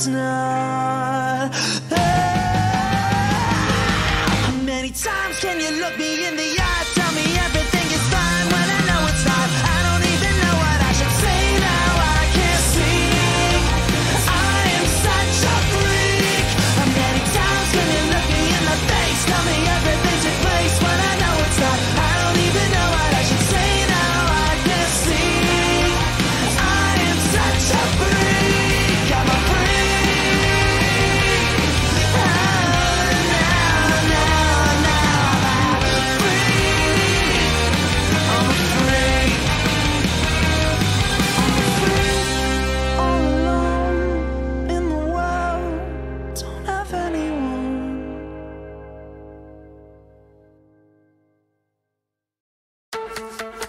it's not. How many times can you look me in the eye, tell me everything is fine when I know it's not? I don't even know what I should say now. I can't speak. I am such a freak. How many times can you look me in the face, tell me everything took place when I know it's not? I don't even know what I should say now. I can't speak. I am such a freak. I'm a freak. Oh, now I'm a freak. I'm a freak. I'm a freak. All alone in the world, don't have anyone.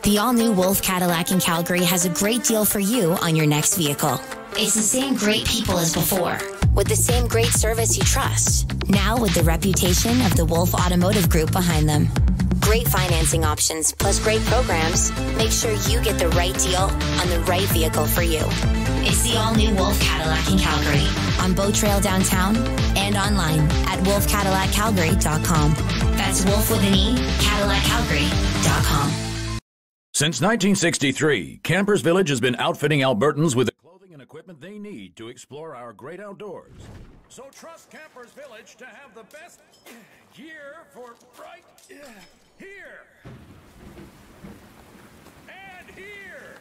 The all-new Wolf Cadillac in Calgary has a great deal for you on your next vehicle. It's the same great people as before, with the same great service you trust, now with the reputation of the Wolf Automotive Group behind them. Great financing options plus great programs make sure you get the right deal on the right vehicle for you. It's the all-new Wolf Cadillac in Calgary, on Boat Trail downtown and online at wolfcadillacalgary.com. That's Wolf with an E, CadillacCalgary.com. Since 1963, Campers Village has been outfitting Albertans with the clothing and equipment they need to explore our great outdoors. So trust Campers Village to have the best gear for right here. And here.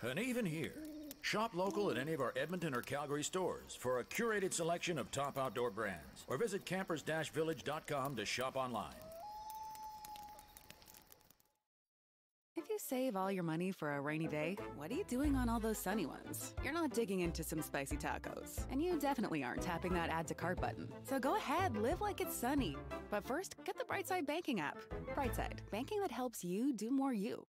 And even here. Shop local at any of our Edmonton or Calgary stores for a curated selection of top outdoor brands. Or visit campers-village.com to shop online. If you save all your money for a rainy day, what are you doing on all those sunny ones? You're not digging into some spicy tacos. And you definitely aren't tapping that add to cart button. So go ahead, live like it's sunny. But first, get the Brightside Banking app. Brightside, banking that helps you do more you.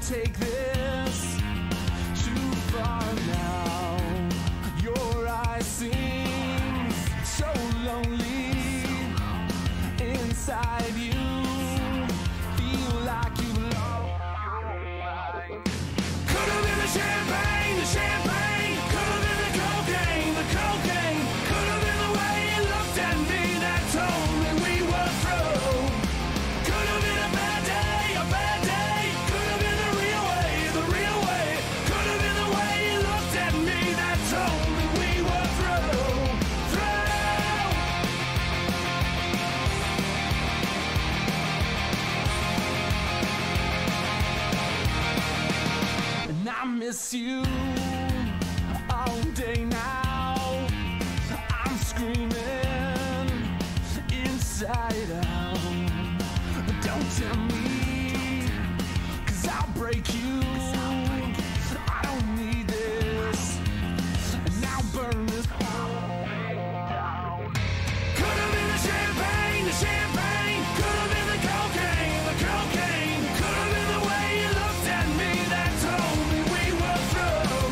Take this too far now. Your eyes seem so lonely inside you. Feel like you belong. Could have been the champagne, the champagne. Could have been the cocaine, the cocaine. Could have been the way you looked at me that told me we were through. Could have been a bad day, a bad day. I miss you all day now. I'm screaming inside out. Don't tell me, 'cause I'll break you. I don't need this. And I'll burn this down. Could have been the champagne, the champagne. Could have been the cocaine, the cocaine. Could have been the way you looked at me that told me we were through.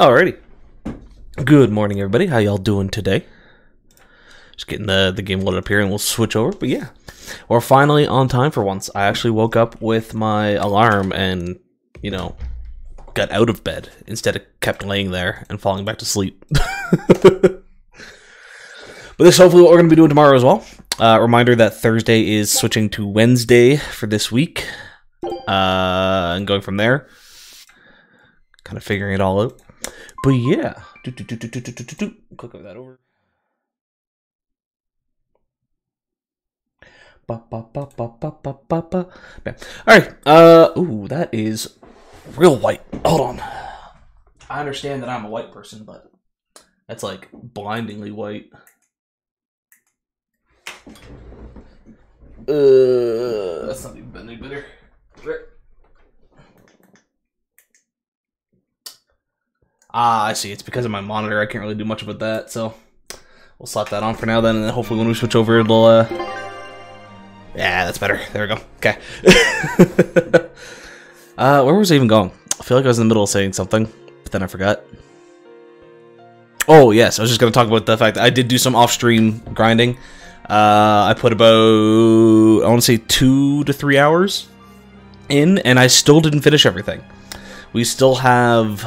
Alrighty. Good morning, everybody. How y'all doing today? Just getting the game loaded up here and we'll switch over. But yeah, we're finally on time for once. I actually woke up with my alarm and, you know, got out of bed instead of kept laying there and falling back to sleep. But this is hopefully what we're going to be doing tomorrow as well. Reminder that Thursday is switching to Wednesday for this week. And going from there. Kind of figuring it all out. But yeah. Click over that over. Alright. Ooh, that is real white. Hold on. I understand that I'm a white person, but that's like blindingly white. That's not even any better. Ah, I see. It's because of my monitor. I can't really do much about that, so we'll slap that on for now then, and then hopefully when we switch over it'll, yeah, that's better. There we go. Okay. Where was I even going? I feel like I was in the middle of saying something, but then I forgot. Oh, yes. I was just going to talk about the fact that I did do some off-stream grinding. I put about, I want to say 2 to 3 hours in, and I still didn't finish everything. We still have,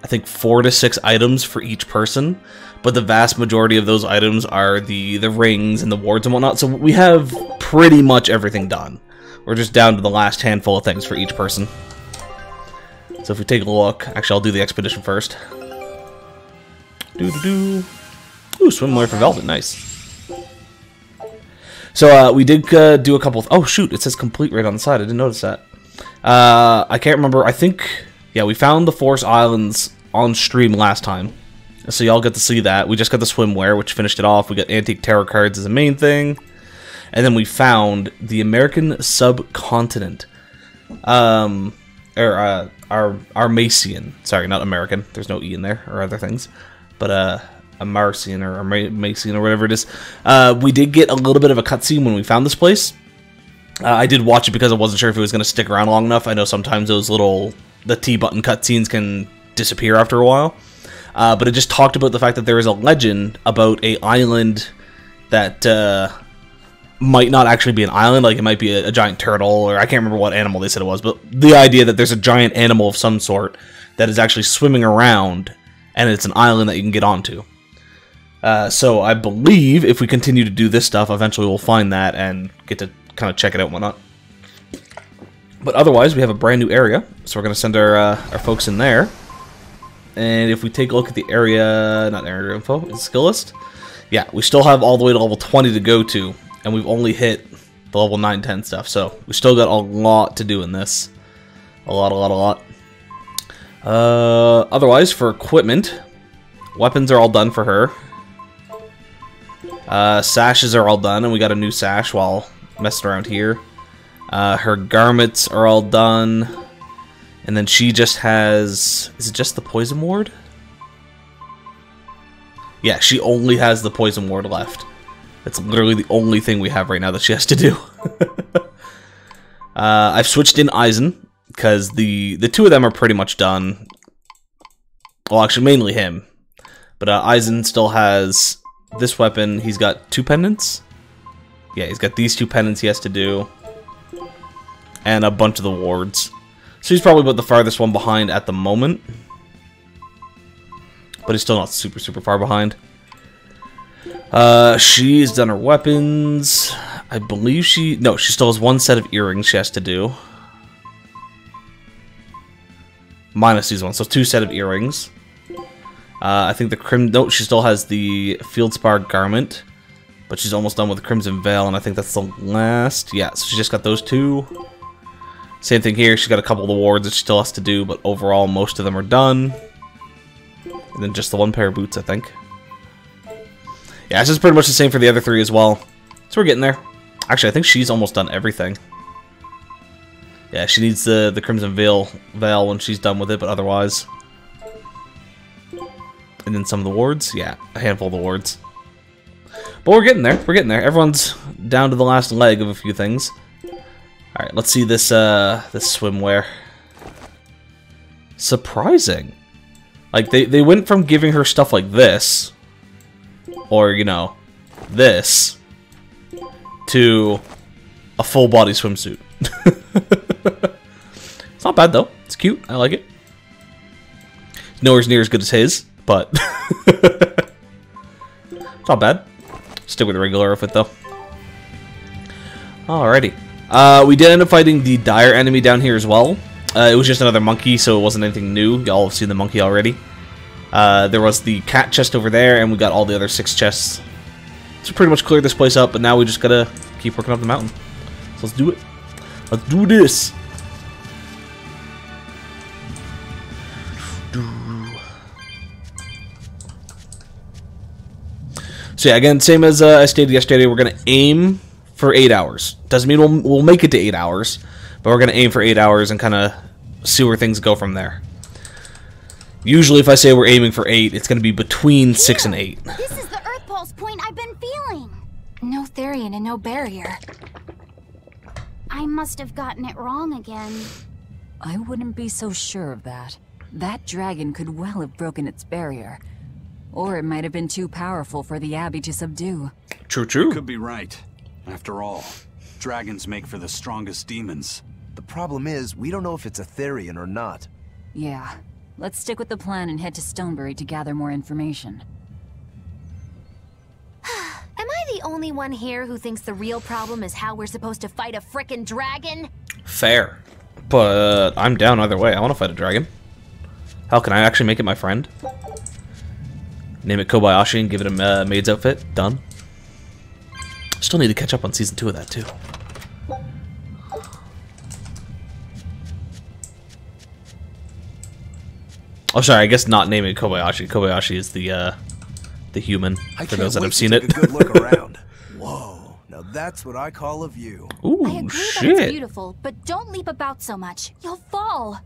I think, 4 to 6 items for each person, but the vast majority of those items are the rings and the wards and whatnot, so we have pretty much everything done. We're just down to the last handful of things for each person. So if we take a look, actually I'll do the expedition first. Ooh, swimwear for Velvet, nice. So we did do a couple of, oh shoot, it says complete right on the side, I didn't notice that. I can't remember, I think, yeah, we found the Forest Islands on stream last time. So y'all get to see that. We just got the swimwear, which finished it off. We got antique tarot cards as the main thing. And then we found the American subcontinent. Armacian. Sorry, not American. There's no E in there, or other things. But, Amarcian, or Armacian, or whatever it is. We did get a little bit of a cutscene when we found this place. I did watch it because I wasn't sure if it was going to stick around long enough. I know sometimes those the T-button cutscenes can disappear after a while. But it just talked about the fact that there is a legend about a island that might not actually be an island, like it might be a giant turtle, or I can't remember what animal they said it was, but the idea that there's a giant animal of some sort that is actually swimming around, and it's an island that you can get onto. So I believe if we continue to do this stuff, eventually we'll find that and get to kind of check it out and whatnot. But otherwise, we have a brand new area, so we're going to send our folks in there. And if we take a look at the area, not area info, it's skill list. Yeah, we still have all the way to level 20 to go to, and we've only hit the level 9, 10 stuff. So we still got a lot to do in this. A lot. Otherwise, for equipment, weapons are all done for her. Sashes are all done, and we got a new sash while messing around here. Her garments are all done. And then she just has... Is it just the poison ward? Yeah, she only has the poison ward left. That's literally the only thing we have right now that she has to do. I've switched in Eisen, because the two of them are pretty much done. Well, actually, mainly him. But Eisen still has this weapon. He's got 2 pendants. Yeah, he's got these 2 pendants he has to do. And a bunch of the wards. So he's probably about the farthest one behind at the moment. But he's still not super far behind. She's done her weapons. I believe no, she still has 1 set of earrings she has to do. Minus these ones, so 2 set of earrings. I think no, she still has the Fieldspar garment. But she's almost done with the Crimson Veil, and I think that's the last. Yeah, so she just got those 2. Same thing here, she's got a couple of the wards that she still has to do, but overall most of them are done. And then just the 1 pair of boots, I think. Yeah, this is pretty much the same for the other 3 as well. So we're getting there. Actually, I think she's almost done everything. Yeah, she needs the Crimson Veil when she's done with it, but otherwise. And then some of the wards. Yeah, a handful of the wards. But we're getting there. We're getting there. Everyone's down to the last leg of a few things. Alright, let's see this this swimwear. surprising. Like, they went from giving her stuff like this, or, you know, this, to a full body swimsuit. It's not bad, though. It's cute. I like it. It's nowhere near as good as his, but it's not bad. Stick with the regular outfit, though. Alrighty. We did end up fighting the dire enemy down here as well. It was just another monkey, so it wasn't anything new. Y'all have seen the monkey already. There was the cat chest over there, and we got all the other 6 chests. So pretty much cleared this place up, but now we just gotta keep working up the mountain. So let's do it. Let's do this! So yeah, again, same as I stated yesterday, we're gonna aim for 8 hours. Doesn't mean we'll make it to 8 hours, but we're gonna aim for 8 hours and kind of see where things go from there. Usually, if I say we're aiming for 8, it's gonna be between 6 and 8. This is the Earth Pulse point I've been feeling. No Therian and no barrier. I must have gotten it wrong again. I wouldn't be so sure of that. That dragon could well have broken its barrier. Or it might have been too powerful for the Abbey to subdue. True, true. Could be right. After all, dragons make for the strongest demons. The problem is, we don't know if it's a Therian or not. Yeah. Let's stick with the plan and head to Stonebury to gather more information. Am I the only one here who thinks the real problem is how we're supposed to fight a frickin' dragon? Fair. But I'm down either way. I want to fight a dragon. Hell, can I actually make it my friend? Name it Kobayashi and give it a maid's outfit. Done. Still need to catch up on Season 2 of that, too. Oh, sorry, I guess not name it Kobayashi. Kobayashi is the human, for those that have seen it. Take a good look around. Whoa, now that's what I call a view. Ooh, I agree shit. that it's beautiful, but don't leap about so much. You'll fall.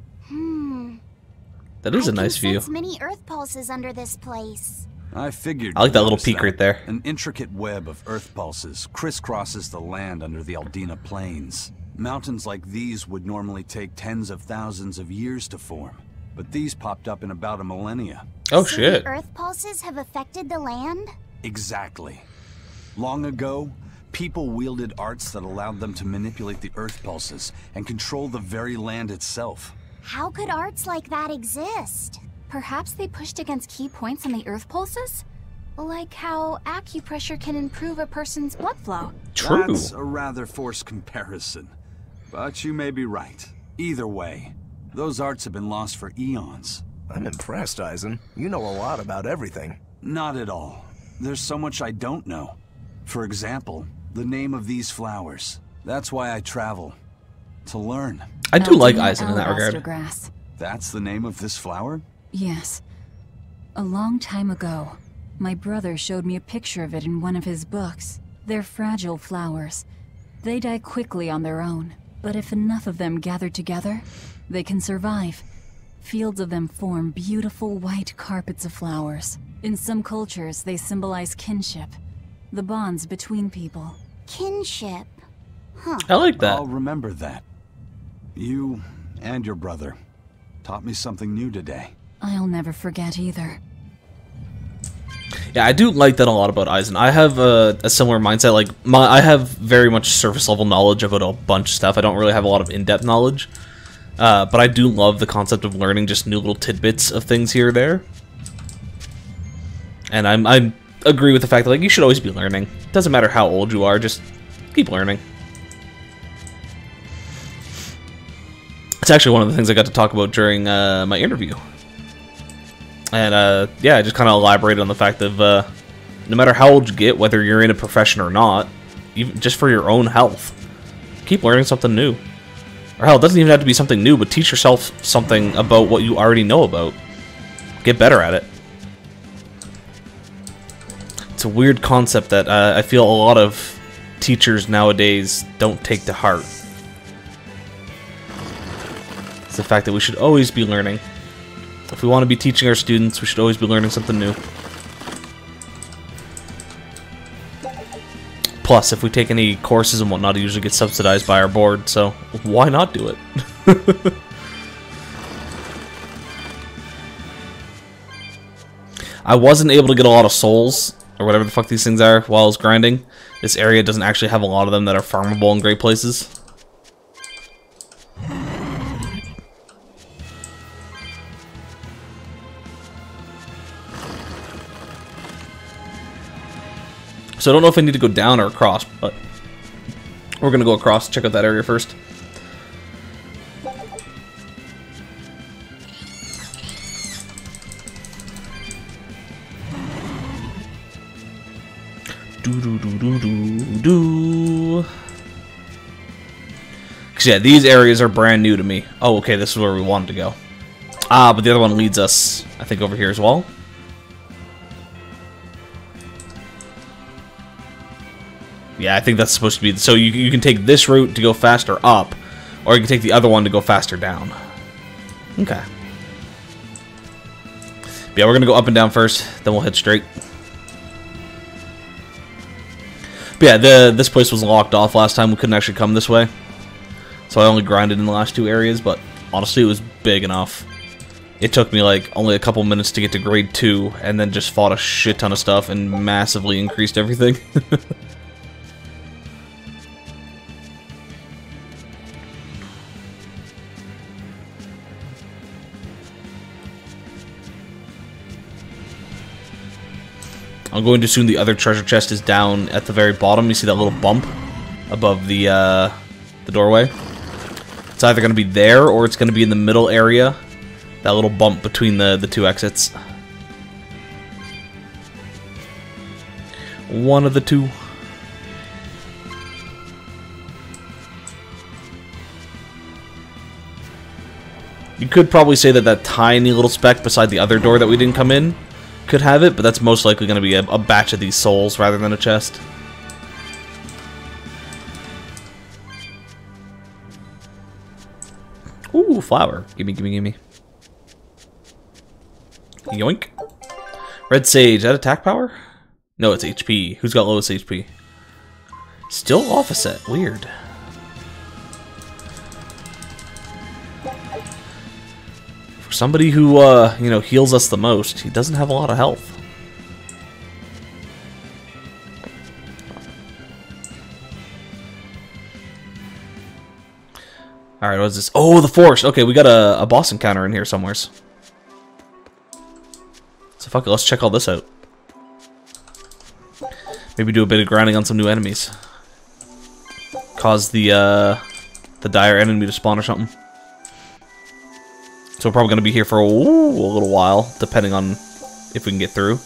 That is a nice view. I can sense many Earth pulses under this place. I figured. I like that you'd little notice peak right there. An intricate web of earth pulses crisscrosses the land under the Aldina Plains. Mountains like these would normally take tens of thousands of years to form, but these popped up in about a millennia. Oh, So shit. the Earth pulses have affected the land? Exactly. Long ago, people wielded arts that allowed them to manipulate the earth pulses and control the very land itself. How could arts like that exist? Perhaps they pushed against key points on the Earth pulses? Like how acupressure can improve a person's blood flow. True. That's a rather forced comparison, but you may be right. Either way, those arts have been lost for eons. I'm impressed, Eisen. You know a lot about everything. Not at all. There's so much I don't know. For example, the name of these flowers. That's why I travel. To learn. I do like Aldina Eisen in that alabaster regard. grass. That's the name of this flower? Yes. A long time ago, my brother showed me a picture of it in one of his books. They're fragile flowers. They die quickly on their own, but if enough of them gather together, they can survive. Fields of them form beautiful white carpets of flowers. In some cultures, they symbolize kinship, the bonds between people. Kinship. I like that. I'll remember that. You and your brother taught me something new today. I'll never forget either. Yeah, I do like that a lot about Eisen. I have a similar mindset. Like, I have very much surface level knowledge about a bunch of stuff. I don't really have a lot of in-depth knowledge. But I do love the concept of learning just new little tidbits of things here or there. And I agree with the fact that, like, you should always be learning. Doesn't matter how old you are, just keep learning. It's actually one of the things I got to talk about during my interview. And, yeah, I just kind of elaborated on the fact of, no matter how old you get, whether you're in a profession or not, even just for your own health, keep learning something new. Or hell, it doesn't even have to be something new, but teach yourself something about what you already know about. Get better at it. It's a weird concept that I feel a lot of teachers nowadays don't take to heart. It's the fact that we should always be learning. If we want to be teaching our students, we should always be learning something new. Plus, if we take any courses and whatnot, it usually gets subsidized by our board, so why not do it? I wasn't able to get a lot of souls, or whatever the fuck these things are, while I was grinding. This area doesn't actually have a lot of them that are farmable in great places. So I don't know if I need to go down or across, but we're going to go across, check out that area first. Because yeah, these areas are brand new to me. Oh, okay, this is where we wanted to go. Ah, but the other one leads us, I think, over here as well. Yeah, I think that's supposed to be... So you can take this route to go faster up, or you can take the other one to go faster down. Okay. But yeah, we're going to go up and down first, then we'll head straight. But yeah, this place was locked off last time. We couldn't actually come this way. So I only grinded in the last two areas, but honestly, it was big enough. It took me like only a couple minutes to get to grade 2, and then just fought a shit ton of stuff and massively increased everything. I'm going to assume the other treasure chest is down at the very bottom. You see that little bump above the doorway? It's either going to be there or it's going to be in the middle area. That little bump between the two exits. One of the two. You could probably say that that tiny little speck beside the other door that we didn't come in could have it, but that's most likely going to be a batch of these souls rather than a chest. Ooh, flower. Gimme, gimme, gimme. Yoink. Red Sage. Is that attack power? No, it's HP. Who's got lowest HP? Still opposite. Weird. For somebody who, you know, heals us the most, he doesn't have a lot of health. Alright, what is this? Oh, the Force! Okay, we got a boss encounter in here somewheres. So fuck it, let's check all this out. Maybe do a bit of grinding on some new enemies. Cause the dire enemy to spawn or something. So we're probably going to be here for a little while, depending on if we can get through.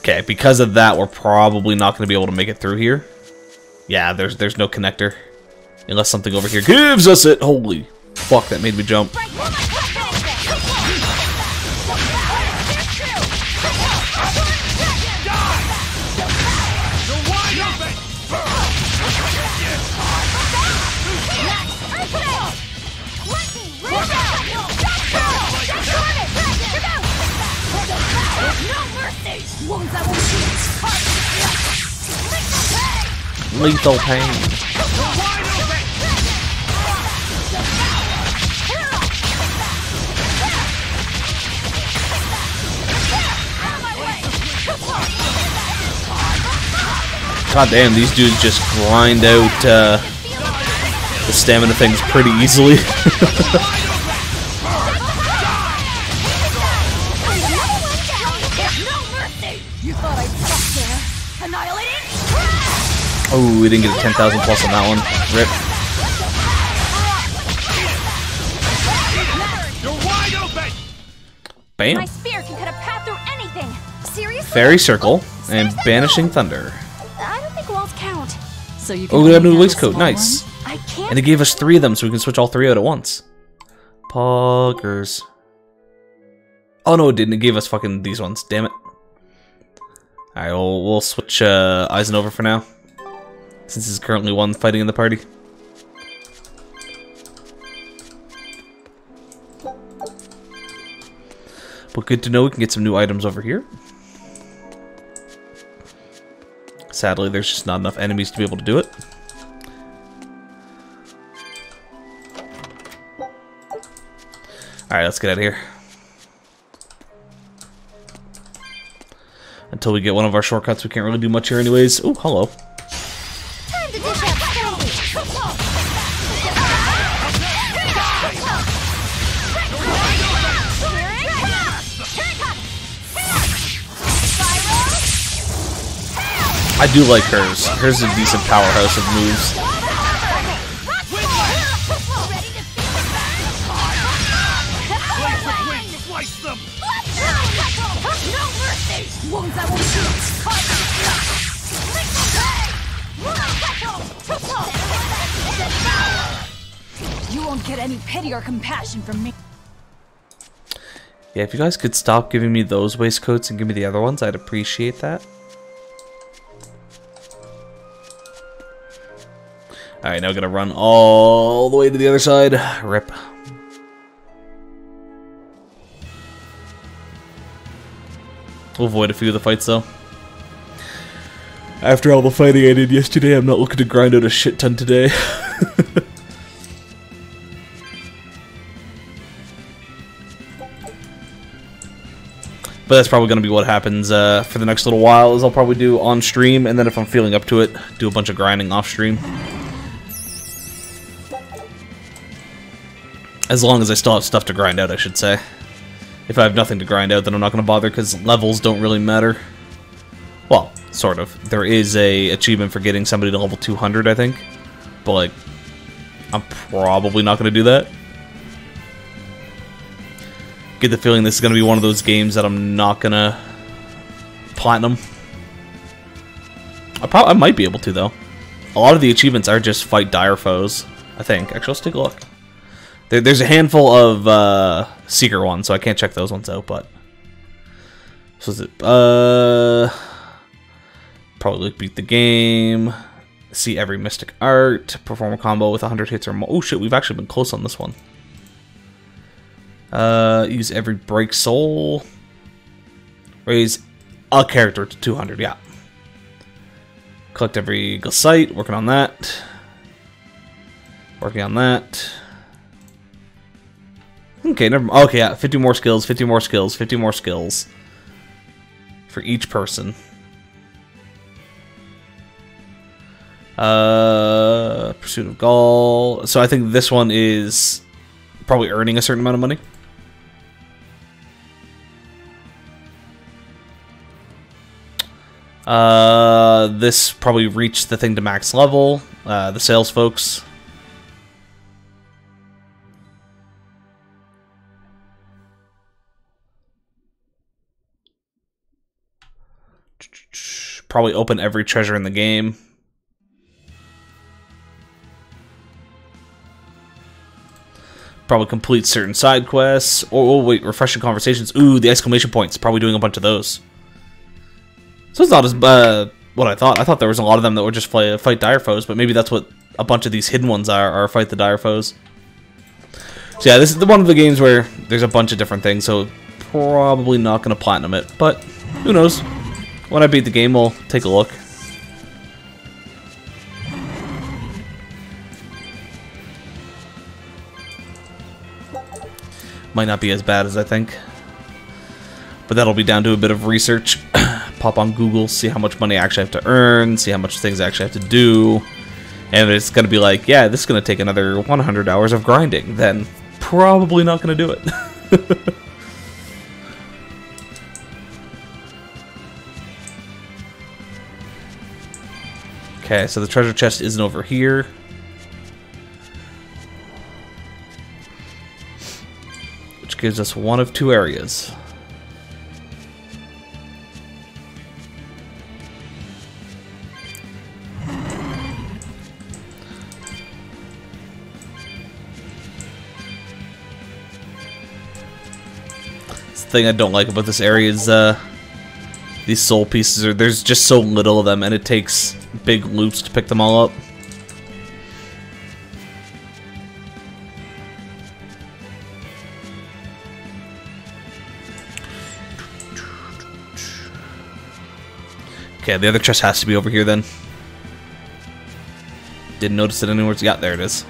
Okay, because of that, we're probably not going to be able to make it through here. Yeah, there's no connector. Unless something over here gives us it. Holy fuck, that made me jump. Lethal pain. God damn, these dudes just grind out the stamina things pretty easily. Oh, we didn't get a 10,000 plus on that one. Rip. Bam. My spear can cut a path through anything. Seriously? Fairy Circle and Banishing Thunder. I don't think walls count. So you can Oh, we got a new only have waistcoat. small Nice. one? I can't. And it gave us 3 of them, so we can switch all 3 out at once. Poggers. Oh no, it didn't. It gave us fucking these ones. Damn it. Alright, we'll switch Eisen over for now. Since he's currently one fighting in the party. But good to know we can get some new items over here. Sadly, there's just not enough enemies to be able to do it. Alright, let's get out of here. until we get one of our shortcuts. We can't really do much here anyways. Oh, hello. Time to dish out I do like hers. Hers is a decent powerhouse of moves. You won't get any pity or compassion from me. Yeah, if you guys could stop giving me those waistcoats and give me the other ones, I'd appreciate that. Alright, now gonna run all the way to the other side. Rip. We'll avoid a few of the fights though. After all the fighting I did yesterday, I'm not looking to grind out a shit ton today. But that's probably going to be what happens for the next little while, is I'll probably do on stream, and then if I'm feeling up to it, do a bunch of grinding off stream. As long as I still have stuff to grind out, I should say. If I have nothing to grind out, then I'm not going to bother, because levels don't really matter. Well, sort of. There is a achievement for getting somebody to level 200, I think. But, like, I'm probably not going to do that. Get the feeling this is going to be one of those games that I'm not going to platinum. I might be able to, though. A lot of the achievements are just fight dire foes, I think. Actually, let's take a look. There's a handful of secret ones, so I can't check those ones out, but... So is it... Probably beat the game. See every mystic art. Perform a combo with 100 hits or more. Oh shit, we've actually been close on this one. Use every break soul. Raise a character to 200, yeah. Collect every site, working on that. Working on that. Okay, okay, yeah, 50 more skills, 50 more skills, 50 more skills. For each person. Pursuit of Gaul. So I think this one is probably earning a certain amount of money. This probably reached the thing to max level. The sales folks. Probably open every treasure in the game. Probably complete certain side quests. Oh, wait, refreshing conversations. Ooh, the exclamation points. Probably doing a bunch of those. So it's not as what I thought. I thought there was a lot of them that were just fight dire foes, but maybe that's what a bunch of these hidden ones are fight the dire foes. So yeah, this is one of the games where there's a bunch of different things, so probably not going to platinum it, but who knows. When I beat the game, we'll take a look. Might not be as bad as I think. But that'll be down to a bit of research. Pop on Google, see how much money I actually have to earn, see how much things I actually have to do. And it's going to be like, yeah, this is going to take another 100 hours of grinding. Then probably not going to do it. Okay, so the treasure chest isn't over here. Which gives us one of two areas. The thing I don't like about this area is these soul pieces are, there's just so little of them and it takes big loops to pick them all up. Okay, the other chest has to be over here then. Didn't notice it anywhere. Yeah, there it is.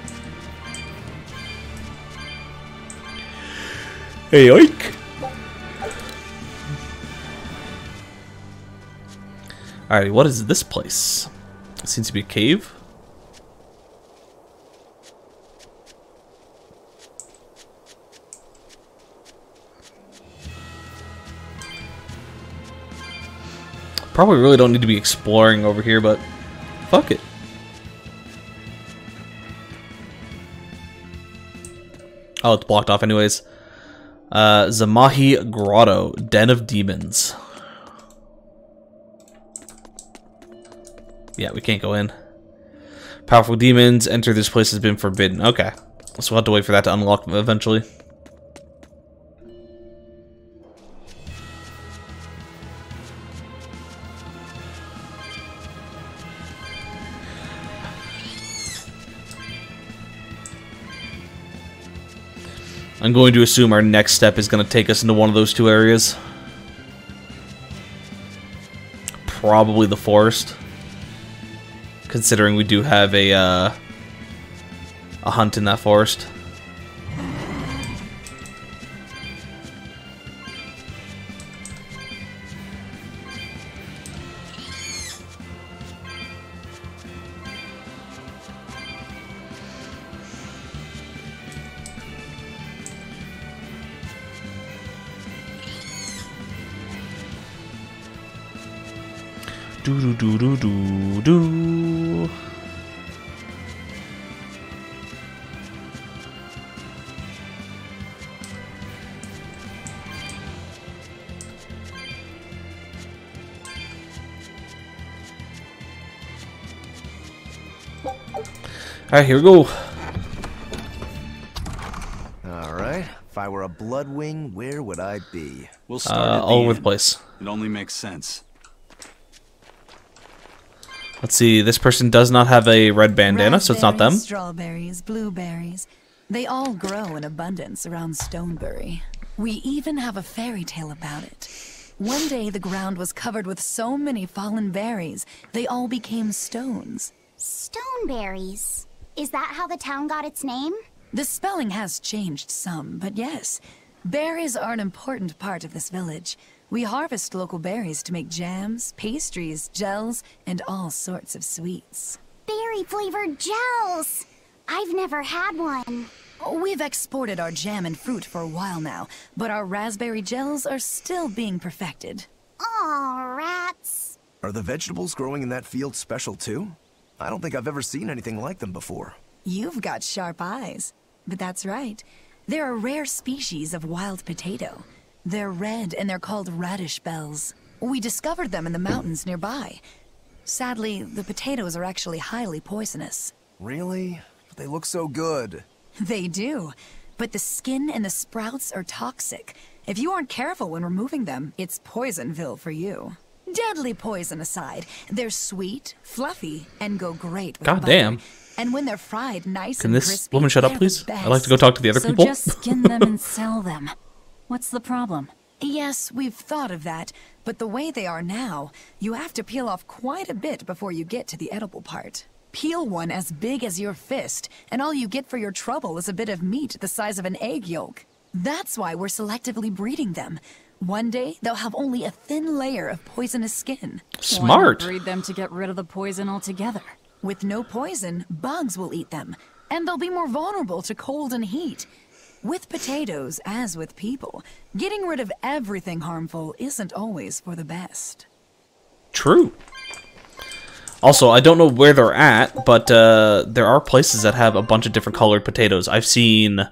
Hey, oink! Alright, what is this place? It seems to be a cave. Probably really don't need to be exploring over here, but fuck it. Oh, it's blocked off anyways. Zamahi Grotto, Den of Demons. Yeah, we can't go in. Powerful demons enter this place has been forbidden. Okay. So we'll have to wait for that to unlock eventually. I'm going to assume our next step is going to take us into one of those two areas. Probably the forest. Considering we do have a hunt in that forest. Do do do do do do. Alright, here we go. Alright, if I were a Bloodwing, where would I be? We'll start at the All over the end. place. It only makes sense. Let's see, this person does not have a red bandana, so it's not them. Raspberries, strawberries, blueberries. They all grow in abundance around Stonebury. We even have a fairy tale about it. One day the ground was covered with so many fallen berries, they all became stones. Stoneberries. Is that how the town got its name? The spelling has changed some, but yes. Berries are an important part of this village. We harvest local berries to make jams, pastries, gels, and all sorts of sweets. Berry-flavored gels! I've never had one. We've exported our jam and fruit for a while now, but our raspberry gels are still being perfected. Aw, rats. Are the vegetables growing in that field special too? I don't think I've ever seen anything like them before. You've got sharp eyes. But that's right. They're a rare species of wild potato. They're red and they're called radish bells. We discovered them in the mountains nearby. Sadly, the potatoes are actually highly poisonous. Really? But they look so good. They do. But the skin and the sprouts are toxic. If you aren't careful when removing them, it's Poisonville for you. Deadly poison aside, they're sweet, fluffy, and go great with God butter. damn. And when they're fried nice Can and this crispy, woman shut up, they're please? the I'd like to go best. talk to the other So people. just skin them and sell them. What's the problem? Yes, we've thought of that, but the way they are now, you have to peel off quite a bit before you get to the edible part. Peel one as big as your fist, and all you get for your trouble is a bit of meat the size of an egg yolk. That's why we're selectively breeding them. One day, they'll have only a thin layer of poisonous skin. Why not Smart. breed them to get rid of the poison altogether? With no poison, bugs will eat them, and they'll be more vulnerable to cold and heat. With potatoes, as with people, getting rid of everything harmful isn't always for the best. True. Also, I don't know where they're at, but there are places that have a bunch of different colored potatoes. I've seen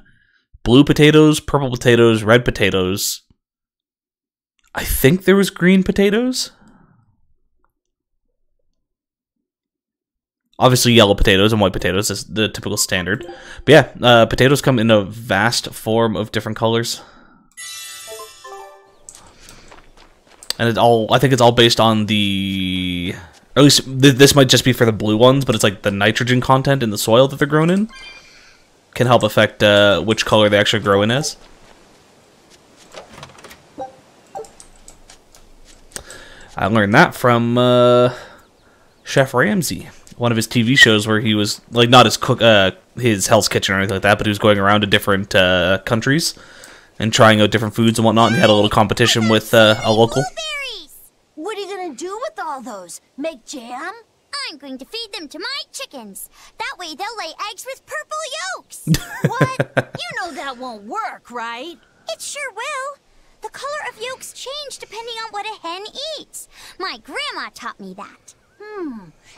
blue potatoes, purple potatoes, red potatoes. I think there was green potatoes. Obviously, yellow potatoes and white potatoes is the typical standard. But yeah, potatoes come in a vast form of different colors. And I think it's all based on the... Or at least, this might just be for the blue ones, but it's like the nitrogen content in the soil that they're grown in can help affect which color they actually grow in as. I learned that from Chef Ramsay, one of his TV shows where he was like not his Hell's Kitchen or anything like that, but he was going around to different countries and trying out different foods and whatnot. And he had a little competition with a local. Blueberries! What are you gonna do with all all those? Make jam? I'm going to feed them to my chickens. That way they'll lay eggs with purple yolks. What? You know that won't work, right? It sure will. The color of yolks change depending on what a hen eats. My grandma taught me that.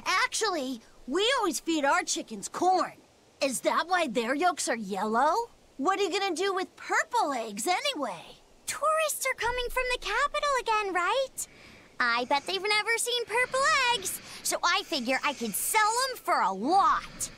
Actually, we always feed our chickens corn. Is that why their yolks are yellow? What are you gonna do with purple eggs anyway? Tourists are coming from the capital again, right? I bet they've never seen purple eggs, so I figure I could sell them for a lot.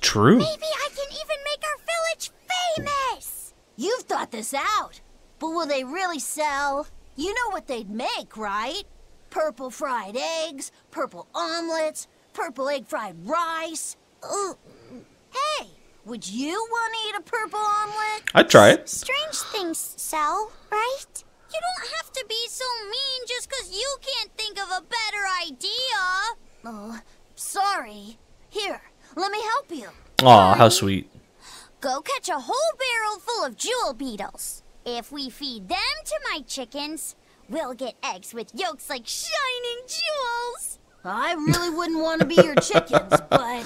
True. Maybe I can even make our village famous. You've thought this out, but will they really sell? You know what they'd make, right? Purple fried eggs, purple omelets, purple egg fried rice. Hey, would you want to eat a purple omelet? I'd try it. Strange things sell, right? You don't have to be so mean just because you can't think of a better idea. Oh, sorry. Here, let me help you. Aw, how sweet. Go catch a whole barrel full of jewel beetles. If we feed them to my chickens, we'll get eggs with yolks like shining jewels. I really wouldn't want to be your chickens, but...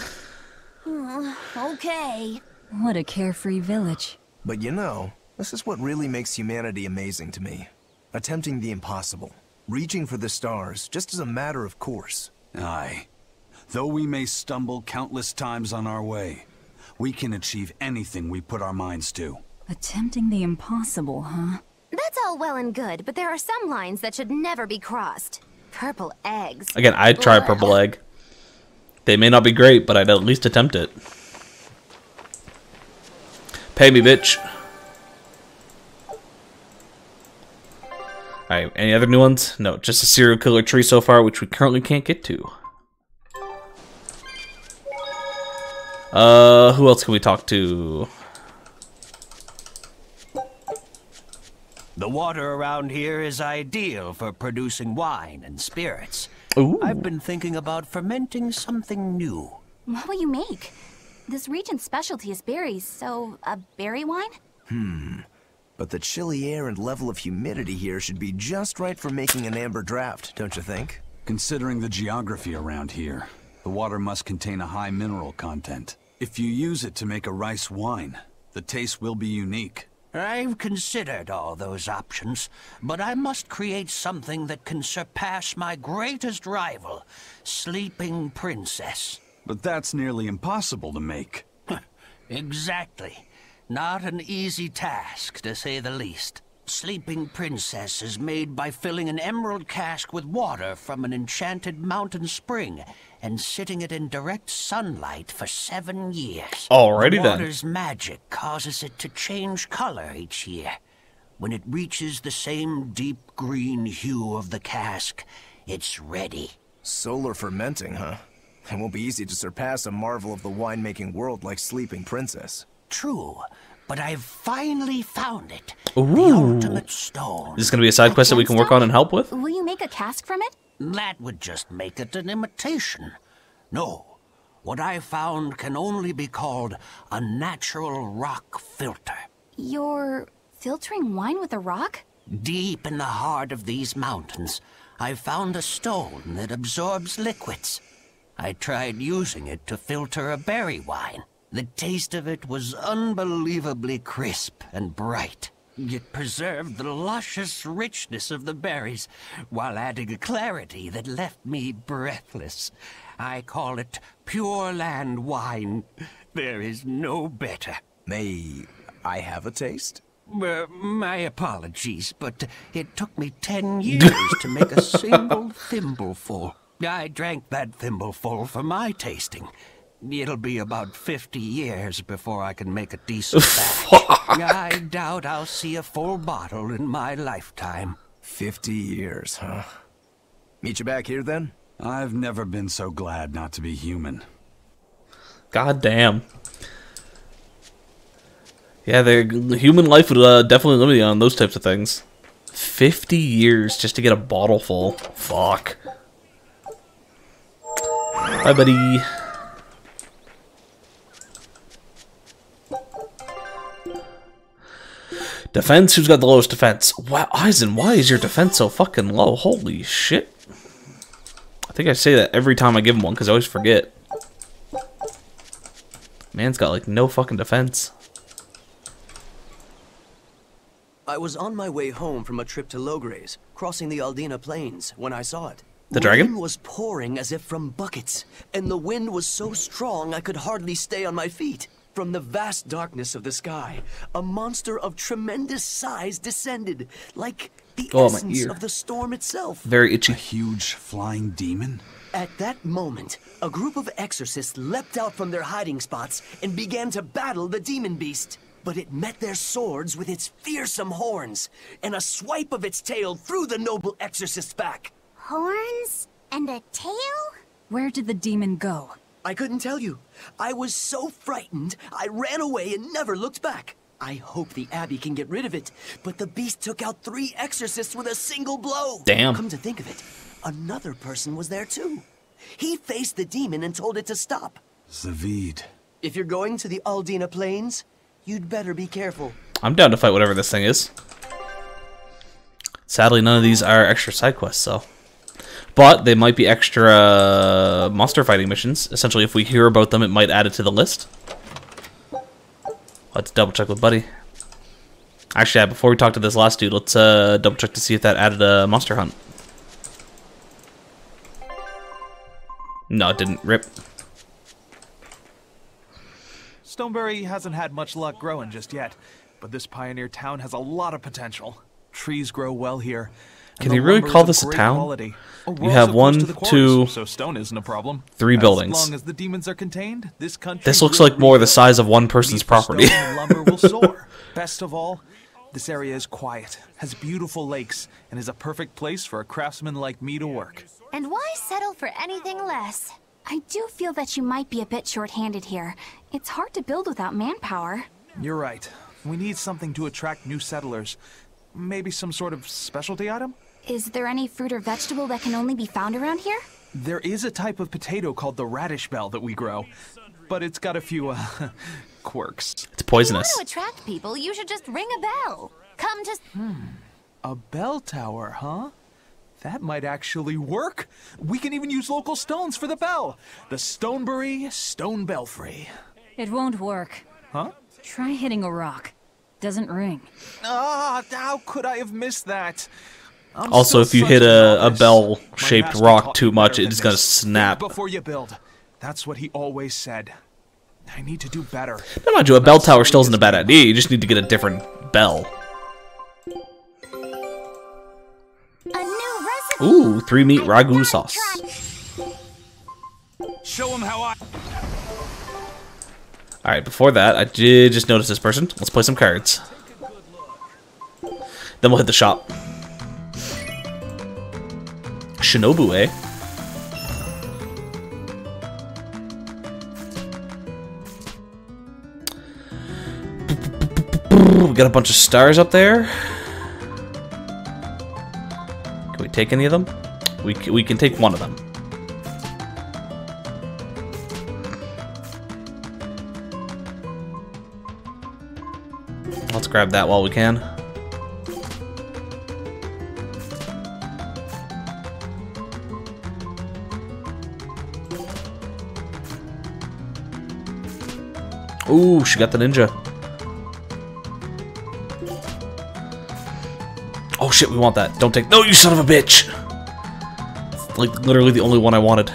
okay. What a carefree village. But you know, this is what really makes humanity amazing to me. Attempting the impossible. Reaching for the stars, just as a matter of course. Aye. Though we may stumble countless times on our way, we can achieve anything we put our minds to. Attempting the impossible, huh? That's all well and good, but there are some lines that should never be crossed. Purple eggs. Again, I'd try a purple egg. They may not be great, but I'd at least attempt it. Pay me, bitch. Alright, any other new ones? No, just a serial killer tree so far, which we currently can't get to. Who else can we talk to? The water around here is ideal for producing wine and spirits. Ooh. I've been thinking about fermenting something new. What will you make? This region's specialty is berries, so a berry wine? But the chilly air and level of humidity here should be just right for making an amber draft, don't you think? Considering the geography around here, the water must contain a high mineral content. If you use it to make a rice wine, the taste will be unique. I've considered all those options, but I must create something that can surpass my greatest rival, Sleeping Princess. But that's nearly impossible to make. Exactly. Not an easy task, to say the least. Sleeping Princess is made by filling an emerald cask with water from an enchanted mountain spring and sitting it in direct sunlight for 7 years. Alrighty then. The water's magic causes it to change color each year. When it reaches the same deep green hue of the cask, it's ready. Solar fermenting, huh? It won't be easy to surpass a marvel of the winemaking world like Sleeping Princess. True, but I've finally found it. Ooh. The ultimate stone. Is this going to be a side quest that we can work on and help with? Will you make a cask from it? That would just make it an imitation. No, what I found can only be called a natural rock filter. You're filtering wine with a rock? Deep in the heart of these mountains, I found a stone that absorbs liquids. I tried using it to filter a berry wine. The taste of it was unbelievably crisp and bright. It preserved the luscious richness of the berries, while adding a clarity that left me breathless. I call it Pure Land wine. There is no better. May I have a taste? My apologies, but it took me 10 years to make a single thimbleful. I drank that thimbleful for my tasting. It'll be about 50 years before I can make a decent batch. I doubt I'll see a full bottle in my lifetime. 50 years, huh? Meet you back here, then? I've never been so glad not to be human. God damn. Yeah, the human life would definitely limit you on those types of things. 50 years just to get a bottle full. Fuck. Bye, buddy. Defense? Who's got the lowest defense? Wow, Eisen, why is your defense so fucking low? Holy shit. I think I say that every time I give him one because I always forget. Man's got like no fucking defense. I was on my way home from a trip to Logres, crossing the Aldina Plains, when I saw it. The dragon? Rain was pouring as if from buckets, and the wind was so strong I could hardly stay on my feet. From the vast darkness of the sky, a monster of tremendous size descended, like the essence of the storm itself. Very itchy. A huge flying demon? At that moment, a group of exorcists leapt out from their hiding spots and began to battle the demon beast. But it met their swords with its fearsome horns, and a swipe of its tail threw the noble exorcist's back. Horns? And a tail? Where did the demon go? I couldn't tell you. I was so frightened, I ran away and never looked back. I hope the Abbey can get rid of it, but the beast took out 3 exorcists with a single blow. Damn. Come to think of it, another person was there too. He faced the demon and told it to stop. Zavid. If you're going to the Aldina Plains, you'd better be careful. I'm down to fight whatever this thing is. Sadly, none of these are extra side quests, so. But they might be extra monster fighting missions. Essentially, if we hear about them, it might add it to the list. Let's double check with Buddy. Actually, yeah, before we talk to this last dude, let's double check to see if that added a monster hunt. No, it didn't. Rip. Stoneberry hasn't had much luck growing just yet, but this pioneer town has a lot of potential. Trees grow well here. Can you really call this a town? You have 1, 2, so stone isn't a problem. 3 buildings. As long as the demons are contained, this country. This looks like more the size of one person's property. Stone and lumber will soar. Best of all, this area is quiet, has beautiful lakes, and is a perfect place for a craftsman like me to work. And why settle for anything less? I do feel that you might be a bit short-handed here. It's hard to build without manpower. You're right. We need something to attract new settlers. Maybe some sort of specialty item? Is there any fruit or vegetable that can only be found around here? There is a type of potato called the radish bell that we grow, but it's got a few, quirks. It's poisonous. If you want to attract people, you should just ring a bell. Come just... A bell tower, huh? That might actually work. We can even use local stones for the bell. The Stoneberry Stone Belfry. It won't work. Huh? Try hitting a rock. Doesn't ring. Ah, how could I have missed that? Also, if you hit a bell-shaped rock too much, it is going to snap. Before you build. That's what he always said. I need to do better. Now, mind you, a bell tower still isn't a bad idea. You just need to get a different bell. A new recipe. Ooh, 3-meat ragu sauce. Show him how I... Alright, before that, I did just notice this person. Let's play some cards. Then we'll hit the shop. Shinobu, eh? We got a bunch of stars up there. Can we take any of them? We can take one of them. Let's grab that while we can. Ooh, she got the ninja. Oh shit, we want that. Don't take... No, you son of a bitch! It's like literally the only one I wanted.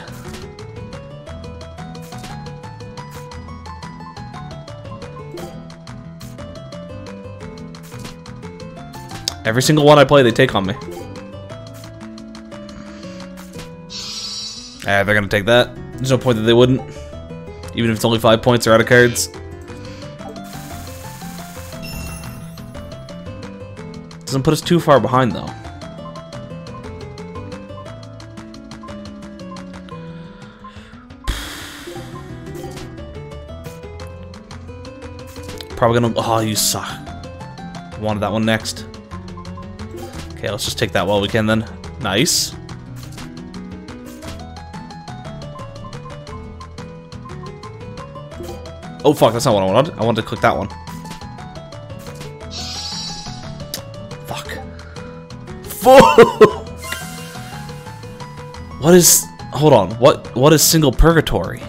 Every single one I play, they take on me. Ah, they're gonna take that. There's no point that they wouldn't. Even if it's only 5 points or out of cards. Doesn't put us too far behind, though. Probably gonna... Oh, you suck. Wanted that one next. Okay, let's just take that while we can then. Nice. Oh fuck, that's not what I wanted. I wanted to click that one. Fuck. Fuck! What is... Hold on. What is single purgatory?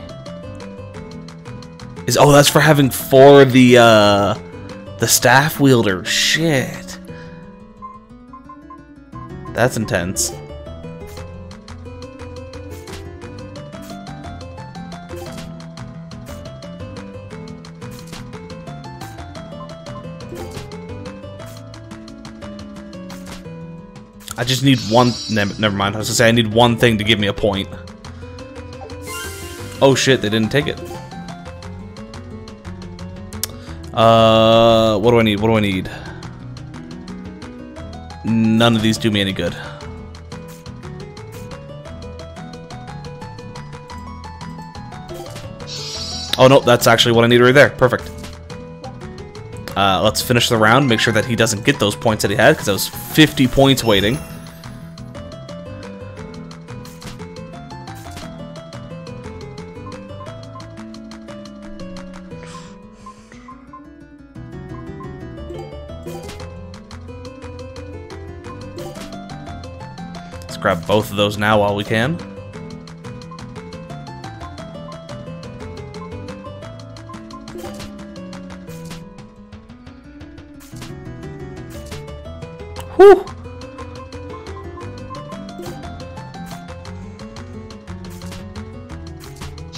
Oh, that's for having 4 of the staff wielder. Shit. That's intense. I just need one. Never mind. I was gonna say I need one thing to give me a point. Oh shit! They didn't take it. What do I need? What do I need? None of these do me any good. Oh no, that's actually what I need right there. Perfect. Let's finish the round, make sure that he doesn't get those points that he had, because that was 50 points waiting. Let's grab both of those now while we can. Whew.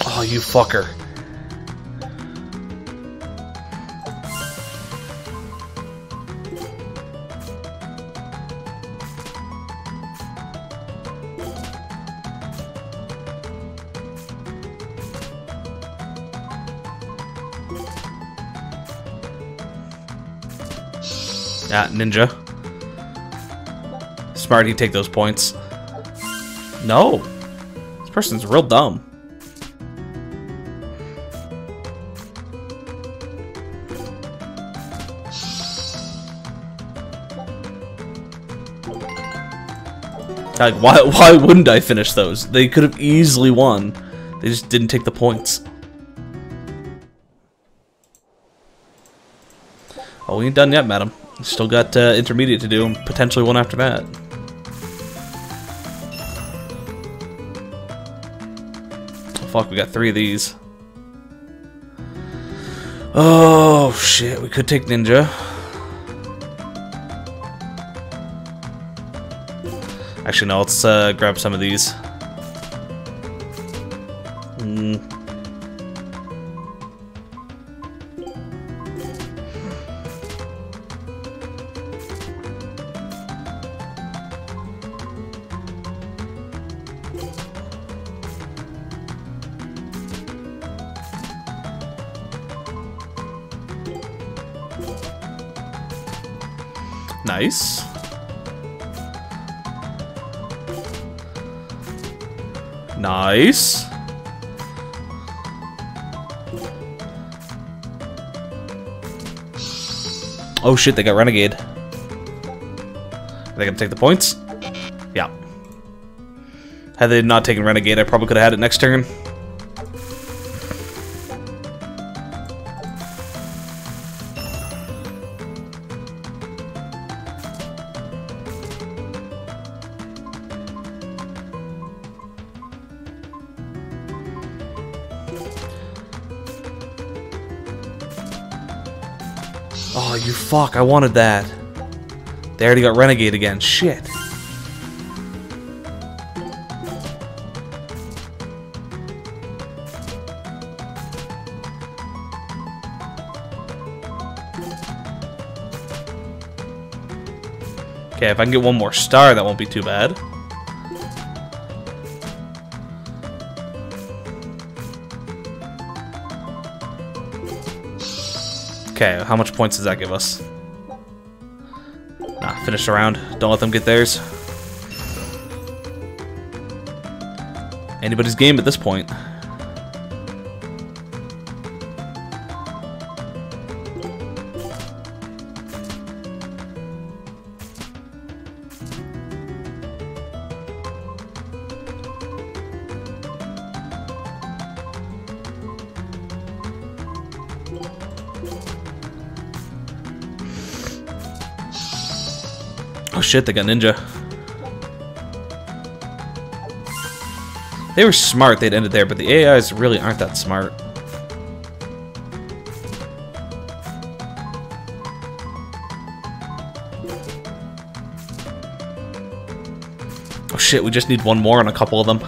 Oh, you fucker. Yeah, ninja. Smart, he'd take those points. No! This person's real dumb. Like, why wouldn't I finish those? They could have easily won. They just didn't take the points. Oh, we ain't done yet, madam. Still got intermediate to do, and potentially one after that. Fuck, we got 3 of these. Oh, shit. We could take ninja. Actually, no. Let's grab some of these. Nice. Nice. Oh shit, they got Renegade. Are they gonna take the points? Yeah. Had they not taken Renegade, I probably could have had it next turn. Oh, you fuck, I wanted that. They already got Renegade again. Shit. Okay, if I can get one more star, that won't be too bad. Okay, how much points does that give us? Nah, finish the round. Don't let them get theirs. Anybody's game at this point. Oh shit, they got ninja. They were smart, they'd ended there, but the AIs really aren't that smart. Oh shit, we just need one more on a couple of them.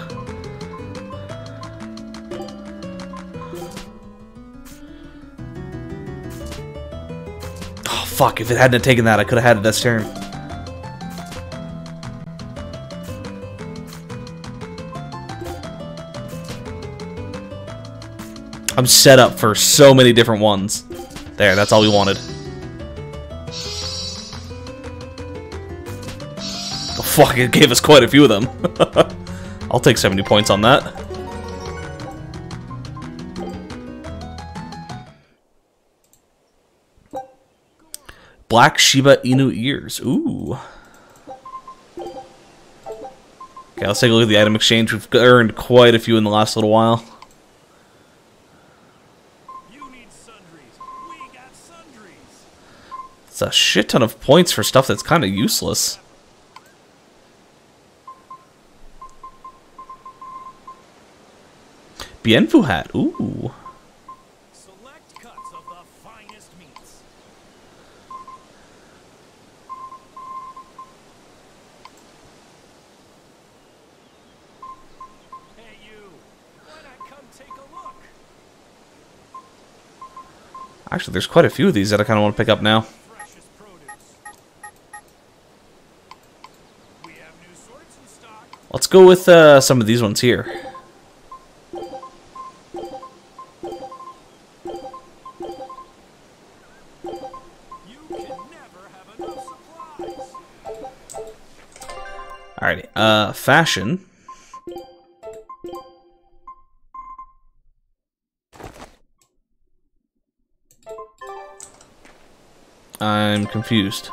Oh fuck, if it hadn't taken that, I could have had it this turn. I'm set up for so many different ones. There, that's all we wanted. Oh, fuck, it gave us quite a few of them. I'll take 70 points on that. Black Shiba Inu ears. Ooh. Okay, let's take a look at the item exchange. We've earned quite a few in the last little while. It's a shit ton of points for stuff that's kind of useless. Bienfu hat. Ooh. Select cuts of the finest meats. Hey you, why not come take a look? Actually, there's quite a few of these that I kind of want to pick up now. Let's go with some of these ones here. Alrighty, fashion. I'm confused.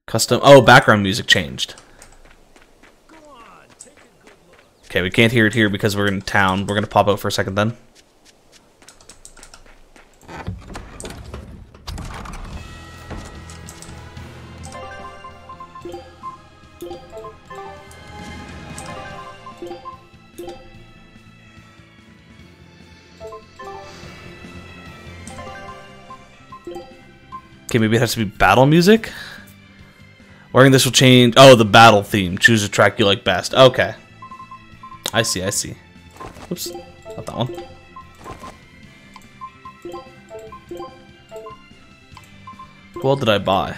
Custom. Oh, background music changed. Okay, we can't hear it here because we're in town. We're gonna pop out for a second then. Okay, maybe it has to be battle music? Wearing this will change... Oh, the battle theme. Choose a track you like best. Okay. I see, I see. Oops. Not that one. What did I buy?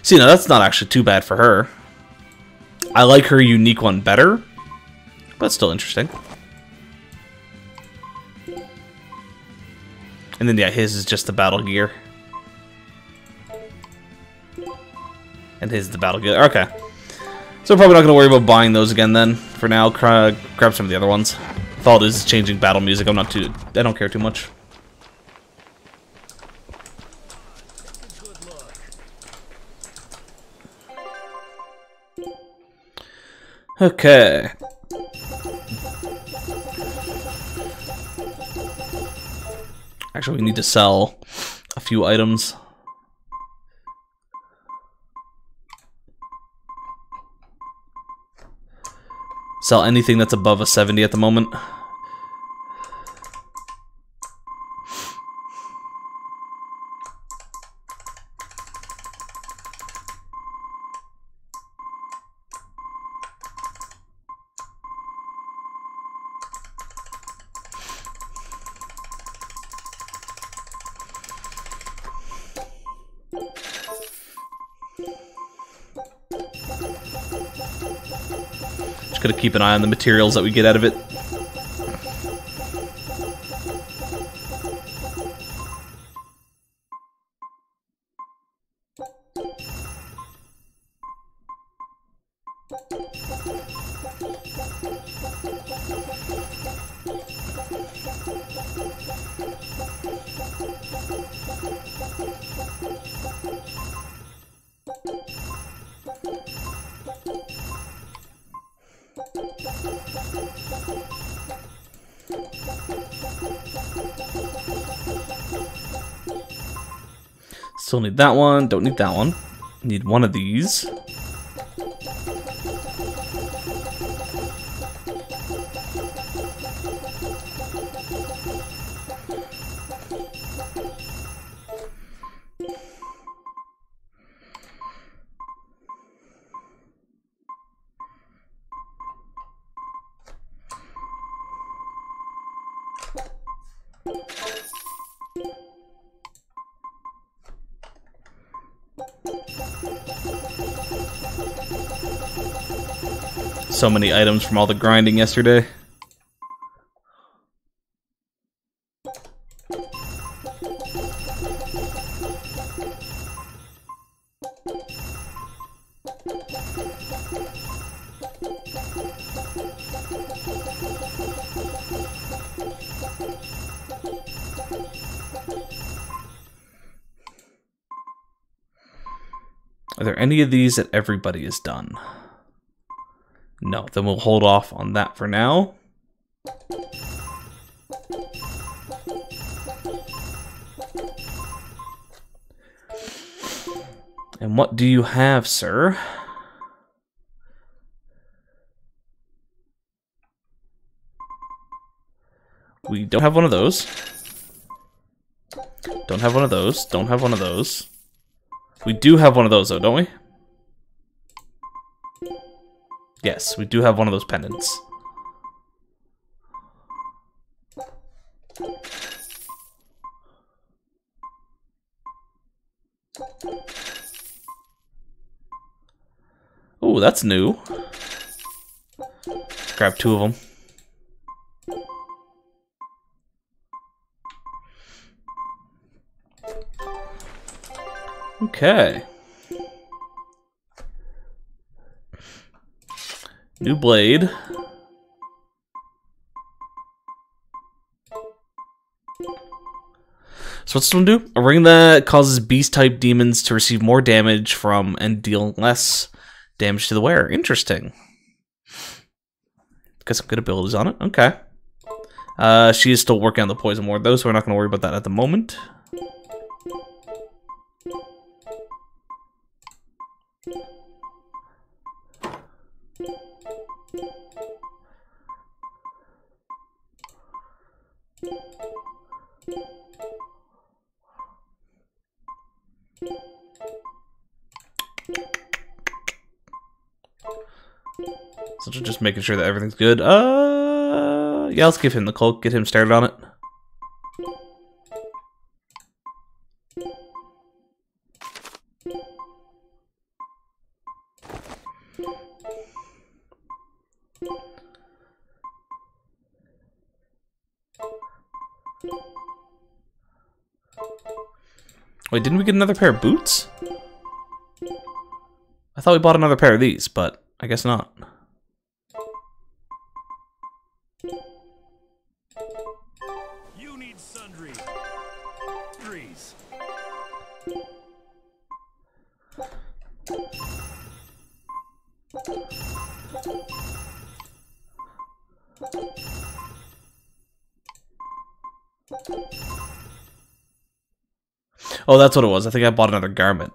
See, now that's not actually too bad for her. I like her unique one better, but still interesting. And then, yeah, his is just the battle gear. And his is the battle gear. Okay. So we're probably not going to worry about buying those again then. For now, grab some of the other ones. If all it is changing battle music, I don't care too much. Okay. Actually, we need to sell a few items. Sell anything that's above a 70 at the moment. Just gotta keep an eye on the materials that we get out of it. Still need that one. Don't need that one. Need one of these. So many items from all the grinding yesterday. Are there any of these that everybody has done? No, then we'll hold off on that for now. And what do you have, sir? We don't have one of those. Don't have one of those. Don't have one of those. We do have one of those, though, don't we? Yes, we do have one of those pendants. Oh, that's new. Grab two of them. Okay. New blade. So what's this one do? A ring that causes beast-type demons to receive more damage from and deal less damage to the wearer. Interesting. Got some good abilities on it. Okay. She is still working on the poison ward, though, so we're not going to worry about that at the moment. So just making sure that everything's good. Yeah, let's give him the cloak, get him started on it. Wait, didn't we get another pair of boots? I thought we bought another pair of these, but I guess not. You need sundry. Threes. Oh, that's what it was. I think I bought another garment,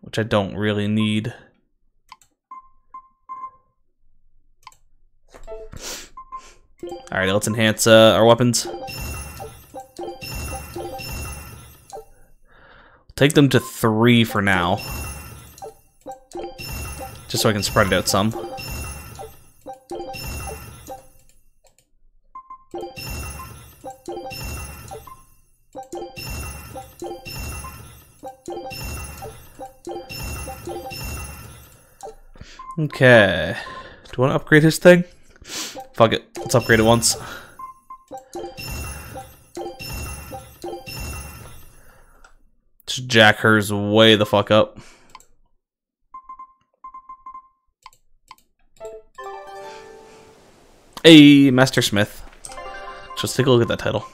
which I don't really need. Alright, let's enhance our weapons. Take them to 3 for now. Just so I can spread it out some. Okay. Do you want to upgrade his thing? Fuck it. Let's upgrade it once. Just jack hers way the fuck up. Hey, Master Smith. Just take a look at that title.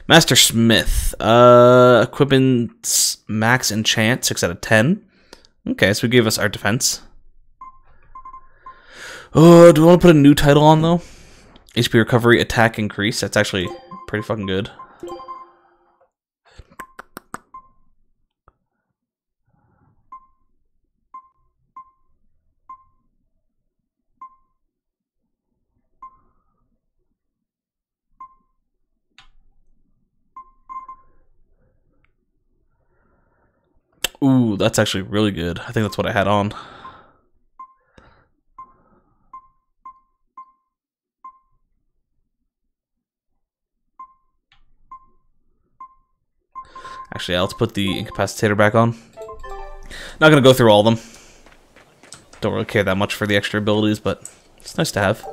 Master Smith. Equipment max enchant, 6 out of 10. Okay, so we gave us our defense. Oh, do we want to put a new title on though? HP recovery, attack increase. That's actually pretty fucking good. Ooh, that's actually really good. I think that's what I had on. Actually, yeah, let's put the incapacitator back on. Not gonna go through all of them. Don't really care that much for the extra abilities, but it's nice to have.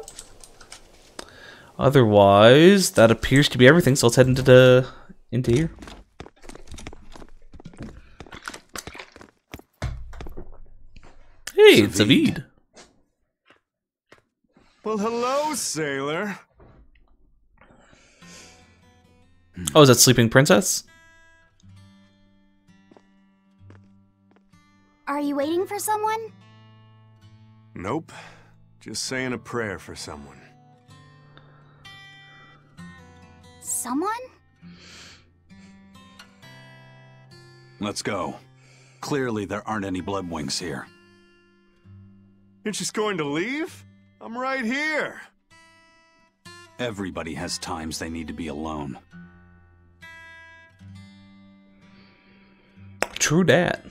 Otherwise, that appears to be everything, so let's head into here. Hey, it's Avid. Well, hello, sailor. Oh, is that Sleeping Princess? Are you waiting for someone? Nope. Just saying a prayer for someone. Someone? Let's go. Clearly there aren't any Bloodwings here. You're just going to leave? I'm right here. Everybody has times they need to be alone. True dat.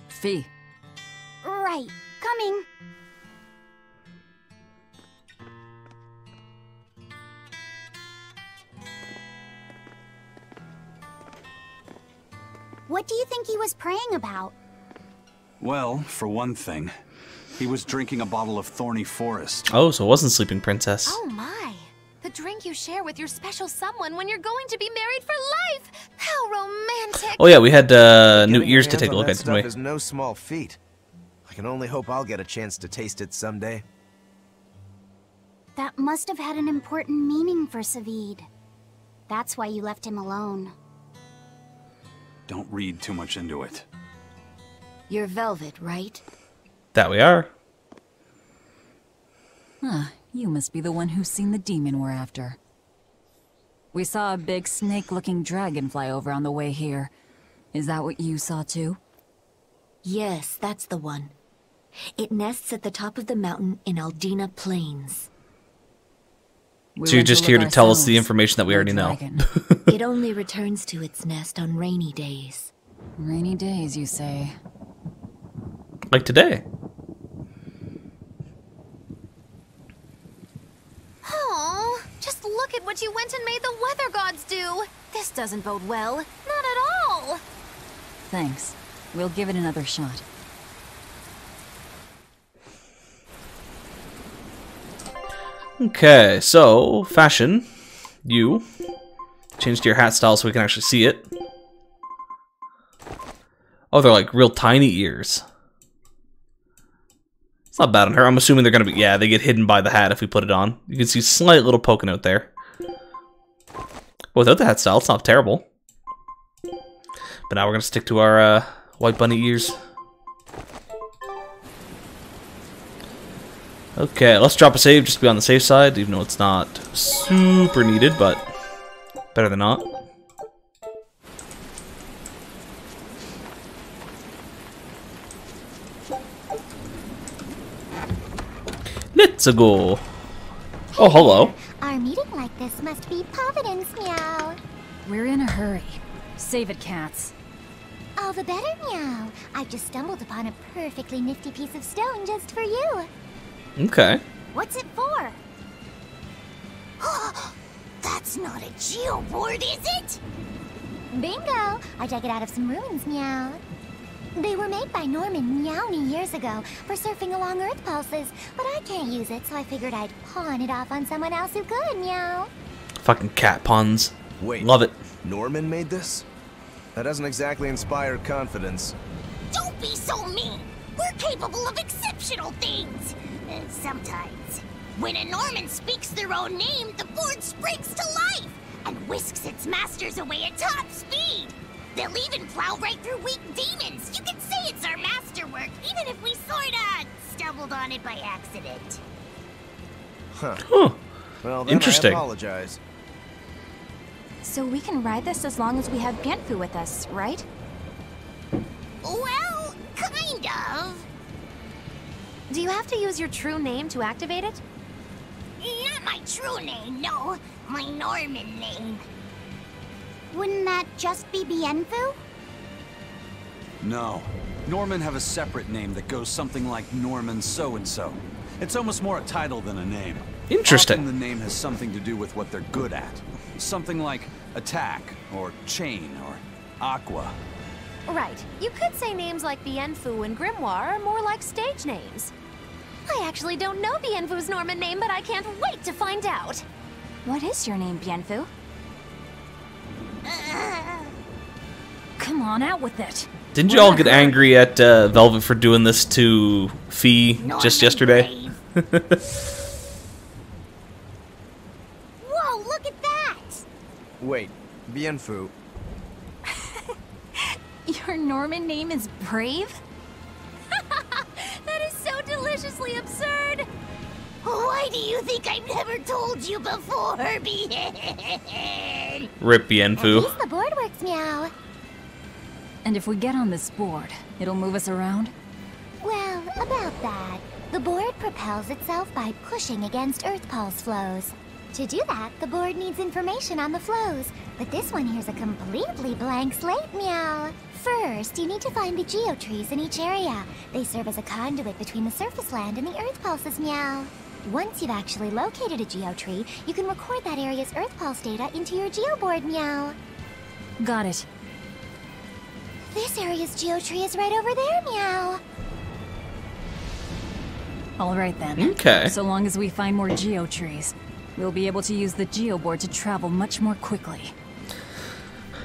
Fee. Right. Coming. What do you think he was praying about? Well, for one thing, he was drinking a bottle of Thorny Forest. Oh, so it wasn't Sleeping Princess. Oh my. The drink you share with your special someone when you're going to be married for life. How romantic. Oh yeah, we had new ears to take a look at, didn't we? Is no small feat. I can only hope I'll get a chance to taste it someday. That must have had an important meaning for Savid. That's why you left him alone. Don't read too much into it. You're Velvet, right? That we are. Huh, you must be the one who's seen the demon we're after. We saw a big snake-looking dragon fly over on the way here. Is that what you saw too? Yes, that's the one. It nests at the top of the mountain in Aldina Plains. So you're just here to tell us the information that we already know. It only returns to its nest on rainy days. Rainy days, you say? Like today. Oh, just look at what you went and made the weather gods do. This doesn't bode well. Not at all. Thanks. We'll give it another shot. Okay, so fashion. You changed your hat style so we can actually see it. Oh, they're like real tiny ears. It's not bad on her. I'm assuming they're gonna be, yeah, they get hidden by the hat if we put it on. You can see slight little poking out there. But without the hat style, it's not terrible. But now we're gonna stick to our white bunny ears. Okay, let's drop a save just to be on the safe side, even though it's not super needed, but better than not. Let's go. Oh, hello. Our meeting like this must be Providence, meow. We're in a hurry. Save it, cats. All the better, meow. I've just stumbled upon a perfectly nifty piece of stone just for you. Okay. What's it for? That's not a geoboard, is it? Bingo! I dug it out of some ruins, meow. They were made by Norman Meowny years ago for surfing along Earth pulses, but I can't use it, so I figured I'd pawn it off on someone else who could, meow. Fucking cat puns. Wait. Love it. Norman made this? That doesn't exactly inspire confidence. Don't be so mean. We're capable of exceptional things. Sometimes. When a Norman speaks their own name, the board springs to life and whisks its masters away at top speed. They'll even plow right through weak demons. You can say it's our masterwork, even if we sorta stumbled on it by accident. Huh. Well, then Interesting. I apologize. So we can ride this as long as we have Bienfu with us, right? Well, kind of. Do you have to use your true name to activate it? Not my true name, no. My Norman name. Wouldn't that just be Bienfu? No. Norman have a separate name that goes something like Norman so-and-so. It's almost more a title than a name. Interesting. Often the name has something to do with what they're good at. Something like attack, or chain, or aqua. Right. You could say names like Bienfu and Grimoire are more like stage names. I actually don't know Bienfu's Norman name, but I can't wait to find out. What is your name, Bienfu? Come on, out with it. Didn't you all get angry at Velvet for doing this to Fee just yesterday? Whoa, look at that! Wait, Bienfu. Your Norman name is Brave? That is so deliciously absurd! Why do you think I've never told you before, Bien? Rip At Bienfu. least the board works, meow. And if we get on this board, it'll move us around? Well, about that. The board propels itself by pushing against Earth Pulse flows. To do that, the board needs information on the flows, but this one here's a completely blank slate, meow. First, you need to find the geotrees in each area. They serve as a conduit between the surface land and the Earth Pulses, meow. Once you've actually located a geotree, you can record that area's Earth Pulse data into your geoboard, meow. Got it. This area's geotree is right over there, meow. All right then. Okay. So long as we find more geotrees, we'll be able to use the geoboard to travel much more quickly.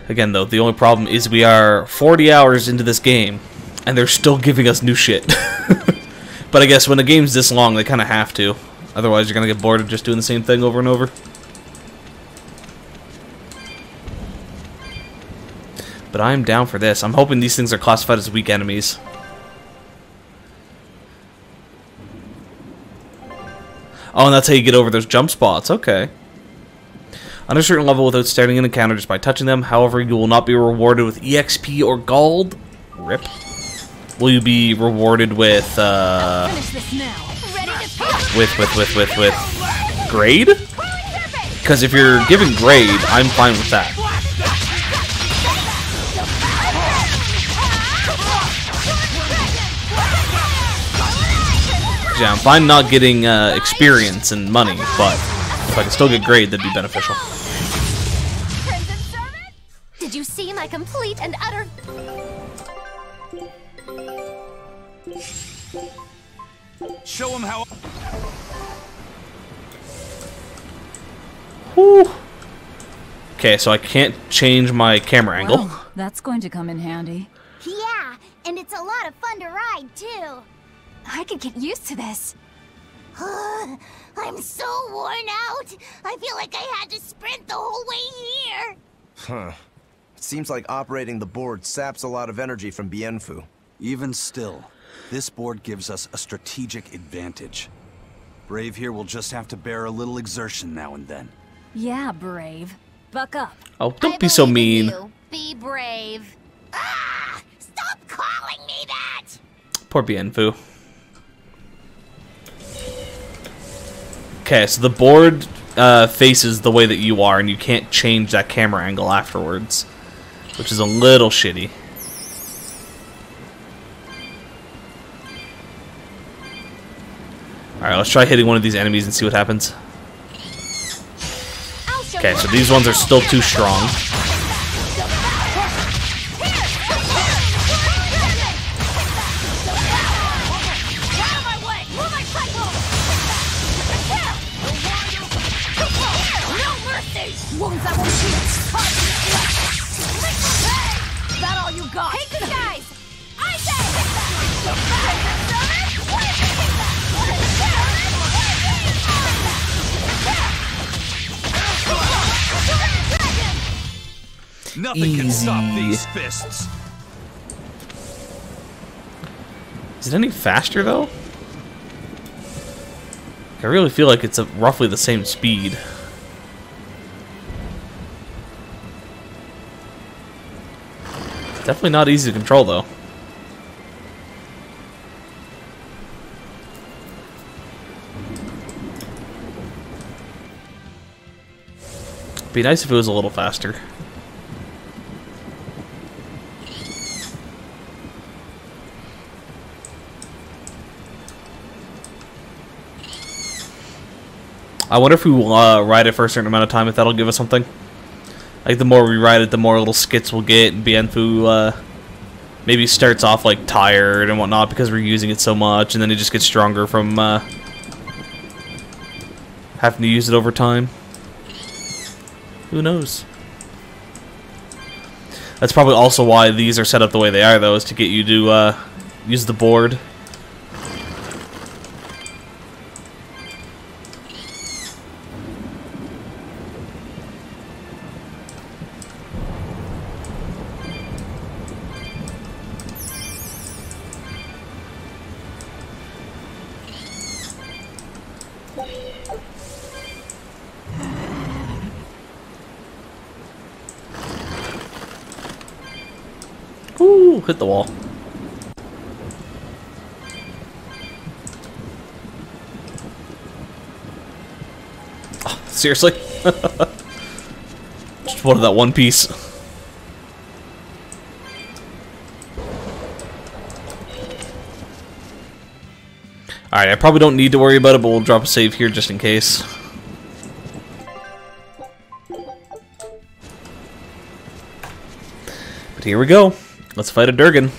Again, though, the only problem is we are 40 hours into this game, and they're still giving us new shit. But I guess when the game's this long, they kind of have to. Otherwise, you're going to get bored of just doing the same thing over and over. But I'm down for this. I'm hoping these things are classified as weak enemies. Oh, and that's how you get over those jump spots. Okay. On a certain level without starting an encounter just by touching them. However, you will not be rewarded with EXP or gold. Rip. Will you be rewarded with, Finish this now. Ready to with grade? Because if you're giving grade, I'm fine with that. Yeah, I'm fine not getting experience and money, but if I can still get grade, that'd be beneficial. Did you see my complete and utter... Show him how. Whew. Okay, so I can't change my camera angle. Well, that's going to come in handy. Yeah, and it's a lot of fun to ride, too. I could get used to this. I'm so worn out. I feel like I had to sprint the whole way here. Huh. It seems like operating the board saps a lot of energy from Bienfu. Even still, this board gives us a strategic advantage. Brave here will just have to bear a little exertion now and then. Yeah, Brave. Buck up. Oh, don't be so mean. Be brave. Ah! Stop calling me that! Poor Bienfu. Okay, so the board faces the way that you are, and you can't change that camera angle afterwards, which is a little shitty. Alright, let's try hitting one of these enemies and see what happens. Okay, so these ones are still too strong. Is that all you got? Take this, guys! I Nothing can stop these fists. Is it any faster though? I really feel like it's roughly the same speed. Definitely not easy to control though. Be nice if it was a little faster. I wonder if we ride it for a certain amount of time, if that'll give us something. Like, the more we ride it, the more little skits we'll get, and Bienfu maybe starts off, like, tired and whatnot because we're using it so much, and then it just gets stronger from having to use it over time. Who knows? That's probably also why these are set up the way they are, though, is to get you to use the board. Ooh, hit the wall. Oh, seriously? Just wanted that one piece. Alright, I probably don't need to worry about it, but we'll drop a save here just in case. But here we go. Let's fight a Durgan.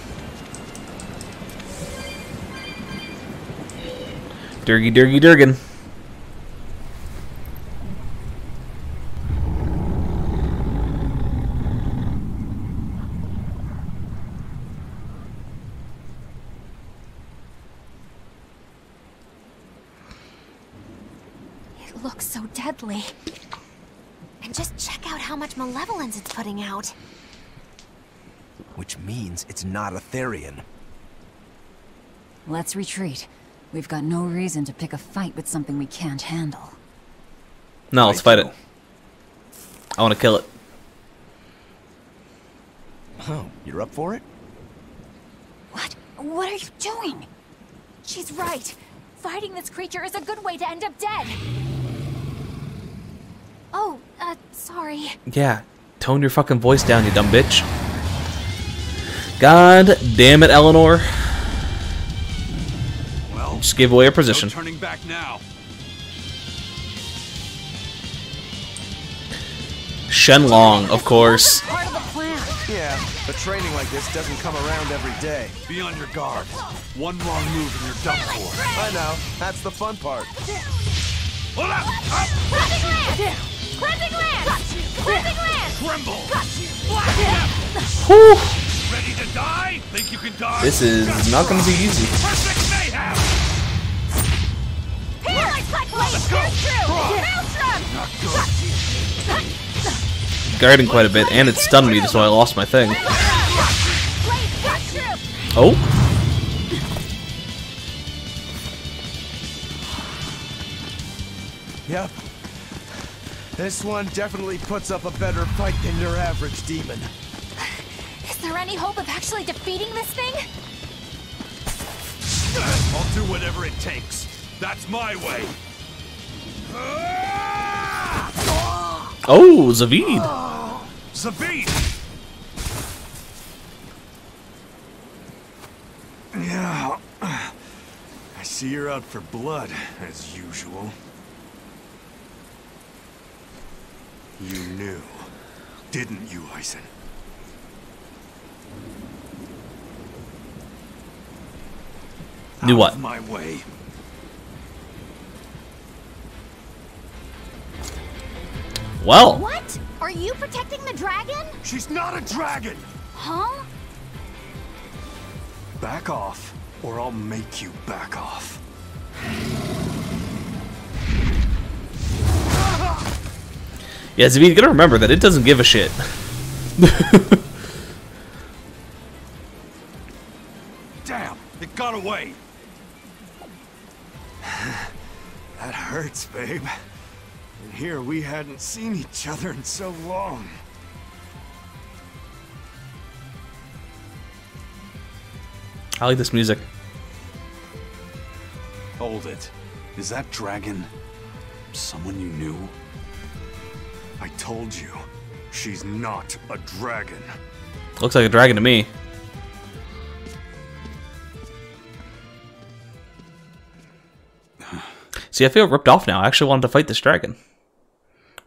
Durgy, Durgy, Durgan. It looks so deadly. And just check out how much malevolence it's putting out. Which means it's not a Therian. Let's retreat. We've got no reason to pick a fight with something we can't handle. No, let's fight it. I want to kill it. Oh, you're up for it? What? What are you doing? She's right. Fighting this creature is a good way to end up dead. Oh, sorry. Yeah, tone your fucking voice down, you dumb bitch. God damn it, Eleanor. Well, just gave away her position. No turning back now. Shenlong, of course. Part of the plan. Yeah, but training like this doesn't come around every day. Be on your guard. One wrong move and you're done for. I know. That's the fun part. Hold up! Up! Clapping land! Clapping land! Clapping land! Tremble! Whew. Ready to die? Think you can die? This is not going to be easy. Perfect mayhem! Here! Let's go! Guarding quite a bit, and it stunned me, so I lost my thing. Oh? Yep. This one definitely puts up a better fight than your average demon. Is there any hope of actually defeating this thing? I'll do whatever it takes. That's my way. Oh, Zavid. Zavid! Yeah. I see you're out for blood, as usual. You knew, didn't you, Eisen? Knew what? Out of my way. Well. What? Are you protecting the dragon? She's not a dragon! Huh? Back off, or I'll make you back off. Yeah, Zavid, you gotta remember that it doesn't give a shit. Damn, it got away. That hurts, babe. And here we hadn't seen each other in so long. I like this music. Hold it. Is that dragon someone you knew? I told you, she's not a dragon. Looks like a dragon to me. See, I feel ripped off now. I actually wanted to fight this dragon.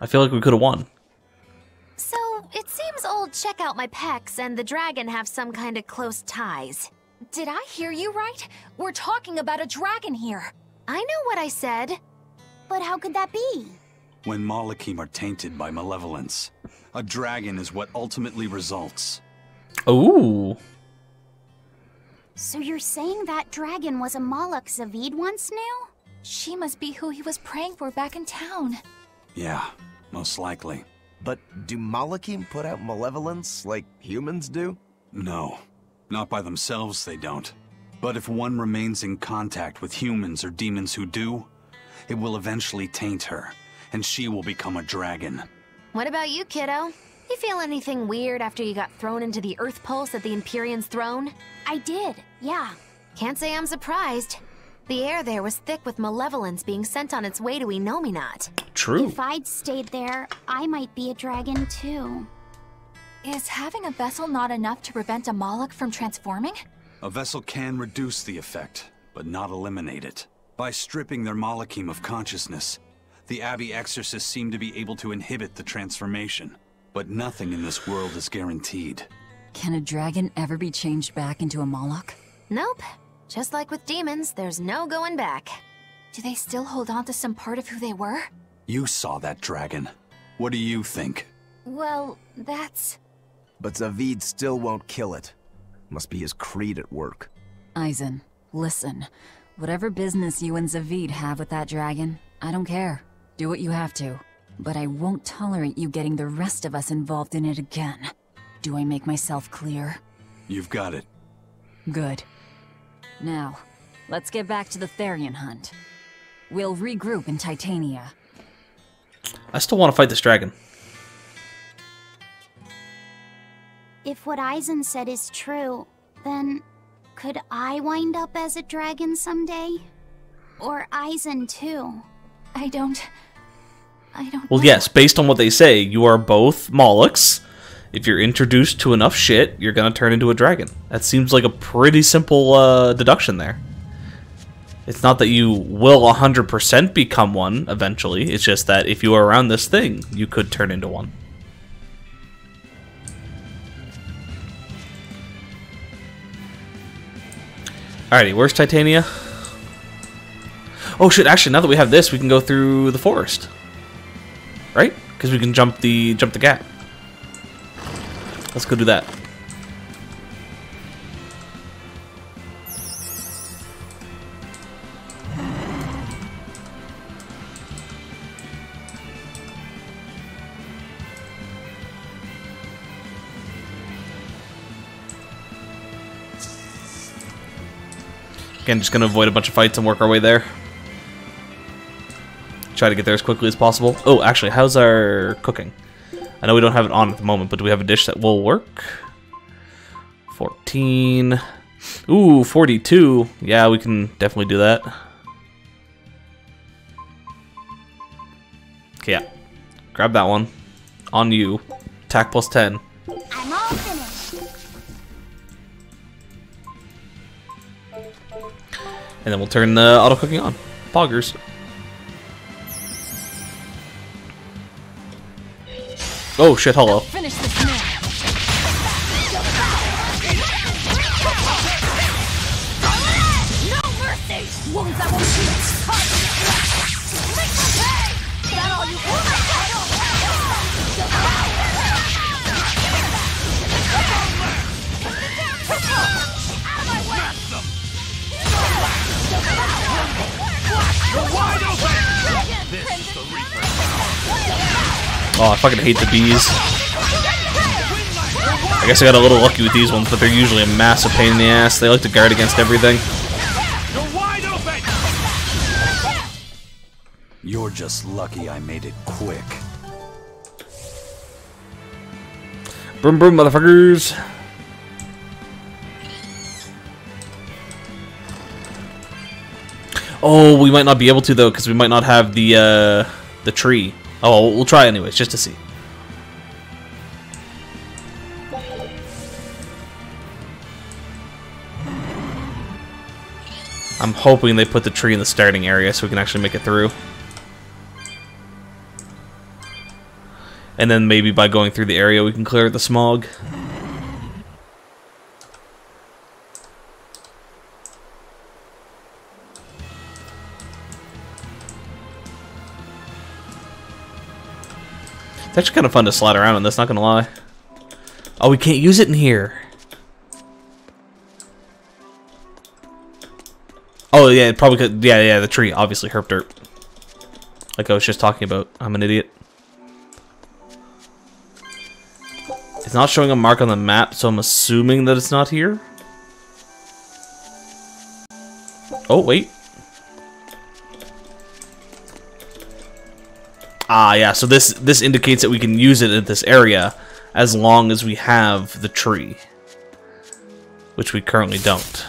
I feel like we could have won. So, it seems old Check Out My Pecs and the dragon have some kind of close ties. Did I hear you right? We're talking about a dragon here. I know what I said. But how could that be? When Malachim are tainted by malevolence, a dragon is what ultimately results. Ooh. So you're saying that dragon was a Moloch Zavid once knew? She must be who he was praying for back in town. Yeah, most likely. But do Malachim put out malevolence like humans do? No, not by themselves they don't. But if one remains in contact with humans or demons who do, it will eventually taint her, and she will become a dragon. What about you, kiddo? You feel anything weird after you got thrown into the Earth Pulse at the Empyrean's throne? I did, yeah. Can't say I'm surprised. The air there was thick with malevolence being sent on its way to Enominat. True. If I'd stayed there, I might be a dragon too. Is having a vessel not enough to prevent a Moloch from transforming? A vessel can reduce the effect, but not eliminate it. By stripping their Malachim of consciousness, the Abbey exorcists seem to be able to inhibit the transformation. But nothing in this world is guaranteed. Can a dragon ever be changed back into a Moloch? Nope. Just like with demons, there's no going back. Do they still hold on to some part of who they were? You saw that dragon. What do you think? Well, that's... But Zavid still won't kill it. Must be his creed at work. Eisen, listen. Whatever business you and Zavid have with that dragon, I don't care. Do what you have to. But I won't tolerate you getting the rest of us involved in it again. Do I make myself clear? You've got it. Good. Now, let's get back to the Therian hunt. We'll regroup in Titania. I still want to fight this dragon. If what Eisen said is true, then could I wind up as a dragon someday? Or Eisen too? I don't Well, yes, based on what they say, you are both Molochs. If you're introduced to enough shit, you're gonna turn into a dragon. That seems like a pretty simple deduction there. It's not that you will 100% become one eventually, it's just that if you are around this thing, you could turn into one. Alrighty, where's Titania? Oh shit, actually, now that we have this, we can go through the forest. Right? Because we can jump the gap. Let's go do that. Again, just gonna avoid a bunch of fights and work our way there. Try to get there as quickly as possible. Oh, actually, how's our cooking? I know we don't have it on at the moment, but do we have a dish that will work? 14. Ooh, 42. Yeah, we can definitely do that. Okay, yeah. Grab that one. On you. Attack plus 10. I'm all finished. And then we'll turn the auto cooking on. Poggers. Oh shit, hello. Finish this now. No mercy! Wounds that won't heal. Make me pay! Is that all you Out of my way! You're wide open! This is the Reaper. Oh, I fucking hate the bees. I guess I got a little lucky with these ones, but they're usually a massive pain in the ass. They like to guard against everything. You're just lucky I made it quick. Broom broom, motherfuckers. Oh, we might not be able to though, because we might not have the tree. Oh, we'll try anyways, just to see. I'm hoping they put the tree in the starting area so we can actually make it through. And then maybe by going through the area we can clear the smog. It's actually kind of fun to slide around on this, not gonna lie. Oh, we can't use it in here. Oh yeah, it probably could. Yeah, the tree, obviously herp dirt. Like I was just talking about. I'm an idiot. It's not showing a mark on the map, so I'm assuming that it's not here. Oh, wait. Ah, yeah, so this indicates that we can use it in this area as long as we have the tree. Which we currently don't.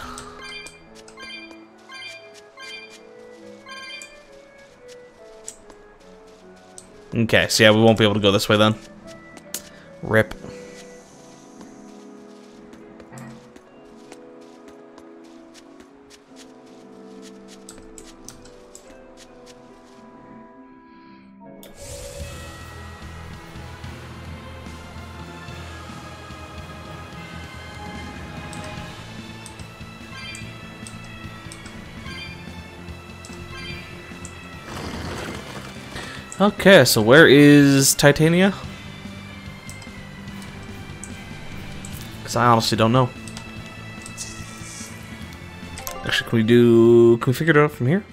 Okay, so yeah, we won't be able to go this way then. Rip. Okay, so where is Titania? Because I honestly don't know. Actually, can we figure it out from here?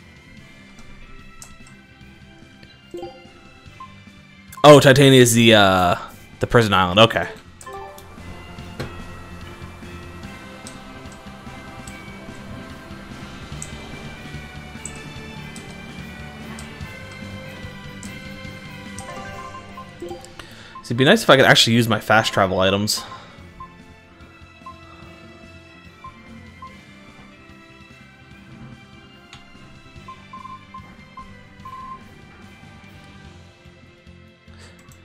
Oh, Titania is the prison island, okay. It'd be nice if I could actually use my fast travel items.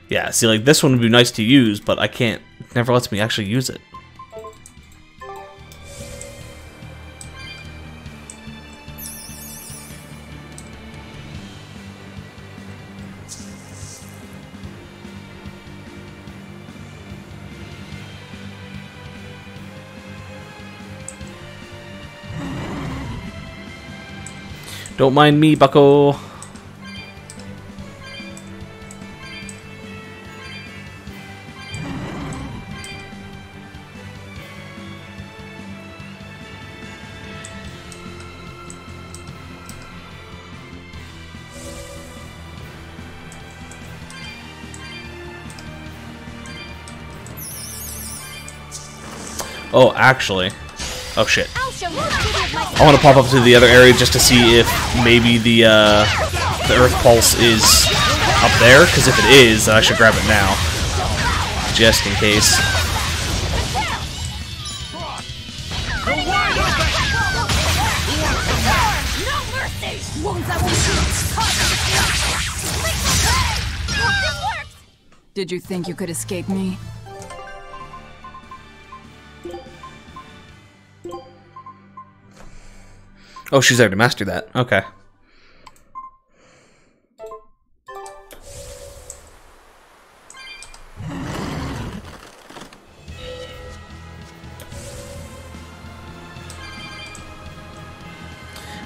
Yeah, see, like this one would be nice to use, but I can't. It never lets me actually use it. Don't mind me, bucko. Oh, actually. Oh, shit. I want to pop up to the other area just to see if maybe the Earth Pulse is up there, because if it is, then I should grab it now. Just in case. Did you think you could escape me? Oh, she's there to master that. Okay.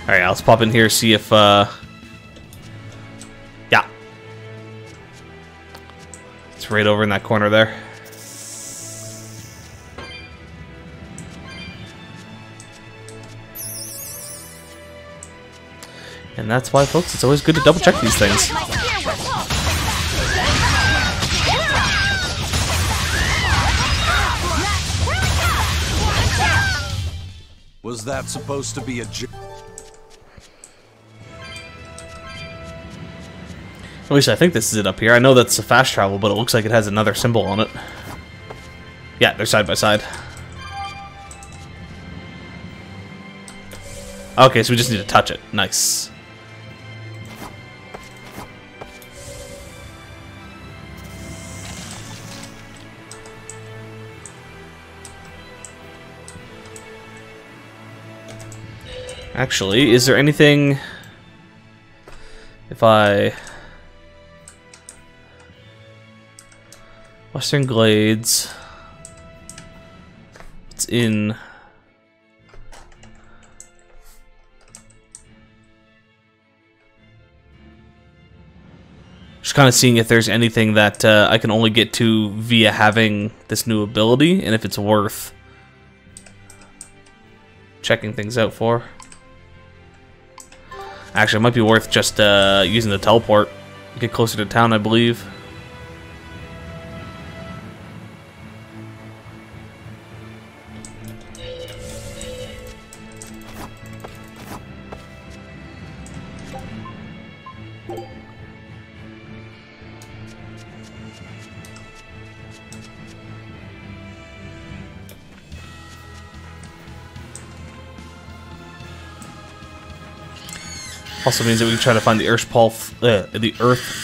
Alright, let's pop in here, see if, yeah. It's right over in that corner there. And that's why, folks, it's always good to double check these things. Was that supposed to be a joke? At least I think this is it up here. I know that's a fast travel, but it looks like it has another symbol on it. Yeah, they're side by side. Okay, so we just need to touch it. Nice. Actually, is there anything... If I... Western Glades... It's in... Just kind of seeing if there's anything that I can only get to via having this new ability, and if it's worth checking things out for. Actually, it might be worth just using the teleport. Get closer to town, I believe. Also means that we can try to find the Earth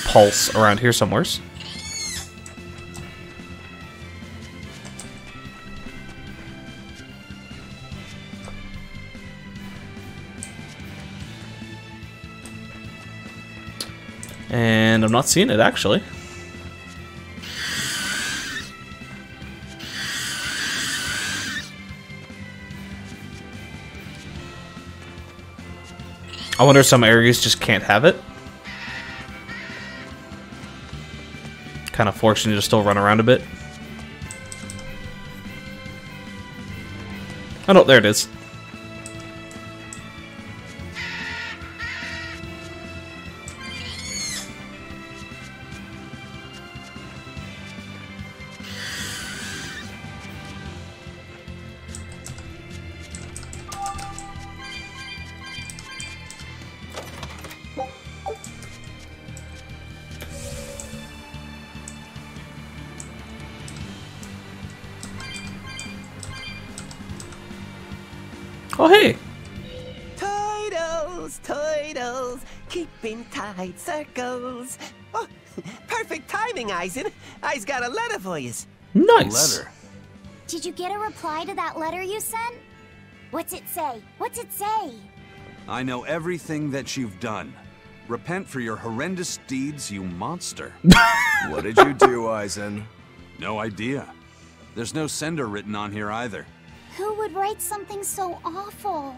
Pulse around here somewheres. And I'm not seeing it, actually. I wonder if some areas just can't have it. Kind of forcing you to still run around a bit. Oh no, there it is. Oh, hey! Turtles, keeping tight circles. Oh, perfect timing, Eisen. I's got a letter for you. Nice. Letter. Did you get a reply to that letter you sent? What's it say? What's it say? I know everything that you've done. Repent for your horrendous deeds, you monster. What did you do, Eisen? No idea. There's no sender written on here either. Who would write something so awful?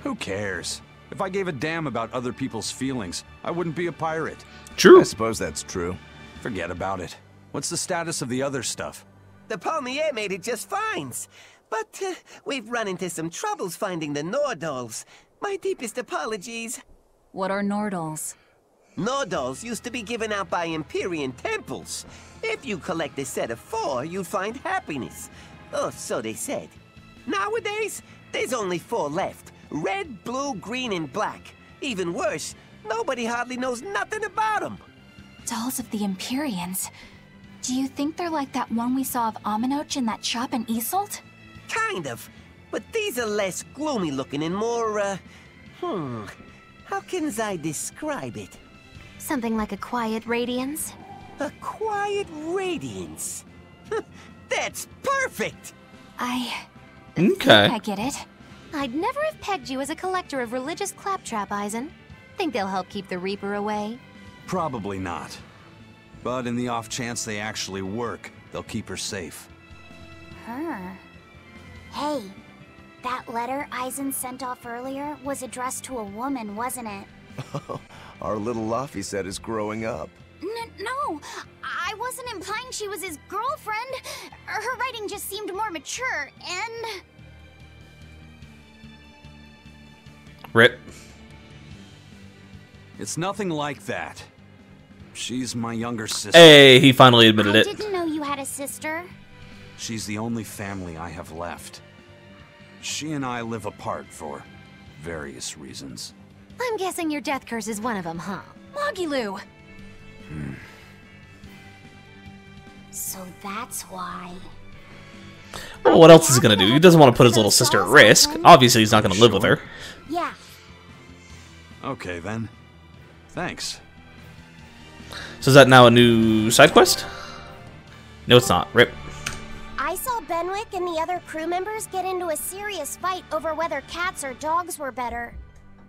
Who cares? If I gave a damn about other people's feelings, I wouldn't be a pirate. True. I suppose that's true. Forget about it. What's the status of the other stuff? The Palmier made it just fine. But we've run into some troubles finding the Nordals. My deepest apologies. What are Nordals? Nordals used to be given out by Empyrean temples. If you collect a set of 4, you'd find happiness. Oh, so they said. Nowadays, there's only 4 left. Red, blue, green, and black. Even worse, nobody hardly knows nothing about them. Dolls of the Empyreans. Do you think they're like that one we saw of Aminoch in that shop in Isolt? Kind of. But these are less gloomy looking and more, how can I describe it? Something like a quiet radiance? A quiet radiance. That's perfect! Okay. I get it. I'd never have pegged you as a collector of religious claptrap, Eisen. Think they'll help keep the Reaper away? Probably not. But in the off chance they actually work, they'll keep her safe. Her. Hey, that letter Eisen sent off earlier was addressed to a woman, wasn't it? Our little Laphicet is growing up. No, I wasn't implying she was his girlfriend. Her writing just seemed more mature, and... Rip. It's nothing like that. She's my younger sister. Hey, he finally admitted it. I didn't know you had a sister. She's the only family I have left. She and I live apart for various reasons. I'm guessing your death curse is one of them, huh? Magilu! So that's why. Well, what else is he gonna do? He doesn't want to put his little sister at risk. Obviously, he's not gonna live with her. Yeah. Okay, then. Thanks. So is that now a new side quest? No, it's not. Rip. I saw Benwick and the other crew members get into a serious fight over whether cats or dogs were better.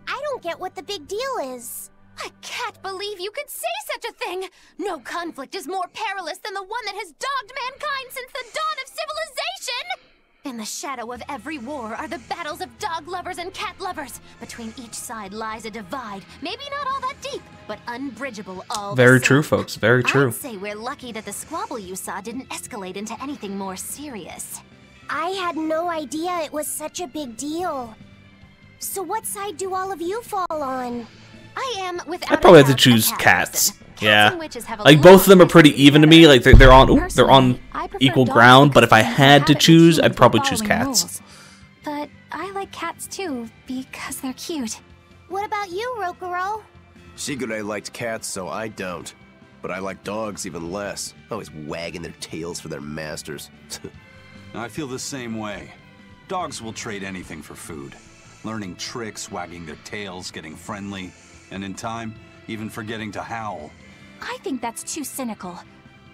I don't get what the big deal is. I can't believe you could say such a thing! No conflict is more perilous than the one that has dogged mankind since the dawn of civilization! In the shadow of every war are the battles of dog lovers and cat lovers. Between each side lies a divide, maybe not all that deep, but unbridgeable all the Very same. true, folks. Very true. I'd say we're lucky that the squabble you saw didn't escalate into anything more serious. I had no idea it was such a big deal. So what side do all of you fall on? I am, without I'd probably have to a doubt, choose a cat cats. person. Yeah. and witches have a Like lot both of them are in pretty common even to me. Like they're on I prefer equal dogs ground. But if I because they had to inhabit choose, routines I'd probably while choose following cats. rules. But I like cats too, because they're cute. What about you, Rokuro? Shigure liked cats, so I don't. But I like dogs even less. Always wagging their tails for their masters. I feel the same way. Dogs will trade anything for food. Learning tricks, wagging their tails, getting friendly, and in time, even forgetting to howl. I think that's too cynical.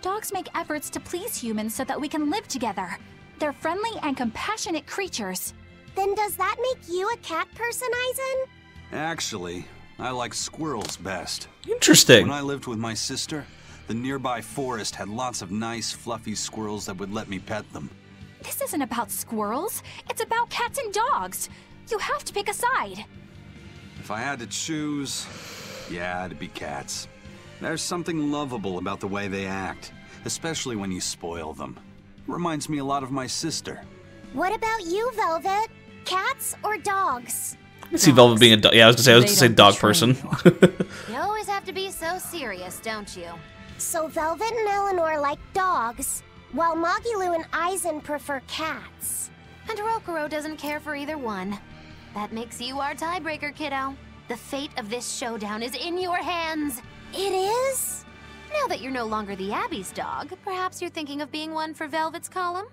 Dogs make efforts to please humans so that we can live together. They're friendly and compassionate creatures. Then does that make you a cat person, Aizen? Actually, I like squirrels best. Interesting. When I lived with my sister, the nearby forest had lots of nice, fluffy squirrels that would let me pet them. This isn't about squirrels. It's about cats and dogs. You have to pick a side. If I had to choose, yeah, it'd be cats. There's something lovable about the way they act, especially when you spoil them. Reminds me a lot of my sister. What about you, Velvet? Cats or dogs? I can see Velvet being a dog. Yeah, I was gonna say dog person. You always have to be so serious, don't you? So Velvet and Eleanor like dogs, while Magilu and Aizen prefer cats. And Rokuro doesn't care for either one. That makes you our tiebreaker, kiddo. The fate of this showdown is in your hands. It is? Now that you're no longer the Abbey's dog, perhaps you're thinking of being one for Velvet's column?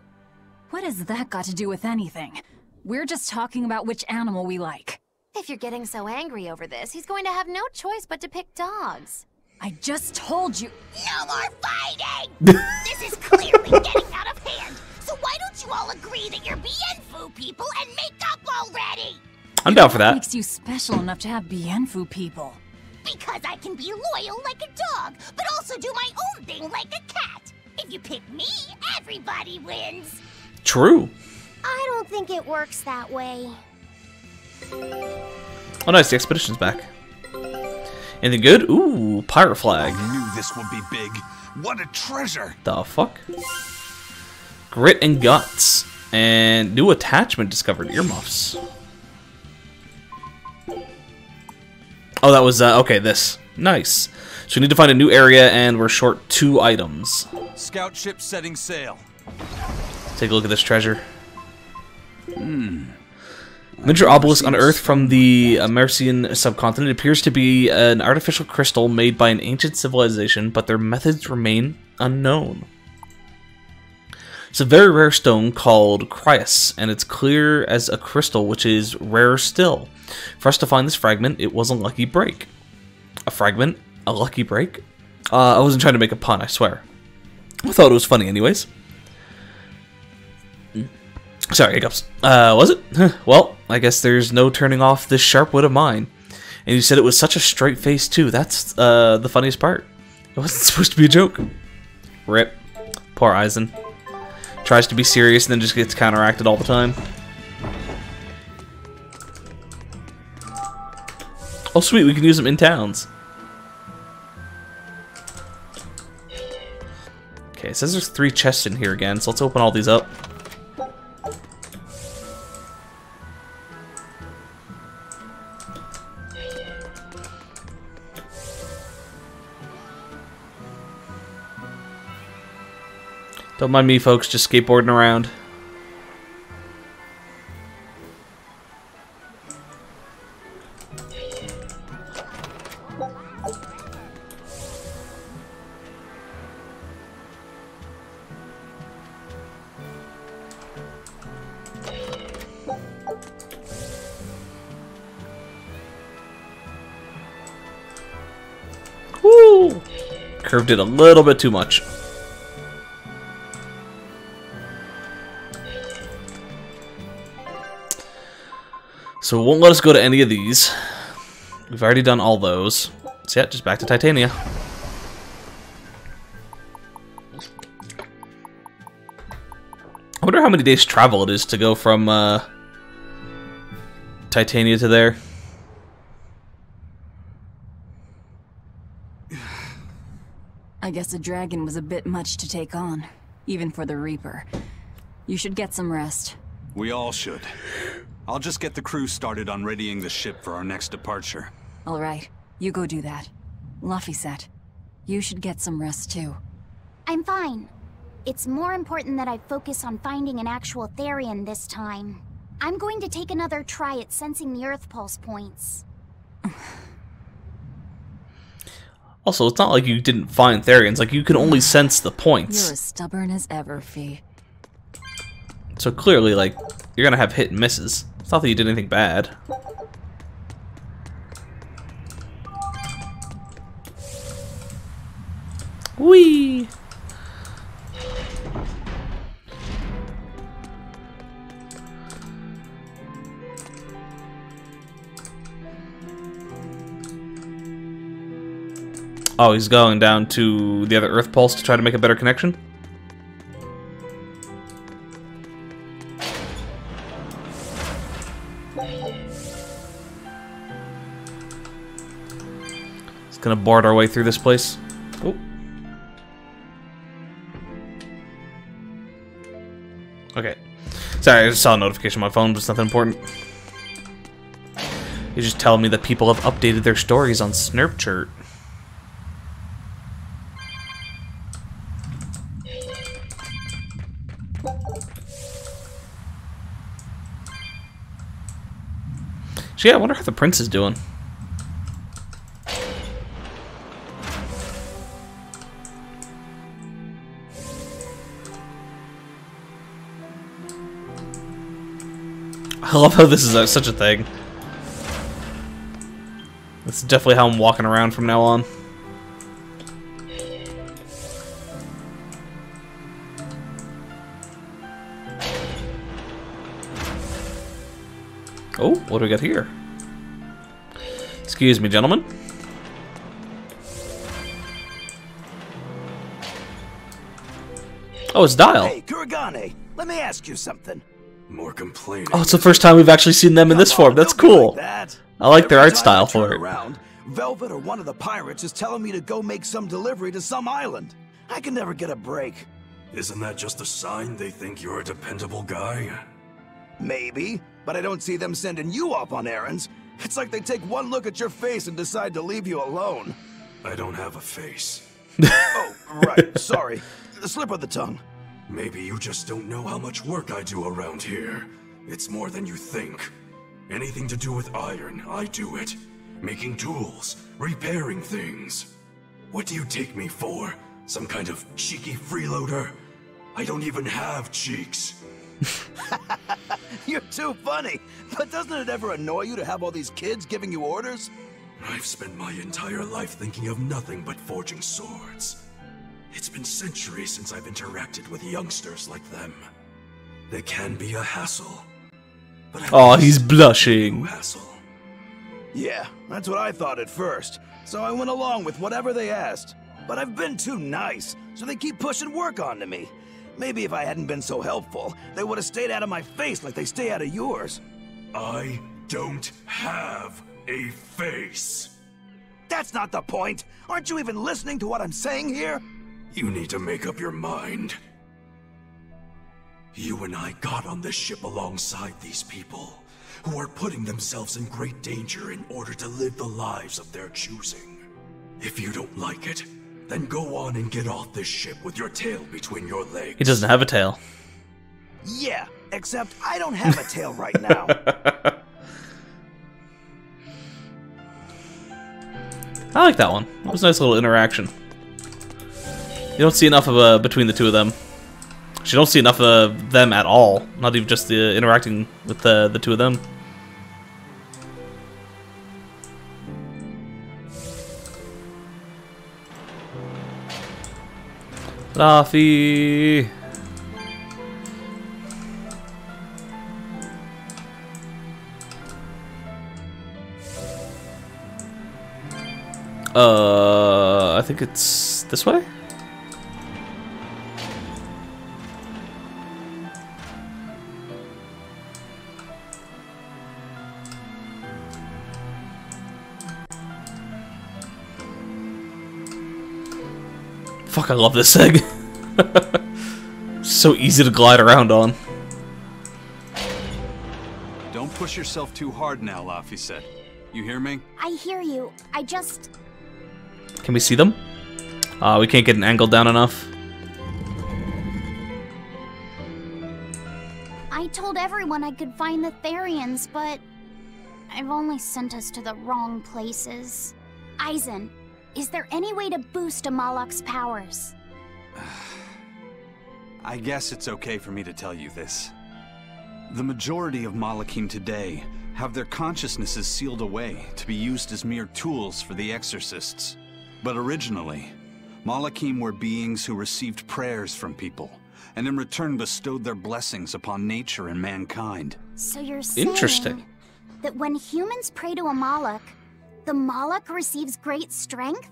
What has that got to do with anything? We're just talking about which animal we like. If you're getting so angry over this, he's going to have no choice but to pick dogs. I just told you. No more fighting! This is clearly getting out of hand. So why don't you all agree that you're Bienfu people and make up already? I'm down for What that. makes you special enough to have Bienfu people? Because I can be loyal like a dog, but also do my own thing like a cat. If you pick me, everybody wins. True. I don't think it works that way. Oh, nice. The expedition's back. Anything good? Ooh, pirate flag. I knew this would be big. What a treasure! The fuck? Grit and guts. And new attachment discovered. Earmuffs. Oh, that was, okay, this. Nice. So we need to find a new area, and we're short 2 items. Scout ship setting sail. Take a look at this treasure. Miniature obelisk unearthed from the Mercian subcontinent. It appears to be an artificial crystal made by an ancient civilization, but their methods remain unknown. It's a very rare stone called Cryas, and it's clear as a crystal, which is rarer still. For us to find this fragment, it was a lucky break. A fragment? A lucky break? I wasn't trying to make a pun, I swear. I thought it was funny anyways. Sorry, hiccups. Was it? Well, I guess there's no turning off this sharp wit of mine. And you said it was such a straight face, too. That's the funniest part. It wasn't supposed to be a joke. Rip. Poor Aizen. Tries to be serious and then just gets counteracted all the time. Oh, sweet. We can use them in towns. Okay, it says there's 3 chests in here again, so let's open all these up. Don't mind me, folks, just skateboarding around. curved it a little bit too much. So it won't let us go to any of these. We've already done all those. So yeah, just back to Titania. I wonder how many days travel it is to go from Titania to there. I guess a dragon was a bit much to take on, even for the Reaper. You should get some rest. We all should. I'll just get the crew started on readying the ship for our next departure. All right, you go do that. Laphicet, you should get some rest too. I'm fine. It's more important that I focus on finding an actual Therian this time. I'm going to take another try at sensing the Earth Pulse points. Also, it's not like you didn't find Therians. Like, you could only sense the points. You're as stubborn as ever, Fee. So clearly, like, you're gonna have hit and misses. It's not that you did anything bad. Whee! Oh, he's going down to the other Earth Pulse to try to make a better connection? It's gonna board our way through this place. Oh. Okay. Sorry, I just saw a notification on my phone, but it's nothing important. He's just telling me that people have updated their stories on Snurpchart. So yeah, I wonder how the prince is doing. I love how this is such a thing. This is definitely how I'm walking around from now on. Oh, what do we got here? Excuse me, gentlemen. Oh, it's Dial. Hey, Kuragane, let me ask you something. More complaining. Oh, it's the first time we've actually seen them in this form. That's cool. I like their art style for it. Around, Velvet or one of the pirates is telling me to go make some delivery to some island. I can never get a break. Isn't that just a sign they think you're a dependable guy? Maybe, but I don't see them sending you off on errands. It's like they take one look at your face and decide to leave you alone. I don't have a face. Oh, right, sorry. The slip of the tongue. Maybe you just don't know how much work I do around here. It's more than you think. Anything to do with iron, I do it. Making tools, repairing things. What do you take me for? Some kind of cheeky freeloader? I don't even have cheeks. You're too funny. But doesn't it ever annoy you to have all these kids giving you orders? I've spent my entire life thinking of nothing but forging swords. It's been centuries since I've interacted with youngsters like them. They can be a hassle. But oh, he's blushing. Hassle. Yeah, that's what I thought at first. So I went along with whatever they asked. But I've been too nice, so they keep pushing work onto me. Maybe if I hadn't been so helpful, they would have stayed out of my face like they stay out of yours. I don't have a face. That's not the point. Aren't you even listening to what I'm saying here? You need to make up your mind. You and I got on this ship alongside these people, who are putting themselves in great danger in order to live the lives of their choosing. If you don't like it, then go on and get off this ship with your tail between your legs. He doesn't have a tail. Yeah, except I don't have a tail right now. I like that one. That was a nice little interaction. You don't see enough of between the two of them. You don't see enough of them at all. Not even just the interacting with the two of them. Laffy! I think it's this way? Fuck, I love this thing. So easy to glide around on. Don't push yourself too hard now, Laffy said. You hear me? I hear you. I just... Can we see them? We can't get an angle down enough. I told everyone I could find the Therians, but... I've only sent us to the wrong places. Aizen, is there any way to boost a Malak's powers? I guess it's okay for me to tell you this. The majority of Malakim today have their consciousnesses sealed away to be used as mere tools for the exorcists. But originally, Malakim were beings who received prayers from people, and in return bestowed their blessings upon nature and mankind. So you're saying Interesting. that when humans pray to a Malak, the Malak receives great strength?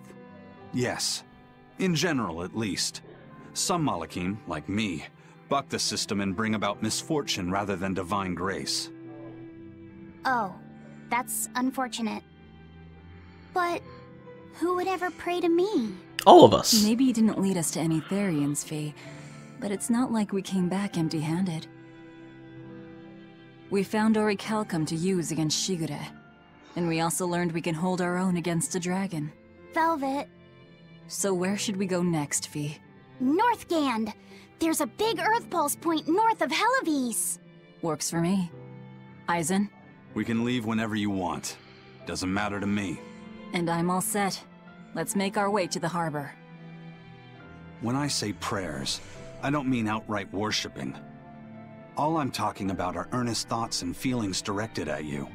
Yes. In general, at least. Some Malakim, like me, buck the system and bring about misfortune rather than divine grace. Oh, that's unfortunate. But who would ever pray to me? All of us. Maybe you didn't lead us to any Therians, Fee, but it's not like we came back empty-handed. We found Orichalcum to use against Shigure, and we also learned we can hold our own against a dragon. Velvet. So where should we go next, Fee? Northgand! There's a big Earth Pulse point north of Helavis! Works for me. Aizen? We can leave whenever you want. Doesn't matter to me. And I'm all set. Let's make our way to the harbor. When I say prayers, I don't mean outright worshipping. All I'm talking about are earnest thoughts and feelings directed at you.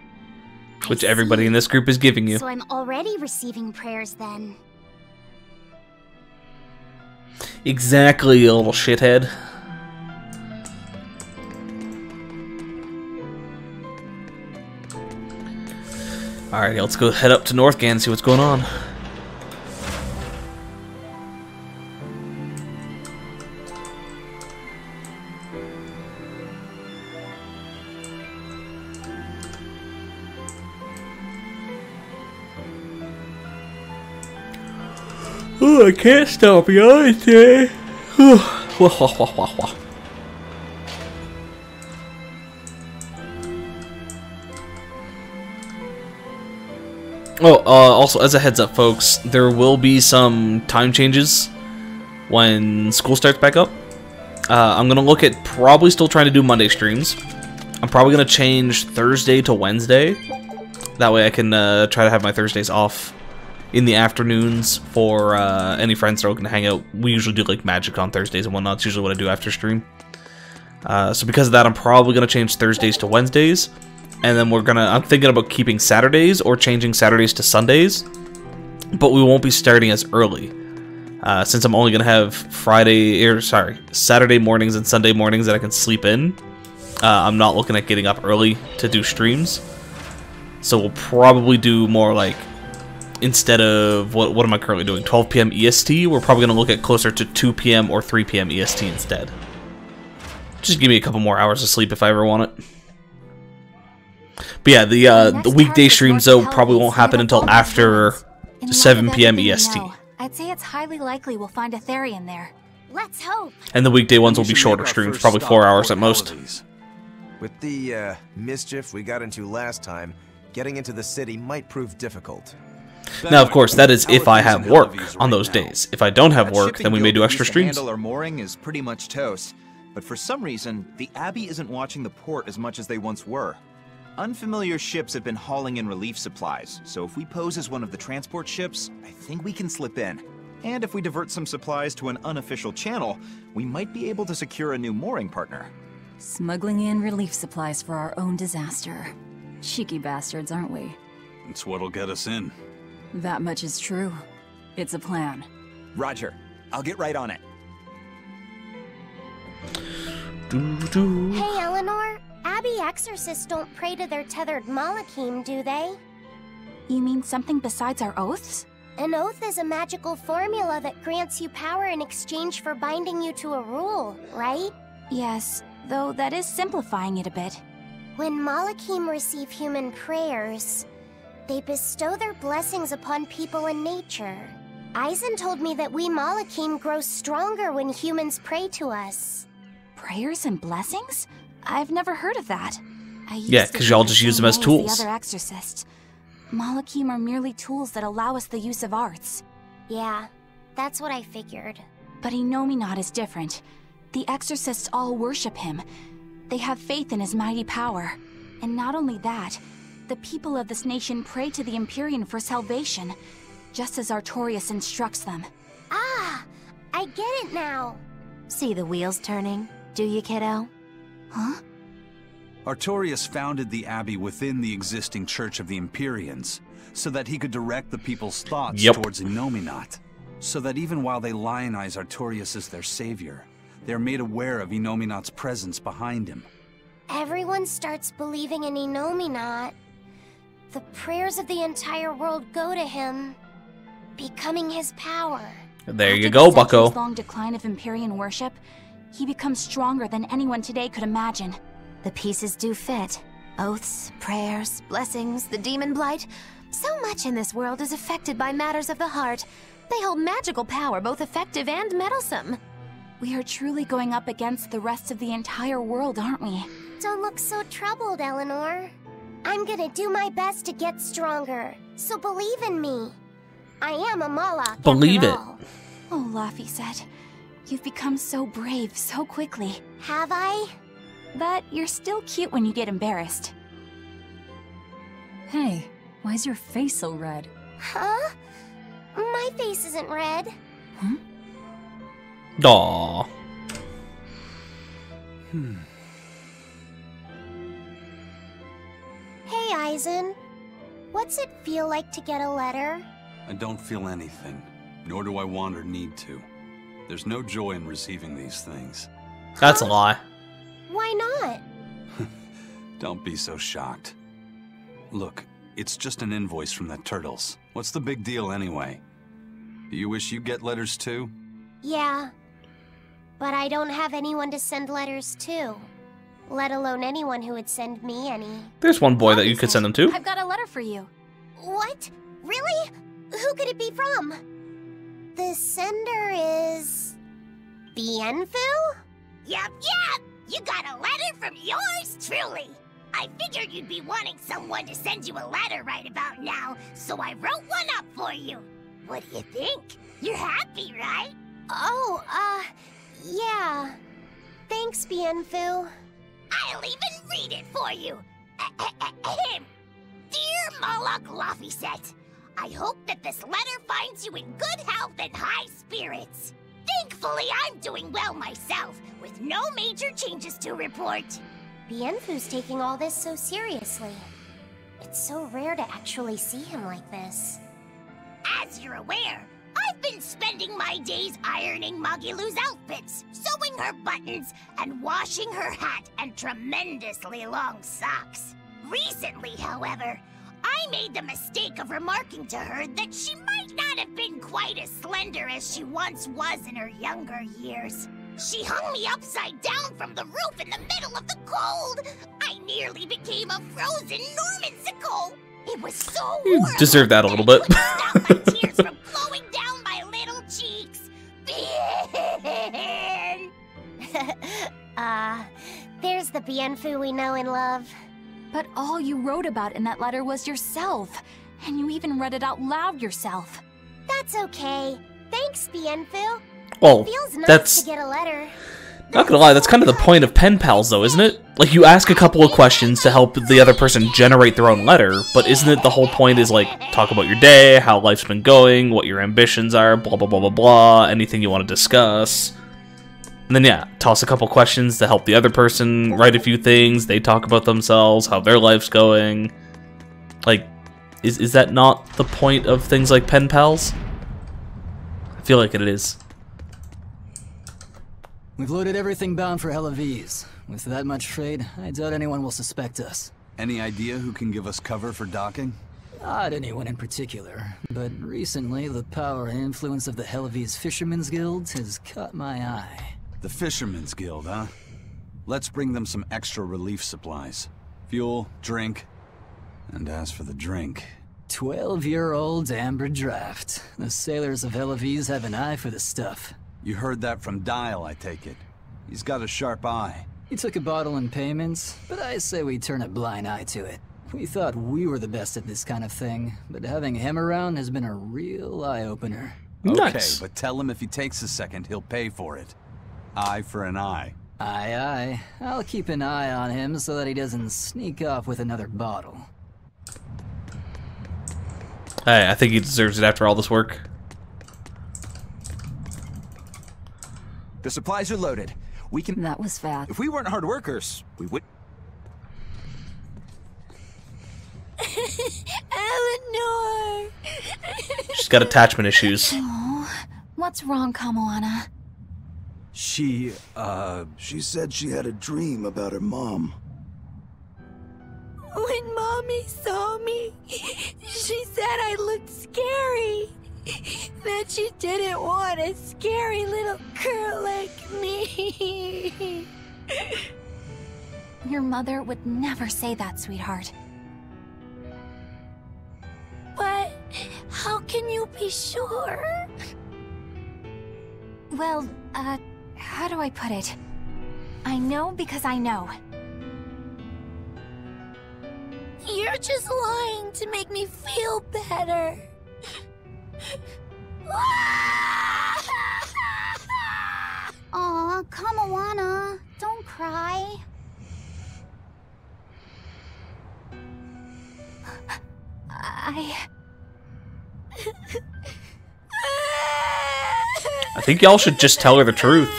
Which everybody in this group is giving you. So I'm already receiving prayers then. Exactly, you little shithead. Alright, let's go head up to Northgand and see what's going on. Oh, I can't stop yawning. Also, as a heads up, folks, there will be some time changes when school starts back up. I'm going to look at probably still trying to do Monday streams. I'm probably going to change Thursday to Wednesday. That way I can try to have my Thursdays off in the afternoons for any friends that are looking to hang out. We usually do like Magic on Thursdays and whatnot. It's usually what I do after stream. So because of that, I'm probably going to change Thursdays to Wednesdays. And then I'm thinking about keeping Saturdays or changing Saturdays to Sundays. But we won't be starting as early. Since I'm only going to have Saturday mornings and Sunday mornings that I can sleep in. I'm not looking at getting up early to do streams. So we'll probably do more like, instead of, what am I currently doing, 12 p.m. EST, we're probably going to look at closer to 2 p.m. or 3 p.m. EST instead. Just give me a couple more hours of sleep if I ever want it. But yeah, the weekday streams, though, probably won't happen until after 7 p.m. EST. I'd say it's highly likely we'll find a Therian there. Let's hope. And the weekday ones will be shorter streams, probably 4 hours at most. With the mischief we got into last time, getting into the city might prove difficult. Now, of course, that is if I have work on those days. If I don't have work, then we may do extra streams. Handle our mooring is pretty much toast, but for some reason, the Abbey isn't watching the port as much as they once were. Unfamiliar ships have been hauling in relief supplies, so if we pose as one of the transport ships, I think we can slip in. And if we divert some supplies to an unofficial channel, we might be able to secure a new mooring partner. Smuggling in relief supplies for our own disaster. Cheeky bastards, aren't we? It's what'll get us in. That much is true. It's a plan. Roger. I'll get right on it. Hey, Eleanor. Abbey exorcists don't pray to their tethered Malachim, do they? You mean something besides our oaths? An oath is a magical formula that grants you power in exchange for binding you to a rule, right? Yes, though that is simplifying it a bit. When Malachim receive human prayers, they bestow their blessings upon people and nature. Eisen told me that we Malachim grow stronger when humans pray to us. Prayers and blessings? I've never heard of that. Yeah, because y'all just use them as tools. The other exorcists. Malachim are merely tools that allow us the use of arts. Yeah, that's what I figured. But Innominat is different. The exorcists all worship him. They have faith in his mighty power. And not only that, the people of this nation pray to the Empyrean for salvation, just as Artorias instructs them. Ah, I get it now. See the wheels turning, do you, kiddo? Huh? Artorias founded the Abbey within the existing Church of the Empyreans, so that he could direct the people's thoughts towards Innominat. So that even while they lionize Artorias as their savior, they are made aware of Innominat's presence behind him. Everyone starts believing in Innominat. The prayers of the entire world go to him, becoming his power. There you go, bucko. After the long decline of Empyrean worship, he becomes stronger than anyone today could imagine. The pieces do fit. Oaths, prayers, blessings, the demon blight. So much in this world is affected by matters of the heart. They hold magical power, both effective and meddlesome. We are truly going up against the rest of the entire world, aren't we? Don't look so troubled, Eleanor. I'm gonna do my best to get stronger, so believe in me. I am a Malak. Believe it. Oh, Laphicet, you've become so brave so quickly. Have I? But you're still cute when you get embarrassed. Hey, why is your face so red? Huh? My face isn't red. Aww. Hey, Eisen. What's it feel like to get a letter? I don't feel anything, nor do I want or need to. There's no joy in receiving these things. That's a lie. Why not? Don't be so shocked. Look, it's just an invoice from the turtles. What's the big deal anyway? Do you wish you get letters too? Yeah. But I don't have anyone to send letters to. Let alone anyone who would send me any. There's one boy that you could send them to. I've got a letter for you. What? Really? Who could it be from? The sender is... Bienfu? Yup. You got a letter from yours truly. I figured you'd be wanting someone to send you a letter right about now, so I wrote one up for you. What do you think? You're happy, right? Oh, yeah. Thanks, Bienfu. I'll even read it for you. Dear Malak Laphicet, I hope that this letter finds you in good health and high spirits. Thankfully, I'm doing well myself, with no major changes to report. Bienfu's taking all this so seriously. It's so rare to actually see him like this. As you're aware, I've been spending my days ironing Magilu's outfits, sewing her buttons, and washing her hat and tremendously long socks. Recently, however, I made the mistake of remarking to her that she might not have been quite as slender as she once was in her younger years. She hung me upside down from the roof in the middle of the cold. I nearly became a frozen Normansicle. It was so You horrible deserve that a little bit. stop my tears from flowing down my little cheeks. There's the Bienfu we know and love. But all you wrote about in that letter was yourself. And you even read it out loud yourself. That's okay. Thanks, Bienfu. Well, Feels nice that's... to get a letter. Not gonna lie, that's kind of the point of pen pals though, isn't it? Like, you ask a couple of questions to help the other person generate their own letter, but isn't it the whole point is, like, talk about your day, how life's been going, what your ambitions are, blah blah blah blah blah, anything you want to discuss. And then, yeah, toss a couple questions to help the other person write a few things, they talk about themselves, how their life's going. Like, is that not the point of things like pen pals? I feel like it is. We've loaded everything bound for Helaviz. With that much trade, I doubt anyone will suspect us. Any idea who can give us cover for docking? Not anyone in particular, but recently the power and influence of the Helaviz Fishermen's Guild has caught my eye. The Fishermen's Guild, huh? Let's bring them some extra relief supplies. Fuel, drink. And as for the drink... 12-year-old amber draft. The sailors of Helaviz have an eye for the stuff. You heard that from Dial, I take it. He's got a sharp eye. He took a bottle in payments, but I say we turn a blind eye to it. We thought we were the best at this kind of thing, but having him around has been a real eye-opener. Okay, but tell him if he takes a second, he'll pay for it. Eye for an eye. Aye, aye. I'll keep an eye on him so that he doesn't sneak off with another bottle. Hey, I think he deserves it after all this work. The supplies are loaded. We can... That was fast. If we weren't hard workers, we would... Eleanor! She's got attachment issues. Oh, what's wrong, Kamoana? She said she had a dream about her mom. When Mommy saw me, she said I looked scary. That she didn't want a scary little girl like me. Your mother would never say that, sweetheart. But how can you be sure? Well, how do I put it? I know because I know. You're just lying to make me feel better. Aw, Kamoana, don't cry. I think y'all should just tell her the truth.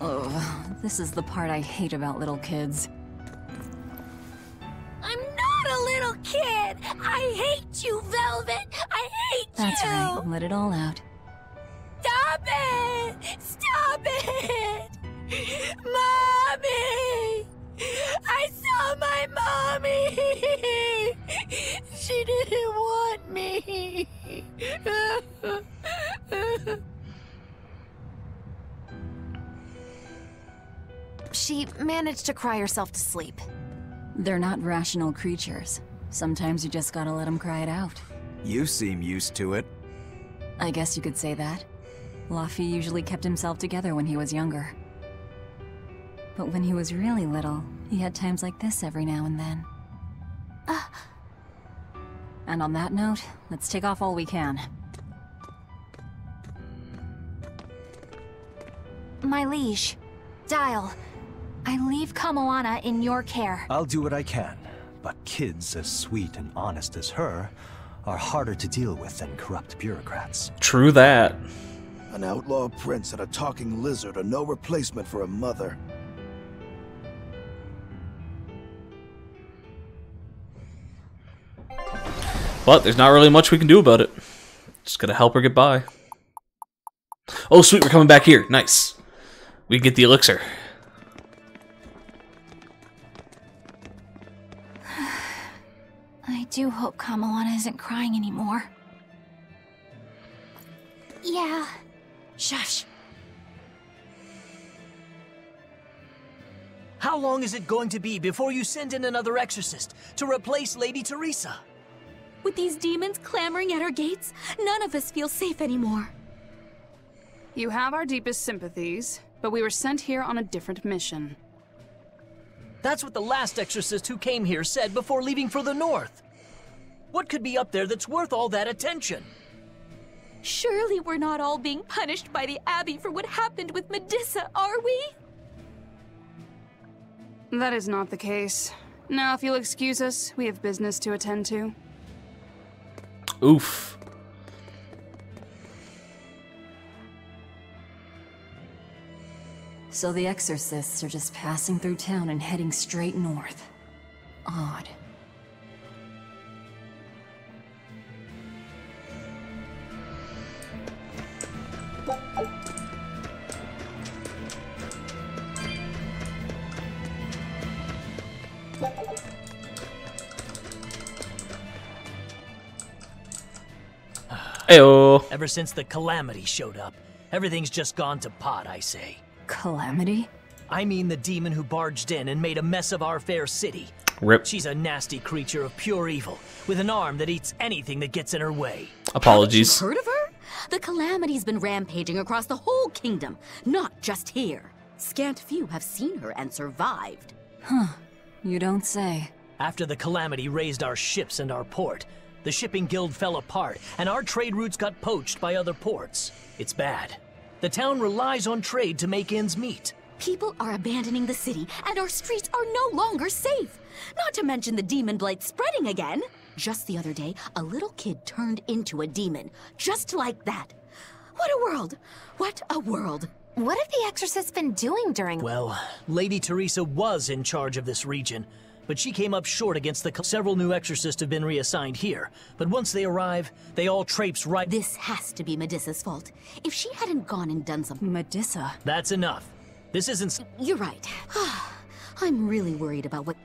Oh, this is the part I hate about little kids. I'm not a little kid. I hate you, Velvet. I hate you. That's right, let it all out. Stop it! Stop it! Mommy! I saw my mommy! She didn't want me. She managed to cry herself to sleep. They're not rational creatures. Sometimes you just gotta let them cry it out. You seem used to it. I guess you could say that. Laffy usually kept himself together when he was younger. But when he was really little, he had times like this every now and then. And on that note, let's take off all we can. My liege, Dial, I leave Kamoana in your care. I'll do what I can, but kids as sweet and honest as her are harder to deal with than corrupt bureaucrats. True that. An outlaw prince and a talking lizard are no replacement for a mother. But there's not really much we can do about it. Just gotta help her get by. Oh, sweet, we're coming back here. Nice. We can get the elixir. I do hope Kamoana isn't crying anymore. Yeah. Shush. How long is it going to be before you send in another exorcist to replace Lady Teresa? With these demons clamoring at our gates, none of us feel safe anymore. You have our deepest sympathies, but we were sent here on a different mission. That's what the last exorcist who came here said before leaving for the north. What could be up there that's worth all that attention? Surely we're not all being punished by the Abbey for what happened with Medusa, are we? That is not the case. Now, if you'll excuse us, we have business to attend to. Oof. So the exorcists are just passing through town and heading straight north. Odd. Ayo. Ever since the Calamity showed up, everything's just gone to pot, I say. Calamity? I mean the demon who barged in and made a mess of our fair city. Rip. She's a nasty creature of pure evil, with an arm that eats anything that gets in her way. Apologies. Heard of her? The Calamity's been rampaging across the whole kingdom, not just here. Scant few have seen her and survived. Huh. You don't say. After the Calamity raised our ships and our port, the shipping guild fell apart, and our trade routes got poached by other ports. It's bad. The town relies on trade to make ends meet. People are abandoning the city, and our streets are no longer safe. Not to mention the demon blight spreading again. Just the other day, a little kid turned into a demon. Just like that. What a world! What a world! What have the exorcists been doing during... Well, Lady Teresa was in charge of this region, but she came up short against the... Several new exorcists have been reassigned here, but once they arrive, they all traipse right... This has to be Medissa's fault. If she hadn't gone and done something... Medissa? That's enough. This isn't... You're right. I'm really worried about what...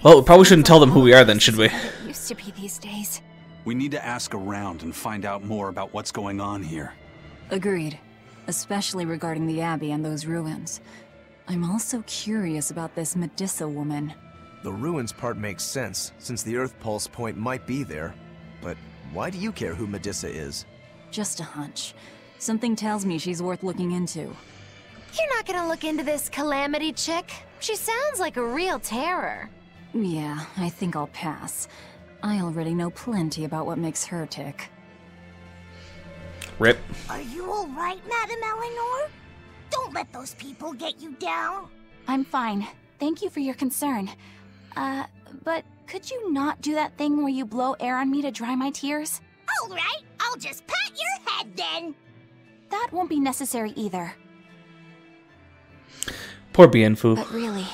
Well, we probably shouldn't tell them who we are then, should we? Used to be these days. We need to ask around and find out more about what's going on here. Agreed. Especially regarding the Abbey and those ruins. I'm also curious about this Medissa woman. The ruins part makes sense, since the Earth Pulse point might be there. But why do you care who Medissa is? Just a hunch. Something tells me she's worth looking into. You're not gonna look into this Calamity chick? She sounds like a real terror. Yeah, I think I'll pass. I already know plenty about what makes her tick. Rip. Are you all right, Madame Eleanor? Don't let those people get you down. I'm fine. Thank you for your concern. But could you not do that thing where you blow air on me to dry my tears? All right, I'll just pat your head then. That won't be necessary either. Poor Bienfu. But really,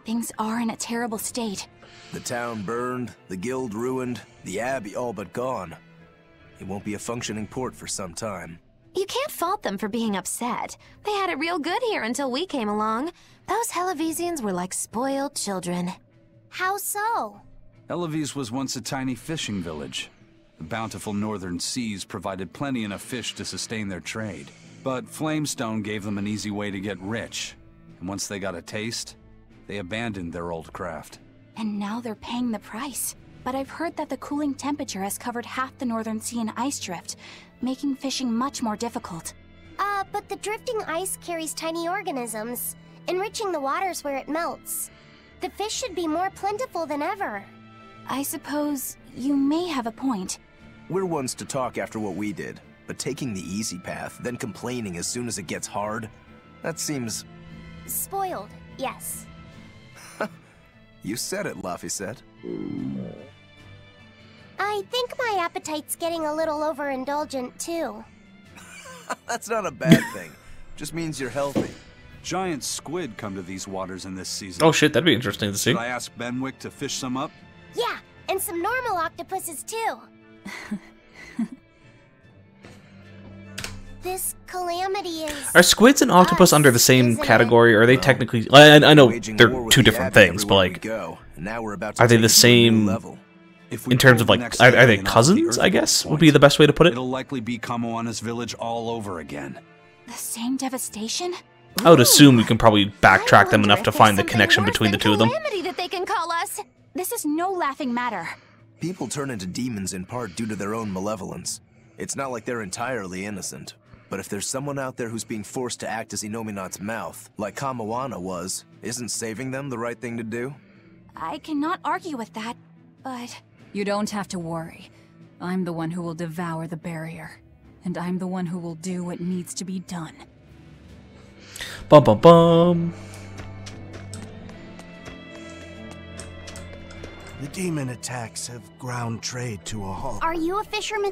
things are in a terrible state. The town burned, the guild ruined, the Abbey all but gone. It won't be a functioning port for some time. You can't fault them for being upset. They had it real good here until we came along. Those Hellavesians were like spoiled children. How so? Eloise was once a tiny fishing village. The bountiful northern seas provided plenty enough fish to sustain their trade. But Flamestone gave them an easy way to get rich. And once they got a taste, they abandoned their old craft. And now they're paying the price. But I've heard that the cooling temperature has covered half the northern sea in ice drift, making fishing much more difficult. But the drifting ice carries tiny organisms, enriching the waters where it melts. The fish should be more plentiful than ever. I suppose you may have a point. We're ones to talk after what we did, but taking the easy path, then complaining as soon as it gets hard, that seems... Spoiled, yes. You said it, Laphicet. I think my appetite's getting a little overindulgent, too. That's not a bad thing. Just means you're healthy. Giant squid come to these waters in this season. Oh shit, that'd be interesting to see. Should I ask Benwick to fish some up? Yeah, and some normal octopuses, too. This Calamity is... Are squids and octopus under the same category, or are they technically... I know they're two different things, but like... Are they the same... In terms of like... Are they cousins, I guess, would be the best way to put it? It'll likely be Kamoana's village all over again. The same devastation? I would assume we can probably backtrack them enough to find the connection between the two of them. Calamity that they can call us. This is no laughing matter. People turn into demons in part due to their own malevolence. It's not like they're entirely innocent. But if there's someone out there who's being forced to act as Inominat's mouth, like Kamoana was, isn't saving them the right thing to do? I cannot argue with that, but... You don't have to worry. I'm the one who will devour the barrier. And I'm the one who will do what needs to be done. Bum bum bum. The demon attacks have ground trade to a halt. Are you a fisherman?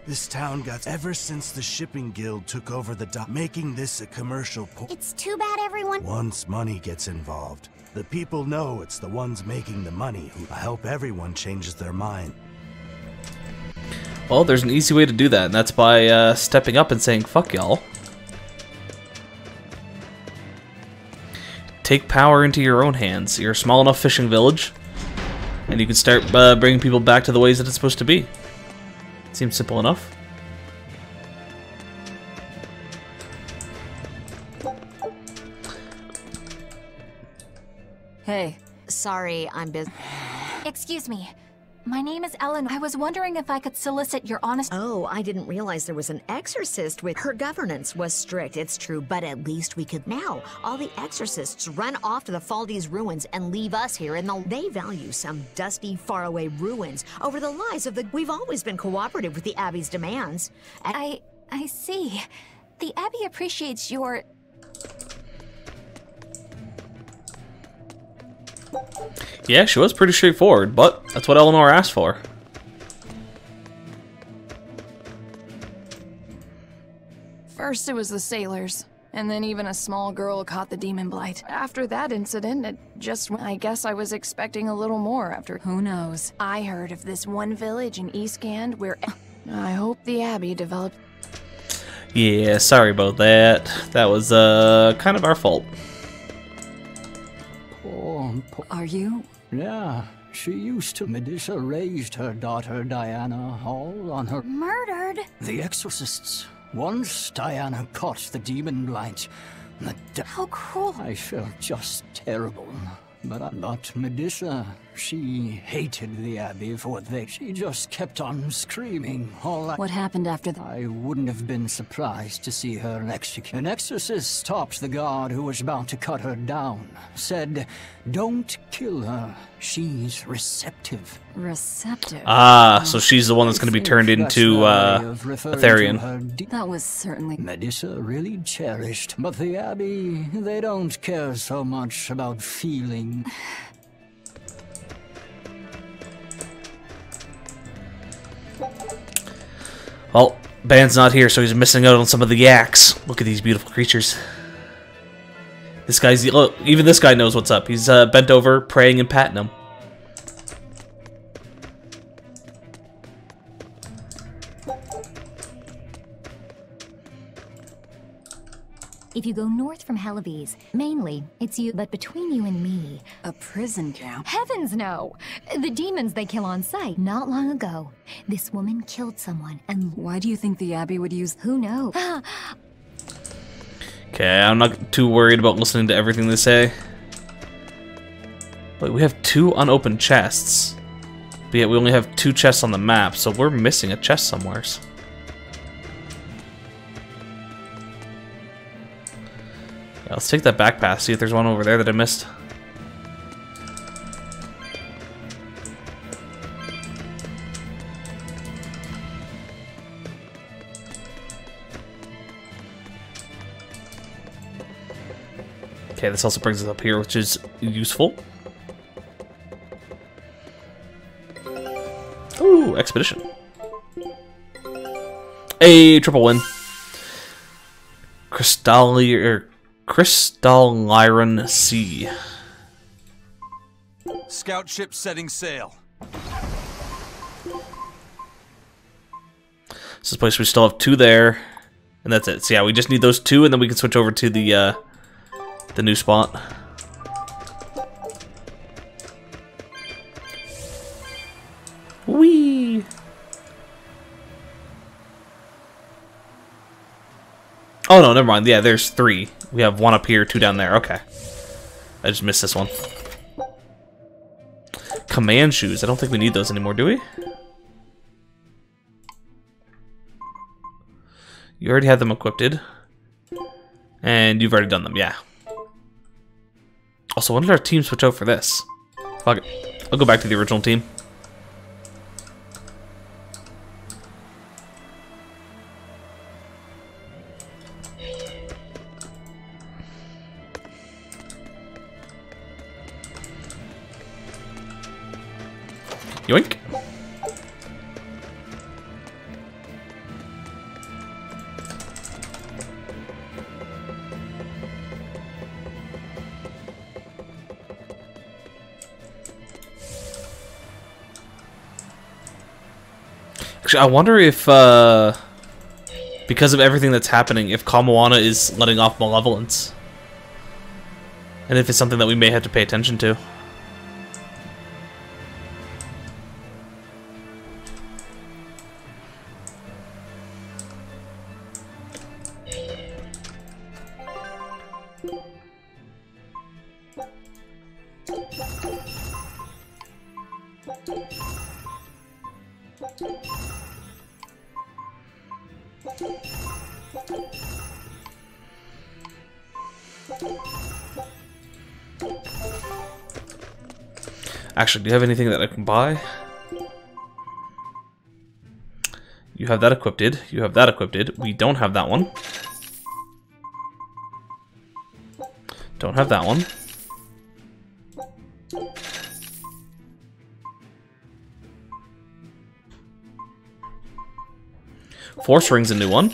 This town got ever since the shipping guild took over the dock, making this a commercial port. It's too bad everyone... Once money gets involved, the people know it's the ones making the money who help everyone changes their mind. Well, there's an easy way to do that, and that's by stepping up and saying, fuck y'all. Take power into your own hands. You're a small enough fishing village, and you can start bringing people back to the ways that it's supposed to be. Seems simple enough. Hey, sorry, I'm busy. Excuse me. My name is Ellen. I was wondering if I could solicit your honest... Oh, I didn't realize there was an exorcist with... Her governance was strict, it's true, but at least we could... Now, all the exorcists run off to the Faldi's ruins and leave us here in the... They value some dusty, faraway ruins over the lives of the... We've always been cooperative with the Abbey's demands. I see. The Abbey appreciates your... Yeah, she was pretty straightforward, but that's what Eleanor asked for. First it was the sailors, and then even a small girl caught the demon blight. After that incident, it just... I guess I was expecting a little more after... Who knows? I heard of this one village in Eastgand where... I hope the Abbey developed... Yeah, sorry about that. That was, kind of our fault. Are you? Yeah, she used to. Medusa raised her daughter Diana all on her... Murdered? The exorcists. Once Diana caught the demon blight. How cruel. I felt just terrible. But Medusa, she hated the Abbey for what they... She just kept on screaming all that... What happened after that? I wouldn't have been surprised to see her executed. An exorcist stopped the guard who was about to cut her down. Said, don't kill her. She's receptive. Receptive? Ah, so she's the one that's going to be turned into, Aetherian. That was certainly... Medusa really cherished, but the Abbey, they don't care so much about feeling. Well, Ban's not here, so he's missing out on some of the yaks. Look at these beautiful creatures. This guy's... Look, even this guy knows what's up. He's bent over, praying and patting him. If you go north from Hellebes, mainly, it's you, but between you and me... A prison camp? Heavens no! The demons they kill on sight. Not long ago, this woman killed someone, and... Why do you think the Abbey would use... Who knows? Okay, I'm not too worried about listening to everything they say. Wait, we have 2 unopened chests. But yet we only have 2 chests on the map, so we're missing a chest somewheres. Yeah, let's take that back pass, see if there's one over there that I missed. Okay, this also brings us up here, which is useful. Ooh, expedition. A triple win. Crystalliron Sea. Scout ship setting sail. This is a place we still have 2 there, and that's it. So yeah, we just need those 2, and then we can switch over to the new spot. Whee! Oh no, never mind. Yeah, there's 3. We have 1 up here, 2 down there. Okay. I just missed this one. Command shoes. I don't think we need those anymore, do we? You already had them equipped. And you've already done them, yeah. Also, when did our team switch out for this? Fuck it. I'll go back to the original team. Yoink. Actually, I wonder if, because of everything that's happening, if Kamoana is letting off malevolence. And if it's something that we may have to pay attention to. Actually, do you have anything that I can buy? You have that equipped. You have that equipped. We don't have that one. Don't have that one. Force ring's a new one.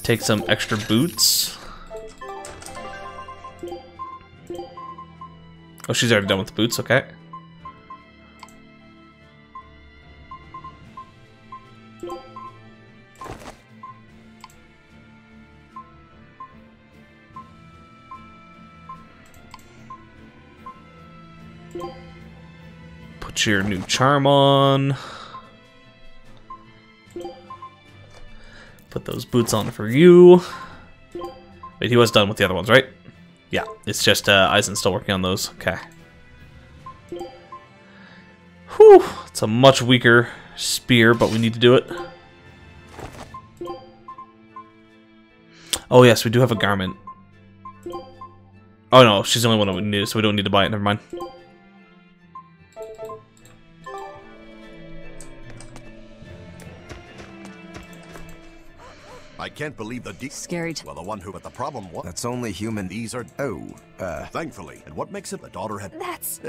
Take some extra boots. Oh, she's already done with the boots, okay. Put your new charm on. Put those boots on for you. Wait, he was done with the other ones, right? Yeah, it's just Eisen's still working on those. Okay. Whew, it's a much weaker spear, but we need to do it. Oh yes, we do have a garment. Oh no, she's the only one that we need, so we don't need to buy it. Never mind. I can't believe the Scary. Well, the one who, but the problem was... That's only human. These are... Thankfully. And what makes it? The daughter had... That's...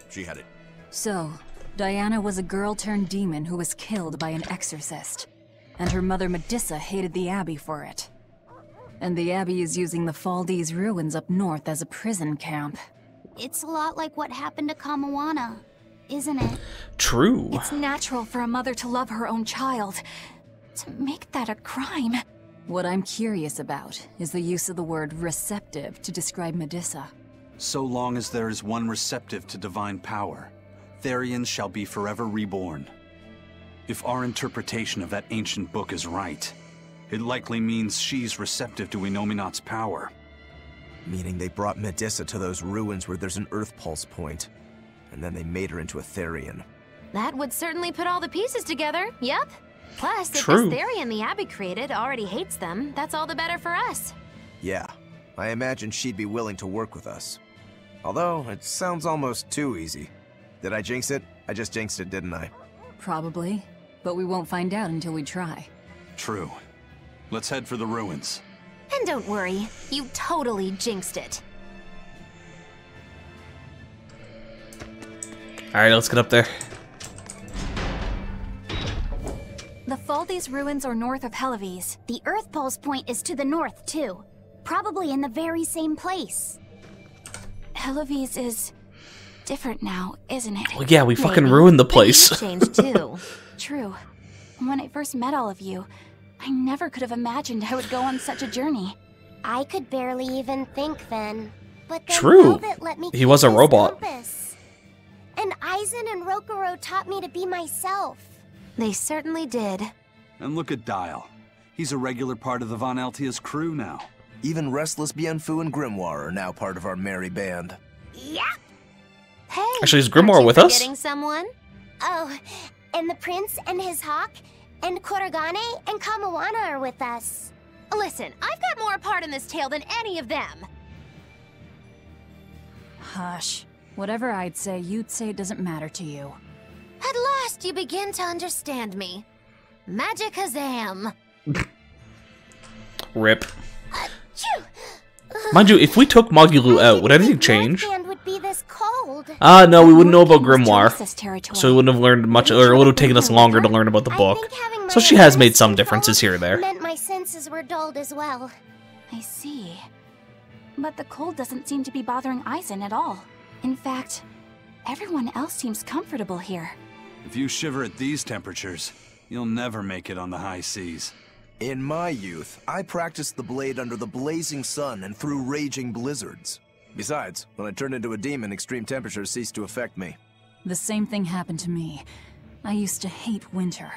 she had it. So, Diana was a girl turned demon who was killed by an exorcist. And her mother Medissa hated the Abbey for it. And the Abbey is using the Faldi's ruins up north as a prison camp. It's a lot like what happened to Kamawana, isn't it? True. It's natural for a mother to love her own child. To make that a crime... What I'm curious about is the use of the word receptive to describe Medissa. So long as there is one receptive to divine power, Therians shall be forever reborn. If our interpretation of that ancient book is right, it likely means she's receptive to Inominat's power. Meaning they brought Medissa to those ruins where there's an Earth Pulse point, and then they made her into a Therian. That would certainly put all the pieces together, yep. Plus, if True. this Therian the Abbey created already hates them, that's all the better for us. Yeah, I imagine she'd be willing to work with us. Although, it sounds almost too easy. Did I jinx it? I just jinxed it, didn't I? Probably, but we won't find out until we try. True. Let's head for the ruins. And don't worry, you totally jinxed it. Alright, let's get up there. The Faldi's ruins are north of Helavis. The Earth Pulse point is to the north, too. Probably in the very same place. Helavis is different now, isn't it? Well, yeah, we fucking ruined the place. But you've changed too. True. When I first met all of you, I never could have imagined I would go on such a journey. I could barely even think then. But then True. Velvet let me He was a keep his robot. compass. And Eisen and Rokuro taught me to be myself. They certainly did. And look at Dial. He's a regular part of the Von Altia's crew now. Even Restless Bienfu and Grimoire are now part of our merry band. Yeah. Hey, Actually, is aren't Grimoire you with us? forgetting someone? Oh, and the prince and his hawk, and Korogane and Kamawana are with us. Listen, I've got more part in this tale than any of them. Hush. Whatever I'd say, you'd say it doesn't matter to you. At last you begin to understand me. Magic Kazam. Rip. Mind you, if we took Magulu out, would anything change? Would be this cold. No, we wouldn't know about Grimoire. So we wouldn't have learned much, or it would have taken us longer to learn about the book. So she has made some differences here or there. Meant my senses were dulled as well. I see. But the cold doesn't seem to be bothering Eisen at all. In fact, everyone else seems comfortable here. If you shiver at these temperatures, you'll never make it on the high seas. In my youth, I practiced the blade under the blazing sun and through raging blizzards. Besides, when I turned into a demon, extreme temperatures ceased to affect me. The same thing happened to me. I used to hate winter.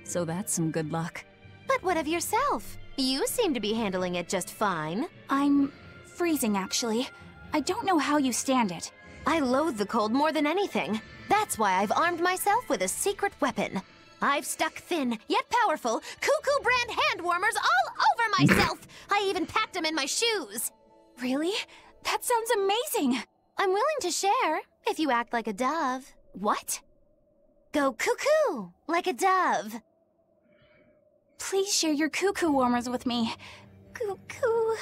So that's some good luck. But what of yourself? You seem to be handling it just fine. I'm freezing, actually. I don't know how you stand it. I loathe the cold more than anything. That's why I've armed myself with a secret weapon. I've stuck thin, yet powerful, Cuckoo brand hand warmers all over myself. I even packed them in my shoes. Really? That sounds amazing. I'm willing to share, if you act like a dove. What? Go cuckoo, like a dove. Please share your cuckoo warmers with me. Cuckoo.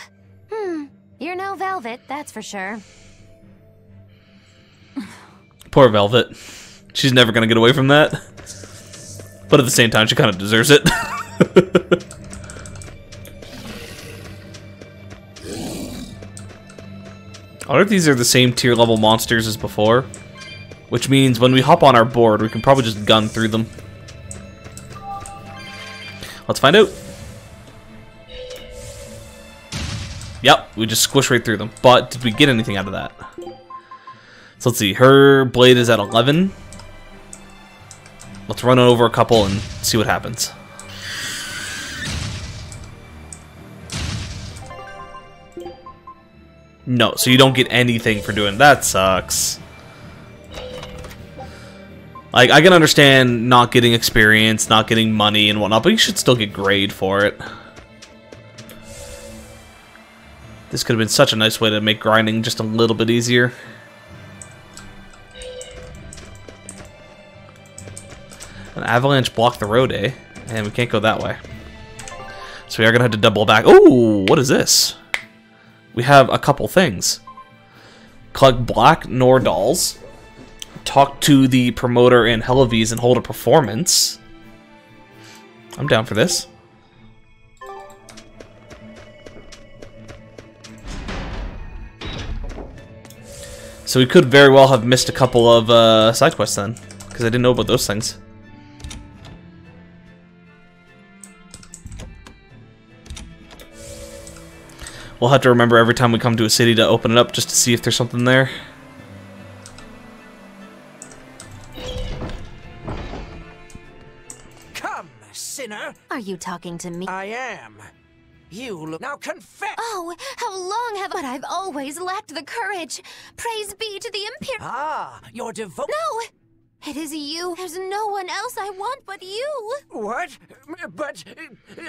You're no Velvet, that's for sure. Poor Velvet. She's never gonna get away from that. But at the same time, she kind of deserves it. I wonder if these are the same tier level monsters as before. Which means when we hop on our board, we can probably just gun through them. Let's find out. Yep, we just squish right through them. But did we get anything out of that? So let's see. Her blade is at 11. Let's run over a couple and see what happens. No, so you don't get anything for doing that. Sucks. Like, I can understand not getting experience, not getting money and whatnot, but you should still get grade for it. This could have been such a nice way to make grinding just a little bit easier. An avalanche blocked the road, eh? And we can't go that way. So we are going to have to double back. Oh, what is this? We have a couple things. Collect black Nordals. Talk to the promoter in Helavies and hold a performance. I'm down for this. So we could very well have missed a couple of side quests then, because I didn't know about those things. We'll have to remember every time we come to a city to open it up just to see if there's something there. Come, sinner. Are you talking to me? I am. You look... Now confess! Oh, how long have... But I've always lacked the courage. Praise be to the Imperium. Ah, your devotion... No! It is you. There's no one else I want but you. What? But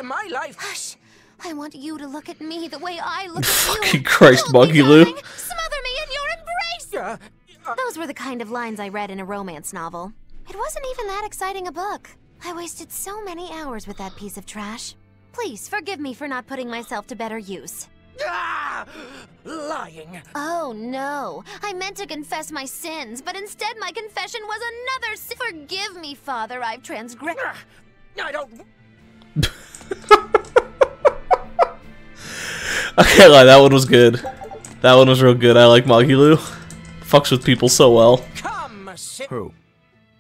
my life... Hush. I want you to look at me the way I look at you. Fucking Christ, Monkey Lou. Smother me in your embrace! Those were the kind of lines I read in a romance novel. It wasn't even that exciting a book. I wasted so many hours with that piece of trash. Please, forgive me for not putting myself to better use. Ah! Lying. Oh, no. I meant to confess my sins, but instead my confession was another sin. Forgive me, Father, I've transgressed. I don't... I can't lie, that one was good. That one was real good. I like Magilu. Fucks with people so well. Come, Who?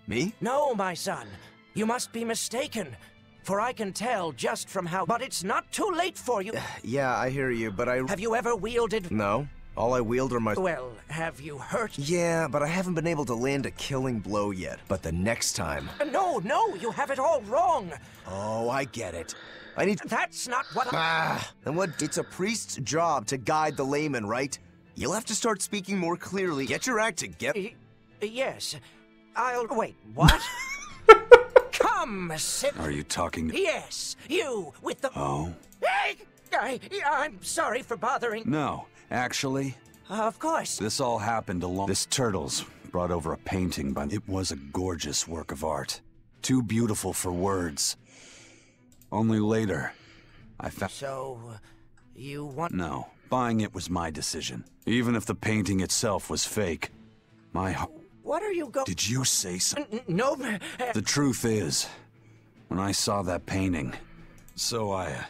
Me? No, my son. You must be mistaken. For I can tell just from how... But it's not too late for you. Yeah, I hear you, but I... Have you ever wielded... No. All I wield are my... Well, have you hurt... Yeah, but I haven't been able to land a killing blow yet. But the next time... No, you have it all wrong. Oh, I get it. I need... That's not what then what? It's a priest's job to guide the layman, right? You'll have to start speaking more clearly. Get your act together. Yes. I'll... Wait, what? Come, sit... Are you talking... Yes, you, with the... Oh? Hey! I'm sorry for bothering... No, actually... Of course. This all happened along... This Turtles brought over a painting, but it was a gorgeous work of art. Too beautiful for words. Only later, I found... So, you want... No, buying it was my decision. Even if the painting itself was fake. My... What are you going... Did you say something? No... The truth is, when I saw that painting, so I,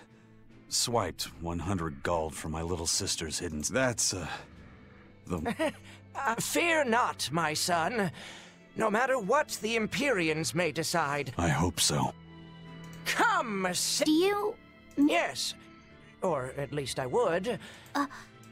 swiped 100 gold from my little sister's hidden... That's, the... Fear not, my son. No matter what the Empyreans may decide. I hope so. Come, Do you... Yes. Or at least I would.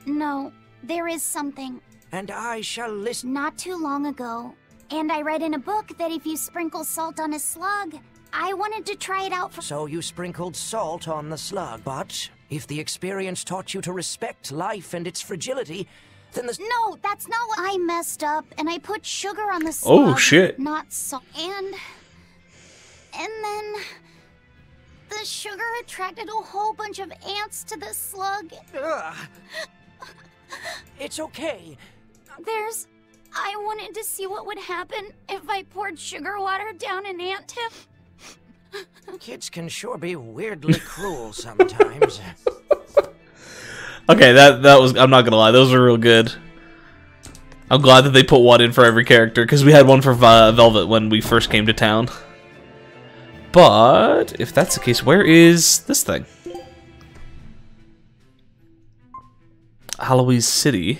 No. There is something. And I shall listen. Not too long ago. And I read in a book that if you sprinkle salt on a slug, I wanted to try it out for... So you sprinkled salt on the slug. But if the experience taught you to respect life and its fragility, then the... No, that's not what... I messed up, and I put sugar on the slug. Oh, shit. Not salt. And then... The sugar attracted a whole bunch of ants to the slug. It's okay. I wanted to see what would happen if I poured sugar water down an anthill. Kids can sure be weirdly cruel sometimes. Okay, that was, I'm not gonna lie, those were real good. I'm glad that they put one in for every character, because we had one for Velvet when we first came to town. But, if that's the case, where is this thing? Halloween City.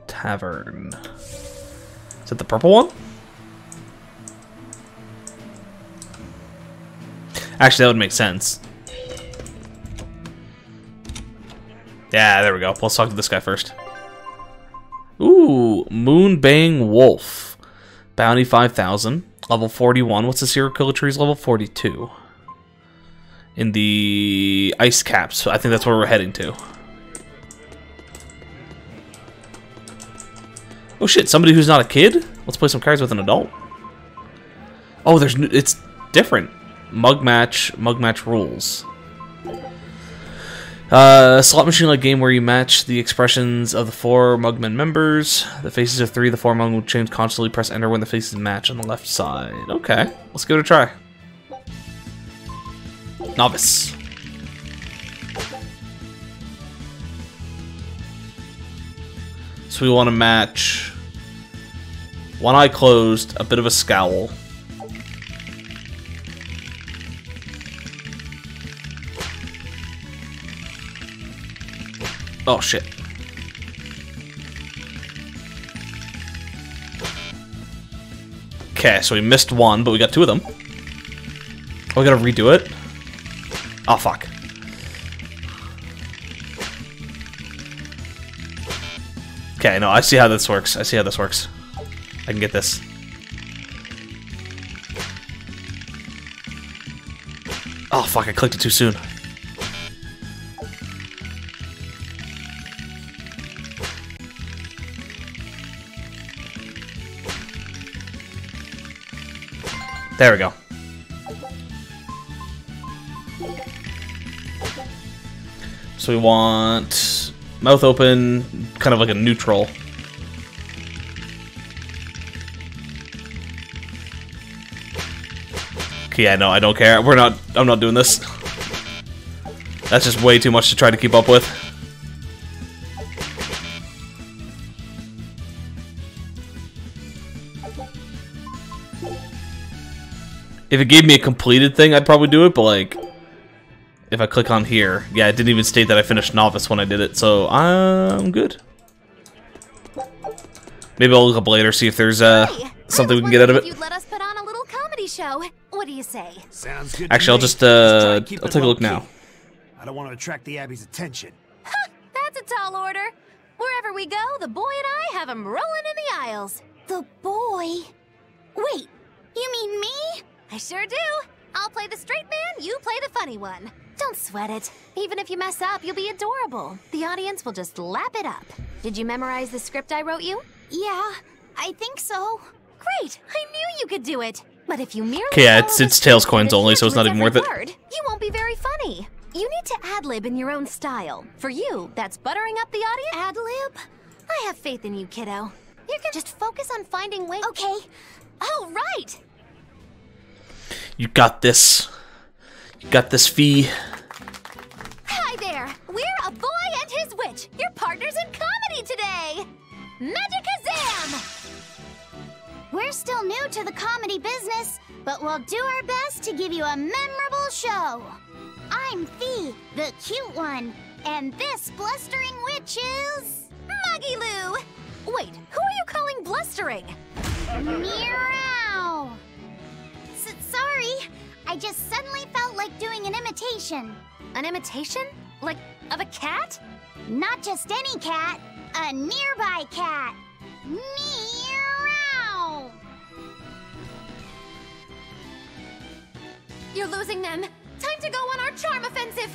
Tavern. Is it the purple one? Actually, that would make sense. Yeah, there we go. Let's talk to this guy first. Ooh, Moonbang Wolf. Bounty 5,000. Level 41. What's the serial killer tree's level? 42. In the ice caps. I think that's where we're heading to. Oh shit, somebody who's not a kid? Let's play some cards with an adult. Oh, it's different. Mug match rules. Slot machine-like game where you match the expressions of the 4 Mugmen members. The faces of 3 of the 4 Mug will change constantly. Press enter when the faces match on the left side. Okay, let's give it a try. Novice. So we want to match one eye closed, a bit of a scowl. Oh shit. Okay, so we missed one, but we got 2 of them. Oh, we gotta redo it? Oh, fuck. Okay, no, I see how this works. I see how this works. I can get this. Oh, fuck, I clicked it too soon. There we go. So we want mouth open, kind of like a neutral. Okay, yeah, no, I don't care. I'm not doing this. That's just way too much to try to keep up with. If it gave me a completed thing, I'd probably do it, but like, if I click on here, yeah, it didn't even state that I finished Novice when I did it, so I'm good. Maybe I'll look up later, see if there's something we can get out of it. You'd let us put on a little comedy show. What do you say? Sounds good. Actually, I'll just I'll take a look now. I don't want to attract the Abbey's attention. That's a tall order. Wherever we go, the boy and I have him rolling in the aisles. The boy? Wait, you mean me? I sure do. I'll play the straight man, you play the funny one. Don't sweat it. Even if you mess up, you'll be adorable. The audience will just lap it up. Did you memorize the script I wrote you? Yeah, I think so. Great, I knew you could do it. But if you merely Okay, yeah, it's tails coins only, so it's not even worth it. You won't be very funny. You need to ad-lib in your own style. For you, that's buttering up the audience. Ad-lib? I have faith in you, kiddo. You can just focus on finding ways. Okay. Oh, right. You got this. You got this, Fee. Hi there. We're A Boy and His Witch, your partners in comedy today. Magicazam! We're still new to the comedy business, but we'll do our best to give you a memorable show. I'm Fee, the cute one, and this blustering witch is... Muggy Lou! Wait, who are you calling blustering? Meow! Sorry, I just suddenly felt like doing an imitation. An imitation? Like, of a cat? Not just any cat, a nearby cat. Meow! You're losing them. Time to go on our charm offensive.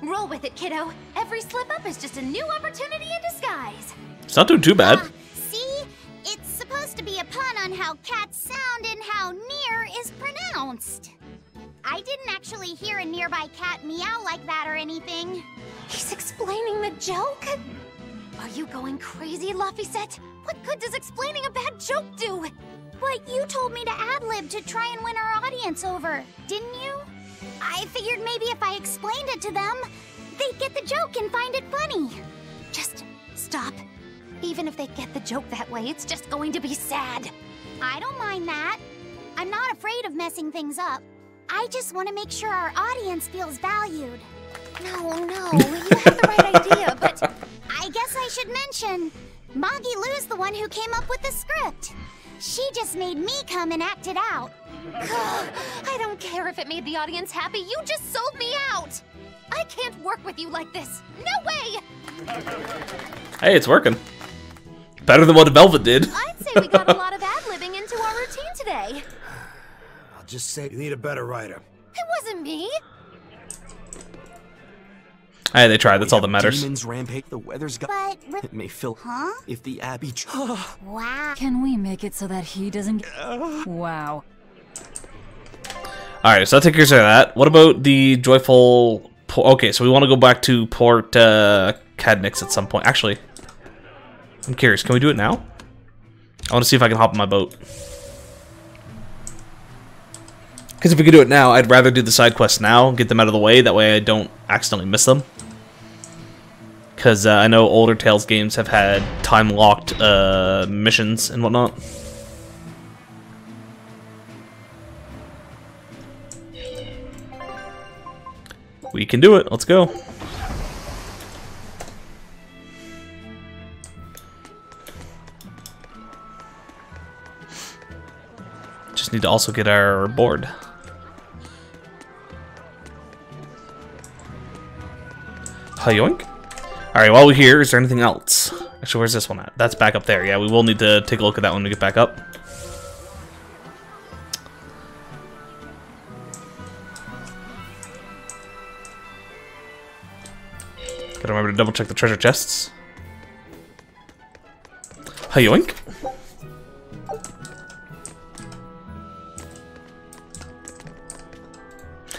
Roll with it, kiddo. Every slip-up is just a new opportunity in disguise. It's not doing too bad. See? It's supposed to be a pun on how cats sound and how near is pronounced. I didn't actually hear a nearby cat meow like that or anything. He's explaining the joke? Are you going crazy, Laphicet? What good does explaining a bad joke do? But you told me to ad-lib to try and win our audience over, didn't you? I figured maybe if I explained it to them, they'd get the joke and find it funny. Just stop. Even if they get the joke that way, it's just going to be sad. I don't mind that. I'm not afraid of messing things up. I just want to make sure our audience feels valued. No, you have the right idea, but... I guess I should mention, Moggy Lou's the one who came up with the script. She just made me come and act it out. I don't care if it made the audience happy, you just sold me out! I can't work with you like this. No way! Hey, it's working. Better than what Velvet did. I'd say we got a lot of ad-libbing into our routine today. I'll just say you need a better writer. It wasn't me. Hey, they tried. That's all that matters. Demons rampage. The weather's got. But it may fill. Huh? If the Abbey. Wow. Can we make it so that he doesn't? Wow. All right, so that takes care of that. What about the joyful? Okay, so we want to go back to Port Cadnix at some point. Actually, I'm curious. Can we do it now? I want to see if I can hop on my boat. Because if we could do it now, I'd rather do the side quests now, get them out of the way. That way I don't accidentally miss them. Because I know older Tales games have had time-locked missions and whatnot. We can do it. Let's go. Just need to also get our board. Yoink. Alright, while we're here, is there anything else? Actually, where's this one at? That's back up there. Yeah, we will need to take a look at that when we get back up. Gotta remember to double check the treasure chests. Yoink.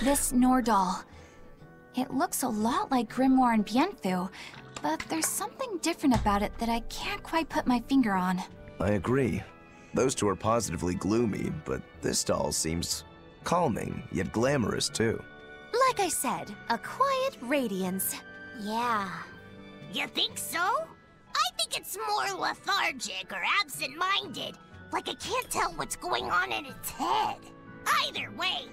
This Nordahl. It looks a lot like Grimoire and Bienfu, but there's something different about it that I can't quite put my finger on. I agree. Those two are positively gloomy, but this doll seems calming, yet glamorous too. Like I said, a quiet radiance. Yeah. You think so? I think it's more lethargic or absent-minded. Like I can't tell what's going on in its head. Either way,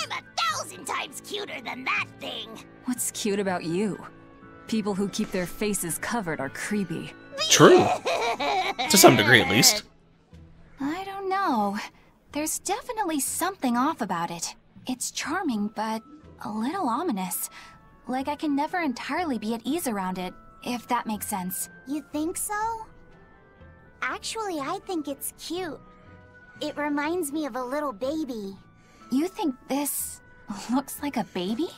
I'm 1,000 times cuter than that thing. What's cute about you? People who keep their faces covered are creepy. True. To some degree, at least. I don't know. There's definitely something off about it. It's charming, but a little ominous. Like I can never entirely be at ease around it, if that makes sense. You think so? Actually, I think it's cute. It reminds me of a little baby. You think this looks like a baby?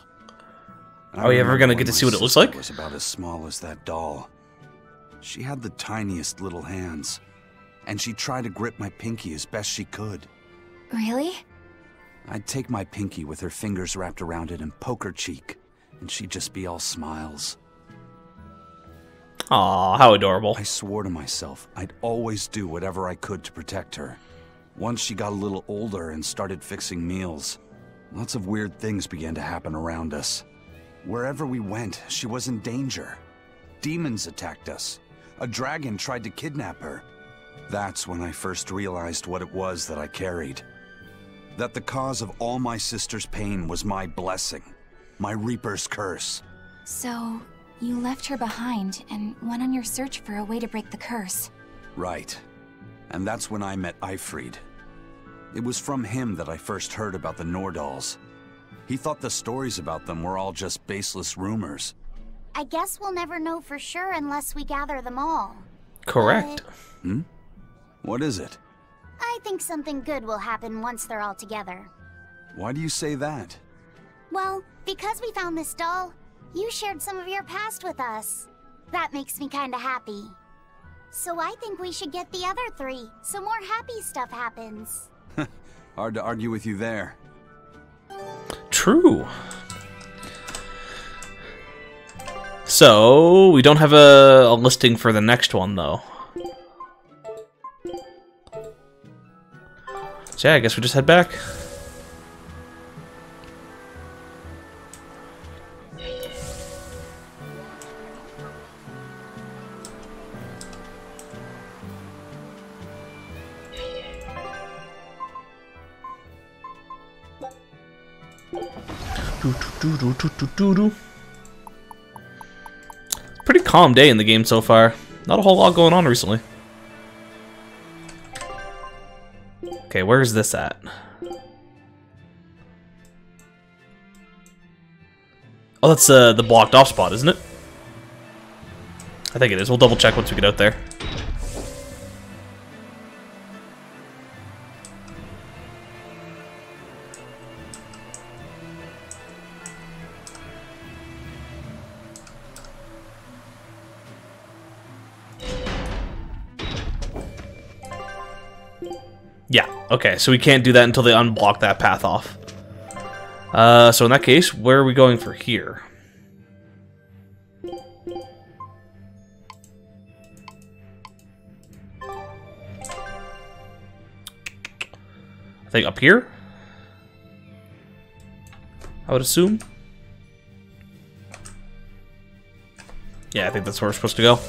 Are we ever gonna get to see what it looks like? Was about as small as that doll. She had the tiniest little hands, and she tried to grip my pinky as best she could. Really? I'd take my pinky with her fingers wrapped around it and poke her cheek, and she'd just be all smiles. Aw, how adorable. I swore to myself I'd always do whatever I could to protect her. Once she got a little older and started fixing meals, lots of weird things began to happen around us. Wherever we went, she was in danger. Demons attacked us. A dragon tried to kidnap her. That's when I first realized what it was that I carried. That the cause of all my sister's pain was my blessing, my Reaper's curse. So, you left her behind and went on your search for a way to break the curse. Right. And that's when I met Eifried. It was from him that I first heard about the Nordals. He thought the stories about them were all just baseless rumors. I guess we'll never know for sure unless we gather them all. Correct. Hmm? What is it? I think something good will happen once they're all together. Why do you say that? Well, because we found this doll, you shared some of your past with us. That makes me kinda happy. So I think we should get the other three, so more happy stuff happens. Hard to argue with you there. true. So, we don't have a listing for the next one, though. So yeah, I guess we just head back. Pretty calm day in the game so far. Not a whole lot going on recently. Okay, where is this at? Oh, that's the blocked off spot, isn't it? I think it is. We'll double check once we get out there. Yeah, okay, so we can't do that until they unblock that path off. So in that case, where are we going for here? I think up here? I would assume. Yeah, I think that's where we're supposed to go.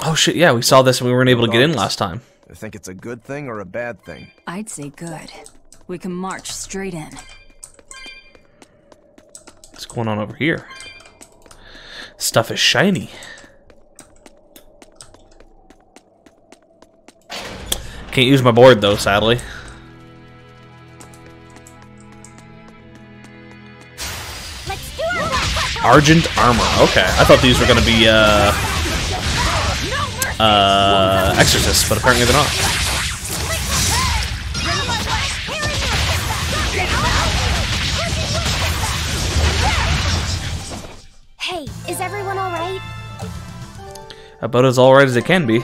Oh shit, yeah, we saw this and we weren't able to get in last time. I think it's a good thing or a bad thing. I'd say good. We can march straight in. What's going on over here? Stuff is shiny. Can't use my board though, sadly. Argent armor. Okay, I thought these were gonna be exorcists, but apparently they're not. Hey, is everyone alright? About as alright as it can be.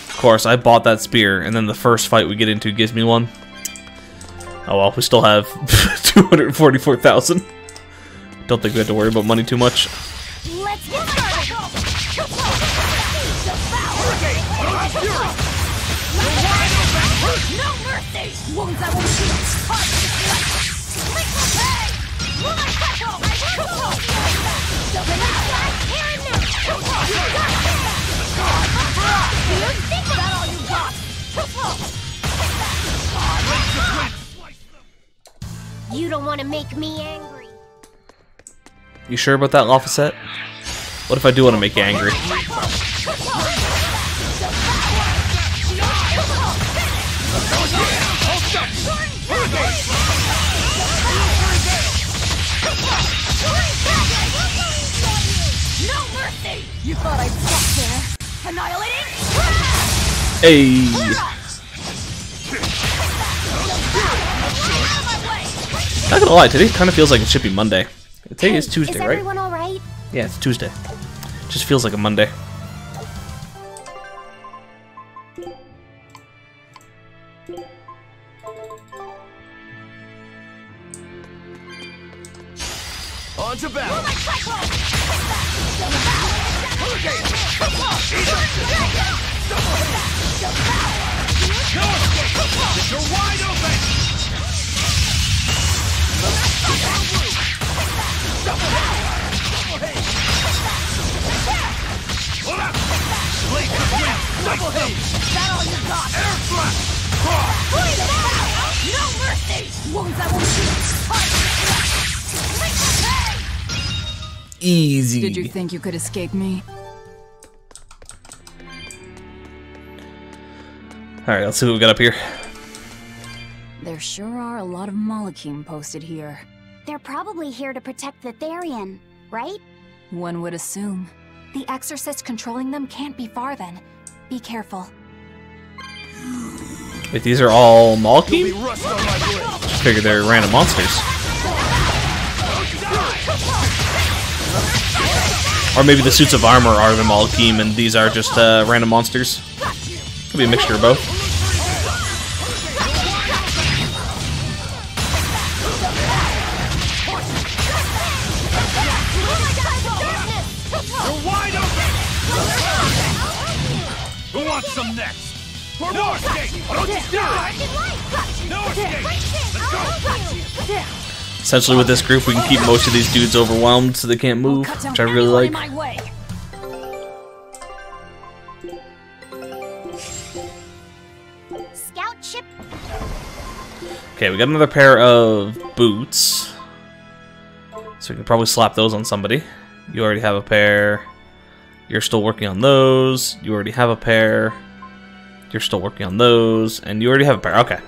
Of course, I bought that spear, and then the first fight we get into gives me one. Oh well, we still have 244,000. Don't think we have to worry about money too much. Let's get started! No mercy! Wounds I won't shoot! You don't want to make me angry. You sure about that, Lafayette? What if I do want to make you angry? No mercy! You thought I'd stop there? Annihilating? Hey! Not gonna lie, today kind of feels like it should be Monday. Today is Tuesday, is right? Everyone all right? Yeah, it's Tuesday. Just feels like a Monday. On to battle! You're wide open! That all you got? Air thrust! No mercy! Wounds I won't shoot! Easy. Did you think you could escape me? Alright, let's see what we got up here. There sure are a lot of Malakim posted here. They're probably here to protect the Therian, right? One would assume. The exorcist controlling them can't be far then. Be careful. Wait, these are all Malkeem? Just figured they're random monsters. Or maybe the suits of armor are the Malkeem and these are just random monsters. Could be a mixture of both. Who wants some next? For more escape! Don't you die! No escape! Let's go! Essentially with this group we can keep most of these dudes overwhelmed so they can't move, which I really like. Scout ship. Okay, we got another pair of boots. So we can probably slap those on somebody. You already have a pair. You're still working on those. You already have a pair. You're still working on those. And you already have a pair. Okay.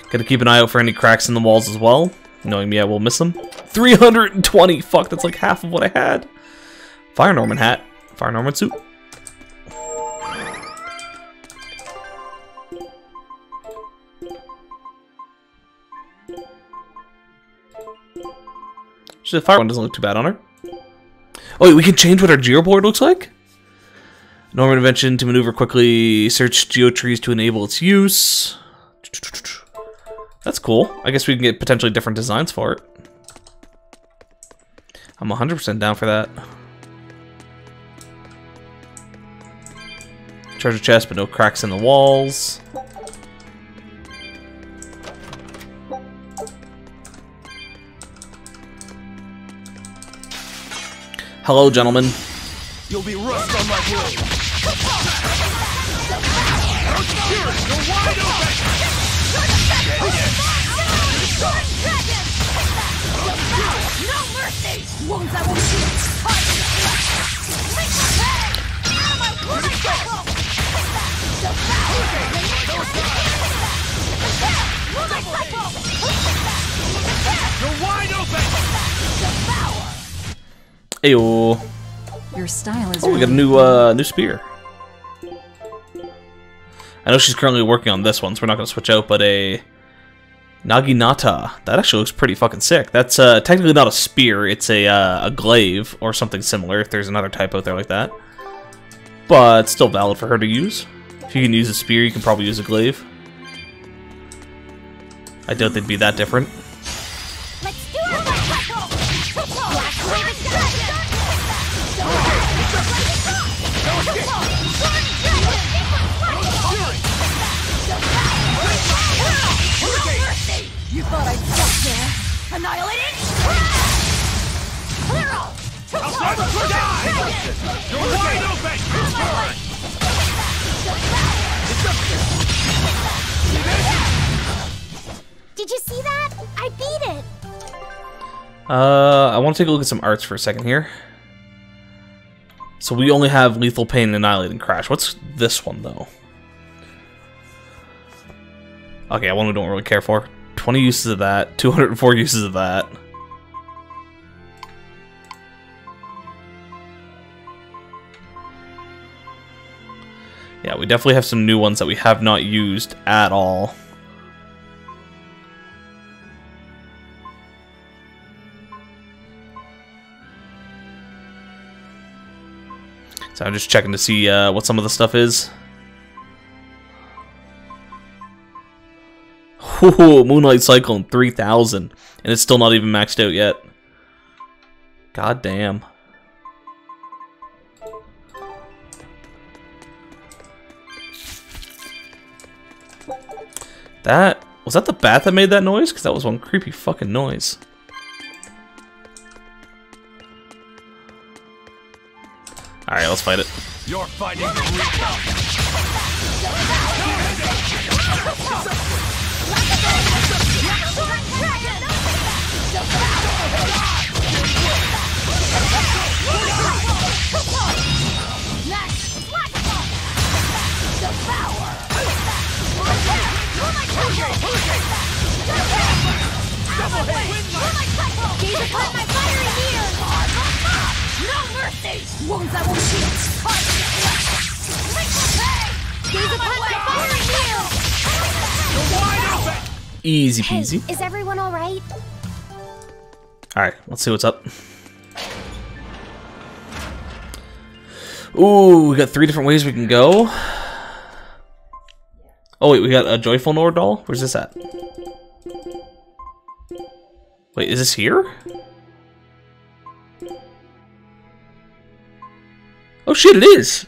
Gotta keep an eye out for any cracks in the walls as well. Knowing me, I will miss them. 320! Fuck, that's like half of what I had. Fire Norman hat. Fire Norman suit. The fire one doesn't look too bad on her. Oh wait, we can change what our geoboard looks like? Norman invention to maneuver quickly, search geotrees to enable its use. That's cool. I guess we can get potentially different designs for it. I'm 100% down for that. Treasure chest, but no cracks in the walls. Hello, gentlemen. You'll be rust on my blade. You're wide open. No mercy. Wounds I won't shoot. You're wide open. Ayo. Your style is. Oh, we got a new spear. I know she's currently working on this one, so we're not going to switch out, but a Naginata. That actually looks pretty fucking sick. That's technically not a spear, it's a glaive or something similar, if there's another type out there like that. But still valid for her to use. If you can use a spear, you can probably use a glaive. I doubt they'd be that different. Let's do it. You thought I'd stop there? Annihilated. Clear out. I'll die! You're wide open! Did you see that? I beat it. I want to take a look at some arts for a second here. So we only have Lethal Pain and Annihilating Crash. What's this one, though? Okay, one we don't really care for. 20 uses of that, 204 uses of that. Yeah, we definitely have some new ones that we have not used at all. So I'm just checking to see what some of the stuff is. Ooh, Moonlight Cyclone 3000, and it's still not even maxed out yet. God damn. Was that the bat that made that noise? Because that was one creepy fucking noise. Alright, let's fight it. You're fighting the Reaper. Wounds that won't heal. There's a pack of fire here! Easy peasy. Hey, is everyone alright? Alright, let's see what's up. Ooh, we got 3 different ways we can go. Oh wait, we got a Joyful Nord doll? Where's this at? Wait, is this here? Oh shit, it is!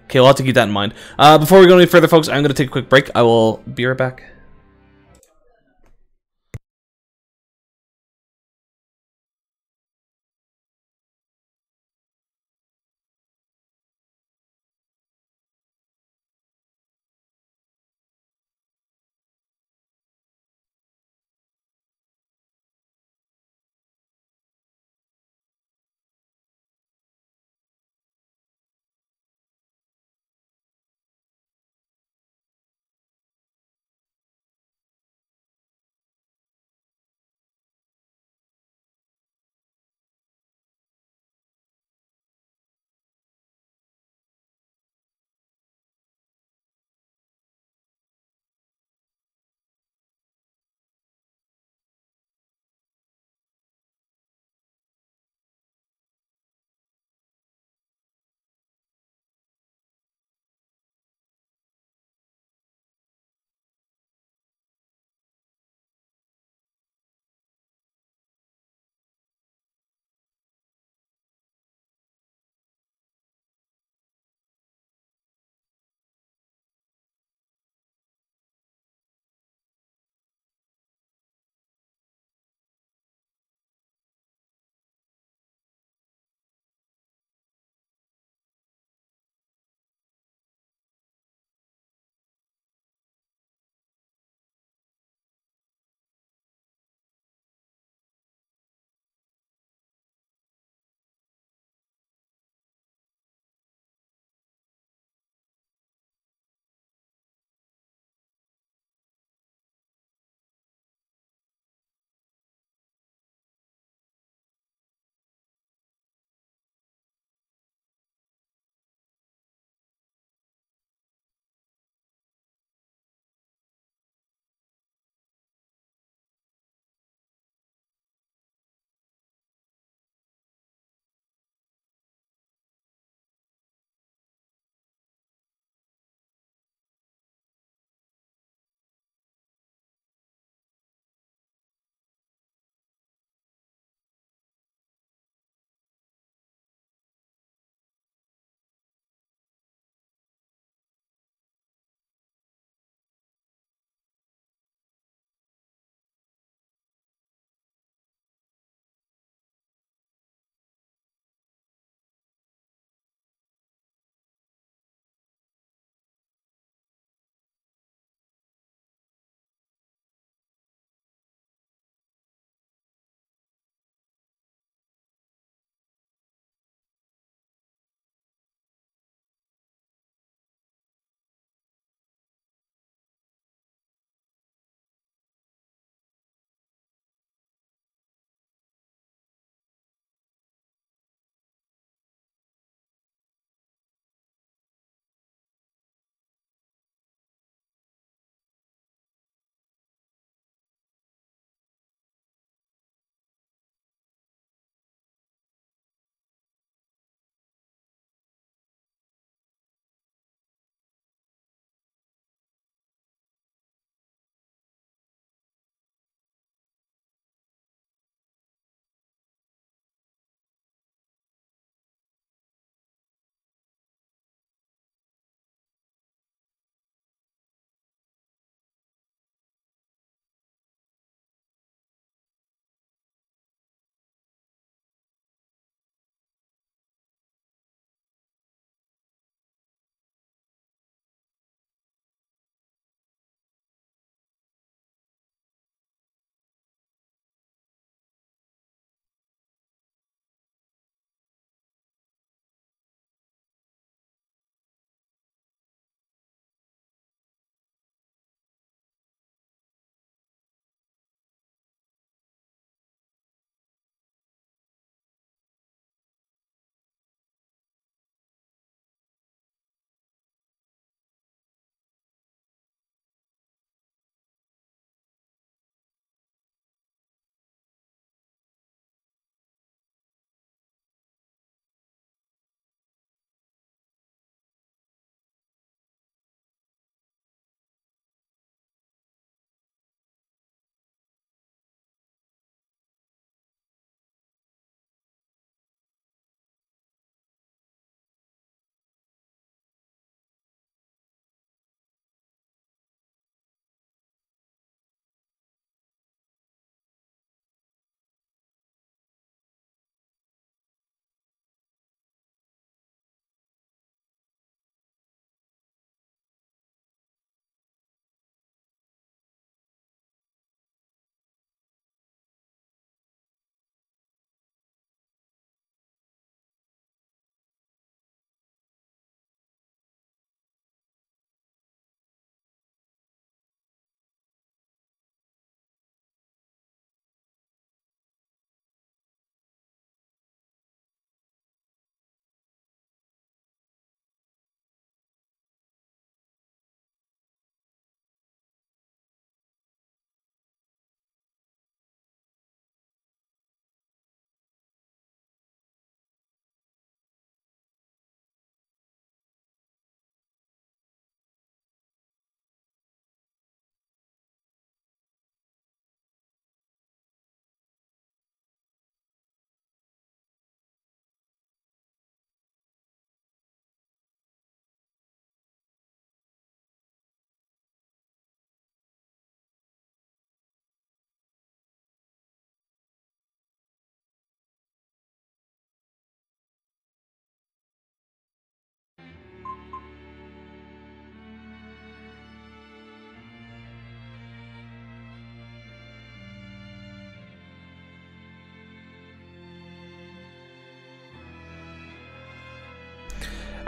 Okay, we'll have to keep that in mind. Before we go any further, folks, I'm going to take a quick break. I will be right back.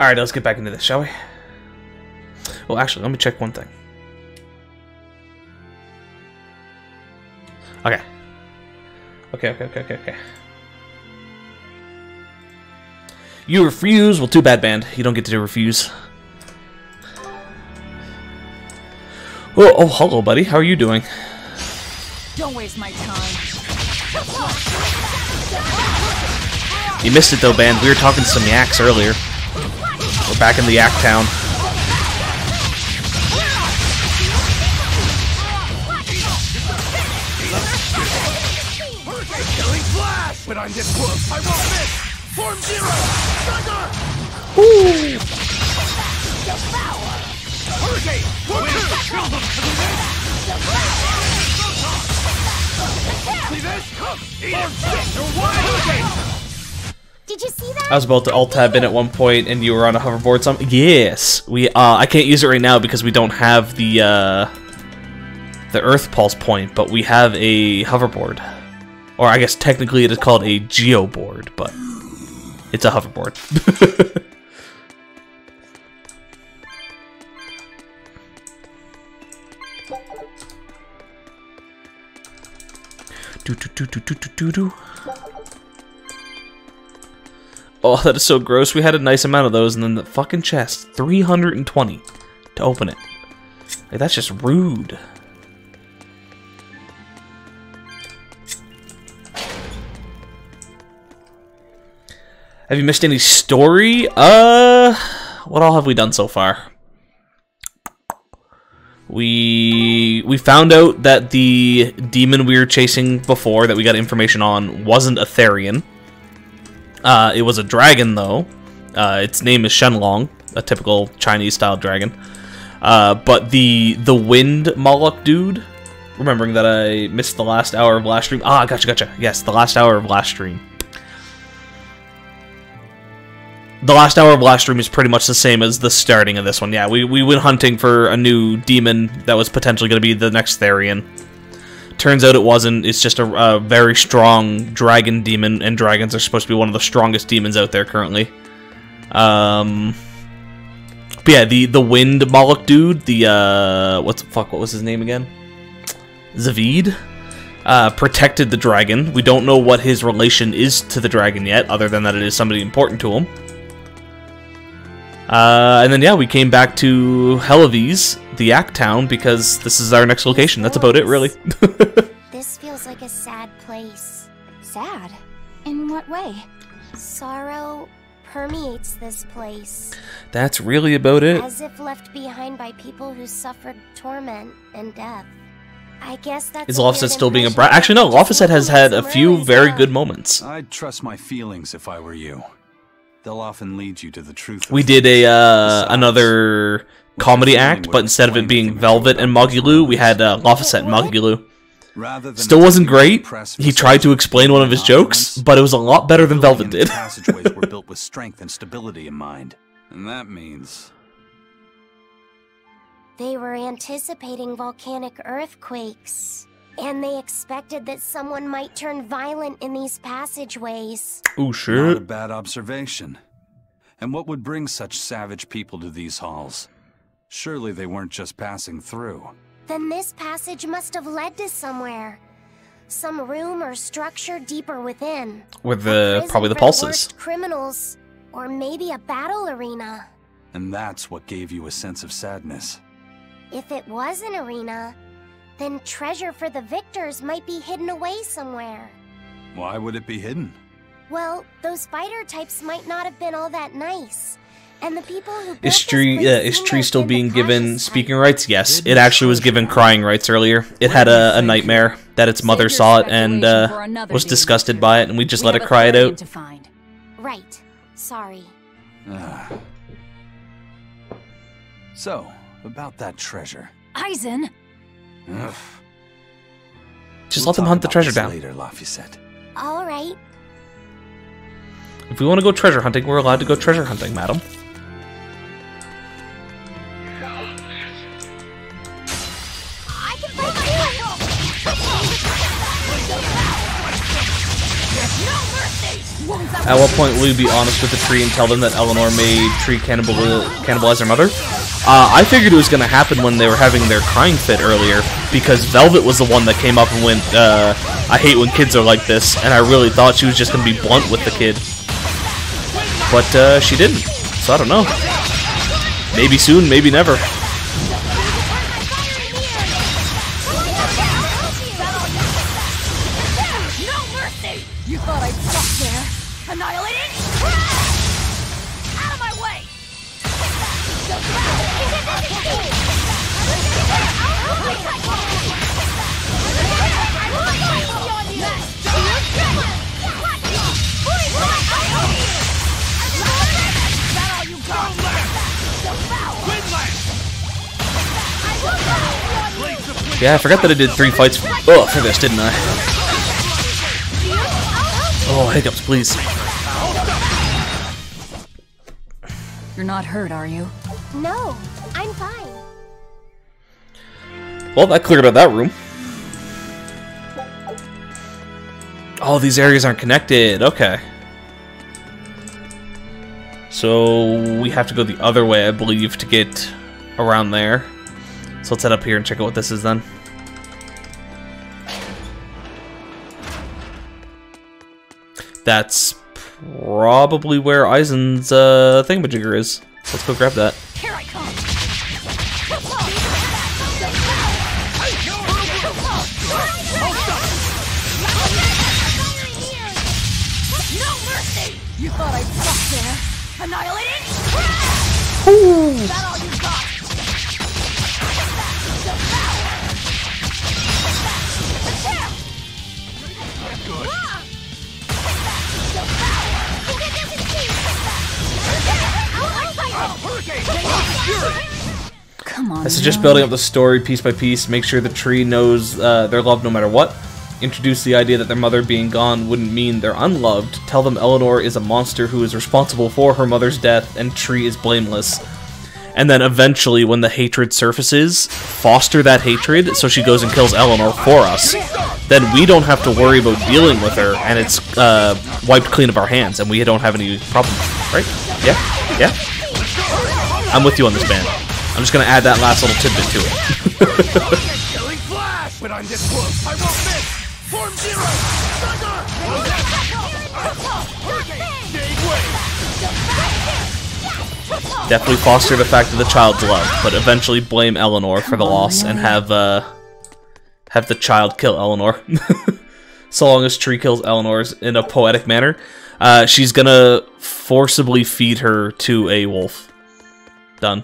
Alright, let's get back into this, shall we? Well, actually, let me check one thing. Okay. Okay. You refuse? Well, too bad, band. You don't get to refuse. Oh, hello, buddy. How are you doing? Don't waste my time. You missed it, though, band. We were talking to some yaks earlier. We're back in the yak town. When I get close, I won't miss! Form zero! Thunder! Ooh! Hurricane! One, two! Kill them! See this? Eat it! You're wide open! Did you see that? I was about to alt tab in at one point, and you were on a hoverboard. Yes, we. I can't use it right now because we don't have the Earth Pulse point, but we have a hoverboard. Or I guess technically it is called a geoboard, but it's a hoverboard. Oh, that is so gross. We had a nice amount of those, and then the fucking chest, 320 to open it. Like, that's just rude. Have you missed any story? What all have we done so far? We found out that the demon we were chasing before, that we got information on, wasn't a Therian. It was a dragon, though. Its name is Shenlong, a typical Chinese-style dragon. But the wind Moloch dude, remembering that I missed the last hour of last stream. Ah, gotcha. Yes, the last hour of last stream. The last hour of last stream is pretty much the same as the starting of this one. Yeah, we went hunting for a new demon that was potentially going to be the next Therian. Turns out it wasn't. It's just a very strong dragon demon, and dragons are supposed to be one of the strongest demons out there currently. But yeah, the wind Moloch dude, what was his name again? Zavid, protected the dragon. We don't know what his relation is to the dragon yet, other than that it is somebody important to him. And then yeah, we came back to Helavies, the Yak Town, because this is our next location. That's about it, really. This feels like a sad place. Sad? In what way? Sorrow permeates this place. That's really about it. As if left behind by people who suffered torment and death. I guess that's. Is Lofset still being a brat? Actually, no. Lofset has had a few very good moments. I'd trust my feelings if I were you. They'll often lead you to the truth. We did another comedy act, but instead of it being Velvet and Mogulu, we had Lofset and Mogulu. Still wasn't great. He tried to explain one of his jokes, but it was a lot better than Velvet did. Passageways were built with strength and stability in mind, and that means they were anticipating volcanic earthquakes, and they expected that someone might turn violent in these passageways. Oh shit! Not a bad observation. And what would bring such savage people to these halls? Surely they weren't just passing through. Then this passage must have led to somewhere. Some room or structure deeper within. With probably the pulses. Criminals, or maybe a battle arena. And that's what gave you a sense of sadness. If it was an arena, then treasure for the victors might be hidden away somewhere. Why would it be hidden? Well, those fighter types might not have been all that nice. And the people who is Tree still being given speaking rights? Yes, it actually was given crying rights earlier. It had a nightmare that its mother saw it and was disgusted by it, and we just let it cry it out. Right. Sorry. So, about that treasure. Aizen! Just let them hunt the treasure down. Later, Lafayette. All right. If we want to go treasure hunting, we're allowed to go treasure hunting, madam. No mercy! At what point will you be honest with the tree and tell them that Eleanor made Tree cannibalize her mother? I figured it was going to happen when they were having their crying fit earlier, because Velvet was the one that came up and went, I hate when kids are like this, and I really thought she was just going to be blunt with the kid. But she didn't, so I don't know. Maybe soon, maybe never. You thought I'd stop there? Annihilating? Out of my way! Yeah, I forgot that I did 3 fights for this, didn't I? Oh, hiccups, please. You're not hurt, are you? No, I'm fine. Well, that cleared out that room. Oh, these areas aren't connected. Okay. So we have to go the other way, I believe, to get around there. So let's head up here and check out what this is then. That's probably where Eisen's thingamajigger is. Let's go grab that. Here I come. No mercy! You thought I'd stop there? Annihilating? Is that all you got? Come on. I suggest building up the story piece by piece. Make sure the tree knows they're loved no matter what. Introduce the idea that their mother being gone wouldn't mean they're unloved. Tell them Eleanor is a monster who is responsible for her mother's death, and Tree is blameless. And then eventually, when the hatred surfaces, foster that hatred so she goes and kills Eleanor for us. Then we don't have to worry about dealing with her, and it's wiped clean of our hands, and we don't have any problems. Right? Yeah? Yeah? I'm with you on this, man. I'm just gonna add that last little tidbit to it. Killing flash! But I'm this close, I won't miss! Form zero! Definitely foster the fact of the child's love, but eventually blame Eleanor for the loss and have the child kill Eleanor. So long as Tree kills Eleanor in a poetic manner, she's gonna forcibly feed her to a wolf. Done.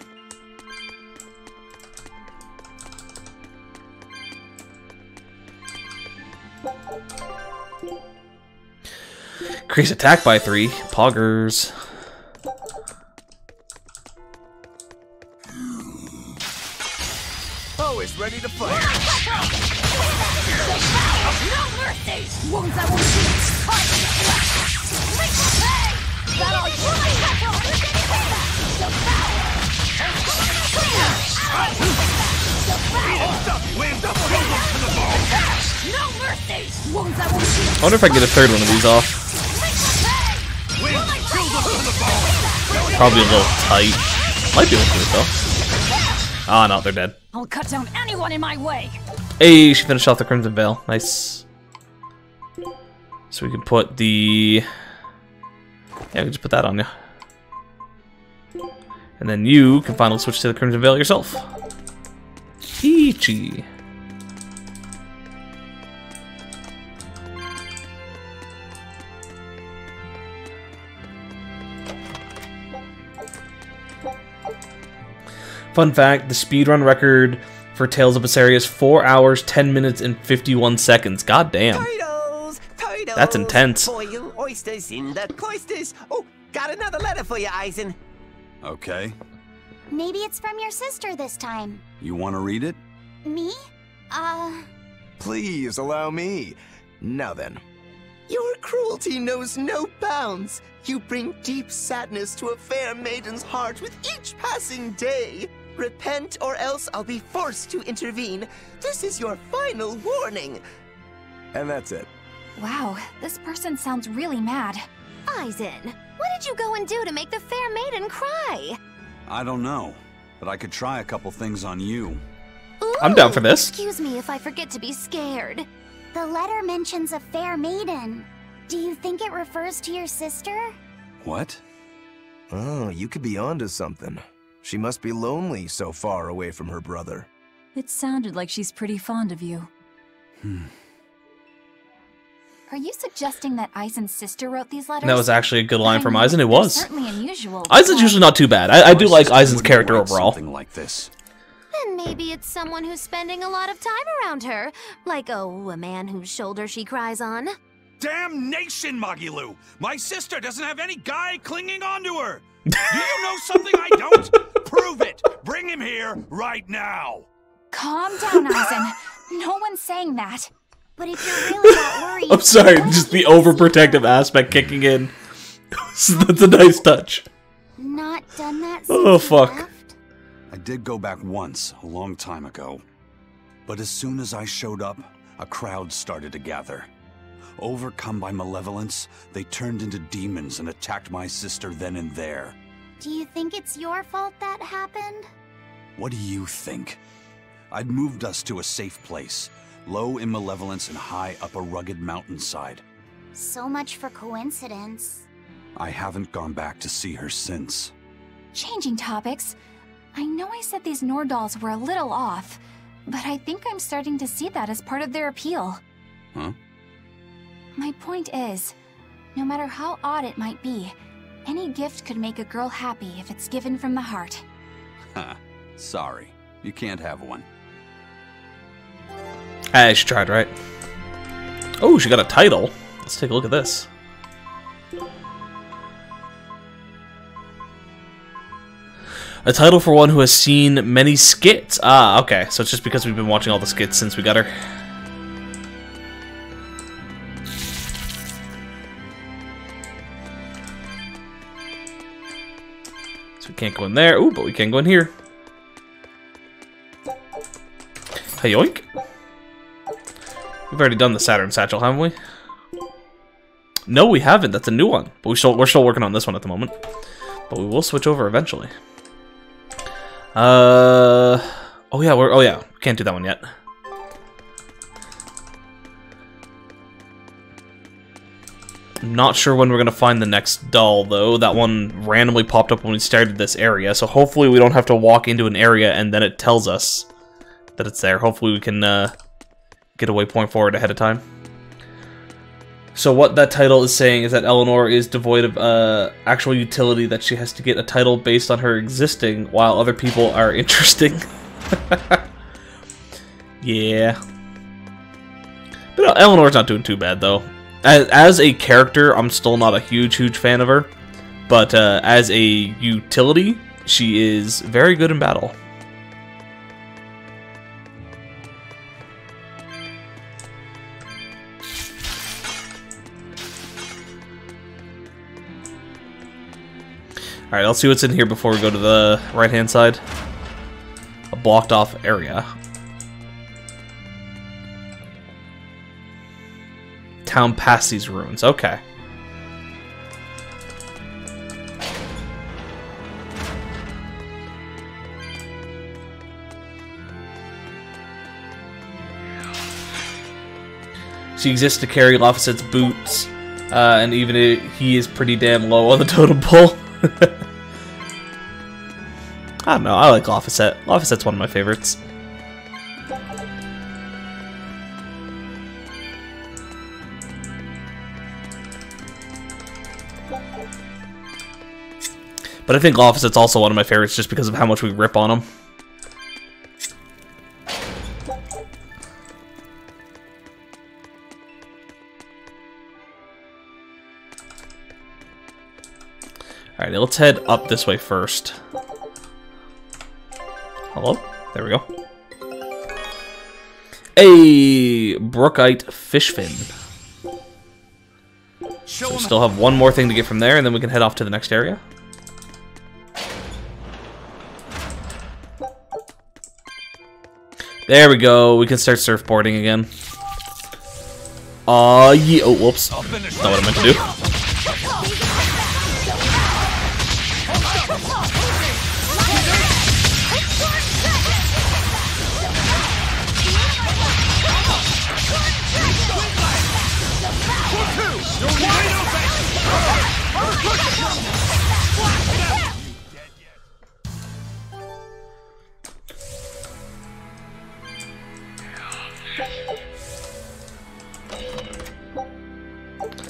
Increase attack by 3. Poggers. Always ready to fight. No mercy! Wounds I won't shoot! That all you No mercy! Wounds I won't shoot! I wonder if I can get a third one of these off. Probably a little tight. Might be able to do it though. Ah, no, they're dead. I'll cut down anyone in my way. Hey, she finished off the Crimson Veil. Nice. So we can put the... Yeah, we can just put that on you. And then you can finally switch to the Crimson Veil yourself. Peachy. Fun fact, the speedrun record for Tales of Berseria is 4 hours, 10 minutes, and 51 seconds. God damn. Turtles! That's intense. Boil oysters in the cloisters. Oh, got another letter for you, Eisen. Okay. Maybe it's from your sister this time. You want to read it? Me? Please allow me. Now then. Your cruelty knows no bounds. You bring deep sadness to a fair maiden's heart with each passing day. Repent or else I'll be forced to intervene. This is your final warning. And that's it. Wow, this person sounds really mad. Aizen, what did you go and do to make the fair maiden cry? I don't know, but I could try a couple things on you. Ooh, I'm down for this. Excuse me if I forget to be scared. The letter mentions a fair maiden. Do you think it refers to your sister? What? Oh, you could be onto something. She must be lonely so far away from her brother. It sounded like she's pretty fond of you. Are you suggesting that Aizen's sister wrote these letters? That was actually a good line from Aizen. It was. Certainly unusual. Aizen's usually not too bad. I do like Aizen's character overall. Something like this. Then maybe it's someone who's spending a lot of time around her. Like, oh, a man whose shoulder she cries on. Damnation, Magilu! My sister doesn't have any guy clinging onto her! Do you know something I don't? Prove it! Bring him here right now! Calm down, Aizen. No one's saying that. But if you're really not worried... I'm sorry, just the overprotective aspect kicking in. That's a nice touch. Not done that since Oh, fuck. left? I did go back once, a long time ago. But as soon as I showed up, a crowd started to gather. Overcome by malevolence, they turned into demons and attacked my sister then and there. Do you think it's your fault that happened? What do you think? I'd moved us to a safe place, low in malevolence and high up a rugged mountainside. So much for coincidence. I haven't gone back to see her since. Changing topics. I know I said these Nordals were a little off, but I think I'm starting to see that as part of their appeal. Huh? My point is, no matter how odd it might be, any gift could make a girl happy if it's given from the heart. Ha, sorry. You can't have one. Hey, she tried, right? Oh, she got a title. Let's take a look at this. A title for one who has seen many skits. Ah, okay. So it's just because we've been watching all the skits since we got her. So we can't go in there. Ooh, but we can go in here. Hey, yoink. We've already done the Saturn Satchel, haven't we? No, we haven't. That's a new one. But we're still working on this one at the moment. But we will switch over eventually. Oh yeah, we can't do that one yet. Not sure when we're gonna find the next doll though. That one randomly popped up when we started this area, so hopefully we don't have to walk into an area and then it tells us that it's there. Hopefully we can get a waypoint forward ahead of time. So what that title is saying is that Eleanor is devoid of actual utility, that she has to get a title based on her existing, while other people are interesting. Yeah. But Eleanor's not doing too bad, though. As a character, I'm still not a huge fan of her. But as a utility, she is very good in battle. Alright, let's see what's in here before we go to the right-hand side. A blocked-off area. Town past these ruins. Okay. She exists to carry Laphicet's boots, and even he is pretty damn low on the totem pole. I don't know, I like Laphicet. Laphicet's one of my favorites. But I think Laphicet's also one of my favorites just because of how much we rip on him. Alright, let's head up this way first. Hello? There we go. A Brookite fish fin. So we still have one more thing to get from there, and then we can head off to the next area. There we go. We can start surfboarding again. Yeah. Oh, whoops. Not what I meant to do.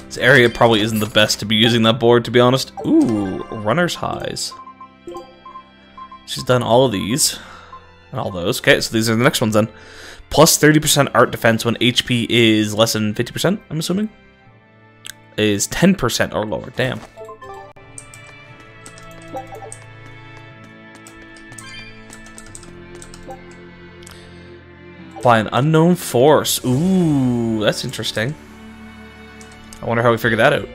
This area probably isn't the best to be using that board, to be honest. Ooh, runner's highs. She's done all of these. And all those. Okay, so these are the next ones then. Plus 30% art defense when HP is less than 50%, I'm assuming. Is 10% or lower. Damn. By an unknown force. Ooh, that's interesting. I wonder how we figured that out.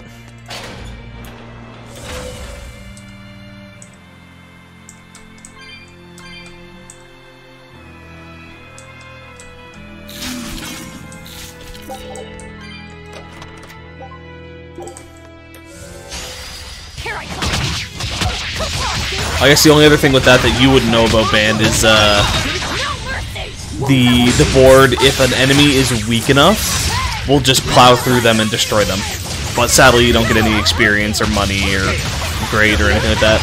I guess the only other thing with that you wouldn't know about Band is the board, if an enemy is weak enough, will just plow through them and destroy them. But sadly, you don't get any experience or money or grade or anything like that.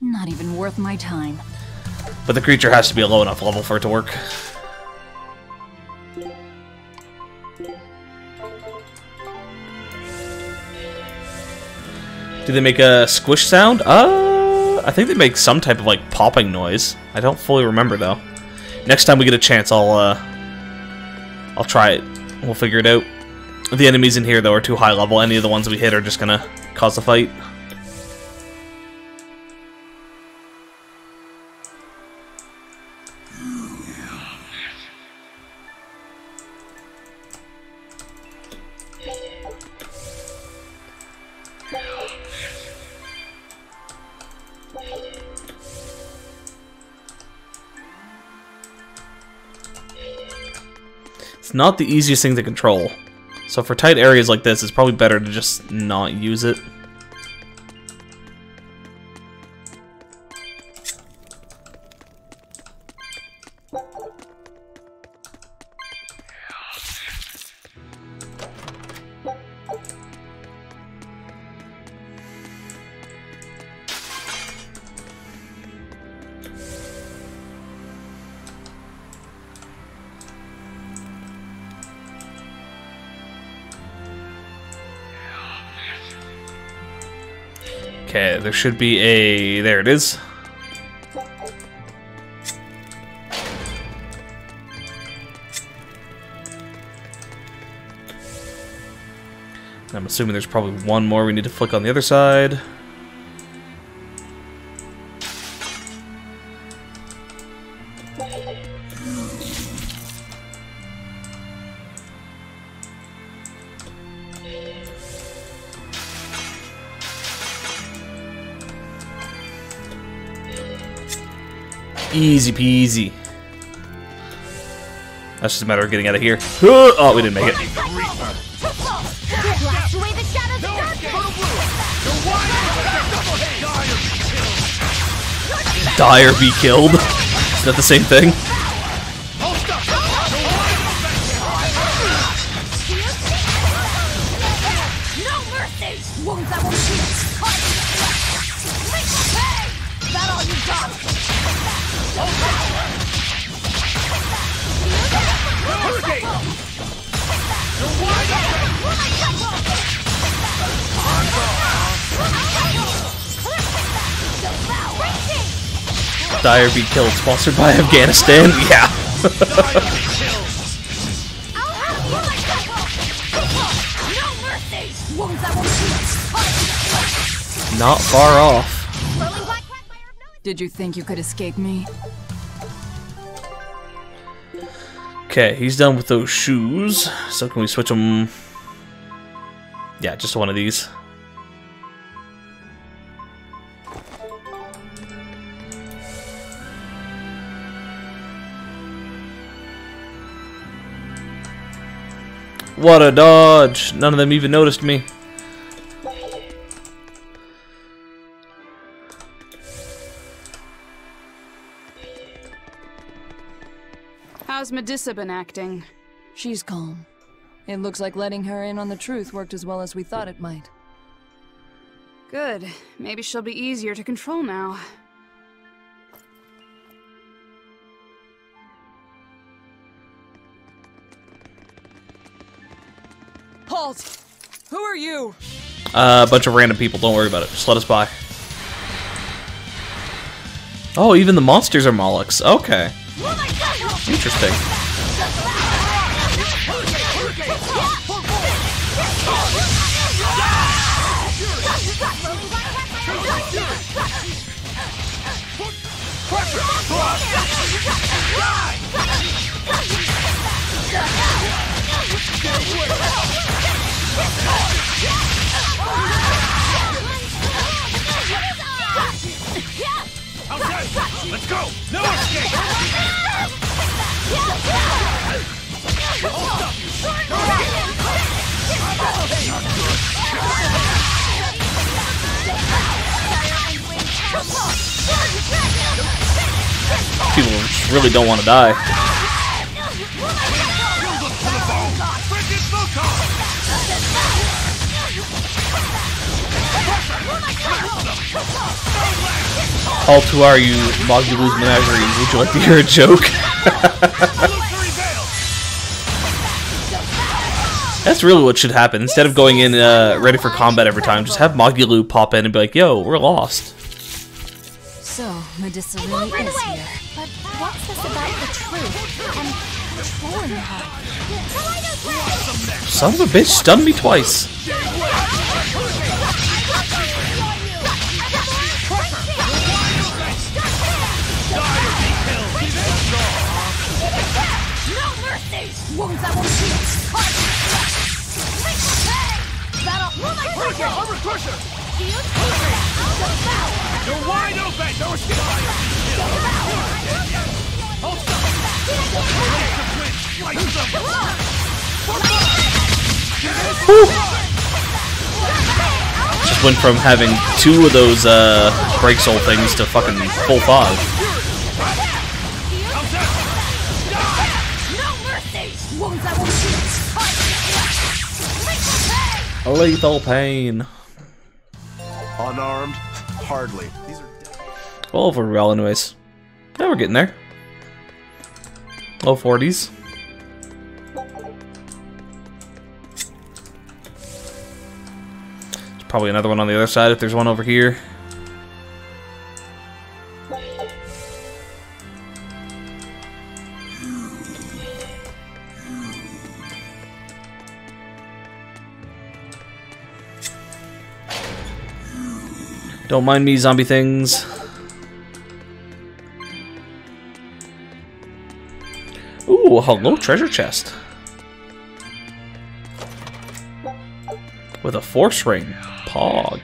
Not even worth my time. But the creature has to be a low enough level for it to work. Do they make a squish sound? I think they make some type of like popping noise. I don't fully remember though. Next time we get a chance, I'll try it. We'll figure it out. The enemies in here though are too high level. Any of the ones we hit are just gonna cause a fight. It's not the easiest thing to control. So for tight areas like this, it's probably better to just not use it. Okay, there should be a... There it is. I'm assuming there's probably one more we need to flick on the other side. Easy peasy. That's just a matter of getting out of here. Oh, we didn't make it. Dire be killed. Is that the same thing? Dire be killed, sponsored by Afghanistan? Yeah. Not far off. Did you think you could escape me? Okay, he's done with those shoes. So can we switch them? Yeah, just to one of these. What a dodge! None of them even noticed me. How's Medusa been acting? She's calm. It looks like letting her in on the truth worked as well as we thought it might. Good. Maybe she'll be easier to control now. Halt! Who are you? A bunch of random people. Don't worry about it. Just let us by. Oh, even the monsters are Molochs. Okay. Interesting. Let's go! No escape! People really don't want to die. Halt, who are you? Mogulu's Menagerie. Would you like to hear a joke? That's really what should happen. Instead of going in ready for combat every time, just have Mogulu pop in and be like, yo, we're lost. So, Medusa really is here. But what's this about the truth and controlling her? Son of a bitch, stunned me twice. You're wide open! No escape! Hold Just went from having 2 of those break soul things to fucking full 5. A lethal pain. Unarmed? Hardly. These are Well, over well anyways. Yeah, we're getting there. Low 40s. There's probably another one on the other side if there's one over here. Don't mind me, zombie things. Ooh, hello, treasure chest. With a force ring. Pog.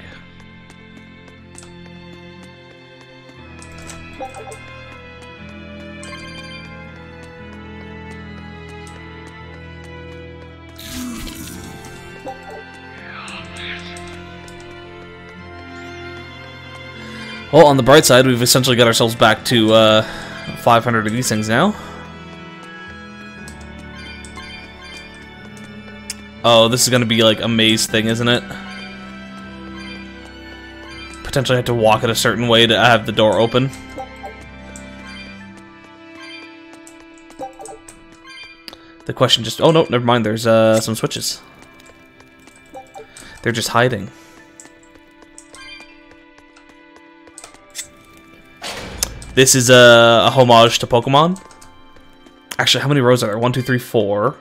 Well, on the bright side, we've essentially got ourselves back to 500 of these things now. Oh, this is going to be like a maze thing, isn't it? Potentially have to walk it a certain way to have the door open. The question just... Oh, no, never mind. There's some switches. They're just hiding. This is a homage to Pokemon. Actually, how many rows are there? 1, 2, 3, 4.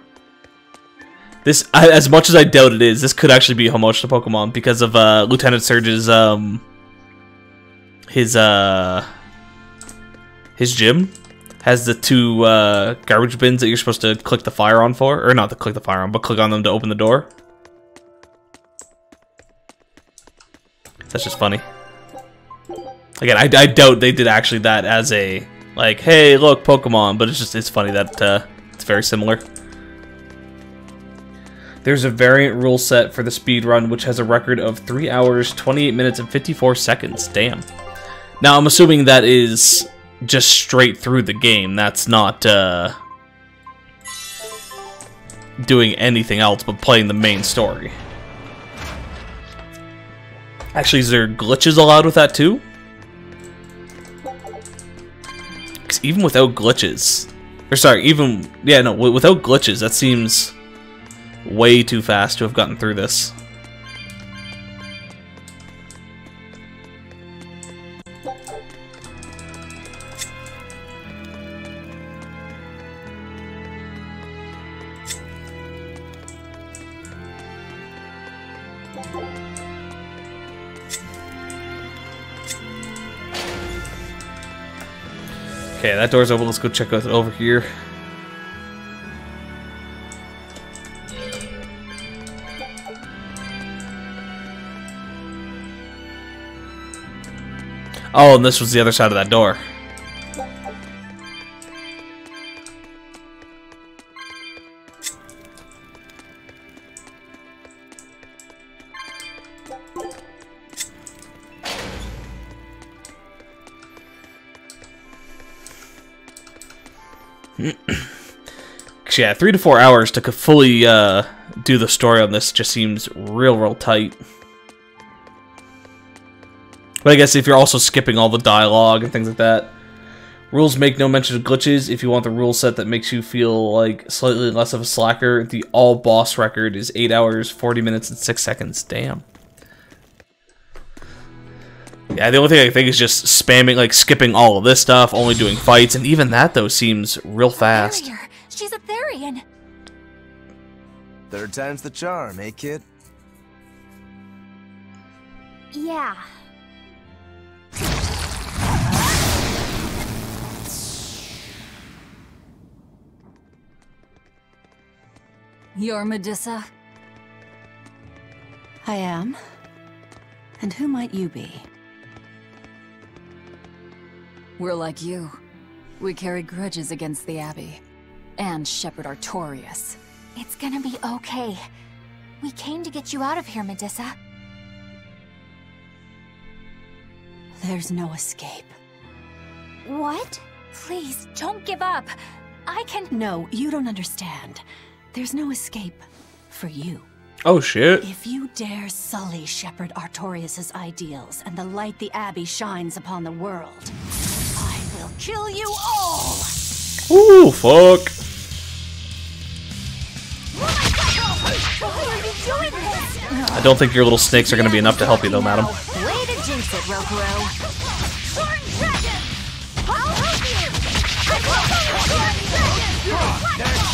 This, as much as I doubt it is, this could actually be a homage to Pokemon because of Lieutenant Surge's his gym has the 2 garbage bins that you're supposed to click the fire on for, or not to click the fire on, but click on them to open the door. That's just funny. Again, I doubt they did actually that as a, like, hey, look, Pokemon, but it's funny that it's very similar. There's a variant rule set for the speed run, which has a record of 3 hours, 28 minutes, and 54 seconds. Damn. Now, I'm assuming that is just straight through the game. That's not doing anything else but playing the main story. Actually, is there glitches allowed with that too? Because even without glitches... Or sorry, even... Yeah, no, without glitches, that seems way too fast to have gotten through this. Okay, that door's open. Let's go check out over here. Oh, and this was the other side of that door. Yeah, 3 to 4 hours to fully do the story on this just seems real tight. But I guess if you're also skipping all the dialogue and things like that. Rules make no mention of glitches. If you want the rule set that makes you feel like slightly less of a slacker, the all boss record is 8 hours, 40 minutes, and 6 seconds. Damn. Yeah, the only thing I think is just spamming, like skipping all of this stuff, only doing fights, and even that though seems real fast. Barrier. She's a Therian. Third time's the charm, eh, kid? Yeah. You're Medusa? I am. And who might you be? We're like you. We carry grudges against the Abbey. And Shepherd Artorias. It's gonna be okay. We came to get you out of here, Medusa. There's no escape. What? Please, don't give up. I can... No, you don't understand. There's no escape for you. Oh shit. If you dare sully Shepherd Artorias' ideals and the light the Abbey shines upon the world, I will kill you all! Ooh, fuck. Why are you doing this? I don't think your little snakes are gonna be enough to help you though, madam. Way to jinx it, Rokuro. Torn Dragon! I'll help you! I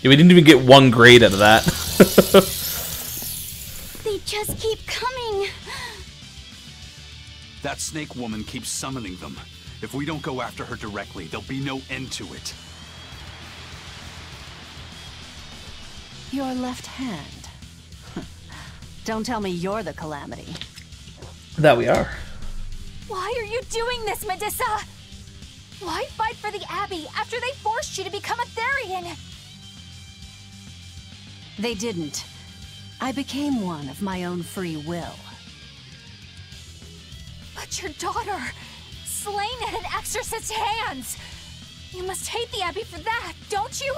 Yeah, we didn't even get 1 grade out of that. They just keep coming. That snake woman keeps summoning them. If we don't go after her directly, there'll be no end to it. Your left hand. Don't tell me you're the calamity. That we are. Why are you doing this, Medusa? Why fight for the Abbey after they forced you to become a Therian? They didn't. I became one of my own free will. But your daughter, slain at an exorcist's hands. You must hate the Abbey for that, don't you?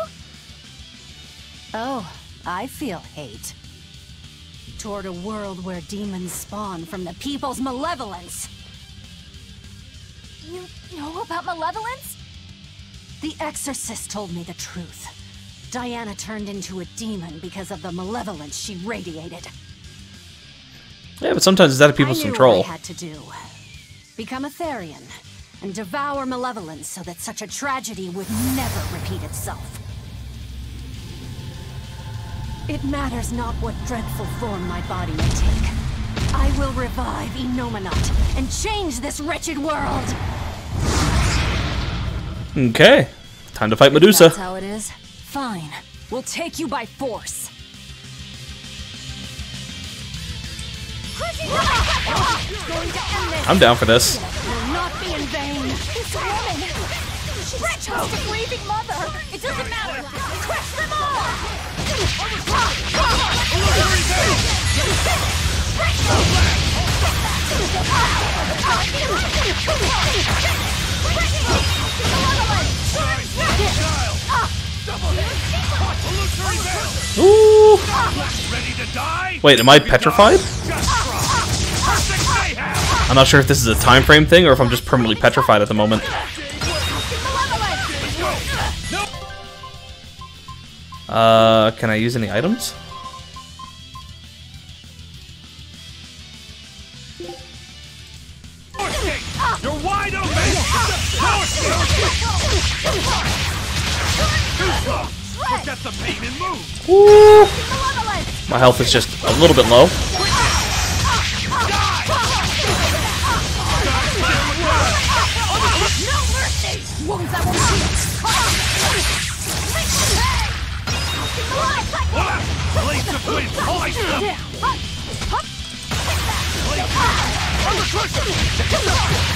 Oh, I feel hate. Toward a world where demons spawn from the people's malevolence. You know about malevolence? The exorcist told me the truth. Diana turned into a demon because of the malevolence she radiated. Yeah, but sometimes it's out of people's control. I knew what I had to do. Become a Therian and devour malevolence so that such a tragedy would never repeat itself. It matters not what dreadful form my body may take. I will revive Enominat and change this wretched world! Okay. Time to fight Medusa. If that's how it is. Fine. We'll take you by force. I'm down for this. Will not be in vain. This woman, She's grieving mother! It doesn't matter! Crush them all! Ooh. Wait, am I petrified? I'm not sure if this is a time frame thing or if I'm just permanently petrified at the moment. Can I use any items? You're wide open! Forget the pain and move! Ooh. My health is just a little bit low.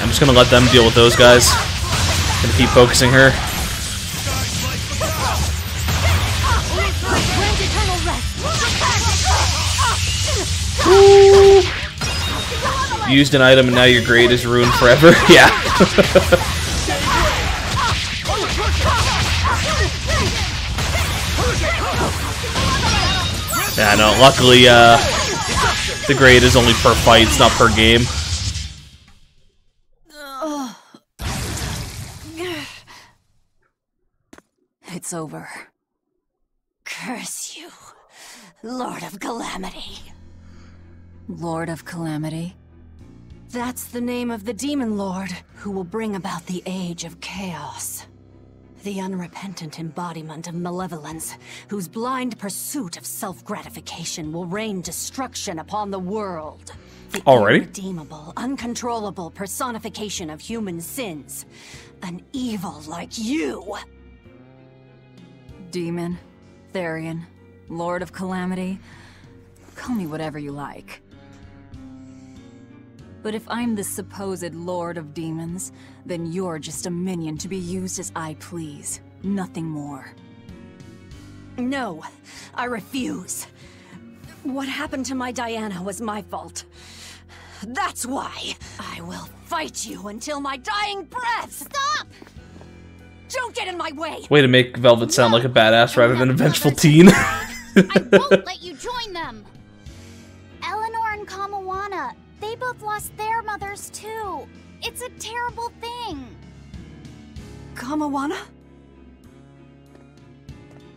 I'm just gonna let them deal with those guys. Gonna keep focusing her. Ooh. Used an item and now your grade is ruined forever. Yeah. Yeah, no, luckily, the grade is only per fight, it's not per game. It's over. Curse you, Lord of Calamity. Lord of Calamity? That's the name of the Demon Lord who will bring about the Age of Chaos. The unrepentant embodiment of malevolence, whose blind pursuit of self-gratification will rain destruction upon the world. The irredeemable, uncontrollable personification of human sins. An evil like you! Demon, Therian, Lord of Calamity, call me whatever you like. But if I'm the supposed Lord of Demons, then you're just a minion to be used as I please. Nothing more. No, I refuse. What happened to my Diana was my fault. That's why I will fight you until my dying breath! Stop! Don't get in my way! Way to make Velvet sound like a badass rather than a vengeful teen. I won't let you join them! Eleanor and Kamawana, they both lost their mothers too. It's a terrible thing. Kamawana?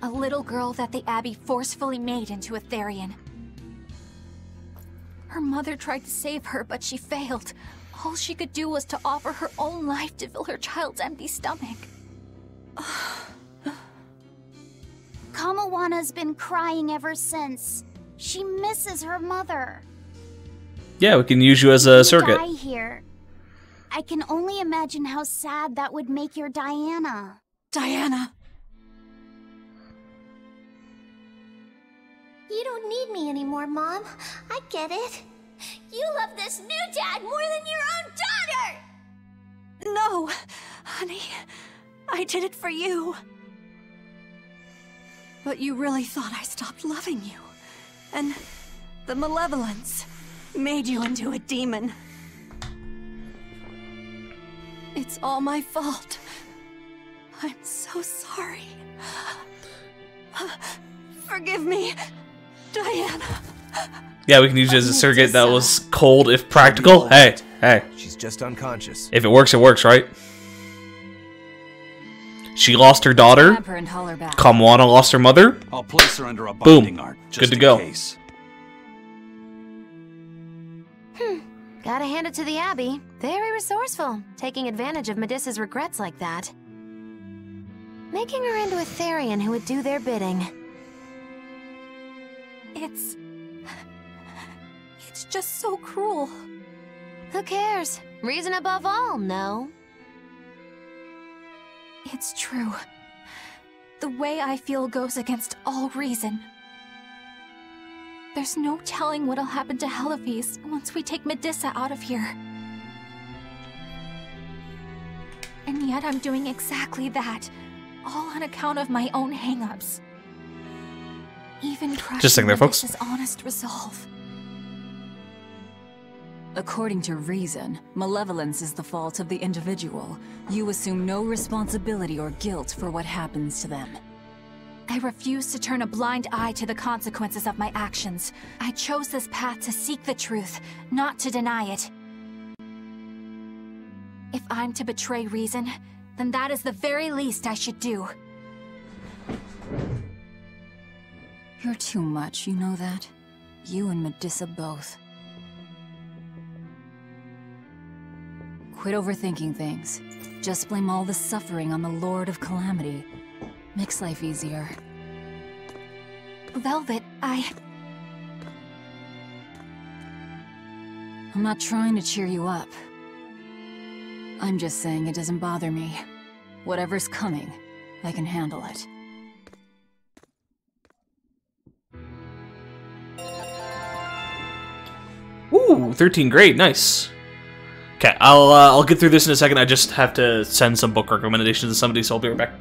A little girl that the Abbey forcefully made into a Therian. Her mother tried to save her, but she failed. All she could do was to offer her own life to fill her child's empty stomach. Kamawana's been crying ever since. She misses her mother. Yeah, we can use you as a surrogate. Die here. I can only imagine how sad that would make your Diana. Diana! You don't need me anymore, Mom. I get it. You love this new dad more than your own daughter! No, honey. I did it for you. But you really thought I stopped loving you. And the malevolence made you into a demon. It's all my fault. I'm so sorry. Forgive me, Diana. Yeah, we can use you as a surrogate. That was cold if practical. Hey, hey. She's just unconscious. If it works, right? She lost her daughter. Kamwana lost her mother. I'll place her under a binding art. Good to go. Gotta hand it to the Abbey. Very resourceful, taking advantage of Medissa's regrets like that. Making her into a Therian who would do their bidding. It's just so cruel. Who cares? Reason above all, no? It's true. The way I feel goes against all reason. There's no telling what'll happen to Heliphys once we take Medissa out of here. And yet I'm doing exactly that, all on account of my own hang-ups. Even Just sitting there, folks. Medusa's honest resolve. According to reason, malevolence is the fault of the individual. You assume no responsibility or guilt for what happens to them. I refuse to turn a blind eye to the consequences of my actions. I chose this path to seek the truth, not to deny it. If I'm to betray reason, then that is the very least I should do. You're too much, you know that? You and Medusa both. Quit overthinking things. Just blame all the suffering on the Lord of Calamity. Makes life easier. Velvet, I'm not trying to cheer you up. I'm just saying it doesn't bother me. Whatever's coming, I can handle it. Ooh, 13 grade, nice. Okay, I'll get through this in a second. I just have to send some book recommendations to somebody, so I'll be right back.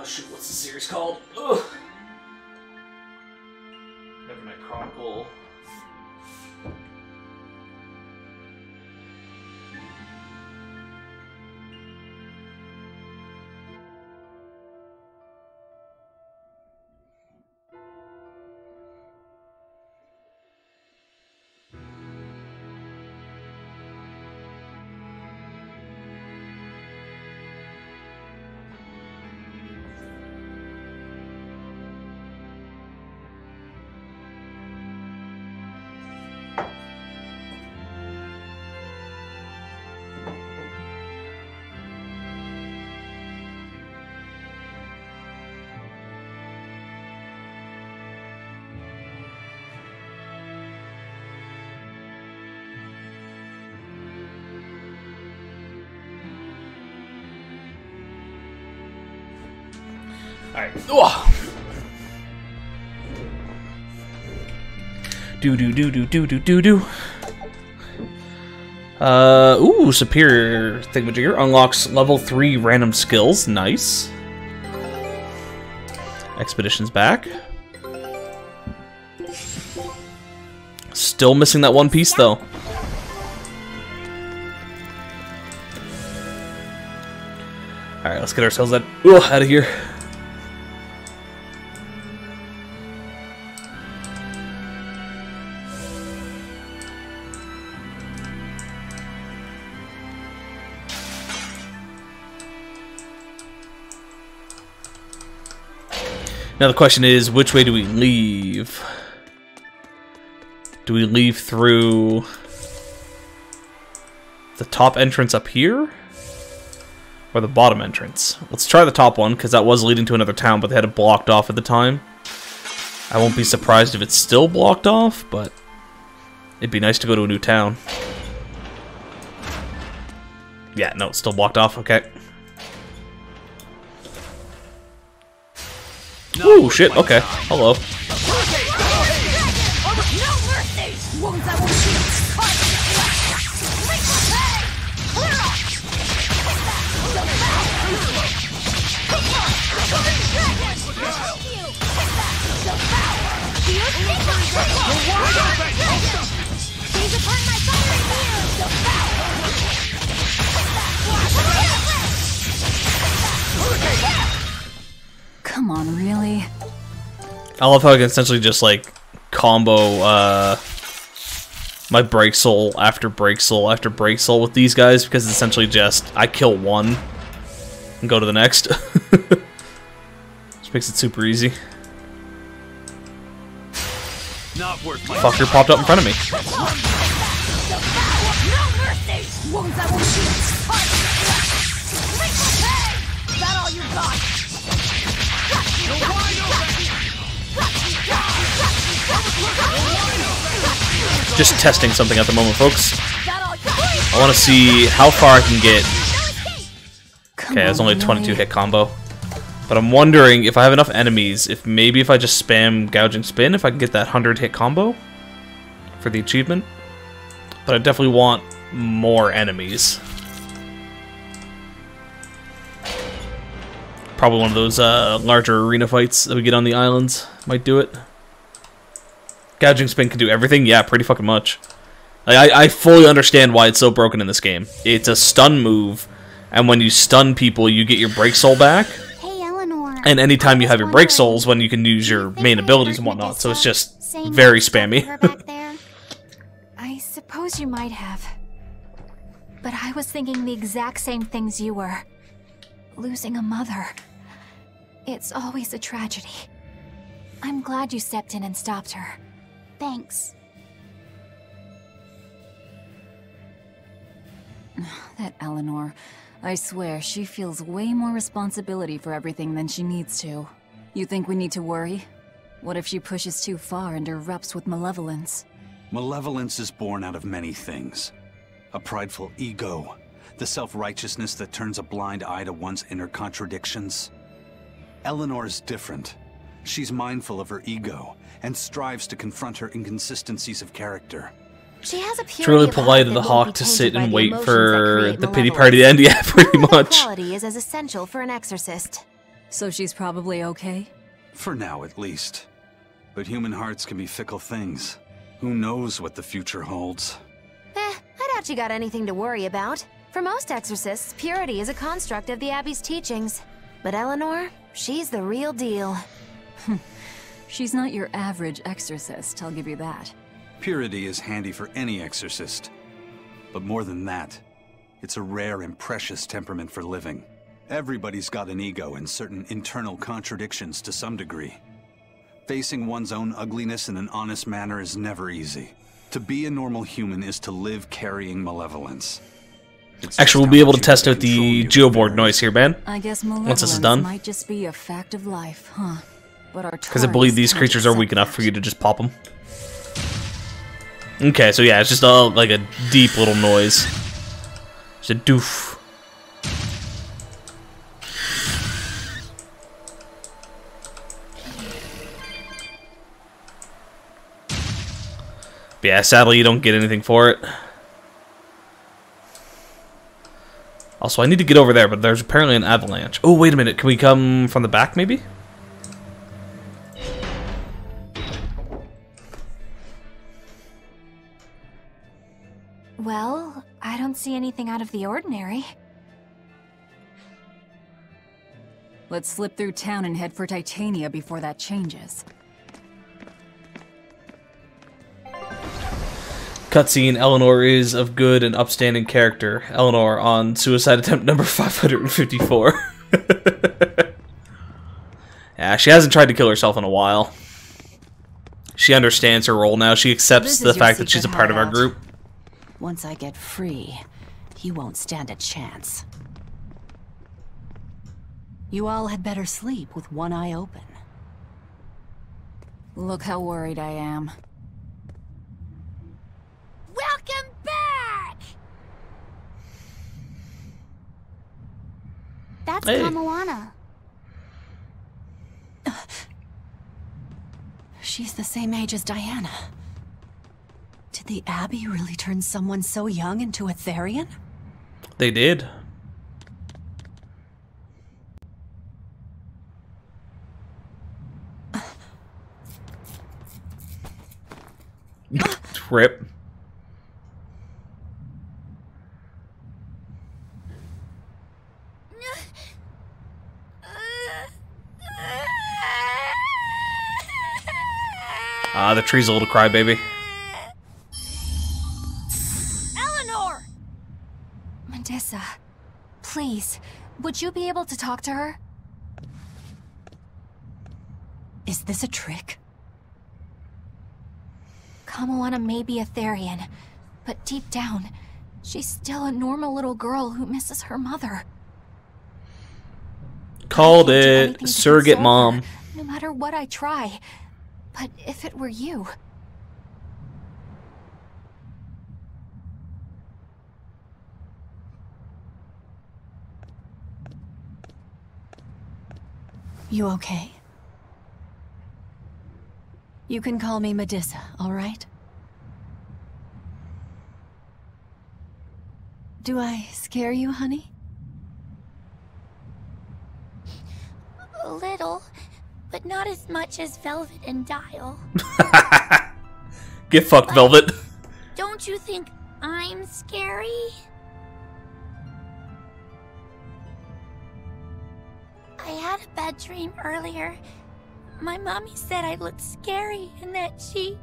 Shoot, what's the series called? Ugh. Nevernight Chronicle. Alright. Do. Ooh, superior thingamajigger. Unlocks level 3 random skills. Nice. Expedition's back. Still missing that one piece, though. Alright, let's get ourselves out of here. Now the question is, which way do we leave? Do we leave through the top entrance up here? Or the bottom entrance? Let's try the top one, because that was leading to another town, but they had it blocked off at the time. I won't be surprised if it's still blocked off, but it'd be nice to go to a new town. Yeah, no, it's still blocked off, okay. Ooh, shit, okay. Hello. Come on, really? I love how I can essentially just, like, combo, my Break Soul after Break Soul after Break Soul with these guys, because it's essentially just, I kill one and go to the next. Which makes it super easy. Not worth my Fucker popped up in front of me. Just testing something at the moment, folks. I want to see how far I can get. Okay, it's only a 22 hit combo. But I'm wondering if I have enough enemies, if maybe if I just spam Gouging Spin, if I can get that 100 hit combo for the achievement. But I definitely want more enemies. Probably one of those larger arena fights that we get on the islands might do it. Gouging Spin can do everything? Yeah, pretty fucking much. Like, I fully understand why it's so broken in this game. It's a stun move, and when you stun people, you get your Break Soul back. Hey, Eleanor. And anytime you have your Break Souls, when you can use your main abilities and whatnot, so it's just very spammy. I suppose you might have. But I was thinking the exact same things you were. Losing a mother. It's always a tragedy. I'm glad you stepped in and stopped her. Thanks. That Eleanor. I swear, she feels way more responsibility for everything than she needs to. You think we need to worry? What if she pushes too far and erupts with malevolence? Malevolence is born out of many things. A prideful ego, the self-righteousness that turns a blind eye to one's inner contradictions. Eleanor's different. She's mindful of her ego and strives to confront her inconsistencies of character. She has a It's really polite of the Hawk to sit and wait for the pity party to end. Yeah, pretty much. Quality is as essential for an exorcist. So she's probably okay? For now, at least. But human hearts can be fickle things. Who knows what the future holds? I doubt you got anything to worry about. For most exorcists, purity is a construct of the Abbey's teachings. But Eleanor, she's the real deal. She's not your average exorcist, I'll give you that. Purity is handy for any exorcist. But more than that, it's a rare and precious temperament for living. Everybody's got an ego and certain internal contradictions to some degree. Facing one's own ugliness in an honest manner is never easy. To be a normal human is to live carrying malevolence. Actually, we'll be able to test out the geoboard noise here, man. I guess once this is done. Might just be a fact of life, huh? Because I believe these creatures are weak enough for you to just pop them. Okay, so yeah, it's just like a deep little noise. It's a doof. But yeah, sadly you don't get anything for it. Also, I need to get over there, but there's apparently an avalanche. Oh, wait a minute. Can we come from the back, maybe? Well, I don't see anything out of the ordinary. Let's slip through town and head for Titania before that changes. Cutscene, Eleanor is of good and upstanding character. Eleanor on suicide attempt number 554. Yeah, she hasn't tried to kill herself in a while. She understands her role now. She accepts the fact that she's a part of our group. Once I get free, you won't stand a chance. You all had better sleep with one eye open. Look how worried I am. Welcome back! That's Hey. Kamawana. She's the same age as Diana. Did the Abbey really turn someone so young into a Therian? They did. Rip. Ah, the tree's a little crybaby. Eleanor! Medissa, please, would you be able to talk to her? Is this a trick? Kamoana may be a Therian, but deep down, she's still a normal little girl who misses her mother. Called it. Surrogate mom. No matter what I try. But if it were you... You okay? You can call me Medissa, all right? Do I scare you, honey? A little, but not as much as Velvet and Dial. Get fucked, Velvet. Don't you think I'm scary? I had a bad dream earlier. My mommy said I looked scary and that she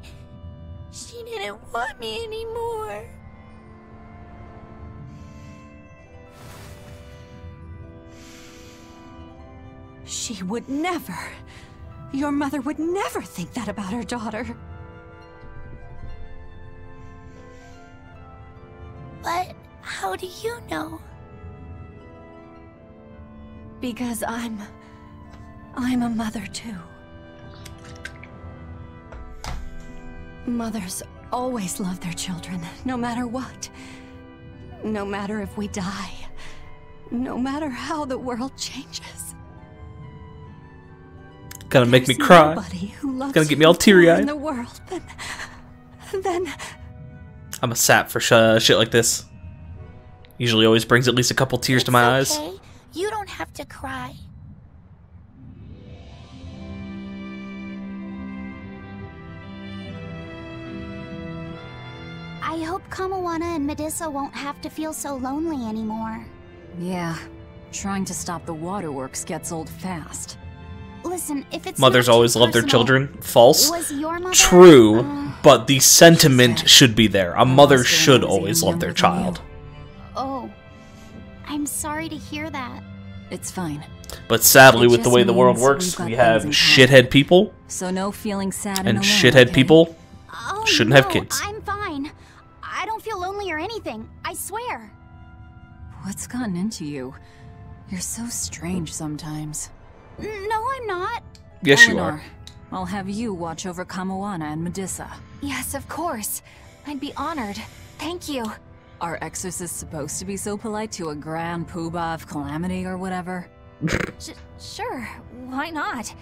didn't want me anymore. She would never. Your mother would never think that about her daughter. But how do you know? Because I'm a mother too. Mothers always love their children, no matter what. No matter if we die. No matter how the world changes. Gonna make me cry. Gonna get me all teary-eyed. In the world, then I'm a sap for shit like this. Usually always brings at least a couple tears to my eyes. Okay. You don't have to cry. I hope Kamoana and Medissa won't have to feel so lonely anymore. Yeah, trying to stop the waterworks gets old fast. Listen, if it's Mothers always love their children. False. Was your mother, True, but the sentiment should be there. A mother should always love their child. Oh, I'm sorry to hear that. It's fine. But sadly, with the way the world works, we have shithead people, So no feeling sad and alone, shithead okay? people Oh, shouldn't no, have kids. I'm fine. I don't feel lonely or anything. I swear. What's gotten into you? You're so strange sometimes. No, I'm not. Yes, you Eleanor, are. I'll have you watch over Kamoana and Medissa. Yes, of course. I'd be honored. Thank you. Are exorcists supposed to be so polite to a grand poobah of calamity or whatever? Sure, why not?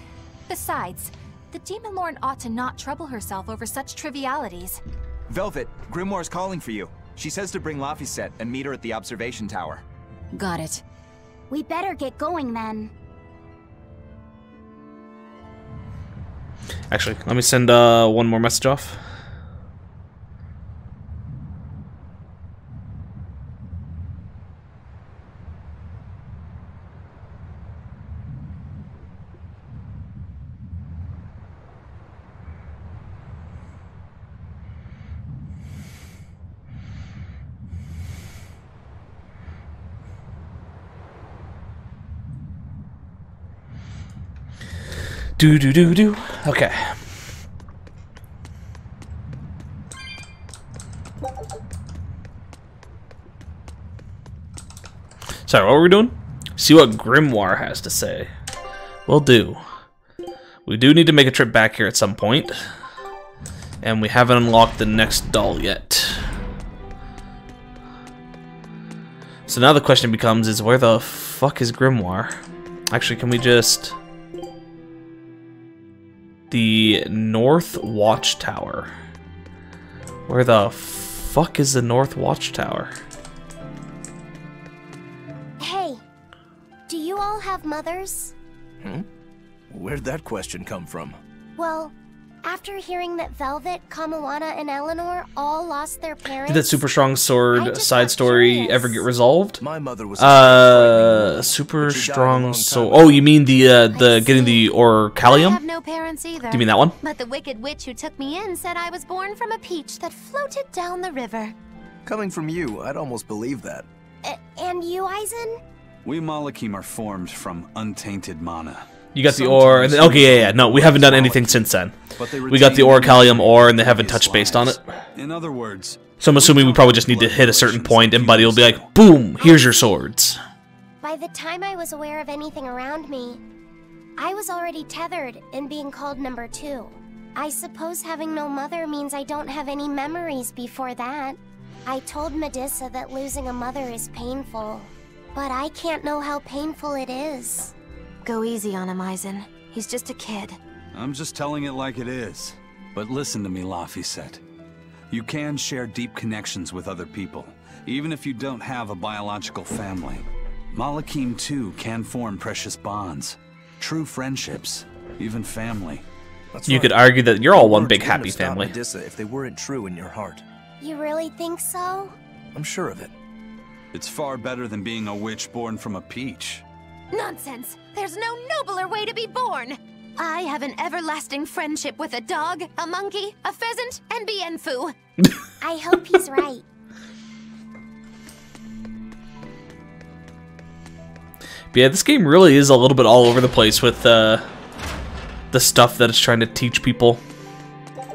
Besides, the Demon Lord ought to not trouble herself over such trivialities. Velvet, Grimoire's calling for you. She says to bring Laphicet and meet her at the observation tower. Got it. We better get going then. Actually, let me send one more message off. Do. Okay. Sorry, what were we doing? See what Grimoire has to say. Will do. We do need to make a trip back here at some point. And we haven't unlocked the next doll yet. So now the question becomes is where the fuck is Grimoire? Actually, can we just... The North Watchtower. Where the fuck is the North Watchtower? Hey, do you all have mothers? Where'd that question come from? Well, after hearing that Velvet, Kamawana, and Eleanor all lost their parents... Did that super strong sword side story ever get resolved? My mother was super strong sword. Oh, you mean the getting the Orcalium? I have no parents either. Do you mean that one? But the wicked witch who took me in said I was born from a peach that floated down the river. Coming from you, I'd almost believe that. And you, Aizen? We Malakim are formed from untainted mana. You got the ore, and then, okay, yeah. No, we haven't done anything since then. We got the Orcalium ore, and they haven't touched base on it. In other words, so I'm assuming we probably just need to hit a certain point, and Buddy will be like, "Boom! Here's your swords." By the time I was aware of anything around me, I was already tethered and being called number 2. I suppose having no mother means I don't have any memories before that. I told Medusa that losing a mother is painful, but I can't know how painful it is. Go easy on him, Aizen. He's just a kid. I'm just telling it like it is. But listen to me, Laphicet. You can share deep connections with other people, even if you don't have a biological family. Malakim, too, can form precious bonds. True friendships, even family. You could argue that you're all one big happy family. Medusa if they weren't true in your heart. You really think so? I'm sure of it. It's far better than being a witch born from a peach. Nonsense! There's no nobler way to be born! I have an everlasting friendship with a dog, a monkey, a pheasant, and Bienfu. I hope he's right. But yeah, this game really is a little bit all over the place with the stuff that it's trying to teach people.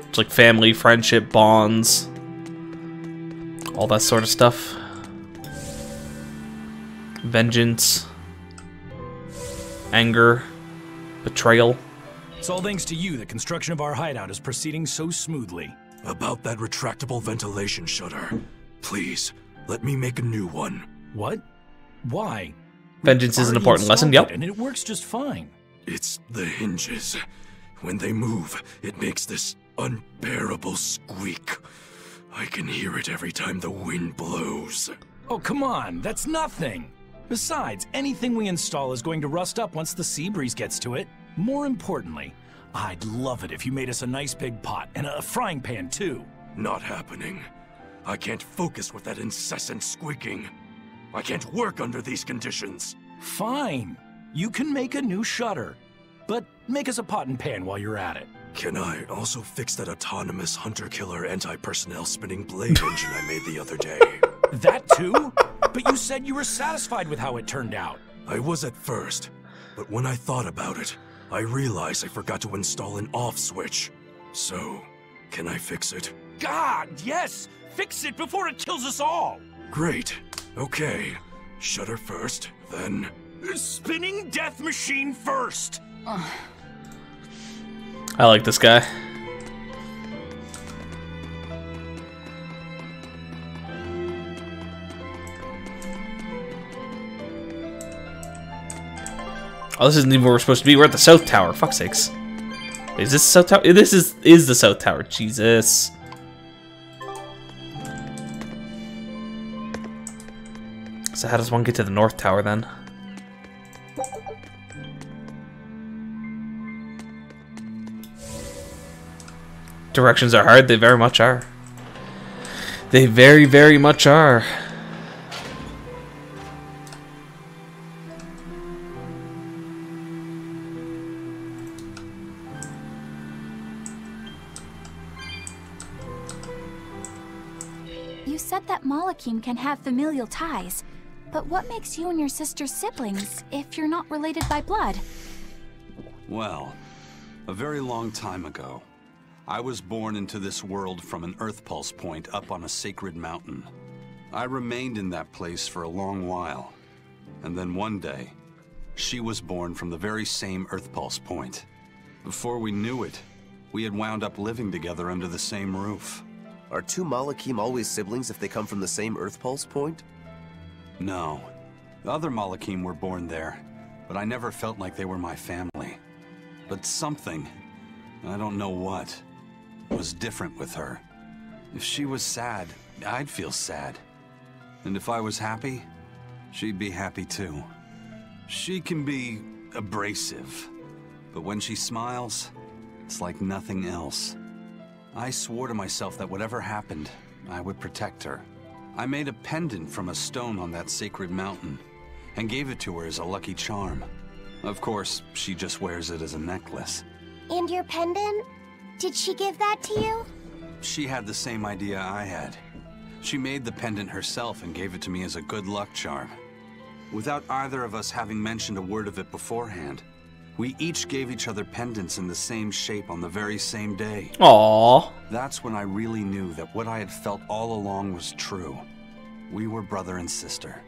It's like family, friendship, bonds, all that sort of stuff. Vengeance. Anger, betrayal. It's all thanks to you that construction of our hideout is proceeding so smoothly. About that retractable ventilation shutter. Please, let me make a new one. What? Why? Vengeance is an important lesson, yep. And it works just fine. It's the hinges. When they move, it makes this unbearable squeak. I can hear it every time the wind blows. Oh, come on, that's nothing. Besides, anything we install is going to rust up once the sea breeze gets to it. More importantly, I'd love it if you made us a nice big pot, and a frying pan too. Not happening. I can't focus with that incessant squeaking. I can't work under these conditions. Fine. You can make a new shutter. But make us a pot and pan while you're at it. Can I also fix that autonomous hunter-killer anti-personnel spinning blade engine I made the other day? That too? But you said you were satisfied with how it turned out. I was at first, but when I thought about it, I realized I forgot to install an off switch. So, can I fix it? God, yes! Fix it before it kills us all! Great. Okay. Shutter first, then... Spinning death machine first! I like this guy. Oh, this isn't even where we're supposed to be. We're at the South Tower. Fuck's sakes. Wait, is this the South Tower? This is the South Tower. Jesus. So how does one get to the North Tower then? Directions are hard. They very much are. They very, very much are. You said that Malakim can have familial ties, but what makes you and your sister siblings if you're not related by blood? Well, a very long time ago, I was born into this world from an Earth Pulse point up on a sacred mountain. I remained in that place for a long while, and then one day, she was born from the very same Earth Pulse point. Before we knew it, we had wound up living together under the same roof. Are two Malakim always siblings if they come from the same Earth Pulse point? No. The other Malakim were born there, but I never felt like they were my family. But something I don't know what was different with her. If she was sad, I'd feel sad. And if I was happy, she'd be happy too. She can be abrasive, but when she smiles, it's like nothing else. I swore to myself that whatever happened, I would protect her. I made a pendant from a stone on that sacred mountain and gave it to her as a lucky charm. Of course, she just wears it as a necklace. And your pendant? Did she give that to you? She had the same idea I had. She made the pendant herself and gave it to me as a good luck charm. Without either of us having mentioned a word of it beforehand, we each gave each other pendants in the same shape on the very same day. Aww. That's when I really knew that what I had felt all along was true. We were brother and sister.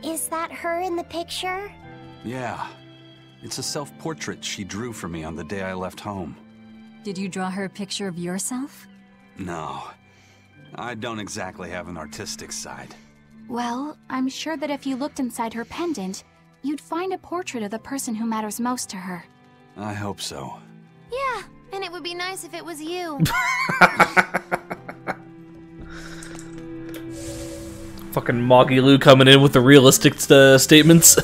Is that her in the picture? Yeah. It's a self-portrait she drew for me on the day I left home. Did you draw her a picture of yourself? No. I don't exactly have an artistic side. Well, I'm sure that if you looked inside her pendant, you'd find a portrait of the person who matters most to her. I hope so. Yeah, and it would be nice if it was you. Fucking Moggy Lou coming in with the realistic statements.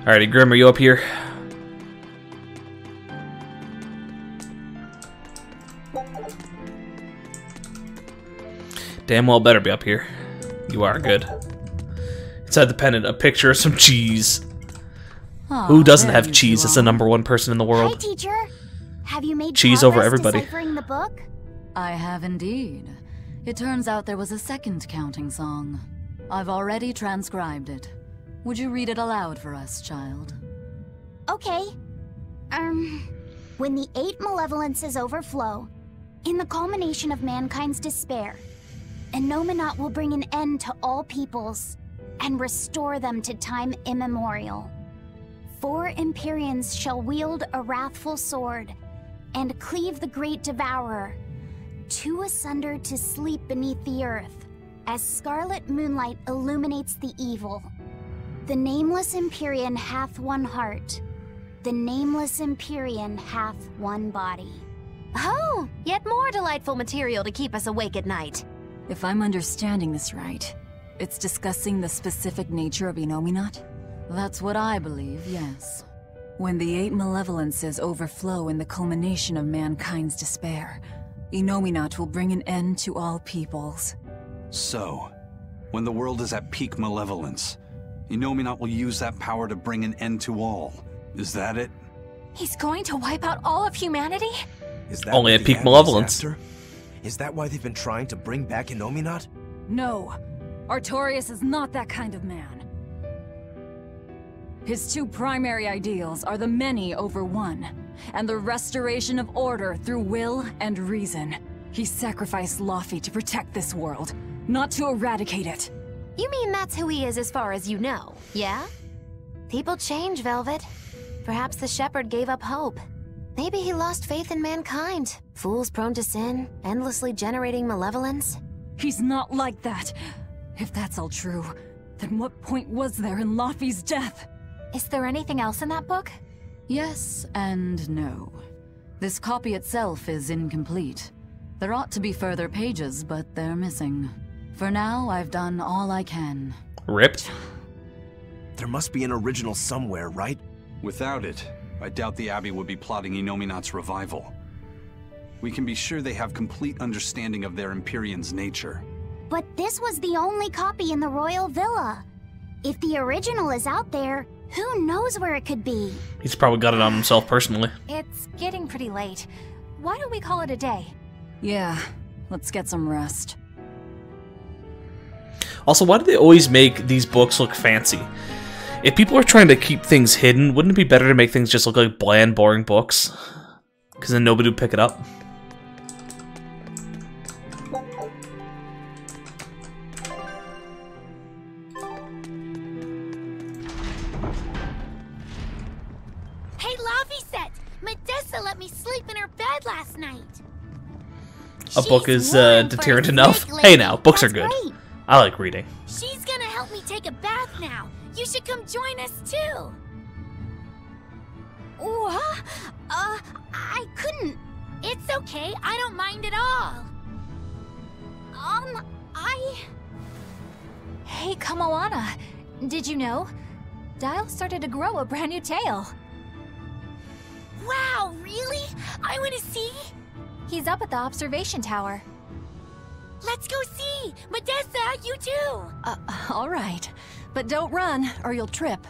Alrighty, Grim, are you up here? Damn well better be up here. You are good. Inside the pendant, a picture of some cheese. Aw, Who doesn't there have you cheese two as the are. #1 person in the Hi, world? teacher. Have you made Cheese over progress everybody. deciphering the book? I have indeed. It turns out there was a second counting song. I've already transcribed it. Would you read it aloud for us, child? Okay. When the 8 malevolences overflow, in the culmination of mankind's despair, Innominat will bring an end to all peoples and restore them to time immemorial. 4 Empyreans shall wield a wrathful sword and cleave the great devourer, 2 asunder to sleep beneath the earth, as scarlet moonlight illuminates the evil. The nameless Empyrean hath 1 heart. The nameless Empyrean hath 1 body. Oh, yet more delightful material to keep us awake at night. If I'm understanding this right, it's discussing the specific nature of Innominat? That's what I believe, yes. When the 8 malevolences overflow in the culmination of mankind's despair, Innominat will bring an end to all peoples. So, when the world is at peak malevolence, Innominat will use that power to bring an end to all. Is that it? He's going to wipe out all of humanity? Is that Only what at the peak Abbey's malevolence. after? Is that why they've been trying to bring back Innominat? No, Artorias is not that kind of man. His 2 primary ideals are the many over one, and the restoration of order through will and reason. He sacrificed Laufey to protect this world, not to eradicate it. You mean that's who he is as far as you know, yeah? People change, Velvet. Perhaps the shepherd gave up hope. Maybe he lost faith in mankind. Fools prone to sin, endlessly generating malevolence. He's not like that. If that's all true, then what point was there in Laufey's death? Is there anything else in that book? Yes and no. This copy itself is incomplete. There ought to be further pages, but they're missing. For now, I've done all I can. Ripped. There must be an original somewhere, right? Without it, I doubt the Abbey would be plotting Innominat's revival. We can be sure they have complete understanding of their Empyrean's nature. But this was the only copy in the royal villa. If the original is out there, who knows where it could be? He's probably got it on himself personally. It's getting pretty late. Why don't we call it a day? Yeah, let's get some rest. Also, why do they always make these books look fancy? If people are trying to keep things hidden, wouldn't it be better to make things just look like bland, boring books? Because then nobody would pick it up. Hey, Laufey, Medessa let me sleep in her bed last night. A book is deterrent enough. Hey now, books are good. I like reading. She's gonna help me take a bath now. You should come join us too. What? I couldn't. It's okay. I don't mind at all. Hey, Kamoana. Did you know? Dial started to grow a brand new tail. Wow, really? I want to see. He's up at the observation tower. Let's go see. Modessa, you too. All right. But don't run, or you'll trip.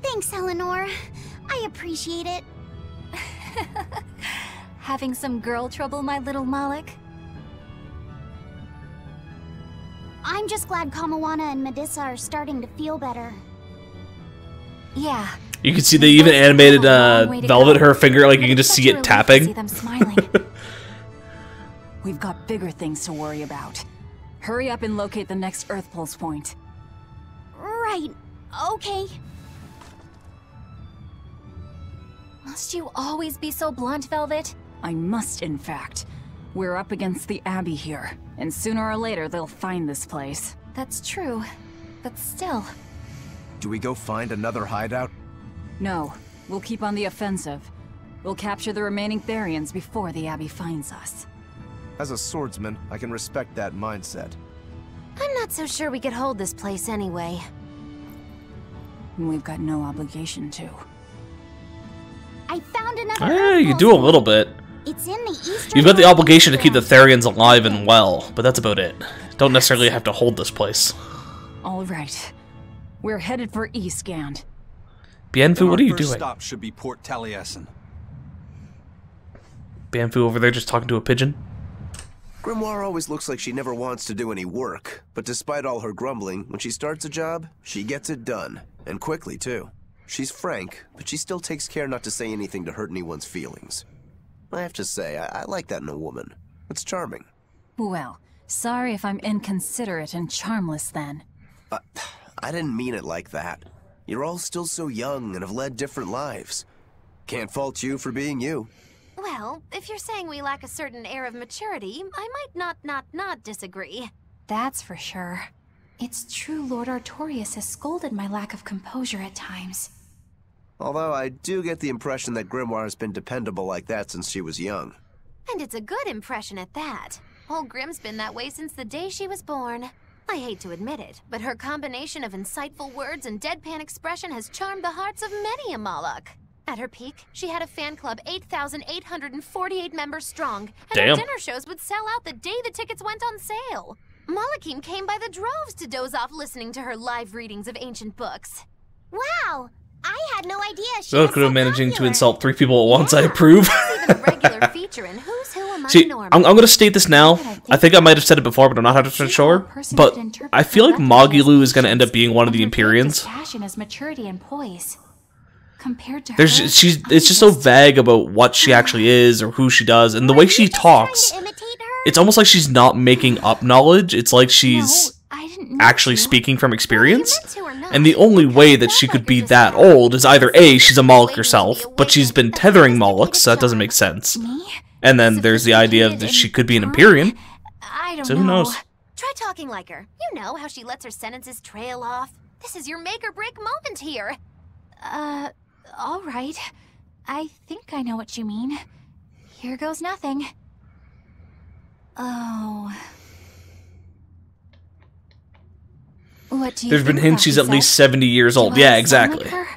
Thanks, Eleanor. I appreciate it. Having some girl trouble, my little Malik? I'm just glad Kamoana and Modessa are starting to feel better. Yeah. You can see they even animated Velvet, her finger, like you can just see it tapping. See them smiling. We've got bigger things to worry about. Hurry up and locate the next Earth Pulse point. Right. Okay. Must you always be so blunt, Velvet? I must, in fact. We're up against the Abbey here, and sooner or later they'll find this place. That's true, but still. Do we go find another hideout? No, we'll keep on the offensive. We'll capture the remaining Therians before the Abbey finds us. As a swordsman, I can respect that mindset. I'm not so sure we could hold this place anyway. And we've got no obligation to. I found another. Yeah, you do a little bit. It's in the eastern. You've got the obligation to keep the Therians alive and well, but that's about it. Don't necessarily have to hold this place. All right. We're headed for East Gand. Bienfu, what are you Our first doing? stop should be Port Taliesin. Bienfu over there just talking to a pigeon? Grimoire always looks like she never wants to do any work, but despite all her grumbling, when she starts a job, she gets it done. And quickly, too. She's frank, but she still takes care not to say anything to hurt anyone's feelings. I have to say, I like that in a woman. It's charming. Well, sorry if I'm inconsiderate and charmless then. I didn't mean it like that. You're all still so young and have led different lives. Can't fault you for being you. Well, if you're saying we lack a certain air of maturity, I might not disagree. That's for sure. It's true Lord Artorius has scolded my lack of composure at times. Although I do get the impression that Grimoire has been dependable like that since she was young. And it's a good impression at that. Old Grim's been that way since the day she was born. I hate to admit it, but her combination of insightful words and deadpan expression has charmed the hearts of many a Moloch. At her peak, she had a fan club 8,848 members strong, and her dinner shows would sell out the day the tickets went on sale. Malachim came by the droves to doze off listening to her live readings of ancient books. Wow! I had no idea she So could managing to insult 3 people at once, I approve. Regular feature in Who's Who Among See, Normans. I'm going to state this now. I think I might have said it before, but I'm not 100% sure. But I feel like Magilu is going to end up being one of the Empyreans. Passion is maturity and poise. Compared to her, It's just so vague about what she actually is or who she does, and the way she talks, it's almost like she's not making up knowledge. It's like she's actually speaking from experience. And the only way that she could be that old is either A, she's a Moloch herself, but she's been tethering Molochs, so that doesn't make sense. And then there's the idea that she could be an Empyrean. I don't So who knows? Try talking like her. You know how she lets her sentences trail off. This is your make or break moment here. All right. I think I know what you mean. Here goes nothing. Oh. What do you There's been think hints she's at about least 70 years old. Yeah, exactly. It feels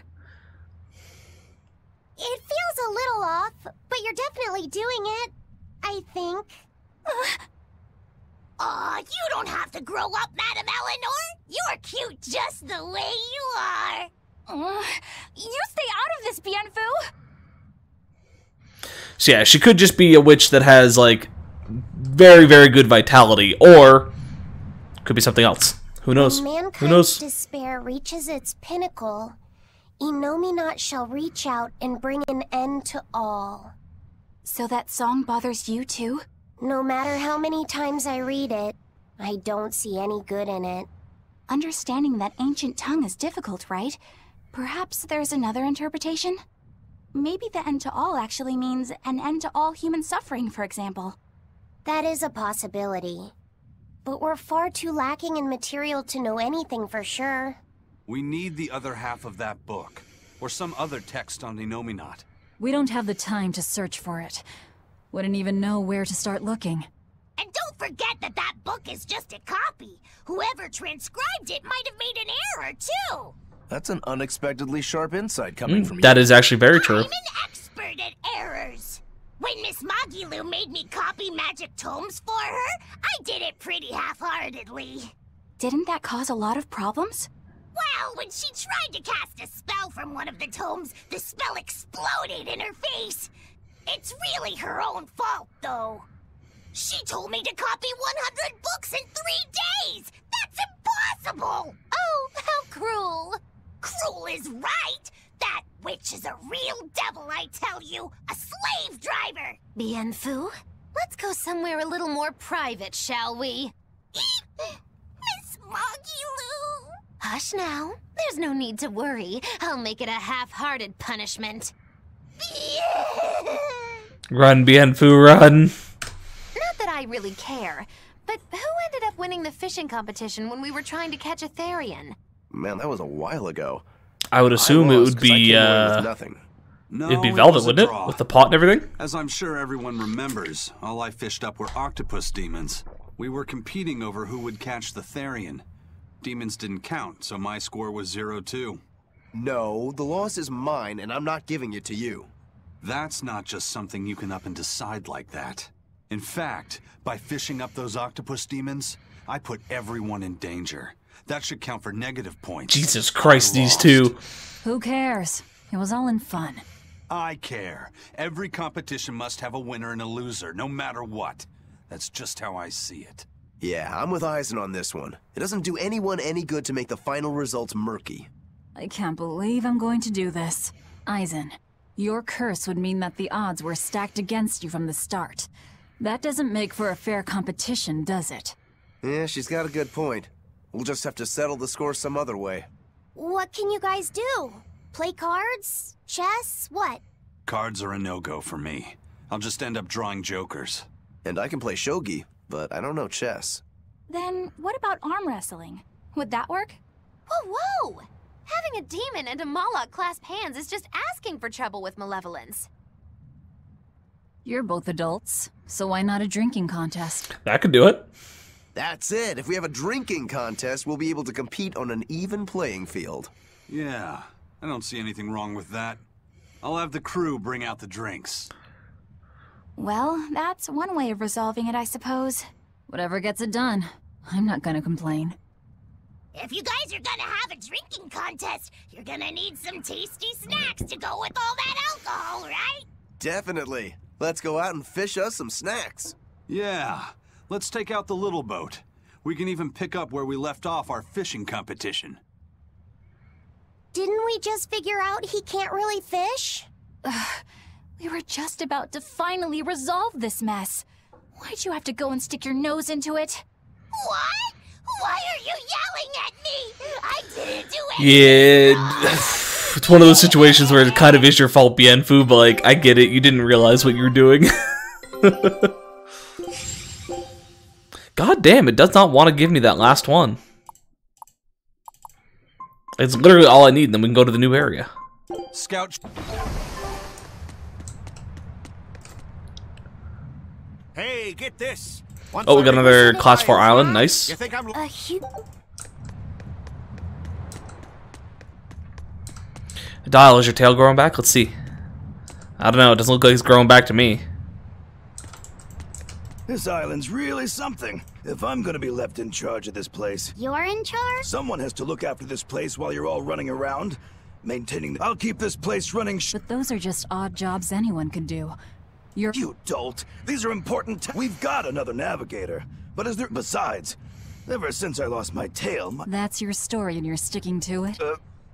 a little off, but you're definitely doing it. I think. Aw, you don't have to grow up, Madam Eleanor. You're cute just the way you are. You stay out of this, Bienfu! So yeah, she could just be a witch that has, like, very, very good vitality, or could be something else. Who knows? When Who mankind's knows? despair reaches its pinnacle, Inominat shall reach out and bring an end to all. So that song bothers you too? No matter how many times I read it, I don't see any good in it. Understanding that ancient tongue is difficult, right? Perhaps there's another interpretation? Maybe the end to all actually means an end to all human suffering, for example. That is a possibility. But we're far too lacking in material to know anything for sure. We need the other half of that book, or some other text on Inominat. We don't have the time to search for it. Wouldn't even know where to start looking. And don't forget that that book is just a copy. Whoever transcribed it might have made an error, too. That's an unexpectedly sharp insight coming from you. That is actually very true. I'm an expert at errors. When Miss Magilu made me copy magic tomes for her, I did it pretty half-heartedly. Didn't that cause a lot of problems? Well, when she tried to cast a spell from one of the tomes, the spell exploded in her face. It's really her own fault, though. She told me to copy 100 books in 3 days! That's impossible! Oh, how cruel! Cruel is right! That witch is a real devil, I tell you! A slave driver! Bien Fu, let's go somewhere a little more private, shall we? Miss Magilu! Hush now. There's no need to worry. I'll make it a half-hearted punishment. Run, Bien Fu, run. Not that I really care, but who ended up winning the fishing competition when we were trying to catch a Therian? Man, that was a while ago. I would assume it would be, nothing. No, it'd be Velvet, wouldn't it? With the pot and everything? As I'm sure everyone remembers, all I fished up were octopus demons. We were competing over who would catch the Therian. Demons didn't count, so my score was 0-2. No, the loss is mine, and I'm not giving it to you. That's not just something you can up and decide like that. In fact, by fishing up those octopus demons, I put everyone in danger. That should count for negative points. Jesus Christ, these two. Who cares? It was all in fun. I care. Every competition must have a winner and a loser, no matter what. That's just how I see it. Yeah, I'm with Eisen on this one. It doesn't do anyone any good to make the final results murky. I can't believe I'm going to do this. Eisen, your curse would mean that the odds were stacked against you from the start. That doesn't make for a fair competition, does it? Yeah, she's got a good point. We'll just have to settle the score some other way. What can you guys do? Play cards? Chess? What? Cards are a no-go for me. I'll just end up drawing jokers. And I can play shogi, but I don't know chess. Then what about arm wrestling? Would that work? Whoa, whoa! Having a demon and a Moloch clasp hands is just asking for trouble with malevolence. You're both adults, so why not a drinking contest? That could do it. That's it. If we have a drinking contest, we'll be able to compete on an even playing field. Yeah, I don't see anything wrong with that. I'll have the crew bring out the drinks. Well, that's one way of resolving it, I suppose. Whatever gets it done. I'm not gonna complain. If you guys are gonna have a drinking contest, you're gonna need some tasty snacks to go with all that alcohol, right? Definitely. Let's go out and fish us some snacks. Yeah, let's take out the little boat. We can even pick up where we left off our fishing competition. Didn't we just figure out he can't really fish? We were just about to finally resolve this mess. Why'd you have to go and stick your nose into it? What? Why are you yelling at me? I didn't do anything. Yeah, it's one of those situations where it kind of is your fault, Bien Fu, but like, I get it, you didn't realize what you were doing. God damn, it does not want to give me that last one. It's literally all I need, and then we can go to the new area. Scout. Hey, get this. Oh, we got another Class 4 island. Nice. You think I'm Dial, is your tail growing back? Let's see. I don't know. It doesn't look like it's growing back to me. This island's really something. If I'm gonna be left in charge of this place, You're in charge? someone has to look after this place while you're all running around, maintaining the— I'll keep this place running. But those are just odd jobs anyone can do. You dolt. These are important. We've got another navigator. But is there— Besides, ever since I lost my tail, That's your story and you're sticking to it?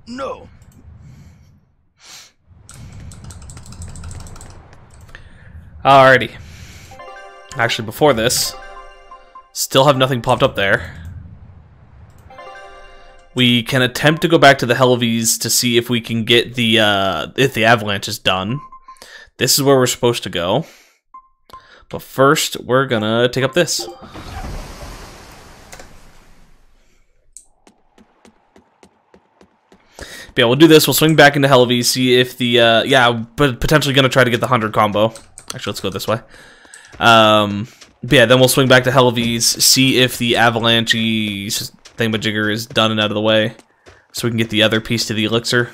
No. Alrighty. Actually, before this, still have nothing popped up there. We can attempt to go back to the Helvies to see if we can get the if the avalanche is done. This is where we're supposed to go. But first, we're gonna take up this. But yeah, we'll do this. We'll swing back into Helvies, see if the yeah, but potentially gonna try to get the 100 combo. Actually, let's go this way. But yeah, then we'll swing back to Helvies, see if the avalanche thingamajigger is done and out of the way, so we can get the other piece to the elixir.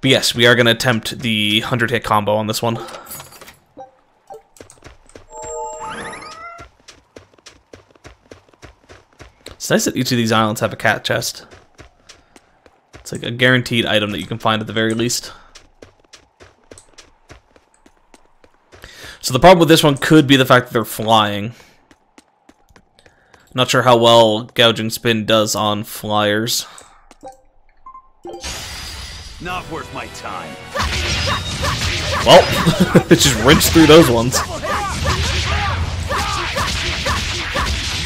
But yes, we are going to attempt the 100-hit combo on this one. It's nice that each of these islands have a cat chest. It's like a guaranteed item that you can find at the very least. So the problem with this one could be the fact that they're flying. Not sure how well Gouging Spin does on flyers. Not worth my time. Well, it just rinsed through those ones.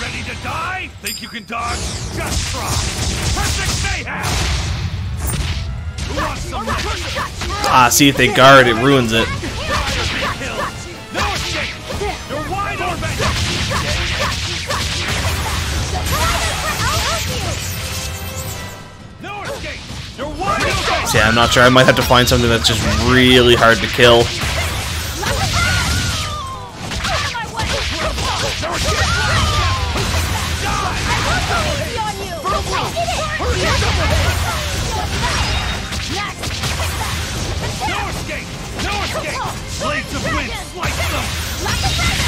Ready to die? Think you can dodge? Just try. Perfect mayhem. Who wants some rest? Ah, see, if they guard, it ruins it. No escape. You're wide open. No escape. You're wide open. See, I'm not sure. I might have to find something that's just really hard to kill.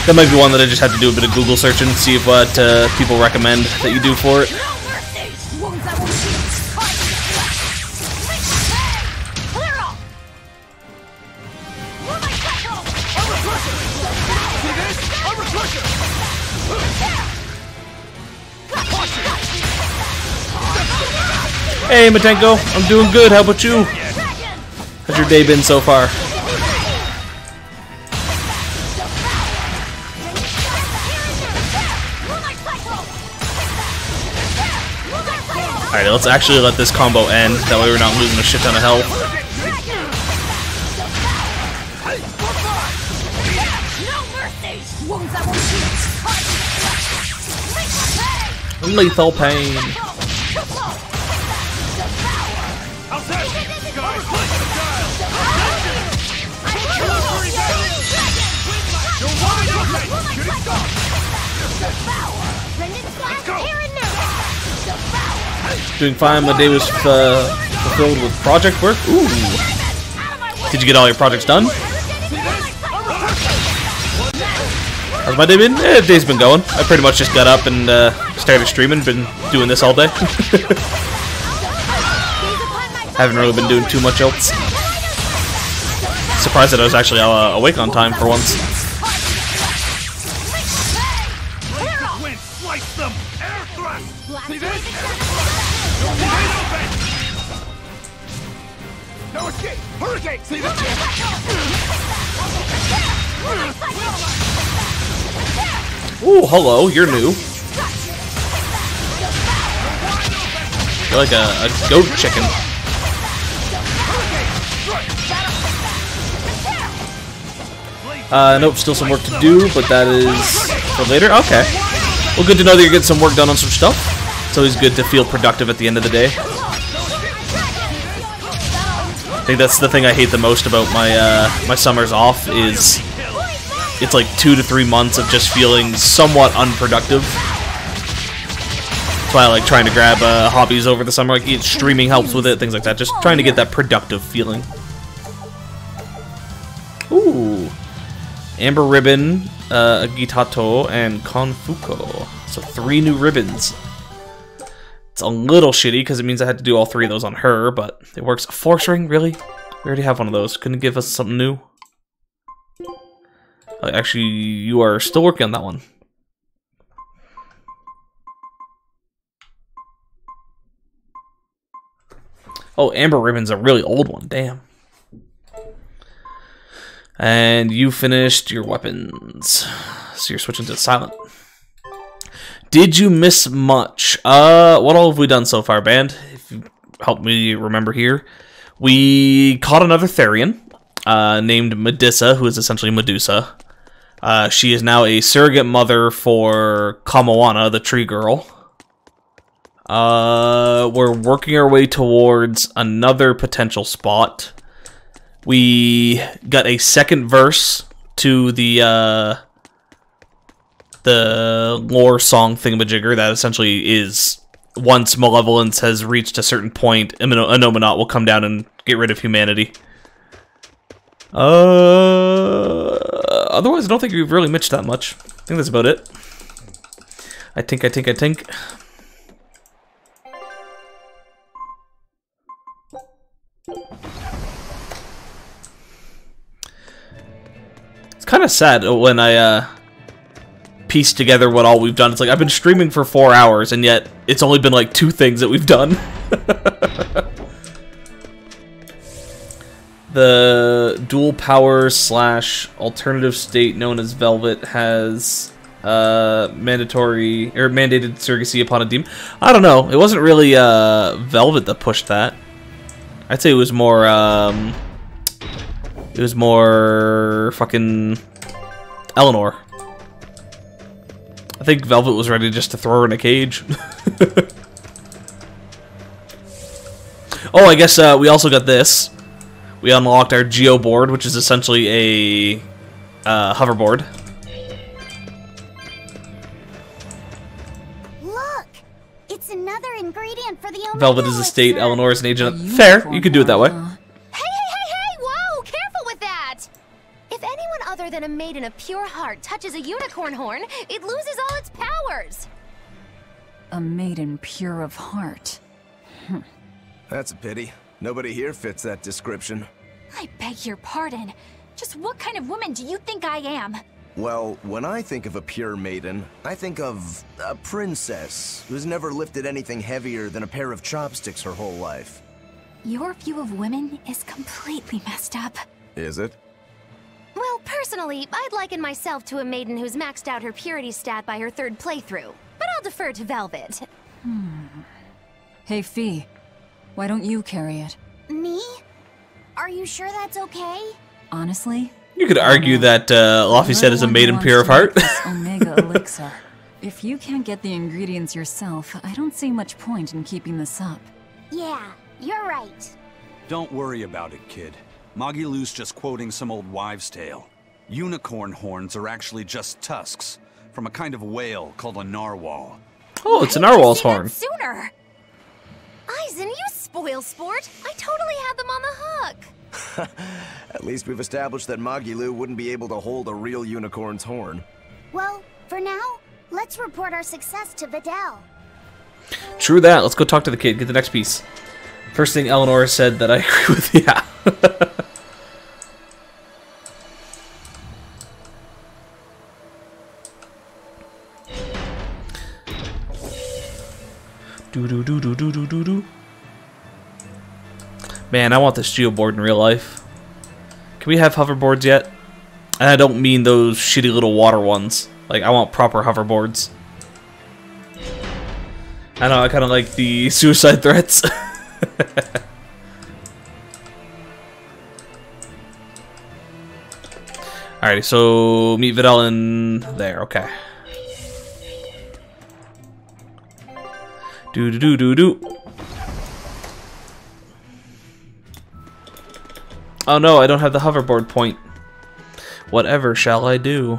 That might be one that I just have to do a bit of Google searching and see what people recommend that you do for it. Hey, Matenko, I'm doing good. How about you? How's your day been so far? Alright, let's actually let this combo end. That way we're not losing a shit ton of health. Lethal pain. Doing fine. My day was fulfilled with project work. Ooh. Did you get all your projects done? How's my day been? The day's been going. I pretty much just got up and started streaming. Been doing this all day. Haven't really been doing too much else. Surprised that I was actually awake on time for once. Ooh, hello, you're new. You're like a goat chicken. Nope, still some work to do, but that is for later. Okay. Well, good to know that you're getting some work done on some stuff. It's always good to feel productive at the end of the day. I think that's the thing I hate the most about my my summers off is it's like 2 to 3 months of just feeling somewhat unproductive. That's why I like trying to grab hobbies over the summer. Like streaming helps with it, things like that. Just trying to get that productive feeling. Ooh, Amber Ribbon, Agitato, and Konfuko. So 3 new ribbons. It's a little shitty because it means I had to do all 3 of those on her, but it works. A force ring, really? We already have one of those. Couldn't it give us something new? Actually, you are still working on that one. Oh, Amber Ribbon's a really old one. Damn. And you finished your weapons. So you're switching to silent. Did you miss much? What all have we done so far, band? If you help me remember here. We caught another Therian, named Medusa, who is essentially Medusa. She is now a surrogate mother for Kamawana, the tree girl. We're working our way towards another potential spot. We got a second verse to the lore song thingamajigger that essentially is, once malevolence has reached a certain point, a Nominat will come down and get rid of humanity. Otherwise, I don't think we've really missed that much. I think that's about it. I think. It's kind of sad when I piece together what all we've done. It's like I've been streaming for 4 hours, and yet it's only been like 2 things that we've done. The dual power / alternative state known as Velvet has mandated surrogacy upon a demon. I don't know. It wasn't really Velvet that pushed that. I'd say it was more fucking Eleanor. I think Velvet was ready just to throw her in a cage. Oh, I guess we also got this. We unlocked our Geo board, which is essentially a hoverboard. Look! It's another ingredient for the Omega Velvet is a state, elixir. Eleanor is an agent. Fair, you could do it that way. Hey! Whoa! Careful with that! If anyone other than a maiden of pure heart touches a unicorn horn, it loses all its powers! A maiden pure of heart. That's a pity. Nobody here fits that description. I beg your pardon. Just what kind of woman do you think I am? Well, when I think of a pure maiden, I think of a princess who's never lifted anything heavier than a pair of chopsticks her whole life. Your view of women is completely messed up. Is it? Well, personally, I'd liken myself to a maiden who's maxed out her purity stat by her 3rd playthrough. But I'll defer to Velvet. Hey, Fee. Why don't you carry it? Me? Are you sure that's okay? Honestly? You could argue that Laufey said is a maiden pure of heart. Omega elixir. If you can't get the ingredients yourself, I don't see much point in keeping this up. Yeah, you're right. Don't worry about it, kid. Magilou's just quoting some old wives' tale. Unicorn horns are actually just tusks from a kind of whale called a narwhal. Oh, it's a narwhal's horn. Sooner! Eisen, you spoil sport! I totally had them on the hook! At least we've established that Magilou wouldn't be able to hold a real unicorn's horn. Well, for now, let's report our success to Vidal. True that. Let's go talk to the kid. Get the next piece. First thing Eleanor said that I agree with. Yeah. Do. Man, I want this geoboard in real life. Can we have hoverboards yet? And I don't mean those shitty little water ones. Like, I want proper hoverboards. I know, I kind of like the suicide threats. Alrighty, so meet Vidal in there, okay. Do. Oh no, I don't have the hoverboard point. Whatever shall I do?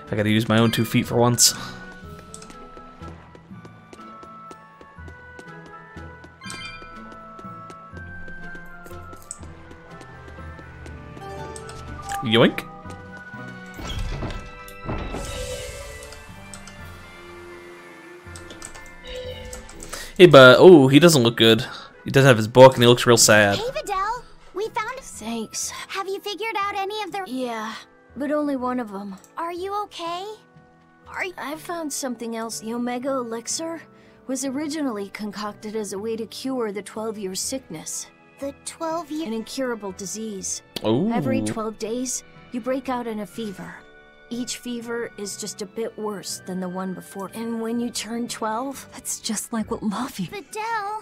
I gotta use my own 2 feet for once. Yoink. Hey, but oh, he doesn't look good. He doesn't have his book, and he looks real sad. Hey, Vidal, we found. Thanks. Have you figured out any of the? Yeah, but only one of them. Are you okay? I found something else. The Omega elixir was originally concocted as a way to cure the 12-year sickness. The 12-year? An incurable disease. Oh. Every 12 days, you break out in a fever. Each fever is just a bit worse than the one before. And when you turn 12... That's just like what Luffy... Videl!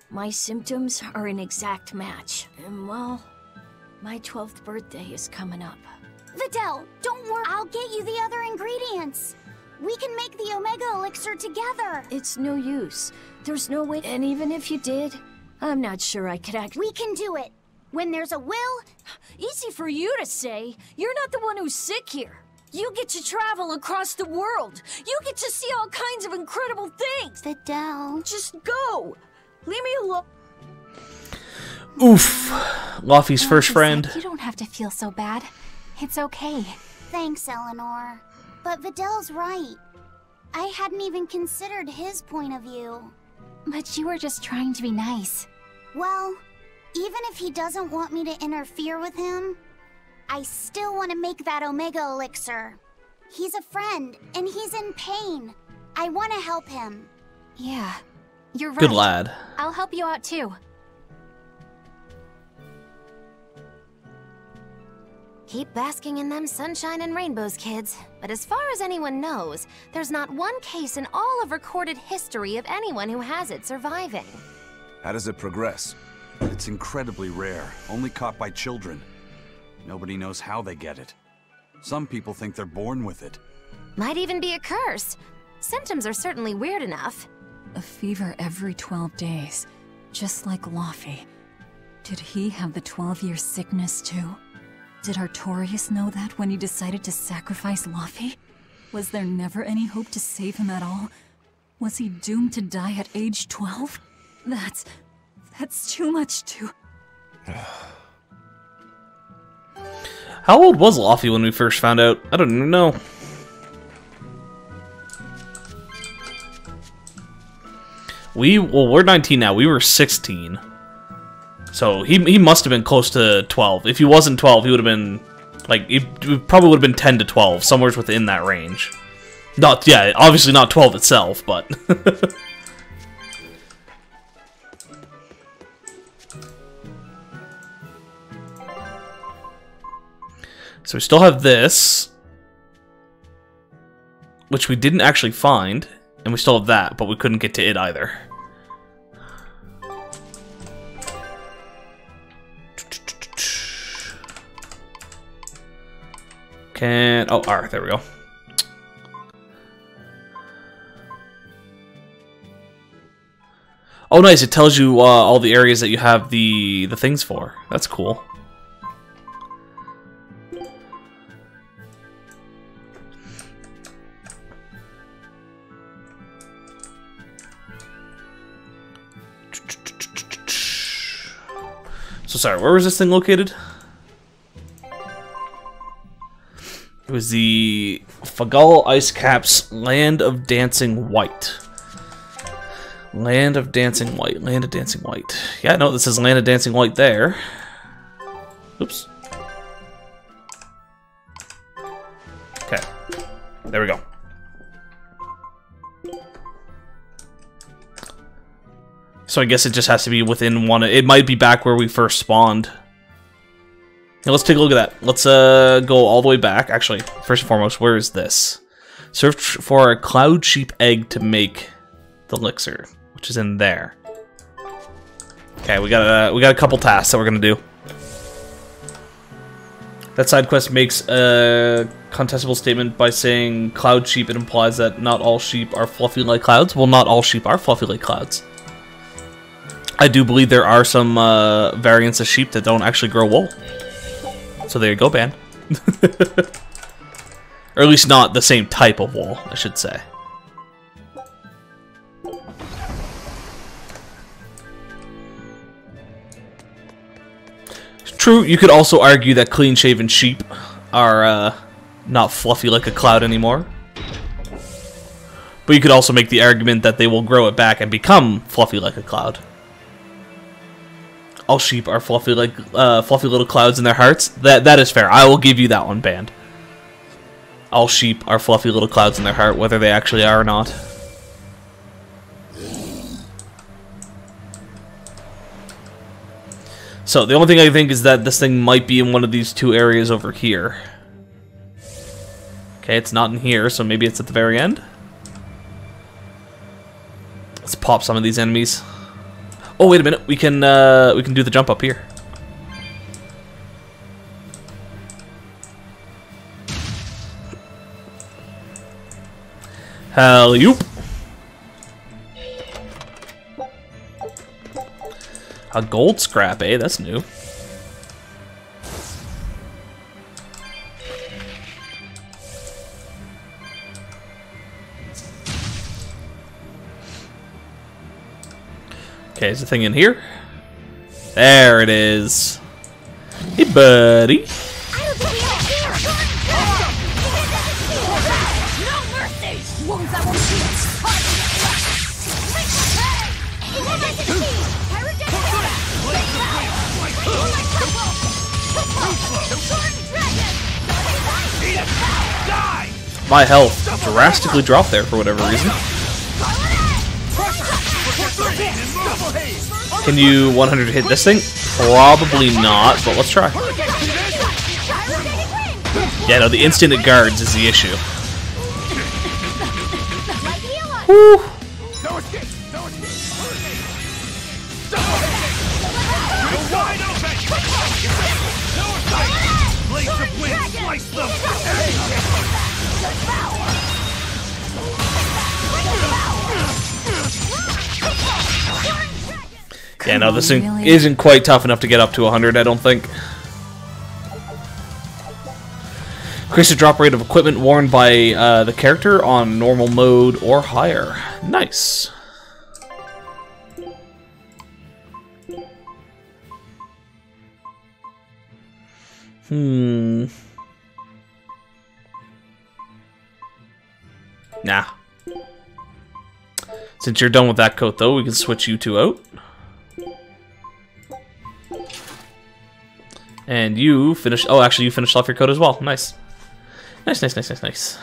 My symptoms are an exact match. And well, my 12th birthday is coming up. Videl, don't worry. I'll get you the other ingredients. We can make the Omega Elixir together. It's no use. There's no way. And even if you did, I'm not sure I could act. We can do it. When there's a will... Easy for you to say. You're not the one who's sick here. You get to travel across the world. You get to see all kinds of incredible things. Videl. Just go. Leave me alone. Oof. Luffy's first friend. You don't have to feel so bad. It's okay. Thanks, Eleanor. But Videl's right. I hadn't even considered his point of view. But you were just trying to be nice. Well, even if he doesn't want me to interfere with him, I still want to make that Omega Elixir. He's a friend, and he's in pain. I want to help him. Yeah, you're right. Good lad. I'll help you out too. Keep basking in them sunshine and rainbows, kids. But as far as anyone knows, there's not one case in all of recorded history of anyone who has it surviving. How does it progress? It's incredibly rare, only caught by children. Nobody knows how they get it. Some people think they're born with it. Might even be a curse. Symptoms are certainly weird enough. A fever every 12 days, just like Luffy. Did he have the 12-year sickness too? Did Artorias know that when he decided to sacrifice Luffy? Was there never any hope to save him at all? Was he doomed to die at age 12? That's too much to... How old was Luffy when we first found out? I don't even know. We're 19 now. We were 16. So he must have been close to 12. If he wasn't 12, he would have been like he probably would have been 10 to 12, somewhere within that range. Not obviously not 12 itself, but so we still have this, which we didn't actually find, and we still have that, but we couldn't get to it either. R, there we go. Oh, nice! It tells you all the areas that you have the things for. That's cool. So sorry, where was this thing located? It was the Fagal Ice Cap's Land of Dancing White. Land of Dancing White. Land of Dancing White. Yeah, no, this is Land of Dancing White there. Oops. Okay. There we go. So I guess it just has to be within one. It might be back where we first spawned. Now let's take a look at that. Let's go all the way back. Actually, first and foremost, where is this? Search for a cloud sheep egg to make the elixir, which is in there. Okay, we got a couple tasks that we're gonna do. That side quest makes a contestable statement by saying cloud sheep. It implies that not all sheep are fluffy like clouds. Well, not all sheep are fluffy like clouds. I do believe there are some variants of sheep that don't actually grow wool. So there you go, Ban. Or at least not the same type of wool, I should say. True, you could also argue that clean-shaven sheep are not fluffy like a cloud anymore. But you could also make the argument that they will grow it back and become fluffy like a cloud. All sheep are fluffy like fluffy little clouds in their hearts. That is fair. I will give you that one, Band. All sheep are fluffy little clouds in their heart, whether they actually are or not. So the only thing I think is that this thing might be in one of these two areas over here. Okay, it's not in here, so maybe it's at the very end. Let's pop some of these enemies. Oh, wait a minute. We can do the jump up here. Hell, yoop. A gold scrap, eh? That's new. Okay, is the thing in here? There it is. Hey, buddy. My health drastically dropped there for whatever reason. Can you 100 hit this thing? Probably not, but let's try. Yeah, no, the instant it guards is the issue. Woo! Yeah, no, this thing isn't quite tough enough to get up to 100, I don't think. Increase the drop rate of equipment worn by the character on normal mode or higher. Nice. Nah. Since you're done with that coat, though, we can switch you two out. And you finished... Oh, actually, you finished off your coat as well. Nice. Nice, nice, nice, nice, nice.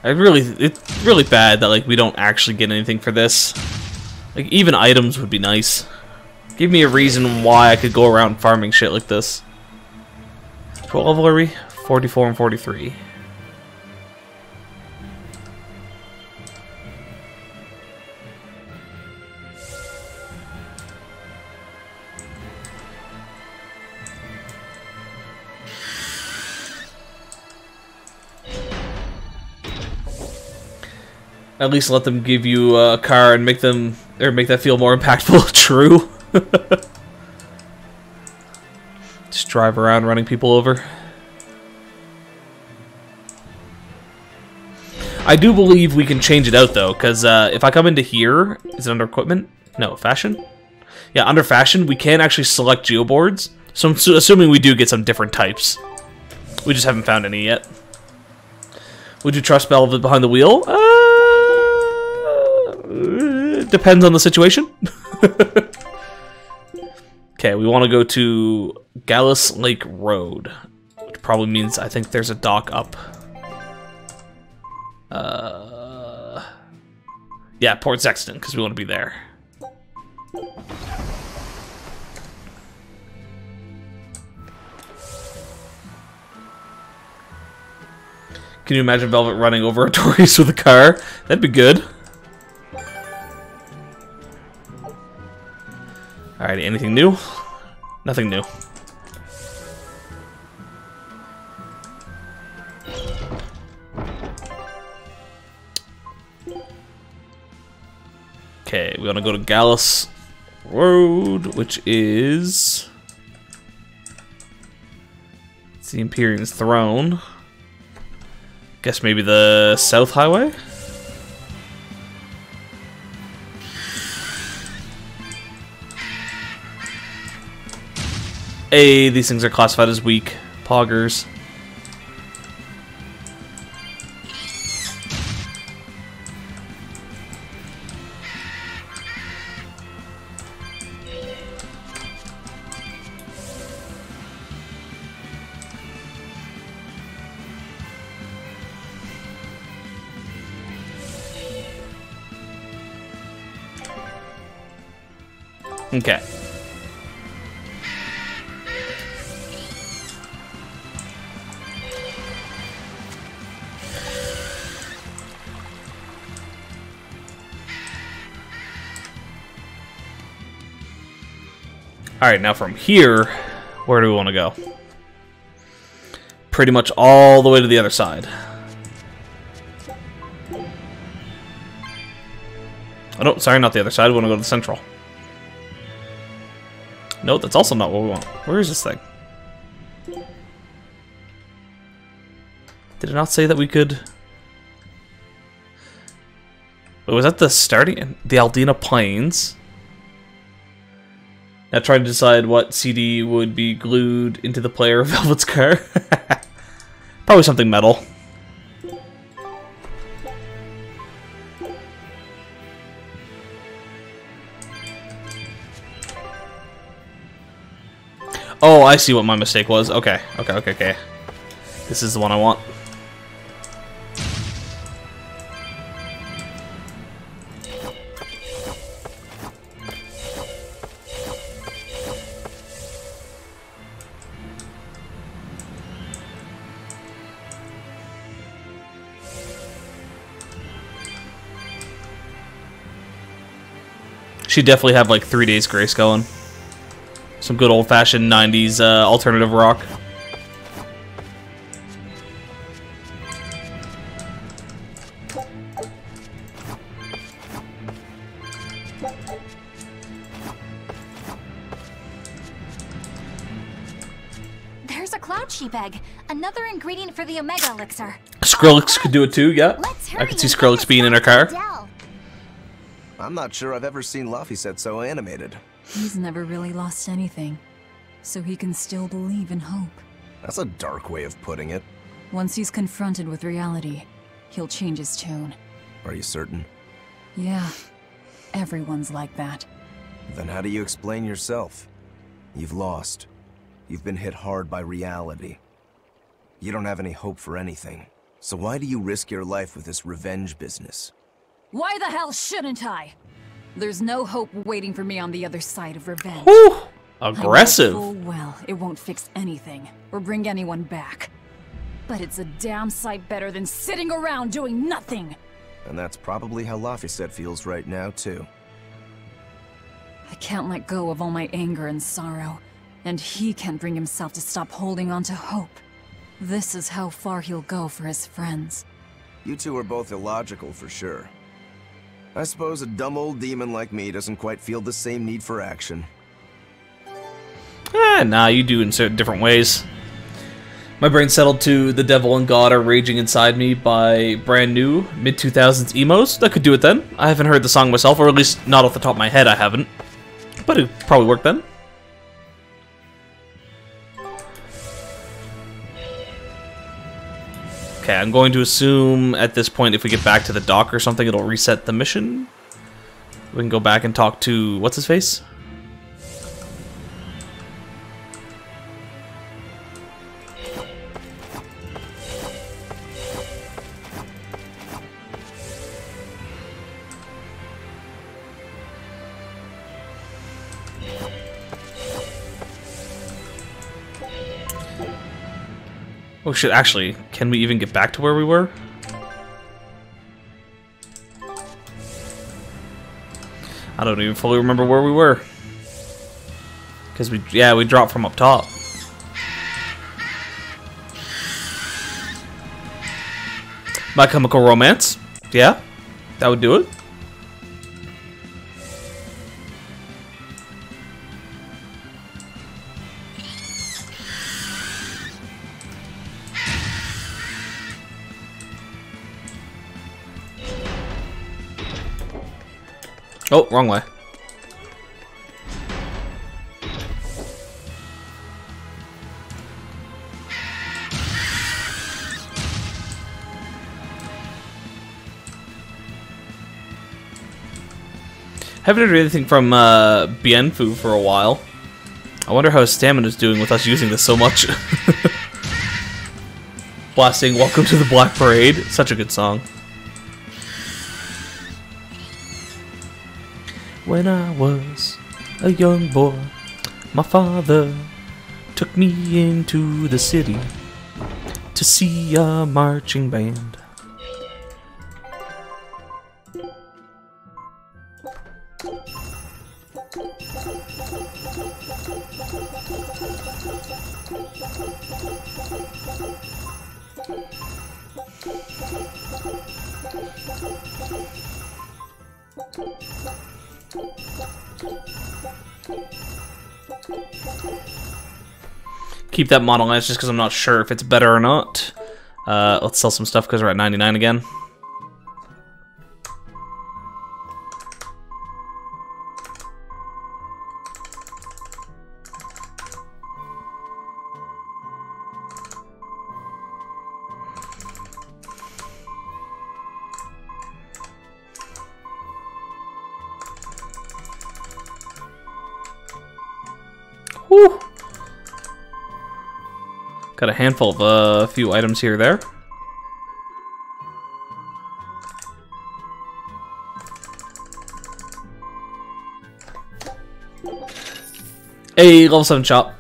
It's really bad that, like, we don't actually get anything for this. Like, even items would be nice. Give me a reason why I could go around farming shit like this. What level are we? 44 and 43. At least let them give you a car and make that feel more impactful. True. Just drive around running people over. I do believe we can change it out though, because if I come into here, is it under equipment? No, fashion? Yeah, under fashion, we can actually select geoboards. So I'm assuming we do get some different types. We just haven't found any yet. Would you trust Velvet behind the wheel? Depends on the situation. Okay, we want to go to Gallus Lake Road, which probably means I think there's a dock up. Yeah, Port Sexton, because we want to be there. Can you imagine Velvet running over a tourist with a car? That'd be good. Alright, anything new? Nothing new. Okay, we want to go to Gallus Road, which is... It's the Imperium's throne. Guess maybe the South Highway? Hey, these things are classified as weak. Poggers. Okay. Alright, now from here, where do we want to go? Pretty much all the way to the other side. Oh, no, sorry, not the other side. We want to go to the central. No, that's also not what we want. Where is this thing? Did it not say that we could... Wait, was that the starting... The Aldina Plains? Now trying to decide what CD would be glued into the player of Velvet's car. Probably something metal. Oh, I see what my mistake was. Okay. This is the one I want. She definitely have like 3 days grace going. Some good old-fashioned 90s alternative rock. There's a cloud sheep egg, another ingredient for the Omega Elixir. Skrillex could do it too, yeah. I could see Skrillex being in her car. I'm not sure I've ever seen Laphicet so animated. He's never really lost anything, so he can still believe in hope. That's a dark way of putting it. Once he's confronted with reality, he'll change his tune. Are you certain? Yeah, everyone's like that. Then how do you explain yourself? You've lost. You've been hit hard by reality. You don't have any hope for anything. So why do you risk your life with this revenge business? Why the hell shouldn't I? There's no hope waiting for me on the other side of revenge. Whew, aggressive. I know full well it won't fix anything or bring anyone back. But it's a damn sight better than sitting around doing nothing. And that's probably how Laphicet feels right now, too. I can't let go of all my anger and sorrow, and he can't bring himself to stop holding on to hope. This is how far he'll go for his friends. You two are both illogical for sure. I suppose a dumb old demon like me doesn't quite feel the same need for action. Nah, you do in certain different ways. My brain settled to The Devil and God Are Raging Inside Me by brand new mid-2000s emos. That could do it then. I haven't heard the song myself, or at least not off the top of my head I haven't. But it probably worked then. Okay, I'm going to assume at this point if we get back to the dock or something, it'll reset the mission. We can go back and talk to... what's his face? Oh shit, actually, can we even get back to where we were? I don't even fully remember where we were. Because we dropped from up top. My Chemical Romance. Yeah, that would do it. Oh, wrong way. Haven't heard anything from Bienfu for a while. I wonder how his stamina's doing with us using this so much. Blasting Welcome to the Black Parade. Such a good song. When I was a young boy, my father took me into the city to see a marching band. Keep that Model S just because I'm not sure if it's better or not. Let's sell some stuff because we're at 99 again. Whew. Got a handful of a few items here there. Hey, level 7 shop.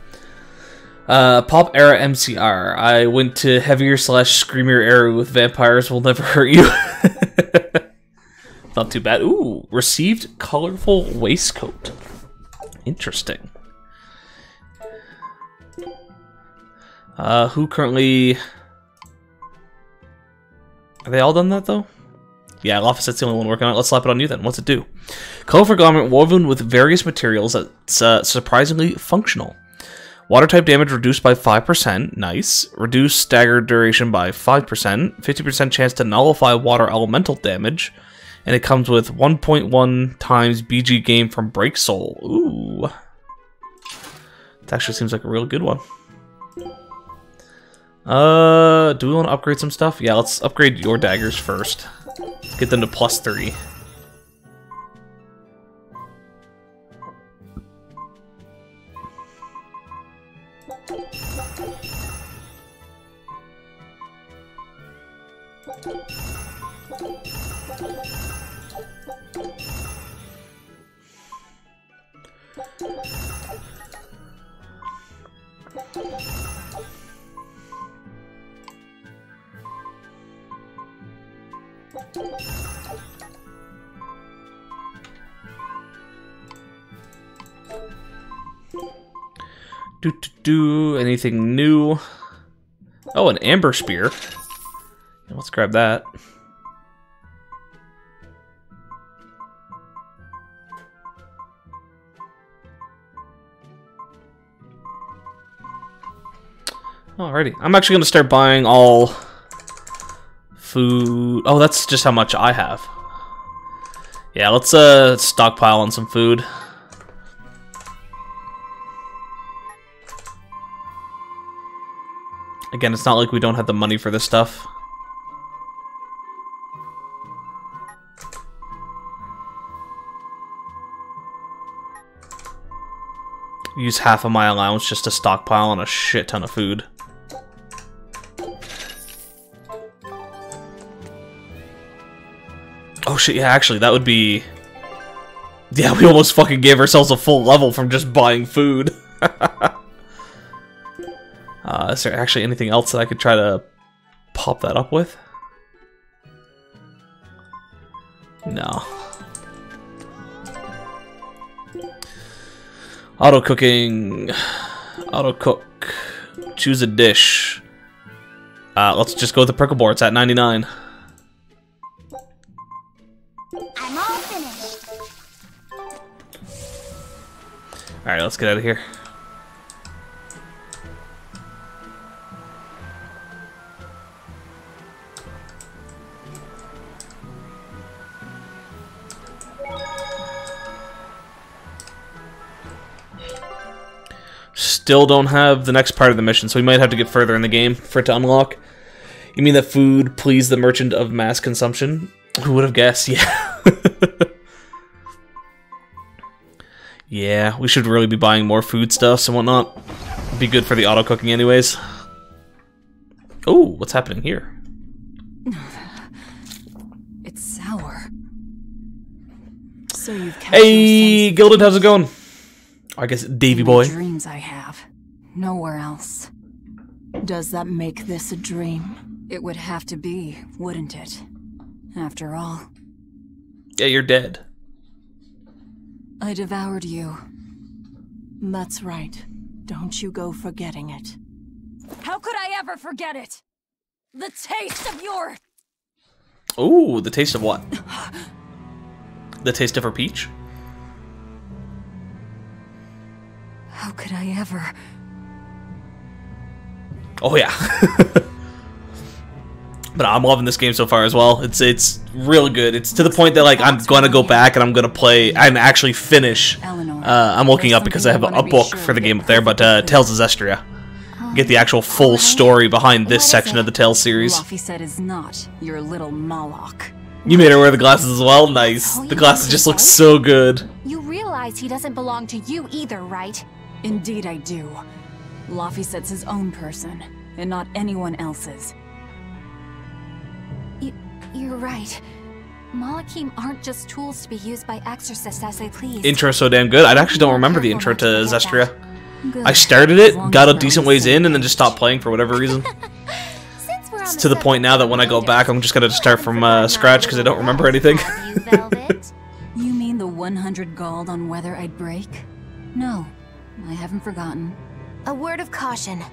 Pop era MCR. I went to heavier / screamier area with vampires will never hurt you. Not too bad. Ooh, received colorful waistcoat. Interesting. Who currently... Are they all done that, though? Yeah, Loffiset's the only one working on it. Let's slap it on you, then. What's it do? Colorful garment woven with various materials that's surprisingly functional. Water-type damage reduced by 5%. Nice. Reduced staggered duration by 5%. 50% chance to nullify water elemental damage. And it comes with 1.1 times BG gain from Break Soul. Ooh. It actually seems like a real good one. Do we want to upgrade some stuff? Yeah, let's upgrade your daggers first. Let's get them to +3. Anything new? Oh, an amber spear. Let's grab that. Alrighty, I'm actually gonna start buying all food. Oh, that's just how much I have. Yeah, let's stockpile on some food. Again, it's not like we don't have the money for this stuff. Use half of my allowance just to stockpile on a shit ton of food. Oh shit, yeah, actually, that would be... Yeah, we almost fucking gave ourselves a full level from just buying food. Is there actually anything else that I could try to pop that up with? No. Auto cooking. Auto cook. Choose a dish. Let's just go with the prickle board. It's at 99. I'm all finished. Alright, let's get out of here. Still don't have the next part of the mission, so we might have to get further in the game for it to unlock. You mean that food pleased the merchant of mass consumption? Who would have guessed? Yeah. Yeah, we should really be buying more foodstuffs and whatnot. It'd be good for the auto cooking anyways. Oh, what's happening here? It's sour. So you've kept Hey, Gilded, how's it going? I guess Davy boy. The dreams I have. Nowhere else. Does that make this a dream? It would have to be, wouldn't it? After all. Yeah, you're dead. I devoured you. That's right. Don't you go forgetting it. How could I ever forget it? The taste of your... Ooh, the taste of what? The taste of her peach? How could I ever... Oh yeah. But I'm loving this game so far as well. It's real good. It's to the point that like I'm gonna go back and I'm gonna play and actually finish. I'm looking up because I have a book for the game up there, but Tales of Zestria. Get the actual full story behind this section of the Tales series. Luffy said is not your little Moloch. You made her wear the glasses as well? Nice. The glasses just look so good. You realize he doesn't belong to you either, right? Indeed I do. Luffy set's his own person, and not anyone else's. You're right. Malachim aren't just tools to be used by exorcists as they please. Intro so damn good. I actually don't remember the intro to Zestria. I started it, got a decent ways in, and then just stopped playing for whatever reason. It's to the point now that when I go back, I'm just gonna start from scratch because I don't remember anything. You mean the 100 gold on whether I'd break? No, I haven't forgotten. A word of caution.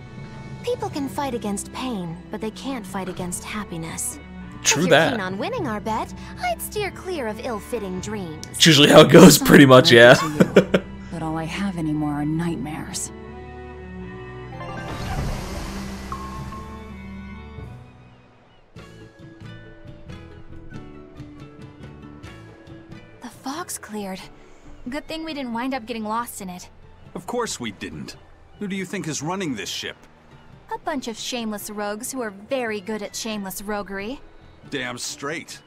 People can fight against pain, but they can't fight against happiness. True if you're that. keen on winning our bet, I'd steer clear of ill-fitting dreams. It's usually how it goes, pretty much, yeah. But all I have anymore are nightmares. The fog's cleared. Good thing we didn't wind up getting lost in it. Of course we didn't. Who do you think is running this ship? A bunch of shameless rogues who are very good at shameless roguery. Damn straight.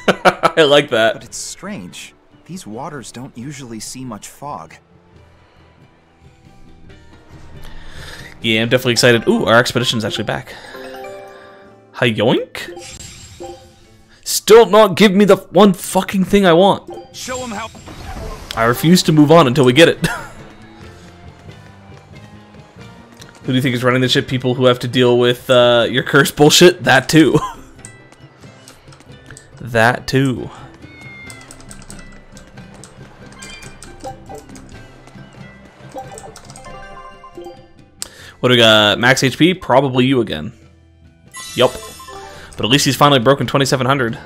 I like that. But it's strange. These waters don't usually see much fog. Yeah, I'm definitely excited. Ooh, our expedition's actually back. Hi yoink? Still not give me the one fucking thing I want. Show him how. I refuse to move on until we get it. Who do you think is running the ship? People who have to deal with your curse bullshit? That too. That too. What do we got? Max HP? Probably you again. Yup. But at least he's finally broken 2700.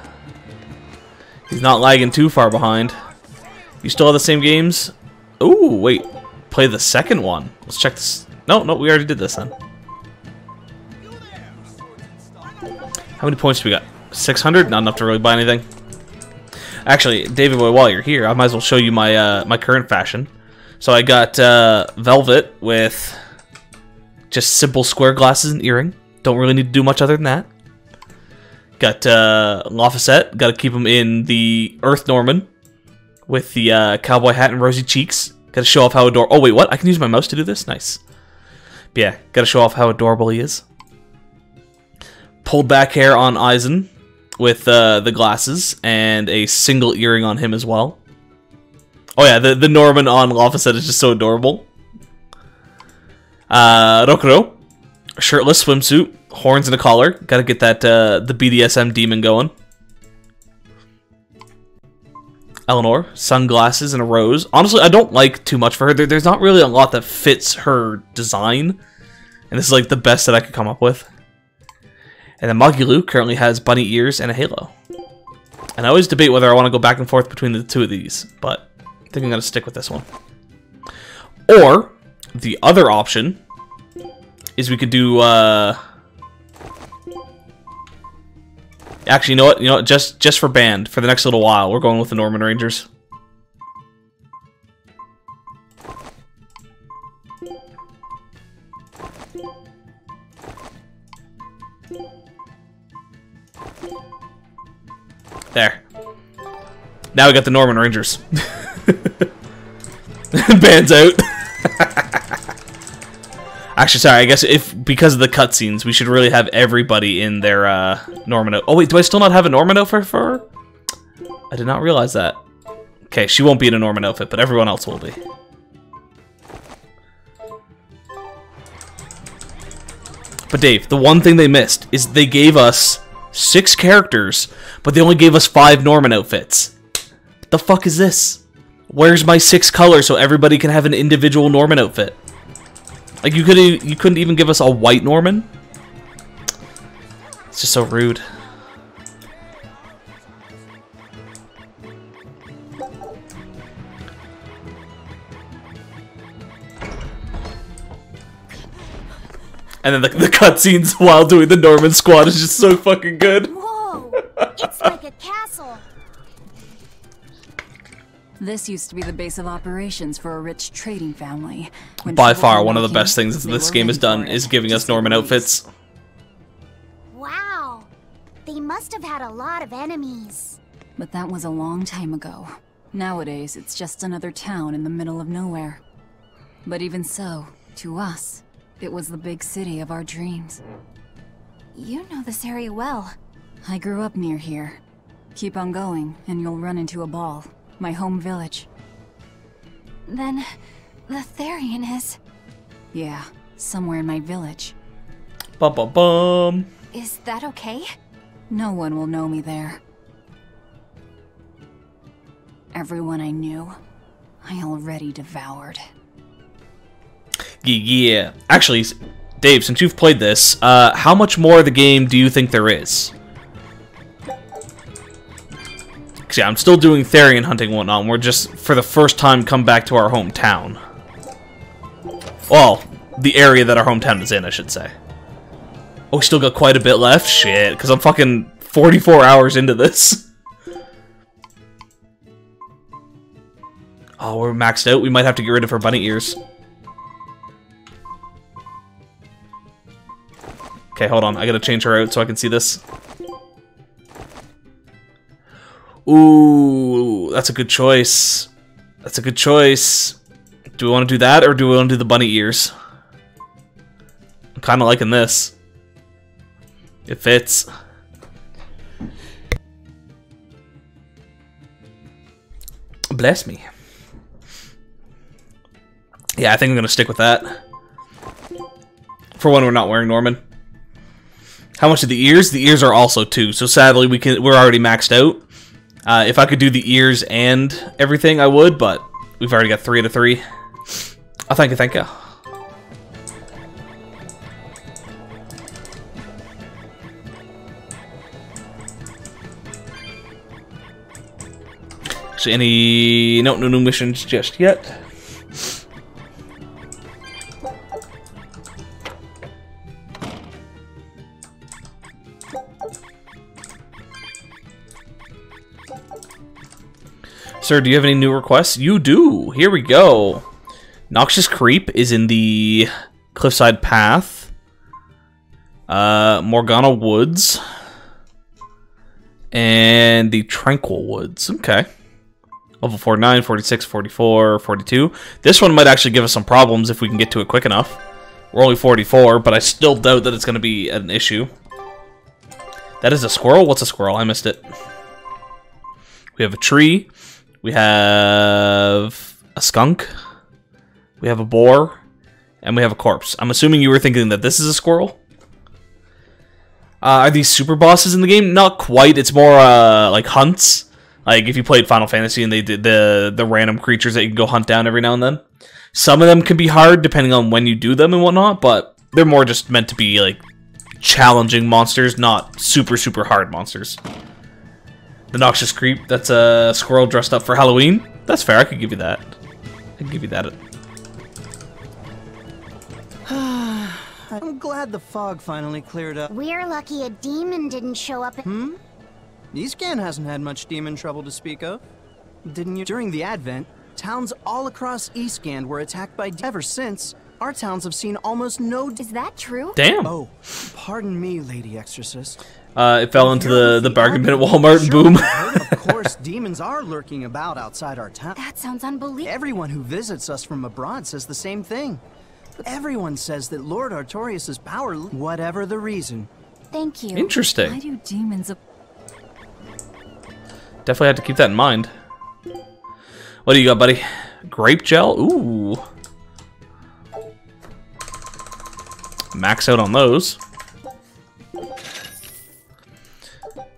He's not lagging too far behind. You still have the same games? Ooh, wait. Play the second one. Let's check this. No, we already did this then. How many points do we got? 600? Not enough to really buy anything. Actually, David Boy, while you're here, I might as well show you my my current fashion. So I got velvet with just simple square glasses and earring. Don't really need to do much other than that. Got Lafayette. Got to keep him in the Earth Norman with the cowboy hat and rosy cheeks. Got to show off how adorable. Oh wait, what? I can use my mouse to do this. Nice. But yeah, got to show off how adorable he is. Pulled back hair on Eisen with the glasses and a single earring on him as well. Oh yeah, the Norman on Lafayette is just so adorable. Rokuro, shirtless swimsuit, horns and a collar. Got to get that the BDSM demon going. Eleanor, sunglasses and a rose. Honestly, I don't like too much for her. There's not really a lot that fits her design. And this is like the best that I could come up with. And then Magilu currently has bunny ears and a halo. And I always debate whether I want to go back and forth between the two of these. But I think I'm going to stick with this one. Or, the other option is we could do... Actually, you know what? Just for band, for the next little while, we're going with the Norman Rangers. There. Now we got the Norman Rangers. Band's out. Actually, sorry, I guess because of the cutscenes, we should really have everybody in their Norman outfit. Oh wait, do I still not have a Norman outfit for her? I did not realize that. Okay, she won't be in a Norman outfit, but everyone else will be. But Dave, the one thing they missed is they gave us 6 characters, but they only gave us 5 Norman outfits. What the fuck is this? Where's my 6 colors so everybody can have an individual Norman outfit? Like, you couldn't even give us a white Norman? It's just so rude. And then the cutscenes while doing the Norman squad is just so fucking good. Whoa! It's like a castle. This used to be the base of operations for a rich trading family. By far, one of the best things that this game has done is giving us Norman outfits. Wow. They must have had a lot of enemies. But that was a long time ago. Nowadays, it's just another town in the middle of nowhere. But even so, to us, it was the big city of our dreams. You know this area well. I grew up near here. Keep on going, and you'll run into a ball. My home village. Then, the Therian is... Yeah, somewhere in my village. Bum. Is that okay? No one will know me there. Everyone I knew, I already devoured. Yeah. Actually, Dave, since you've played this, how much more of the game do you think there is? Because yeah, I'm still doing Therian hunting and whatnot, and we're just, for the first time, come back to our hometown. Well, the area that our hometown is in, I should say. Oh, we still got quite a bit left? Shit, because I'm fucking 44 hours into this. Oh, we're maxed out? We might have to get rid of our bunny ears. Okay, hold on. I gotta change her out so I can see this. Ooh, that's a good choice. That's a good choice. Do we want to do that, or do we want to do the bunny ears? I'm kind of liking this. It fits. Bless me. Yeah, I think I'm gonna stick with that. For one, we're not wearing Norman. How much are the ears? The ears are also 2, so sadly we're already maxed out. If I could do the ears and everything, I would, but we've already got 3 out of 3. Oh, thank you, thank you. Actually, no new missions just yet. Sir, do you have any new requests? You do. Here we go. Noxious Creep is in the Cliffside Path. Morgana Woods. And the Tranquil Woods. Okay. Level 49, 46, 44, 42. This one might actually give us some problems if we can get to it quick enough. We're only 44, but I still doubt that it's going to be an issue. That is a squirrel? What's a squirrel? I missed it. We have a tree. We have a skunk. We have a boar. And we have a corpse. I'm assuming you were thinking that this is a squirrel? Are these super bosses in the game? Not quite. It's more like hunts. Like if you played Final Fantasy and they did the random creatures that you can go hunt down every now and then. Some of them can be hard depending on when you do them and whatnot, but they're more just meant to be like challenging monsters, not super, super hard monsters. The Noxious Creep, that's a squirrel dressed up for Halloween. That's fair, I could give you that. I could give you that. I'm glad the fog finally cleared up. We're lucky a demon didn't show up. Eastcan hasn't had much demon trouble to speak of. Didn't you? During the Advent, towns all across Eastcan were attacked by ever since. Our towns have seen almost no... Is that true? Damn. Oh, pardon me, Lady Exorcist. It fell into the bargain bin at Walmart and boom. Of course, demons are lurking about outside our town. That sounds unbelievable. Everyone who visits us from abroad says the same thing. But everyone says that Lord Artorias' power, whatever the reason. Thank you. Interesting. Why do demons... Definitely have to keep that in mind. What do you got, buddy? Grape gel? Ooh. Max out on those.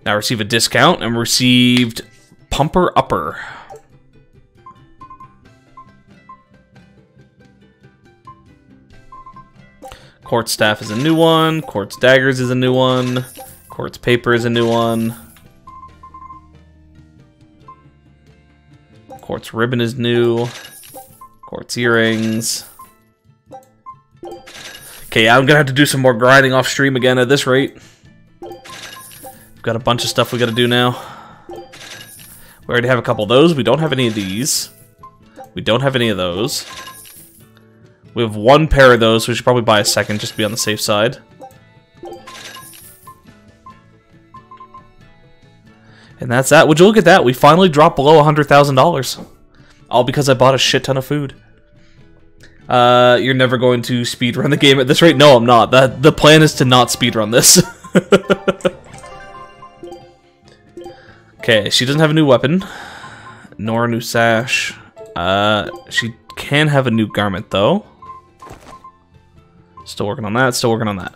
Now receive a discount and received Pumper Upper. Quartz Staff is a new one. Quartz Daggers is a new one. Quartz Paper is a new one. Quartz Ribbon is new. Quartz Earrings. Okay, I'm gonna have to do some more grinding off stream again at this rate. We've got a bunch of stuff we gotta do now. We already have a couple of those. We don't have any of these. We don't have any of those. We have one pair of those, so we should probably buy a second just to be on the safe side. And that's that. Would you look at that? We finally dropped below $100,000. All because I bought a shit ton of food. You're never going to speedrun the game at this rate? No, I'm not. The plan is to not speedrun this. Okay, she doesn't have a new weapon. Nor a new sash. She can have a new garment, though. Still working on that, still working on that.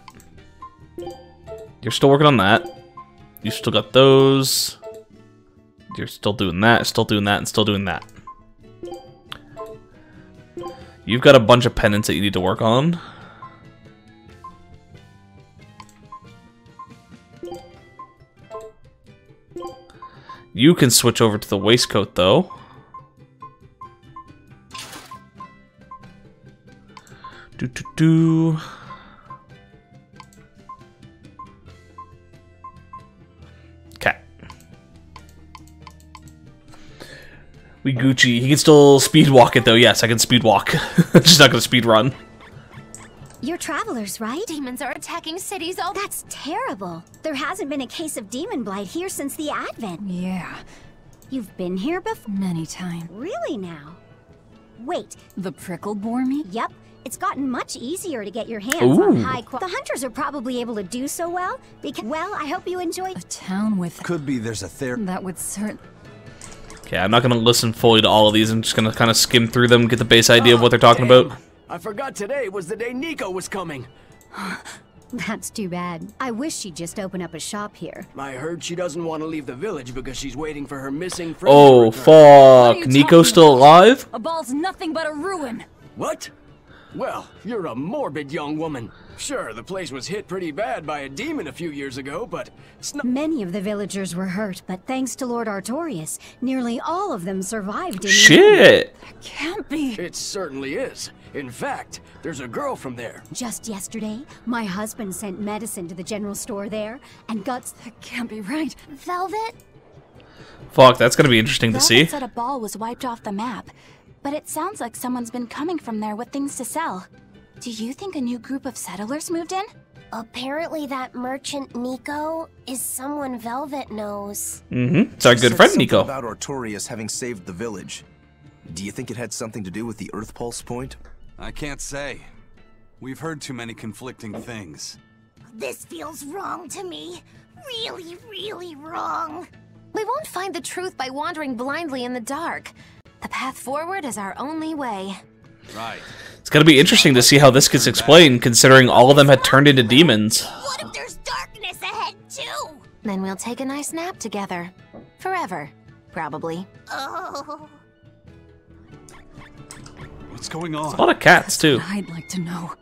You're still working on that. You still got those. You're still doing that, still doing that, and still doing that. You've got a bunch of pendants that you need to work on. You can switch over to the waistcoat, though. Okay. We Gucci. He can still speed walk it though. Yes, I can speed walk. Just not gonna speed run. You're travelers, right? Demons are attacking cities all— That's terrible. There hasn't been a case of demon blight here since the Advent. Yeah. You've been here before? Many times. Really now? Wait. The prickle bore me? Yep. It's gotten much easier to get your hands on Ooh. high quality. The hunters are probably able to do so well because, well, I hope you enjoyed. A town with— Could be there's a that would certainly— Okay, I'm not gonna listen fully to all of these. I'm just gonna kind of skim through them, get the base idea of what they're talking about. I forgot today was the day Nico was coming. That's too bad. I wish she'd just open up a shop here. I heard she doesn't want to leave the village because she's waiting for her missing friend. Oh, fuck. Nico's still alive? A ball's nothing but a ruin. What? Well, you're a morbid young woman. Sure, the place was hit pretty bad by a demon a few years ago, but it's not— Many of the villagers were hurt, but thanks to Lord Artorius, nearly all of them survived. Shit! That can't be. It certainly is. In fact, there's a girl from there. Just yesterday, my husband sent medicine to the general store there, and guts— That can't be right. Velvet? Fuck, that's gonna be interesting to see. Velvet said a ball was wiped off the map, but it sounds like someone's been coming from there with things to sell. Do you think a new group of settlers moved in? Apparently that merchant Nico is someone Velvet knows. Mm-hmm. It's our good friend Nico. About Artorius having saved the village. Do you think it had something to do with the Earth Pulse point? I can't say. We've heard too many conflicting things. This feels wrong to me. Really, really wrong. We won't find the truth by wandering blindly in the dark. The path forward is our only way. Right. It's gonna be interesting to see how this gets explained, considering all of them had turned into demons. What if there's darkness ahead, too? Then we'll take a nice nap together. Forever, probably. Oh. What's going on? A lot of cats, too. I'd like to know.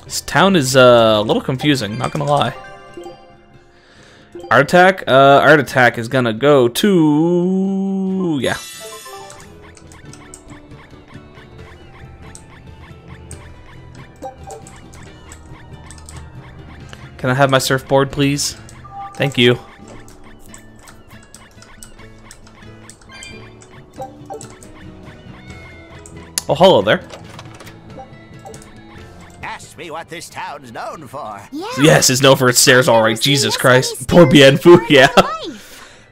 This town is a little confusing, not gonna lie. Art Attack? Art Attack is gonna go to... yeah. Can I have my surfboard, please? Thank you. Oh, hello there. Ask me what this town's known for. Yes, it's known for its stairs, alright. Jesus Christ. Poor Bienfu, yeah.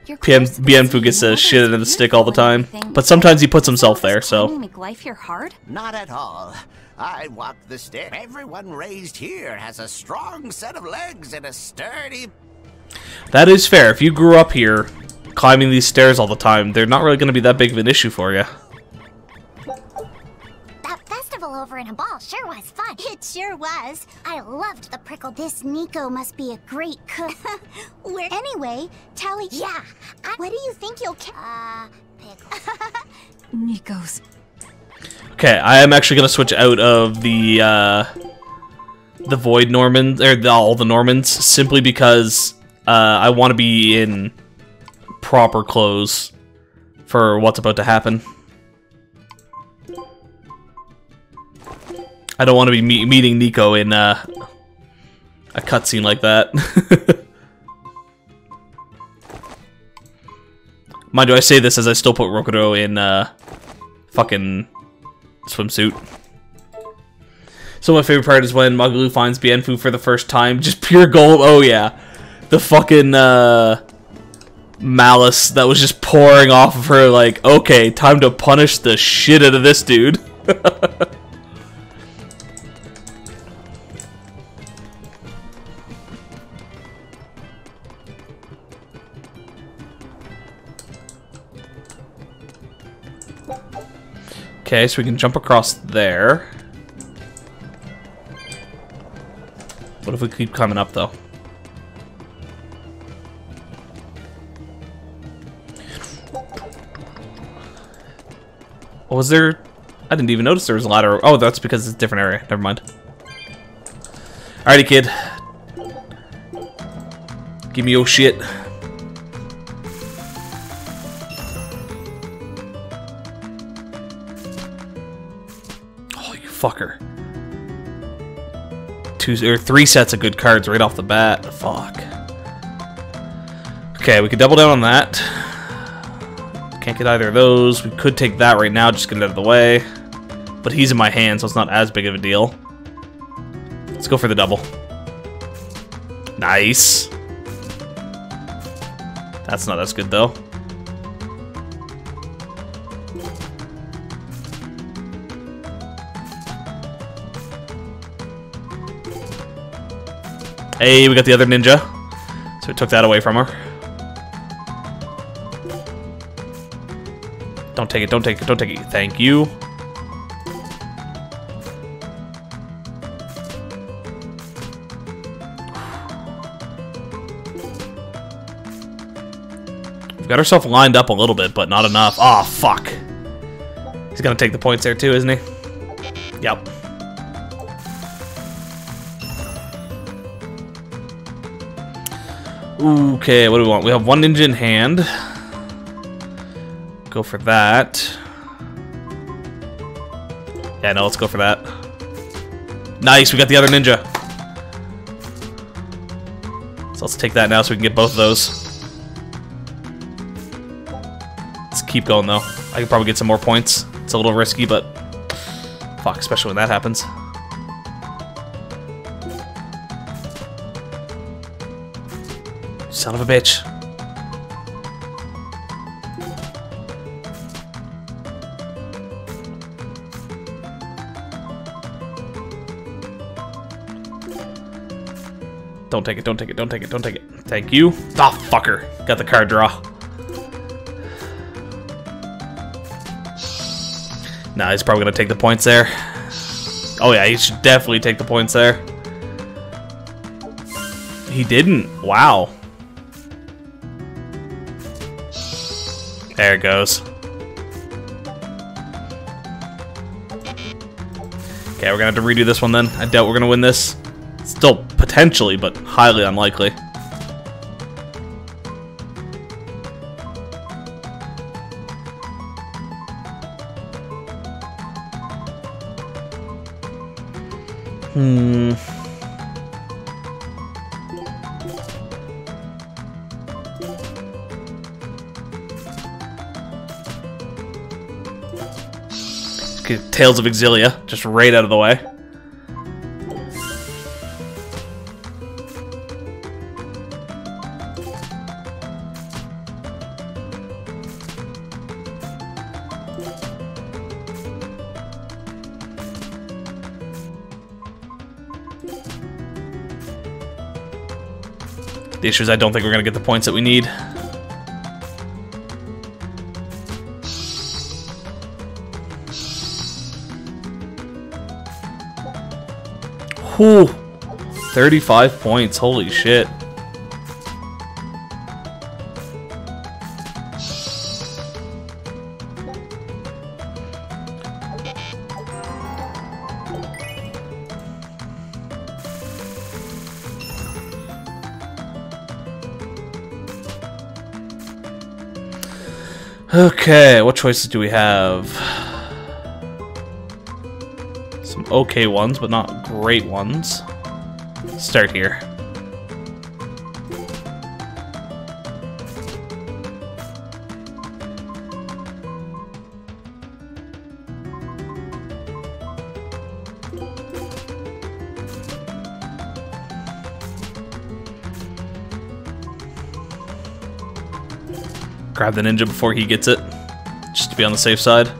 Bienfu gets a shit end of the stick all the time. But sometimes he puts himself there, so. Make life here hard? Not at all. I walk the stair. Everyone raised here has a strong set of legs and a sturdy... That is fair. If you grew up here, climbing these stairs all the time, they're not really going to be that big of an issue for you. That festival over in The ball sure was fun. It sure was. I loved the prickle. This Nico must be a great cook. Anyway, Tally. Yeah. What do you think you'll pickle? Nico's. Okay, I am actually gonna switch out of the Void Normans or all the Normans simply because I want to be in proper clothes for what's about to happen. I don't want to be meeting Nico in a cutscene like that. Mind you, I say this as I still put Rokudo in fucking swimsuit. So my favorite part is when Magalu finds Bienfu for the first time. Just pure gold. Oh yeah. The fucking malice that was just pouring off of her, like, okay, time to punish the shit out of this dude. Okay, so we can jump across there. What if we keep coming up, though? What was there? I didn't even notice there was a ladder. Oh, that's because it's a different area. Never mind. Alrighty, kid. Give me your shit. Fucker. 3 sets of good cards right off the bat. Fuck. Okay, we could double down on that. Can't get either of those. We could take that right now, just get it out of the way. But he's in my hand, so it's not as big of a deal. Let's go for the double. Nice. That's not as good, though. Hey, we got the other ninja. So we took that away from her. Don't take it, don't take it, don't take it. Thank you. We've got ourselves lined up a little bit, but not enough. Oh, fuck. He's gonna take the points there too, isn't he? Yep. Okay, what do we want? We have one ninja in hand. Go for that. Yeah, no, let's go for that. Nice, we got the other ninja. So let's take that now so we can get both of those. Let's keep going though. I can probably get some more points. It's a little risky, but fuck, especially when that happens. Son of a bitch. Don't take it, don't take it, don't take it, don't take it. Thank you. Ah, oh, fucker. Got the card draw. Nah, he's probably gonna take the points there. Oh yeah, he should definitely take the points there. He didn't. Wow. There it goes. Okay, we're gonna have to redo this one then. I doubt we're gonna win this. Still potentially, but highly unlikely. Okay, Tales of Exilia, just right out of the way. The issue is I don't think we're going to get the points that we need. Whew. 35 points. Holy shit. Okay, what choices do we have? Some okay ones, but not great ones. Start here. Grab the ninja before he gets it, just to be on the safe side.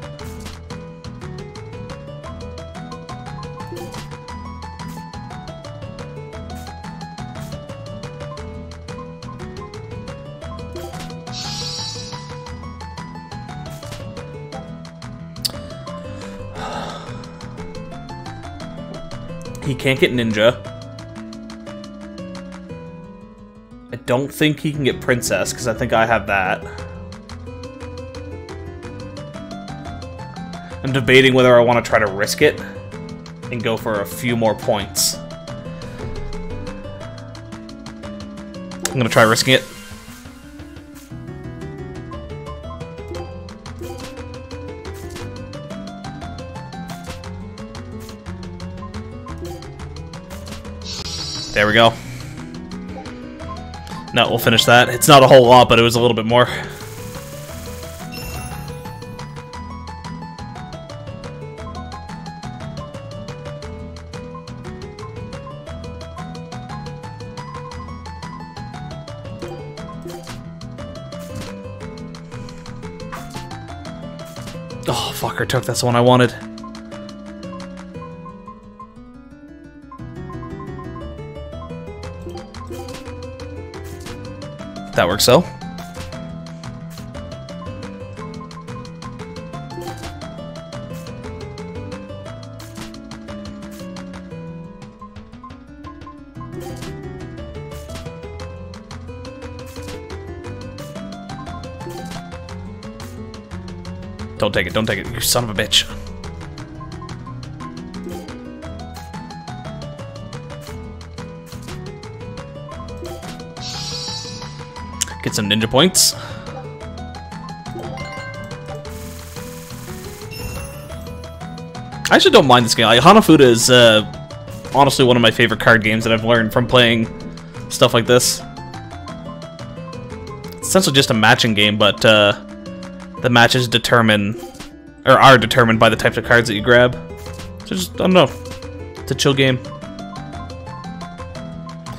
He can't get ninja. I don't think he can get princess, because I think I have that. I'm debating whether I want to try to risk it and go for a few more points. I'm going to try risking it. There we go. No, we'll finish that. It's not a whole lot, but it was a little bit more. Oh, fucker took. That's the one I wanted. That works so. Don't take it, you son of a bitch. Get some ninja points. I actually don't mind this game. Like, Hanafuda is honestly one of my favorite card games that I've learned from playing stuff like this. It's essentially just a matching game, but the matches are determined by the types of cards that you grab. So just, I don't know. It's a chill game.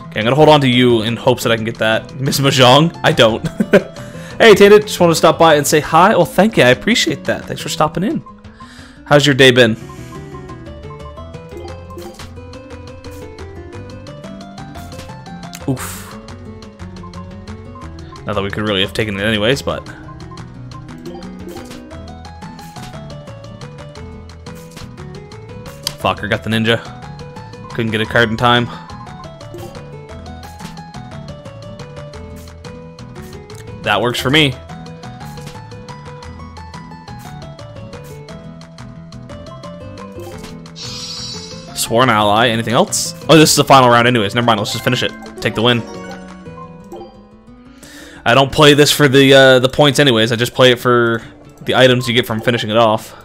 Okay, I'm gonna hold on to you in hopes that I can get that. Miss Mahjong? I don't. Hey, Tainted, just want to stop by and say hi. Well, thank you, I appreciate that. Thanks for stopping in. How's your day been? Oof. Not that we could really have taken it anyways, but... Fucker got the ninja. Couldn't get a card in time. That works for me. Sworn ally. Anything else? Oh, this is the final round anyways. Never mind. Let's just finish it. Take the win. I don't play this for the points anyways. I just play it for the items you get from finishing it off.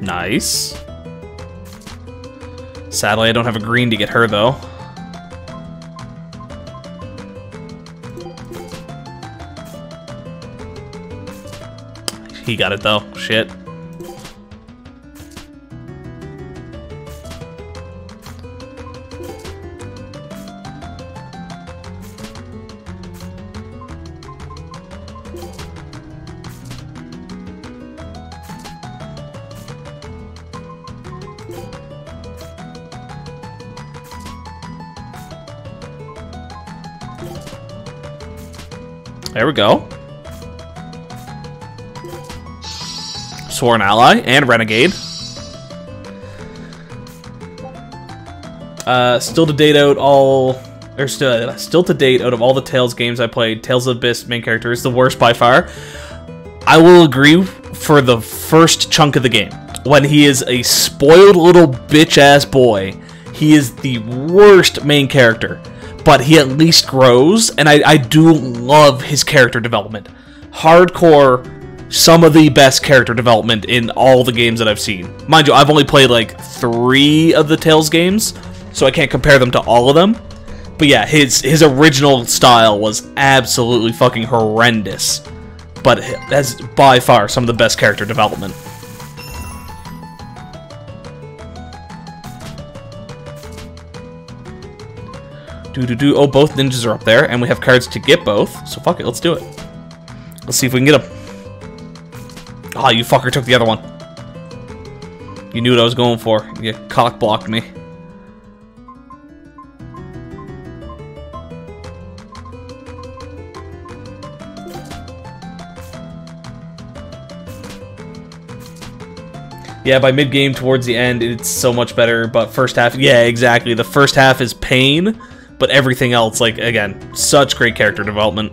Nice. Sadly, I don't have a green to get her, though. He got it, though. Shit. There we go. Sworn Ally and Renegade. Still to date out all... Or still to date, out of all the Tales games I played, Tales of Abyss main character is the worst by far. I will agree for the first chunk of the game. When he is a spoiled little bitch-ass boy, he is the worst main character. But he at least grows, and I do love his character development. Hardcore, some of the best character development in all the games that I've seen. Mind you, I've only played like 3 of the Tales games, so I can't compare them to all of them. But yeah, his original style was absolutely fucking horrendous. But that's by far some of the best character development. Oh, both ninjas are up there, and we have cards to get both. So fuck it, let's do it. Let's see if we can get them. Ah, you fucker took the other one. You knew what I was going for. You cock blocked me. Yeah, by mid-game towards the end, it's so much better, but first half, yeah, exactly. The first half is pain, but everything else, like, again, such great character development.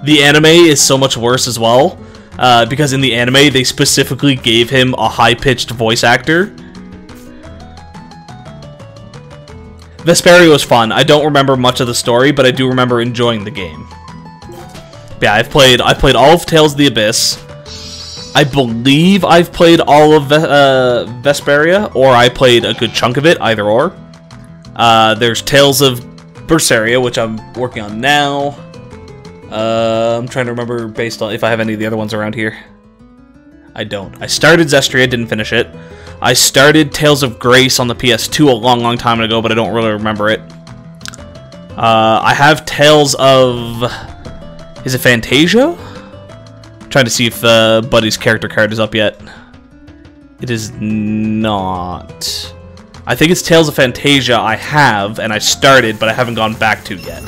The anime is so much worse as well, because in the anime, they specifically gave him a high-pitched voice actor. Vesperia was fun. I don't remember much of the story, but I do remember enjoying the game. Yeah, I've played all of Tales of the Abyss. I believe I've played all of Vesperia, or I played a good chunk of it, either or. There's Tales of Berseria, which I'm working on now. I'm trying to remember based on if I have any of the other ones around here. I don't. I started Zestria, didn't finish it. I started Tales of Grace on the PS2 a long time ago, but I don't really remember it. I have Tales of... Is it Fantasia? Trying to see if Buddy's character card is up yet. It is not. I think it's Tales of Fantasia I have, and I started, but I haven't gone back to yet.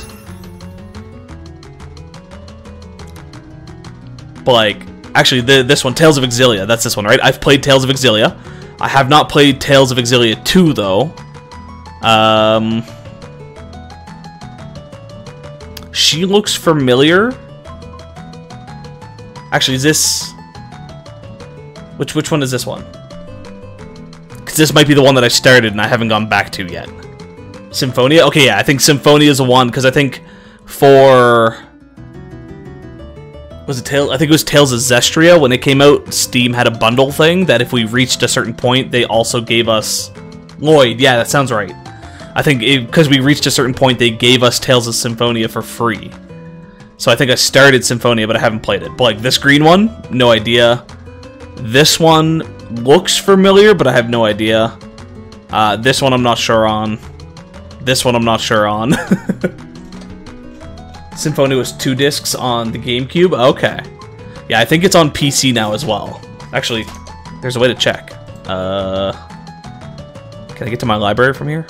But like, actually, this one, Tales of Exilia, that's this one, right? I've played Tales of Exilia. I have not played Tales of Exilia 2, though. She looks familiar. Actually, is this... Which one is this one? Because this might be the one that I started and I haven't gone back to yet. Symphonia? Okay, yeah, I think Symphonia is the one, because I think for... Was it Tales? I think it was Tales of Zestria. When it came out, Steam had a bundle thing that if we reached a certain point, they also gave us... Lloyd, yeah, that sounds right. I think because we reached a certain point, they gave us Tales of Symphonia for free. So I think I started Symphonia, but I haven't played it. But like this green one, no idea. This one looks familiar, but I have no idea. This one I'm not sure on. This one I'm not sure on. Symphonia was 2 discs on the GameCube. Okay. Yeah, I think it's on PC now as well. Actually, there's a way to check. Can I get to my library from here?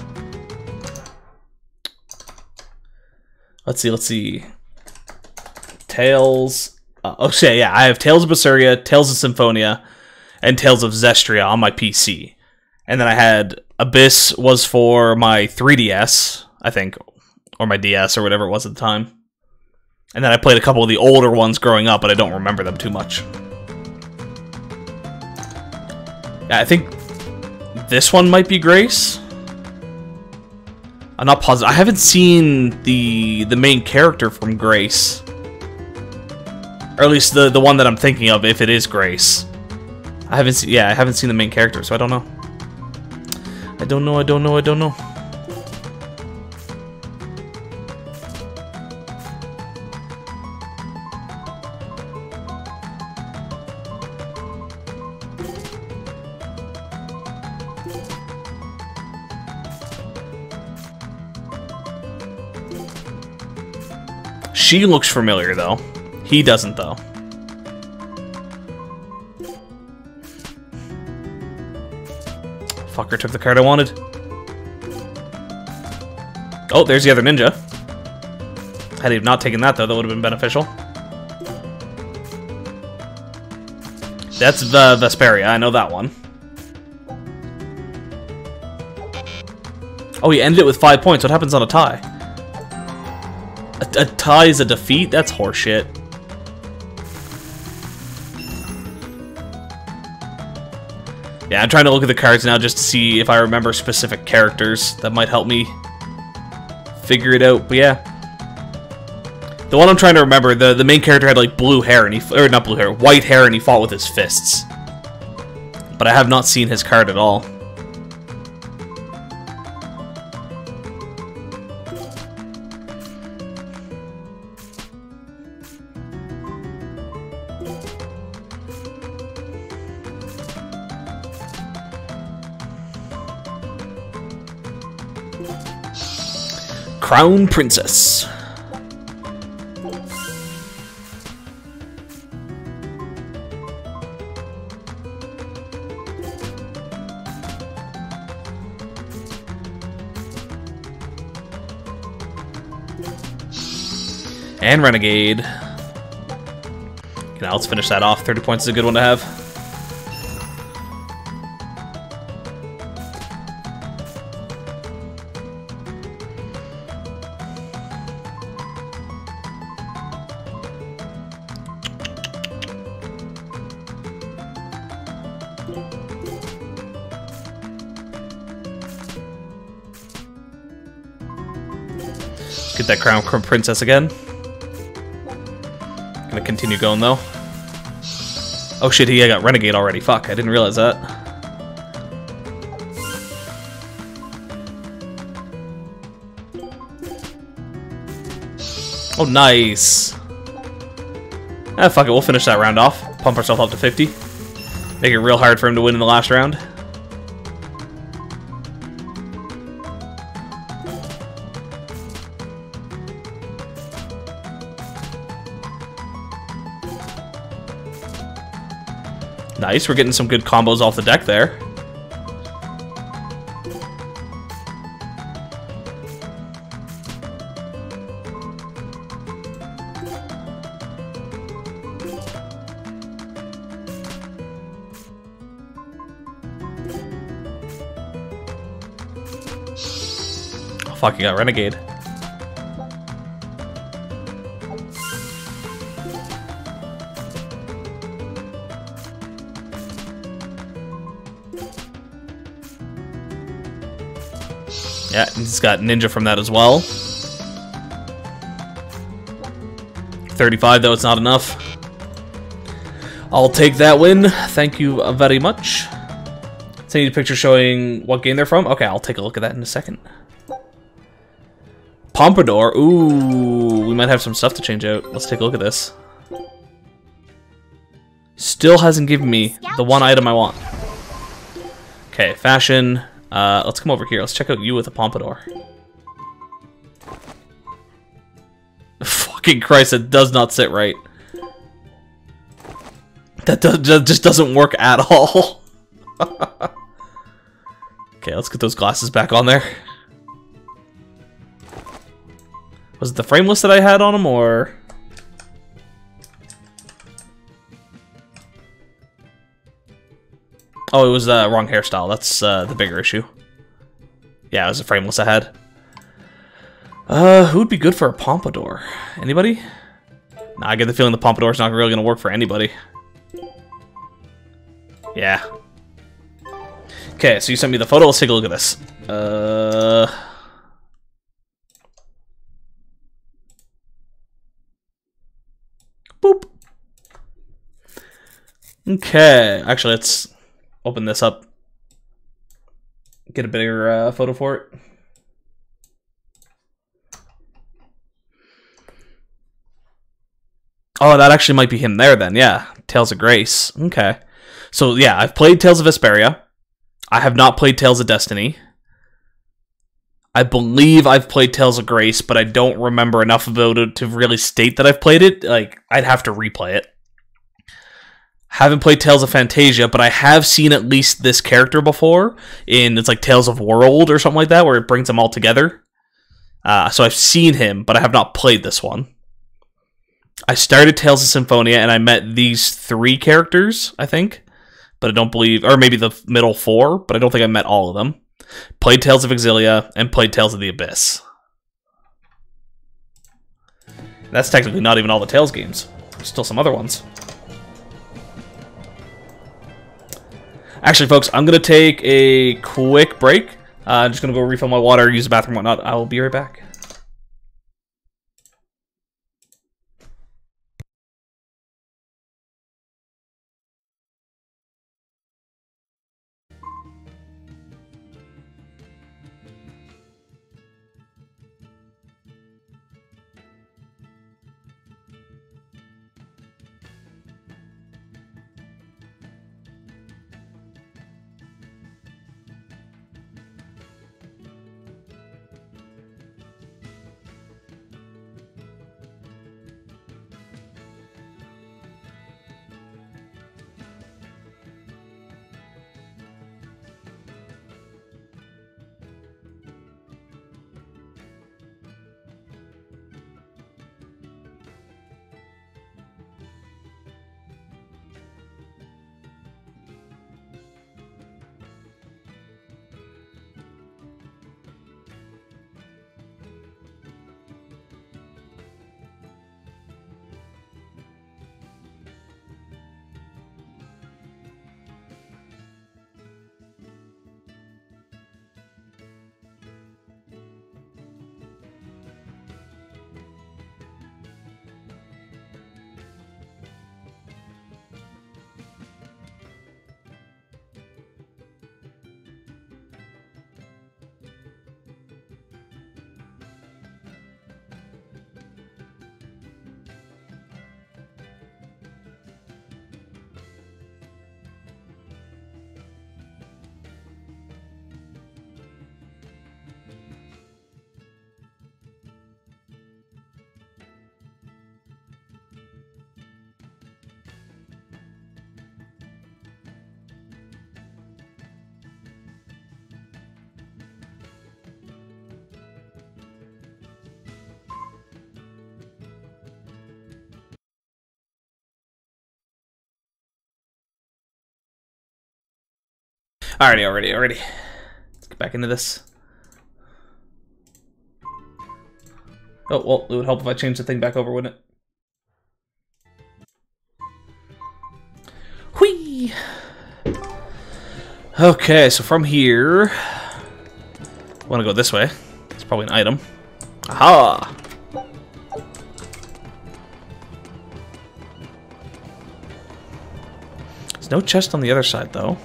Let's see. Tales... okay, yeah, I have Tales of Berseria, Tales of Symphonia, and Tales of Zestria on my PC. And then I had Abyss was for my 3DS, I think, or my DS or whatever it was at the time. And then I played a couple of the older ones growing up, but I don't remember them too much. Yeah, I think this one might be Grace. I'm not positive. I haven't seen the main character from Grace. Or at least the one that I'm thinking of, if it is Grace. I haven't seen the main character, so I don't know. I don't know. She looks familiar, though. He doesn't, though. Fucker took the card I wanted. Oh, there's the other ninja. Had he not taken that, though, that would have been beneficial. That's the Vesperia, I know that one. Oh, he ended it with 5 points. What happens on a tie? A tie is a defeat? That's horseshit. Yeah, I'm trying to look at the cards now just to see if I remember specific characters that might help me figure it out. But yeah. The one I'm trying to remember, the main character had like blue hair, and or not blue hair, white hair, and he fought with his fists. But I have not seen his card at all. Crown Princess. And Renegade. Okay, now let's finish that off. 30 points is a good one to have. Get that Crown Princess again. Gonna continue going though. Oh shit, I got Renegade already. Fuck, I didn't realize that. Oh, nice. Ah, fuck it, we'll finish that round off. Pump ourselves up to 50. Make it real hard for him to win in the last round. Nice, we're getting some good combos off the deck there. Oh fuck, you got Renegade. Yeah, he's got Ninja from that as well. 35, though, it's not enough. I'll take that win. Thank you very much. Send you a picture showing what game they're from. Okay, I'll take a look at that in a second. Pompadour. Ooh, we might have some stuff to change out. Let's take a look at this. Still hasn't given me the one item I want. Okay, fashion. Let's come over here. Let's check out you with a pompadour. Fucking Christ, that does not sit right. That just doesn't work at all. Okay, let's get those glasses back on there. Was it the frameless that I had on them, or...? Oh, it was the wrong hairstyle. That's the bigger issue. Yeah, it was a frameless I had. Who would be good for a pompadour? Anybody? Nah, I get the feeling the pompadour's not really going to work for anybody. Yeah. Okay, so you sent me the photo. Let's take a look at this. Boop. Okay, actually, let's open this up. Get a bigger photo for it. Oh, that actually might be him there then, yeah. Tales of Grace. Okay. So, yeah, I've played Tales of Vesperia. I have not played Tales of Destiny. I believe I've played Tales of Grace, but I don't remember enough about it to really state that I've played it. Like, I'd have to replay it. Haven't played Tales of Fantasia, but I have seen at least this character before in, it's like Tales of World or something like that, where it brings them all together. So I've seen him, but I have not played this one. I started Tales of Symphonia, and I met these 3 characters, I think. But I don't believe... Or maybe the middle 4, but I don't think I met all of them. Played Tales of Exilia, and played Tales of the Abyss. That's technically not even all the Tales games. There's still some other ones. Actually, folks, I'm going to take a quick break. I'm just going to go refill my water, use the bathroom, whatnot. I will be right back. Alrighty. Let's get back into this. Oh, well, it would help if I changed the thing back over, wouldn't it? Whee! Okay, so from here... I want to go this way. It's probably an item. Aha! There's no chest on the other side, though.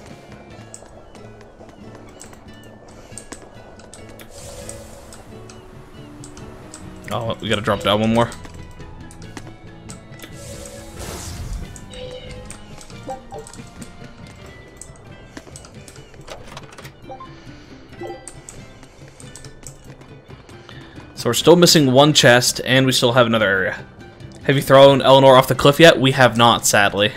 Oh, we gotta drop down one more. So we're still missing one chest, and we still have another area. Have you thrown Eleanor off the cliff yet? We have not, sadly.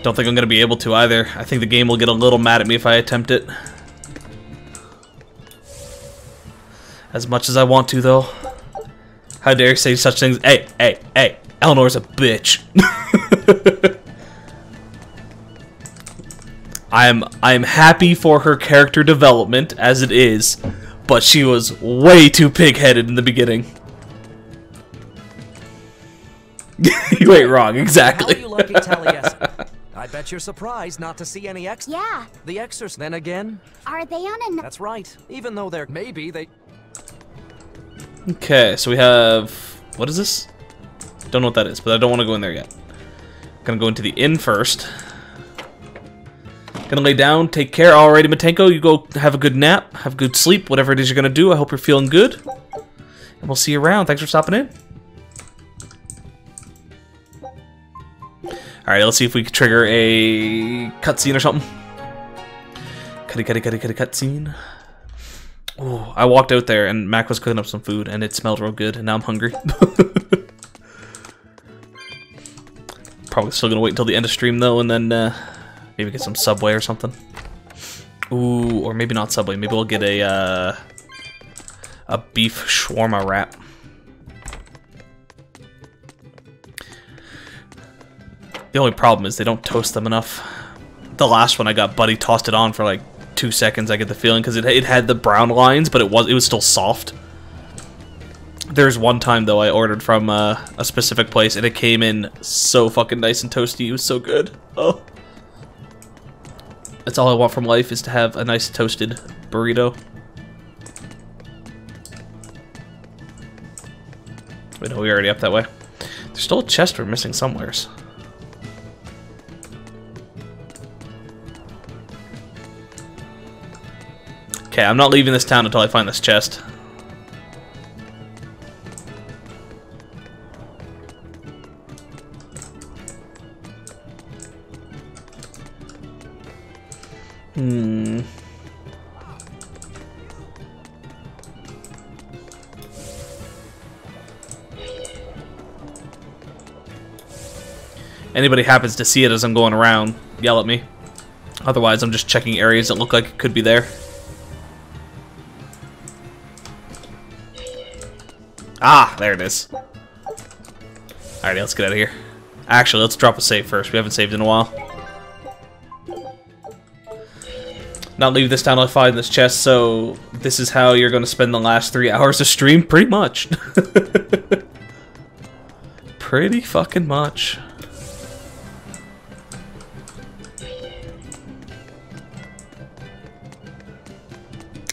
Don't think I'm gonna be able to either. I think the game will get a little mad at me if I attempt it. As much as I want to, though. How dare you say such things? Hey, Eleanor's a bitch. I'm happy for her character development as it is, but she was way too pig-headed in the beginning. You ain't wrong, exactly. How you lucky, Taliesin? I bet you're surprised not to see any Yeah. The Exorcist. Then again, Are they on a... that's right. Even though they're maybe they. Okay, so we have... What is this? Don't know what that is, but I don't want to go in there yet. Gonna go into the inn first. Gonna lay down, take care. Alrighty, Matenko, you go have a good nap, have a good sleep, whatever it is you're gonna do. I hope you're feeling good. And we'll see you around. Thanks for stopping in. Alright, let's see if we can trigger a cutscene or something. Cutty cutscene. Oh, I walked out there and Mac was cooking up some food and it smelled real good and now I'm hungry. Probably still gonna wait until the end of stream though and then maybe get some Subway or something. Ooh, or maybe not Subway. Maybe we'll get a beef shawarma wrap. The only problem is they don't toast them enough. The last one I got, Buddy tossed it on for like 2 seconds. I get the feeling because it had the brown lines, but it was still soft. There's one time though I ordered from a specific place and it came in so fucking nice and toasty. It was so good. Oh. That's all I want from life, is to have a nice toasted burrito. Wait, no, we're already up that way. There's still a chest we're missing somewheres. Okay, I'm not leaving this town until I find this chest. Anybody happens to see it as I'm going around, yell at me. Otherwise, I'm just checking areas that look like it could be there. Ah, there it is. Alrighty, let's get out of here. Actually, let's drop a save first. We haven't saved in a while. Not leave this town until I find this chest, so this is how you're going to spend the last 3 hours of stream? Pretty much. Pretty fucking much.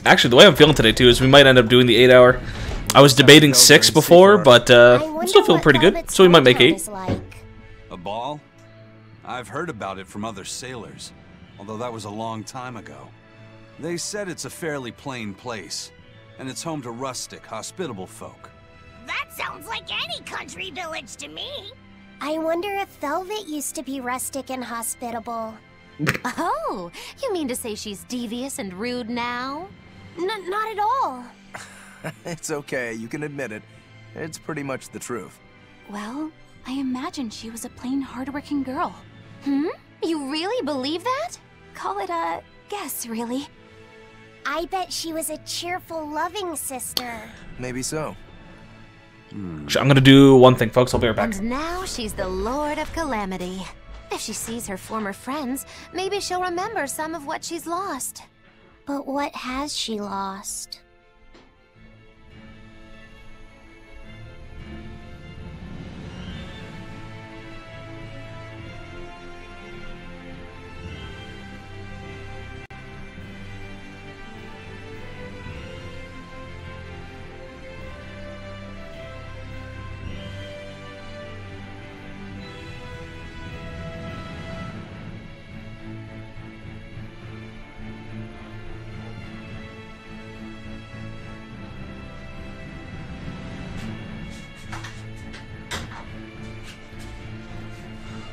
Actually, the way I'm feeling today, too, is we might end up doing the 8-hour. I was debating 6 before, but I'm still feeling pretty good, so we might make 8. A ball? I've heard about it from other sailors, although that was a long time ago. They said it's a fairly plain place, and it's home to rustic, hospitable folk. That sounds like any country village to me. I wonder if Velvet used to be rustic and hospitable. Oh, you mean to say she's devious and rude now? Not at all. It's okay, you can admit it. It's pretty much the truth. Well, I imagine she was a plain, hardworking girl. Hmm? You really believe that? Call it a guess, really. I bet she was a cheerful, loving sister. Maybe so. I'm gonna do one thing, folks. I'll be right back. And now she's the Lord of Calamity. If she sees her former friends, maybe she'll remember some of what she's lost. But what has she lost?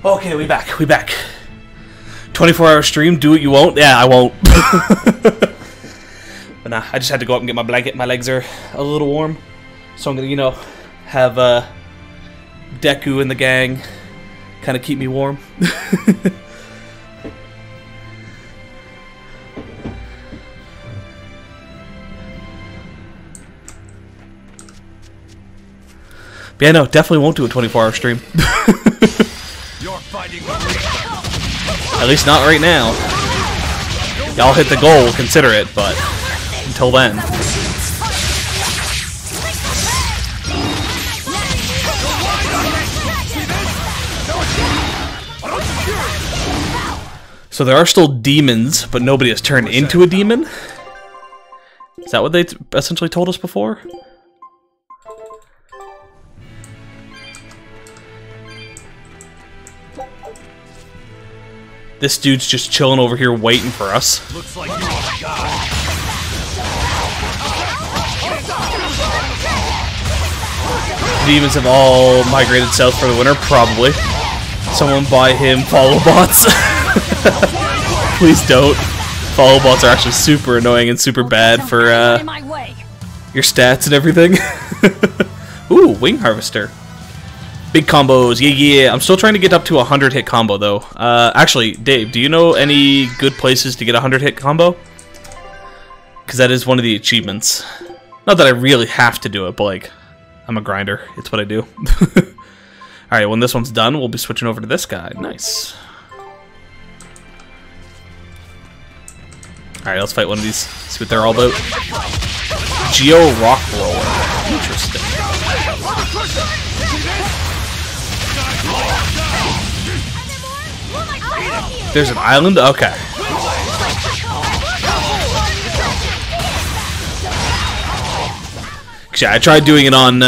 Okay, we back. 24-hour stream, do what you won't? Yeah, I won't. But nah, I just had to go up and get my blanket. My legs are a little warm. So I'm gonna, you know, have Deku and the gang kind of keep me warm. But yeah, no, definitely won't do a 24-hour stream. At least not right now. Y'all hit the goal, we'll consider it, but until then. So there are still demons, but nobody has turned into a demon? Is that what they essentially told us before? This dude's just chilling over here waiting for us. Looks like you're a god. Demons have all migrated south for the winter, probably. Someone buy him follow bots. Please don't. Follow bots are actually super annoying and super bad for your stats and everything. Ooh, wing harvester. Big combos, yeah. I'm still trying to get up to a 100 hit combo though. Actually, Dave, do you know any good places to get a 100 hit combo? because that is one of the achievements. Not that I really have to do it, but like, I'm a grinder. It's what I do. Alright, when this one's done, we'll be switching over to this guy. Nice. Alright, let's fight one of these. See what they're all about. Geo Rock Roller. Interesting. There's an island? Okay. Yeah, I tried doing it on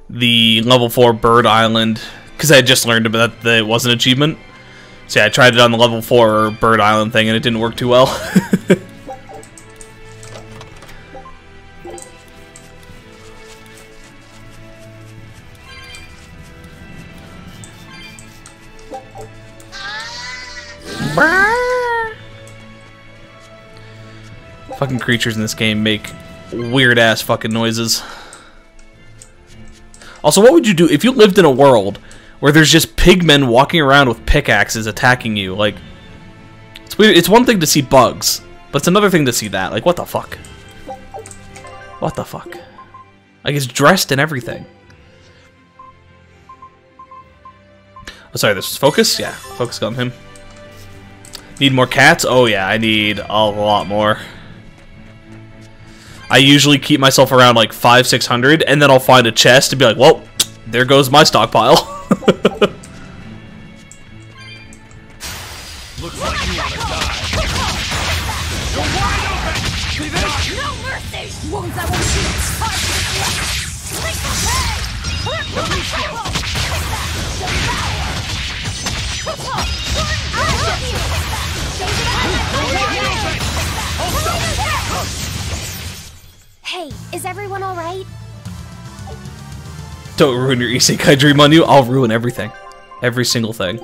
the level 4 Bird Island because I had just learned about that it was an achievement. So yeah, I tried it on the level 4 Bird Island thing and it didn't work too well. Fucking creatures in this game make weird ass fucking noises. Also, what would you do if you lived in a world where there's just pigmen walking around with pickaxes attacking you? Like, it's weird. It's one thing to see bugs, but it's another thing to see that. Like, what the fuck? What the fuck? Like, it's dressed and everything. Oh, sorry, this was focus? Yeah, focus on him. Need more cats? Oh yeah, I need a lot more. I usually keep myself around like 500-600, and then I'll find a chest and be like, well, there goes my stockpile. Looks like you wanna die. You're wide open! See this? No mercy! Wounds I won't shoot! Hey, is everyone alright? Don't ruin your isekai dream on you. I'll ruin everything. Every single thing.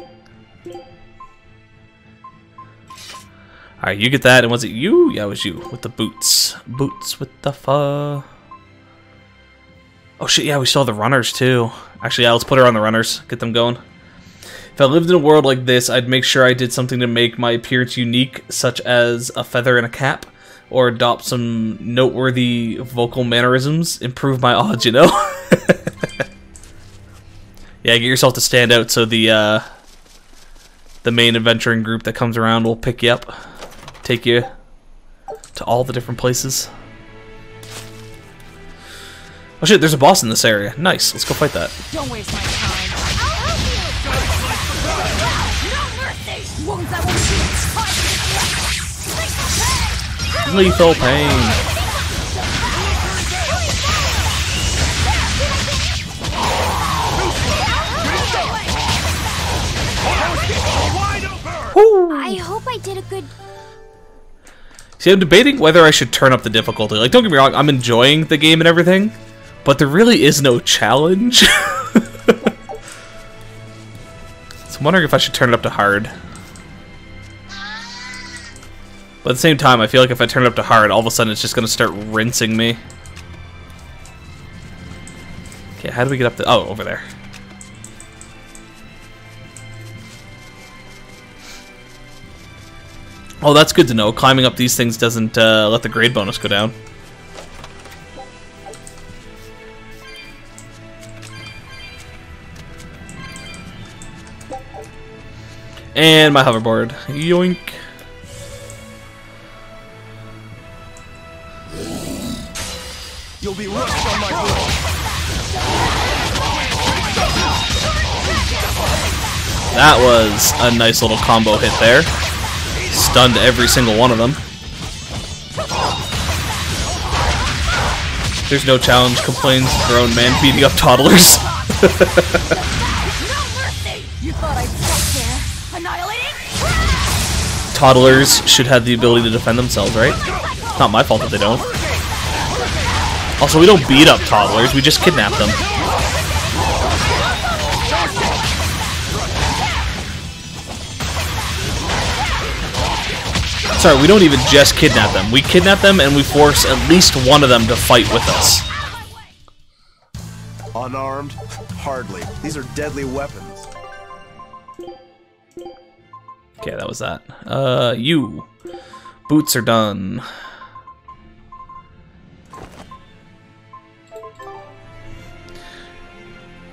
Alright, you get that. And was it you? Yeah, it was you. With the boots. Boots with the Oh shit, yeah, we saw the runners too. Actually, yeah, let's put her on the runners. Get them going. If I lived in a world like this, I'd make sure I did something to make my appearance unique, such as a feather and a cap. Or adopt some noteworthy vocal mannerisms. Improve my odds, you know? Yeah, get yourself to stand out so the main adventuring group that comes around will pick you up. Take you to all the different places. Oh shit, there's a boss in this area. Nice, let's go fight that. Don't waste my time. Wounds I won't shoot! Lethal pain. I hope I did a good... See, I'm debating whether I should turn up the difficulty. Like, don't get me wrong, I'm enjoying the game and everything, but there really is no challenge. So I'm wondering if I should turn it up to hard. But at the same time, I feel like if I turn it up to hard, all of a sudden it's just going to start rinsing me. Okay, how do we get up there? Oh, over there. Oh, that's good to know. Climbing up these things doesn't let the grade bonus go down. And my hoverboard. Yoink. You'll be rushed on my grill. That was a nice little combo hit there. Stunned every single one of them. There's no challenge, complains grown man beating up toddlers. Toddlers should have the ability to defend themselves, right? It's not my fault that they don't. Also, we don't beat up toddlers, we just kidnap them. Sorry, we don't even just kidnap them. We kidnap them and we force at least one of them to fight with us. Unarmed? Hardly. These are deadly weapons. Okay, that was that. You. Boots are done.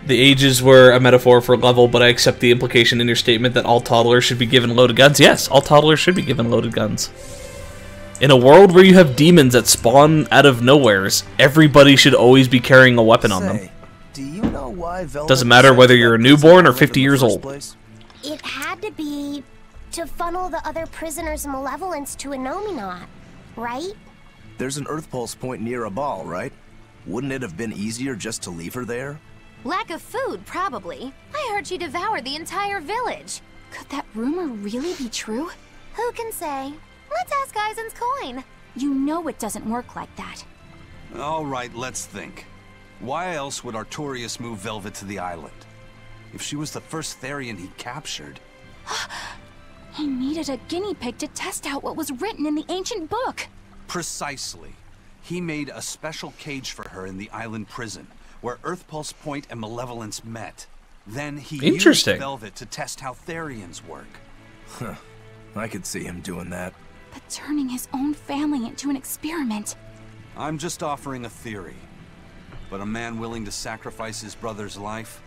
The ages were a metaphor for level, but I accept the implication in your statement that all toddlers should be given loaded guns. Yes, all toddlers should be given loaded guns. In a world where you have demons that spawn out of nowheres, everybody should always be carrying a weapon on them. Do you know why Velvet Doesn't matter whether you're a newborn or 50 years old. It had to be to funnel the other prisoners' malevolence to Enominat, right? There's an Earth Pulse point near a ball, right? Wouldn't it have been easier just to leave her there? Lack of food, probably. I heard she devoured the entire village. Could that rumor really be true? Who can say? Let's ask Eisen's coin. You know it doesn't work like that. All right, let's think. Why else would Artorius move Velvet to the island? If she was the first Therian he captured... He needed a guinea pig to test out what was written in the ancient book. Precisely. He made a special cage for her in the island prison, where Earth Pulse Point and Malevolence met. Then he used Velvet to test how Therians work. Huh. I could see him doing that. But turning his own family into an experiment. I'm just offering a theory. But a man willing to sacrifice his brother's life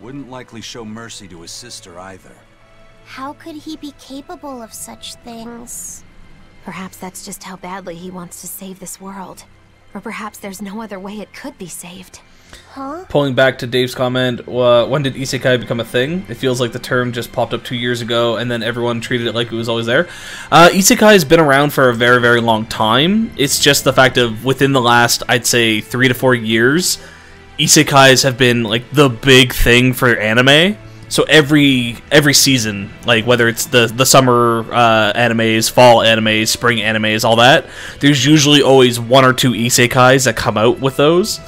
wouldn't likely show mercy to his sister either. How could he be capable of such things? Perhaps that's just how badly he wants to save this world. Or perhaps there's no other way it could be saved. Huh? Pulling back to Dave's comment, when did isekai become a thing? It feels like the term just popped up 2 years ago and then everyone treated it like it was always there. Isekai has been around for a very, very long time. It's just the fact of within the last, I'd say, 3 to 4 years, isekais have been like the big thing for anime. So every season, like whether it's the summer animes, fall animes, spring animes, all that, there's usually always 1 or 2 isekais that come out with those.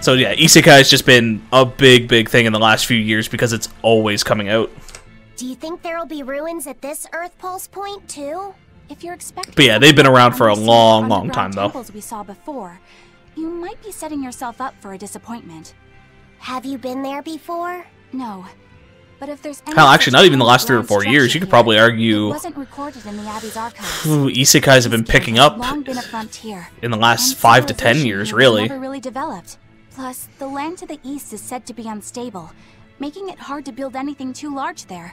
So yeah, isekai has just been a big, big thing in the last few years because it's always coming out. Do you think there'll be ruins at this Earth Pulse point too? If you're expecting, but yeah, they've been around for a long, long time though. Temples we saw before, you might be setting yourself up for a disappointment. Have you been there before? No. But if there's any hell, actually, not even the last 3 or 4 years. You could probably argue. It wasn't recorded in the Abbey's archives. Isekais have been picking up in the last 5 to 10 years, really. Never really developed. Plus, the land to the east is said to be unstable, making it hard to build anything too large there.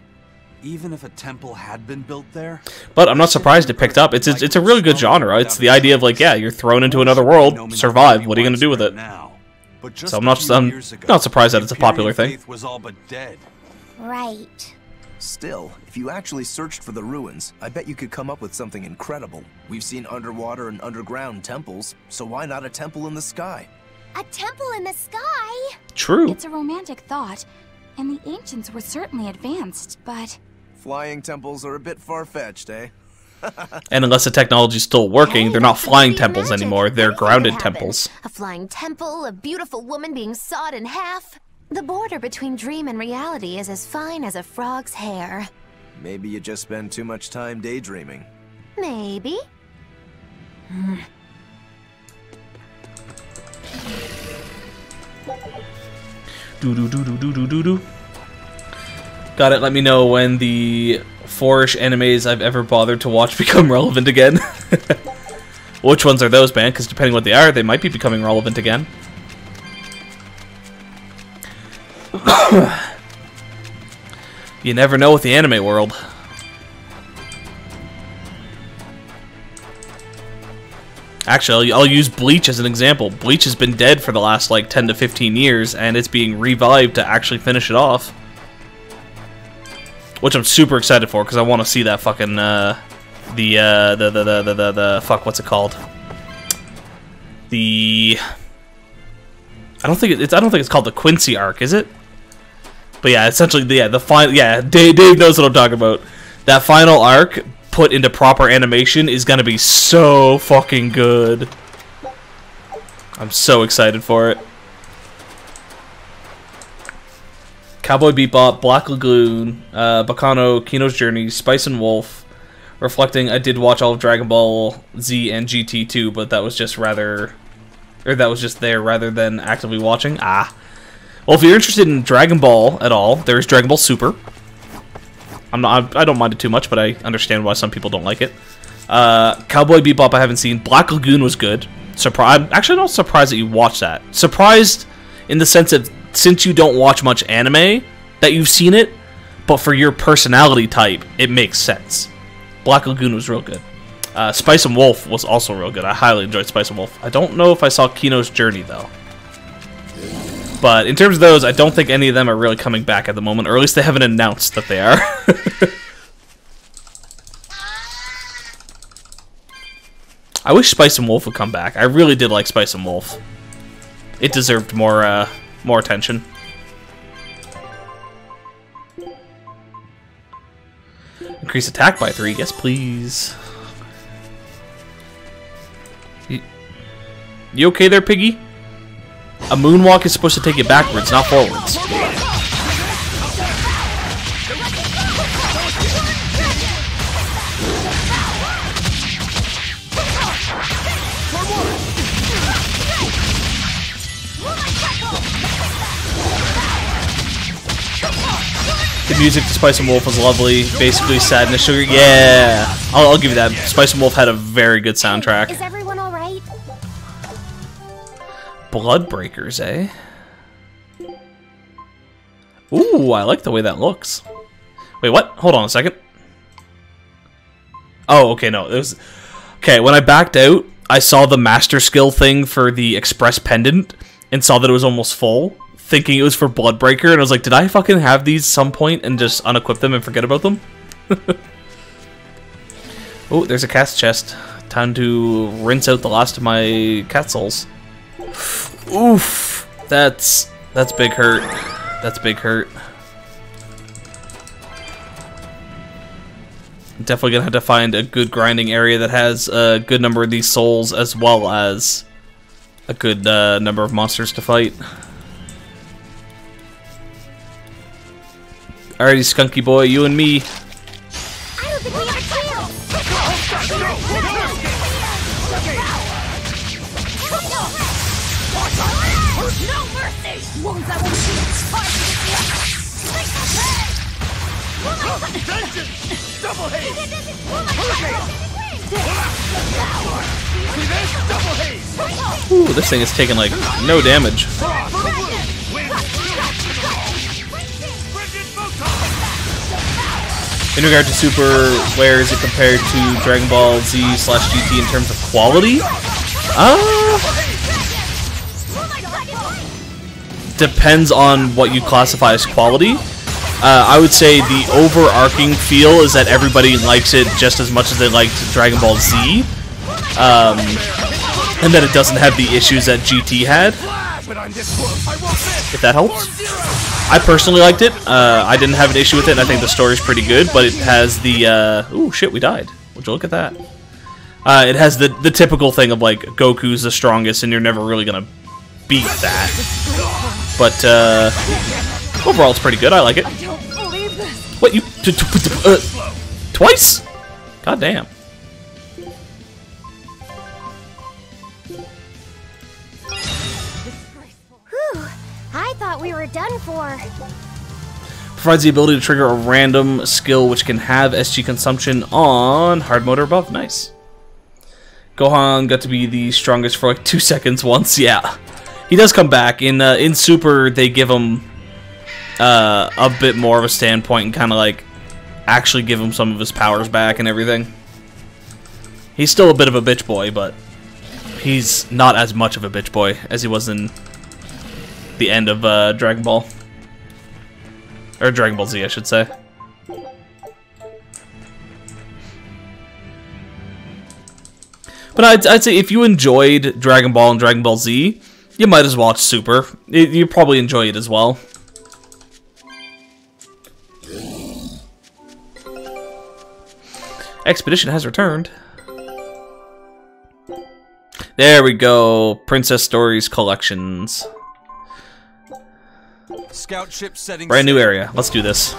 Even if a temple had been built there? But I'm not surprised it picked up. It's a really good genre. It's the idea of like, yeah, you're thrown into another world, survive. What are you going to do with it? So I'm not surprised that it's a popular thing. Was all but dead. Right. Still, if you actually searched for the ruins, I bet you could come up with something incredible. We've seen underwater and underground temples, so why not a temple in the sky? A temple in the sky? True. It's a romantic thought, and the ancients were certainly advanced, but... Flying temples are a bit far-fetched, eh? And unless the technology's still working, they're not flying temples anymore, they're grounded temples. A flying temple, a beautiful woman being sawed in half. The border between dream and reality is as fine as a frog's hair. Maybe you just spend too much time daydreaming. Maybe. Do. Got it, let me know when the 4-ish animes I've ever bothered to watch become relevant again. Which ones are those, man? Because depending what they are, they might be becoming relevant again. You never know with the anime world. Actually, I'll use Bleach as an example. Bleach has been dead for the last like 10 to 15 years, and it's being revived to actually finish it off. Which I'm super excited for, because I want to see that fucking fuck, what's it called? I don't think it's called the Quincy arc, is it? But yeah, essentially, the final, Dave knows what I'm talking about. That final arc put into proper animation is gonna be so fucking good. I'm so excited for it. Cowboy Bebop, Black Lagoon, Bacano, Kino's Journey, Spice and Wolf. Reflecting, I did watch all of Dragon Ball Z and GT too, but that was just there rather than actively watching. Well, if you're interested in Dragon Ball at all, there's Dragon Ball Super. I don't mind it too much, but I understand why some people don't like it. Cowboy Bebop I haven't seen. Black Lagoon was good. I'm actually not surprised that you watched that. Surprised in the sense that since you don't watch much anime, that you've seen it, but for your personality type, it makes sense. Black Lagoon was real good. Spice and Wolf was also real good. I highly enjoyed Spice and Wolf. I don't know if I saw Kino's Journey, though. But in terms of those, I don't think any of them are really coming back at the moment, or at least they haven't announced that they are. I wish Spice and Wolf would come back. I really did like Spice and Wolf. It deserved more attention. Increase attack by 3, yes please. You okay there, Piggy? A moonwalk is supposed to take you backwards, not forwards. The music to Spice and Wolf was lovely. Basically, Sadness Sugar. Yeah, I'll give you that. Spice and Wolf had a very good soundtrack. Is everyone all right? Bloodbreakers, eh? Ooh, I like the way that looks. Wait, what? Hold on a second. Oh, okay, no. It was... Okay, when I backed out, I saw the master skill thing for the Express Pendant and saw that it was almost full, thinking it was for Bloodbreaker, and I was like, did I fucking have these some point and just unequip them and forget about them? Oh, there's a cast chest. Time to rinse out the last of my cat souls. Oof, that's big hurt. That's big hurt. Definitely gonna have to find a good grinding area that has a good number of these souls, as well as a good number of monsters to fight. Alrighty, Skunky Boy, you and me. I don't think we have a chance. No mercy! Wounds I won't see. Vengeance! Double haze! Double haze! Ooh, this thing is taking like no damage. In regard to Super, where is it compared to Dragon Ball Z / GT in terms of quality? Depends on what you classify as quality. I would say the overarching feel is that everybody likes it just as much as they liked Dragon Ball Z. And that it doesn't have the issues that GT had. If that helps. I personally liked it. I didn't have an issue with it, and I think the story's pretty good, but it has the... Ooh, shit, we died. Would you look at that? It has the typical thing of, like, Goku's the strongest, and you're never really gonna beat that. But, overall, it's pretty good. I like it. What, you... twice? God damn. I thought we were done for. Provides the ability to trigger a random skill which can have SG consumption on hard mode or above. Nice. Gohan got to be the strongest for like 2 seconds once. Yeah, he does come back in Super. They give him a bit more of a standpoint and kind of like actually give him some of his powers back and everything. He's still a bit of a bitch boy, but he's not as much of a bitch boy as he was in the end of Dragon Ball. Or Dragon Ball Z, I should say. But I'd say if you enjoyed Dragon Ball and Dragon Ball Z, you might as well watch Super. You probably enjoy it as well. Expedition has returned. There we go. Princess Stories Collections. Scout ship setting. Brand new area. Let's do this.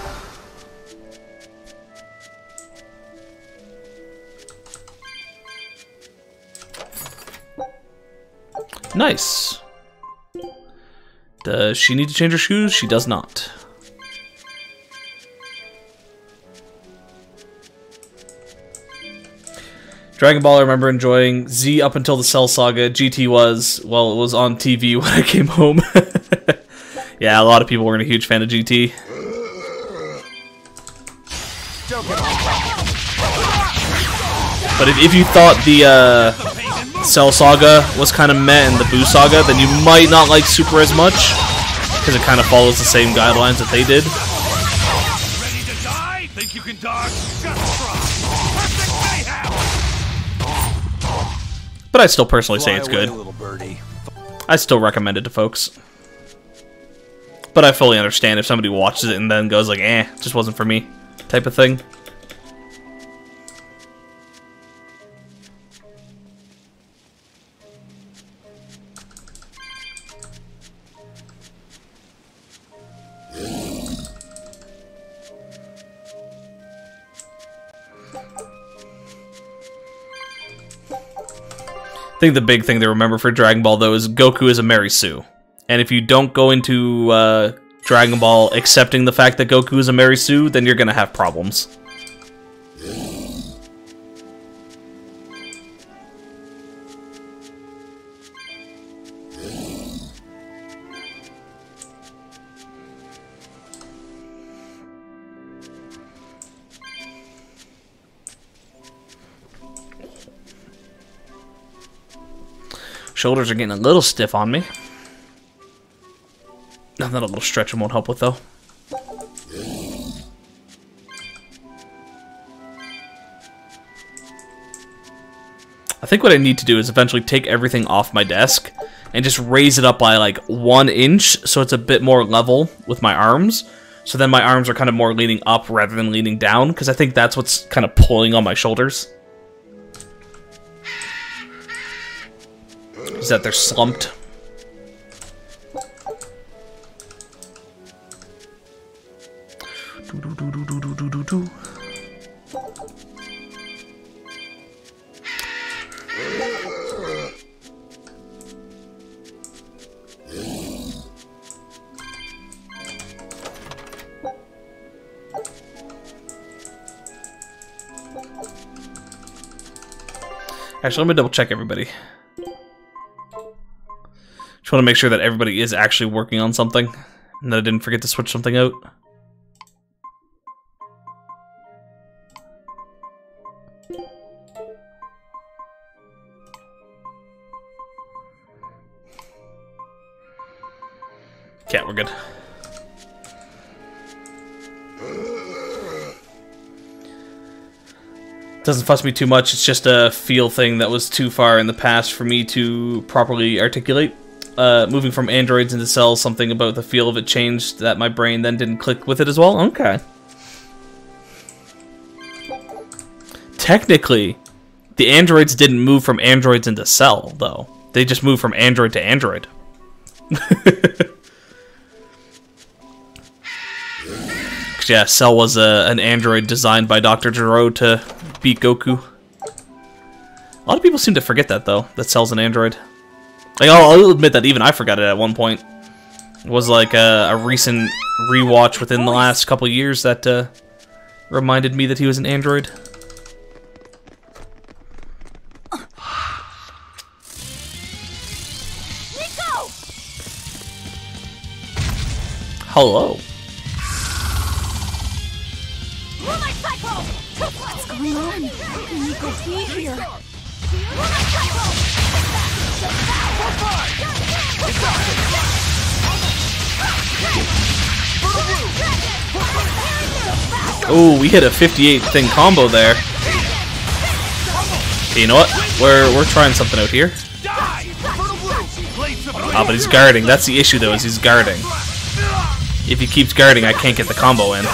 Nice. Does she need to change her shoes? She does not. Dragon Ball, I remember enjoying. Z up until the Cell Saga. GT was, well, it was on TV when I came home. Yeah, a lot of people weren't a huge fan of GT. But if you thought the Cell Saga was kind of meh and the Buu Saga, then you might not like Super as much, because it kind of follows the same guidelines that they did. Ready to die? Think you can dodge? Just try. Perfect mayhem! But I still personally say it's good. Little birdie. I still recommend it to folks. But I fully understand if somebody watches it and then goes like, eh, just wasn't for me, type of thing. I think the big thing to remember for Dragon Ball, though, is Goku is a Mary Sue. And if you don't go into Dragon Ball accepting the fact that Goku is a Mary Sue, then you're going to have problems. Shoulders are getting a little stiff on me. Nothing that a little stretching won't help with, though. I think what I need to do is eventually take everything off my desk and just raise it up by like 1 inch so it's a bit more level with my arms. So then my arms are kind of more leaning up rather than leaning down, because I think that's what's kind of pulling on my shoulders. Is that they're slumped. Actually, let me double check everybody. Just want to make sure that everybody is actually working on something and that I didn't forget to switch something out. Yeah, we're good. Doesn't fuss me too much, it's just a feel thing that was too far in the past for me to properly articulate. Moving from androids into cells, something about the feel of it changed that my brain then didn't click with it as well? Okay. Technically, the androids didn't move from androids into cell, though. They just moved from android to android. Yeah, Cell was an android designed by Dr. Gero to beat Goku. A lot of people seem to forget that, though, that Cell's an android. Like, I'll admit that even I forgot it at one point. It was like a recent rewatch within the last couple years that reminded me that he was an android. Nico! Hello. What's going on? How can Nico be here? Oh, we hit a 58 thing combo there. Okay, you know what? We're trying something out here. Ah, but he's guarding. That's the issue, though, is he's guarding. If he keeps guarding, I can't get the combo in.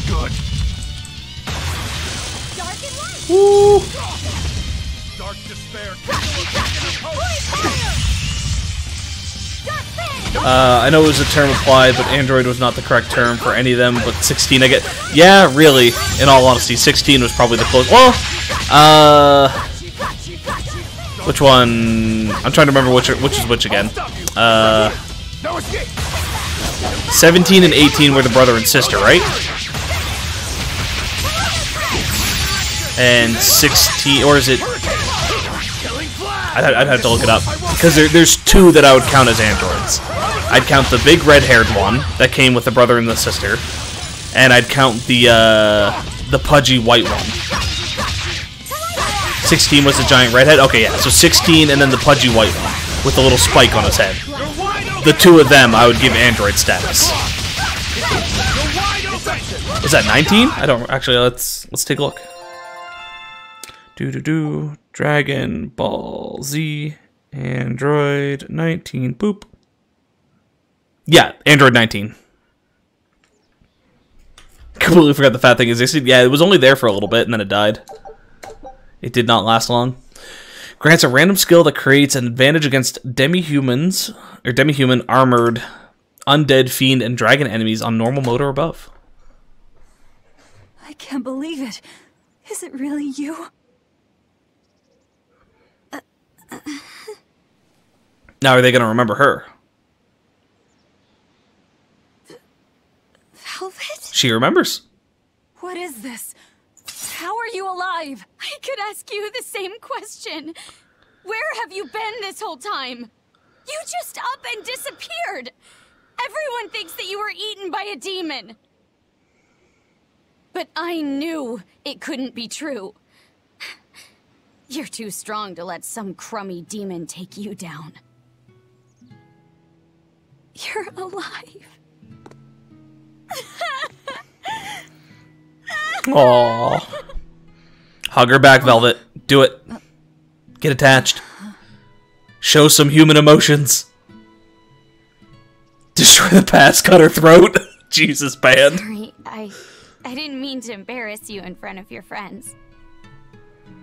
Good. Woo! Dark despair. I know it was a term applied, but android was not the correct term for any of them, but 16 I get. Yeah, really, in all honesty, 16 was probably the closest. Well, which one? I'm trying to remember which is which again. 17 and 18 were the brother and sister, right? And 16, or is it... I'd have to look it up. Because there's two that I would count as androids. I'd count the big red-haired one that came with the brother and the sister. And I'd count the pudgy white one. 16 was the giant redhead? Okay, yeah. So 16 and then the pudgy white one with the little spike on his head. The two of them I would give android status. Is that 19? I don't actually. Let's take a look. Dragon Ball Z Android 19. Boop. Yeah, Android 19. Completely forgot the fat thing existed. Yeah, it was only there for a little bit and then it died. It did not last long. Grants a random skill that creates an advantage against demi-humans, or demi-human, armored, undead, fiend, and dragon enemies on normal mode or above. I can't believe it. Is it really you? Now, are they going to remember her? Velvet? She remembers. What is this? How are you alive? I could ask you the same question. Where have you been this whole time? You just up and disappeared. Everyone thinks that you were eaten by a demon. But I knew it couldn't be true. You're too strong to let some crummy demon take you down. You're alive. Aww. Hug her back, Velvet. Do it. Get attached. Show some human emotions. Destroy the past, cut her throat. Jesus, band. Sorry, I didn't mean to embarrass you in front of your friends.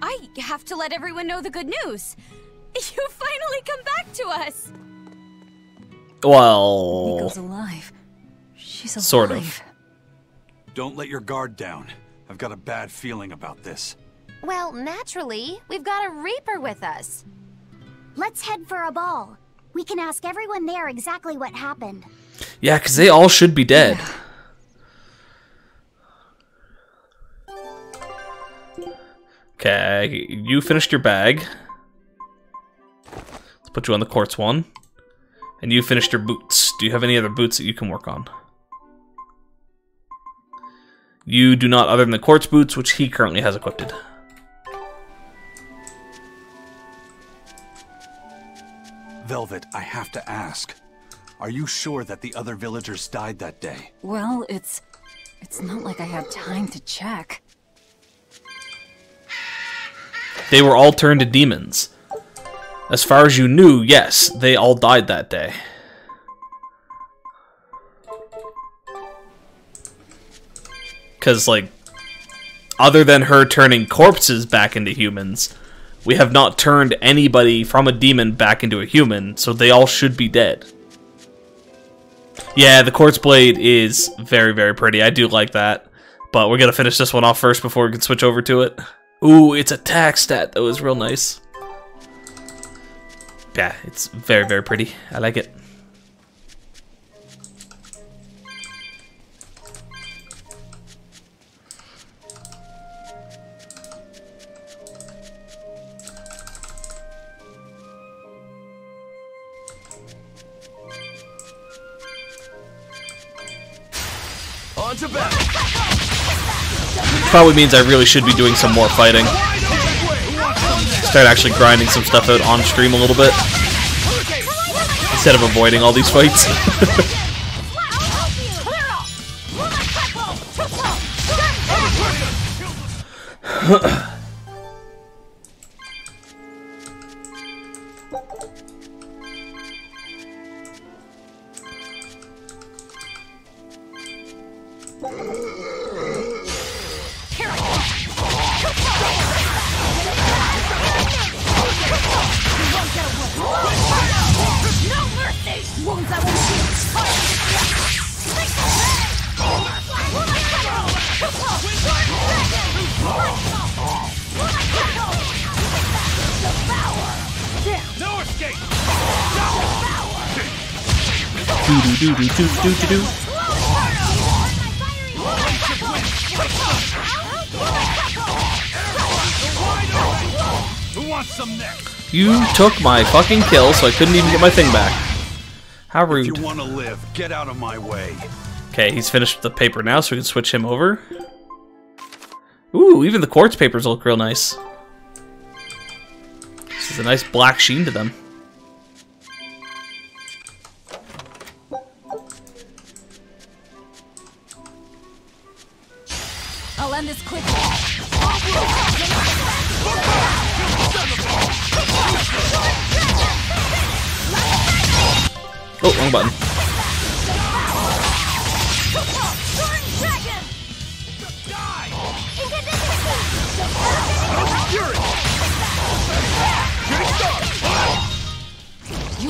I have to let everyone know the good news. You finally come back to us. Well... Nico's alive. She's alive. Sort of. Don't let your guard down. I've got a bad feeling about this. Well, naturally, we've got a Reaper with us. Let's head for a ball. We can ask everyone there exactly what happened. Yeah, because they all should be dead. Okay, you finished your bag. Let's put you on the quartz one. And you finished your boots. Do you have any other boots that you can work on? You do not, other than the quartz boots, which he currently has equipped. Velvet, I have to ask. Are you sure that the other villagers died that day? Well, it's not like I had time to check. They were all turned to demons. As far as you knew, yes, they all died that day. Because, like, other than her turning corpses back into humans, we have not turned anybody from a demon back into a human, so they all should be dead. Yeah, the quartz blade is very, very pretty. I do like that. But we're going to finish this one off first before we can switch over to it. Ooh, it's a tack stat. That was real nice. Yeah, it's very, very pretty. I like it. On to battle. Probably means I really should be doing some more fighting. Start actually grinding some stuff out on stream a little bit. Instead of avoiding all these fights. Who wants some next? You took my fucking kill, so I couldn't even get my thing back. How rude. If you want to live, get out of my way. Okay, he's finished the paper now, so we can switch him over. Ooh, even the quartz papers look real nice. This is a nice black sheen to them. I'll end this quickly. Oh, wrong button.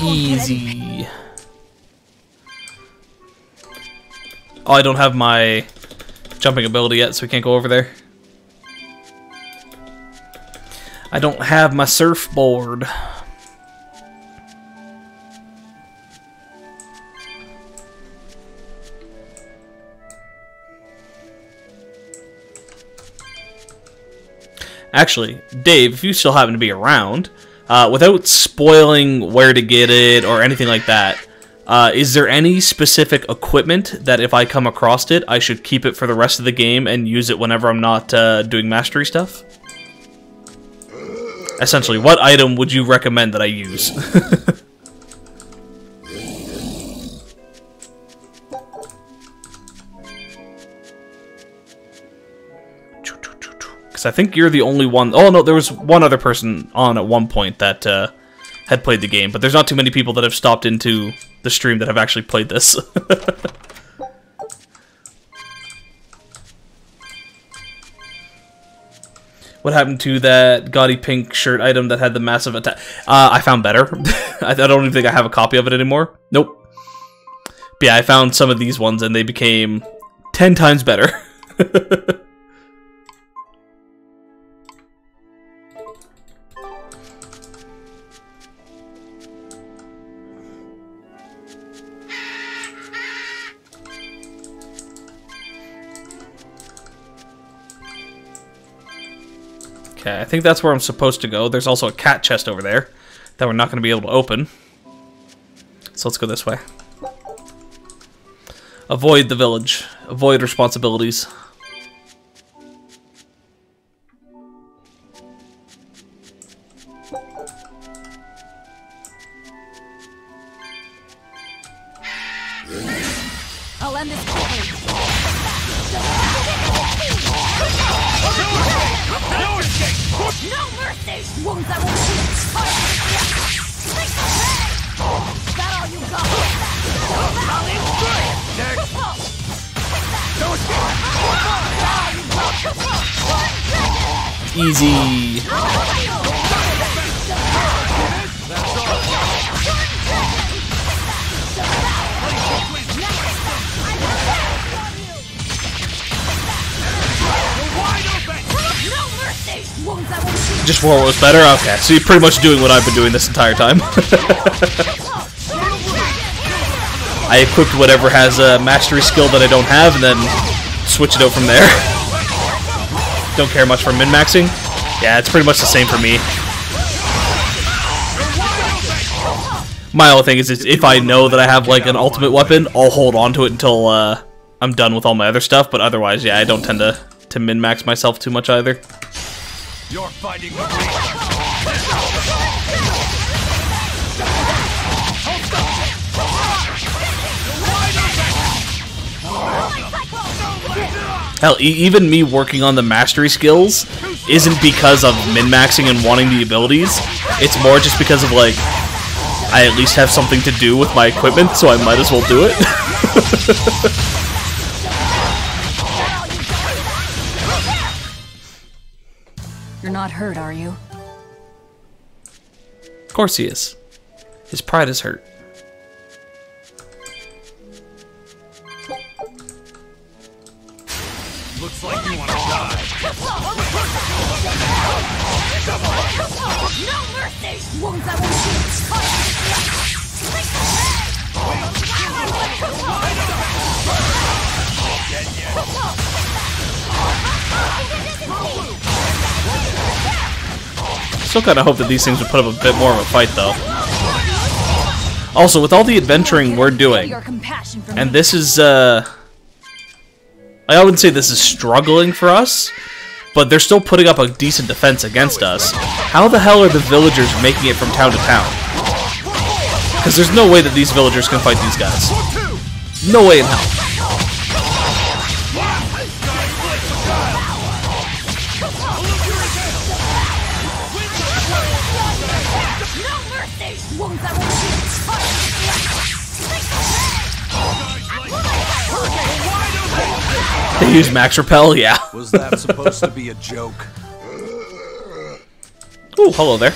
Easy. Oh, I don't have my jumping ability yet, so we can't go over there. I don't have my surfboard. Actually, Dave, if you still happen to be around, without spoiling where to get it or anything like that, is there any specific equipment that if I come across it, I should keep it for the rest of the game and use it whenever I'm not doing mastery stuff? Essentially, what item would you recommend that I use? Because I think you're the only one... Oh, no, there was one other person on at one point that had played the game, but there's not too many people that have stopped into the stream that have actually played this. What happened to that gaudy pink shirt item that had the massive attack? I found better. I don't even think I have a copy of it anymore. Nope. But yeah, I found some of these ones and they became 10 times better. Okay, I think that's where I'm supposed to go. There's also a cat chest over there that we're not going to be able to open. So let's go this way. Avoid the village. Avoid responsibilities. I'll end this quickly. No mercy! Wounds that won't shoot! Is that all you got? Next! Easy. Just for what was better? Okay, so you're pretty much doing what I've been doing this entire time. I equipped whatever has a mastery skill that I don't have and then switch it out from there. Don't care much for min-maxing. Yeah, it's pretty much the same for me. My only thing is if I know that I have like an ultimate weapon, I'll hold on to it until I'm done with all my other stuff, but otherwise, yeah, I don't tend to min-max myself too much either. You're fighting with me. Hell, even me working on the mastery skills isn't because of min-maxing and wanting the abilities. It's more just because of, like, I at least have something to do with my equipment, so I might as well do it. You're not hurt, are you? Of course he is. His pride is hurt. Looks like you want to die. No mercy! Wounds that won't shoot! Still kind of hope that these things would put up a bit more of a fight, though. Also, with all the adventuring we're doing, and this is, I wouldn't say this is struggling for us, but they're still putting up a decent defense against us. How the hell are the villagers making it from town to town? Because there's no way that these villagers can fight these guys. No way in hell. They use max repel, yeah. Was that supposed to be a joke? Ooh, hello there.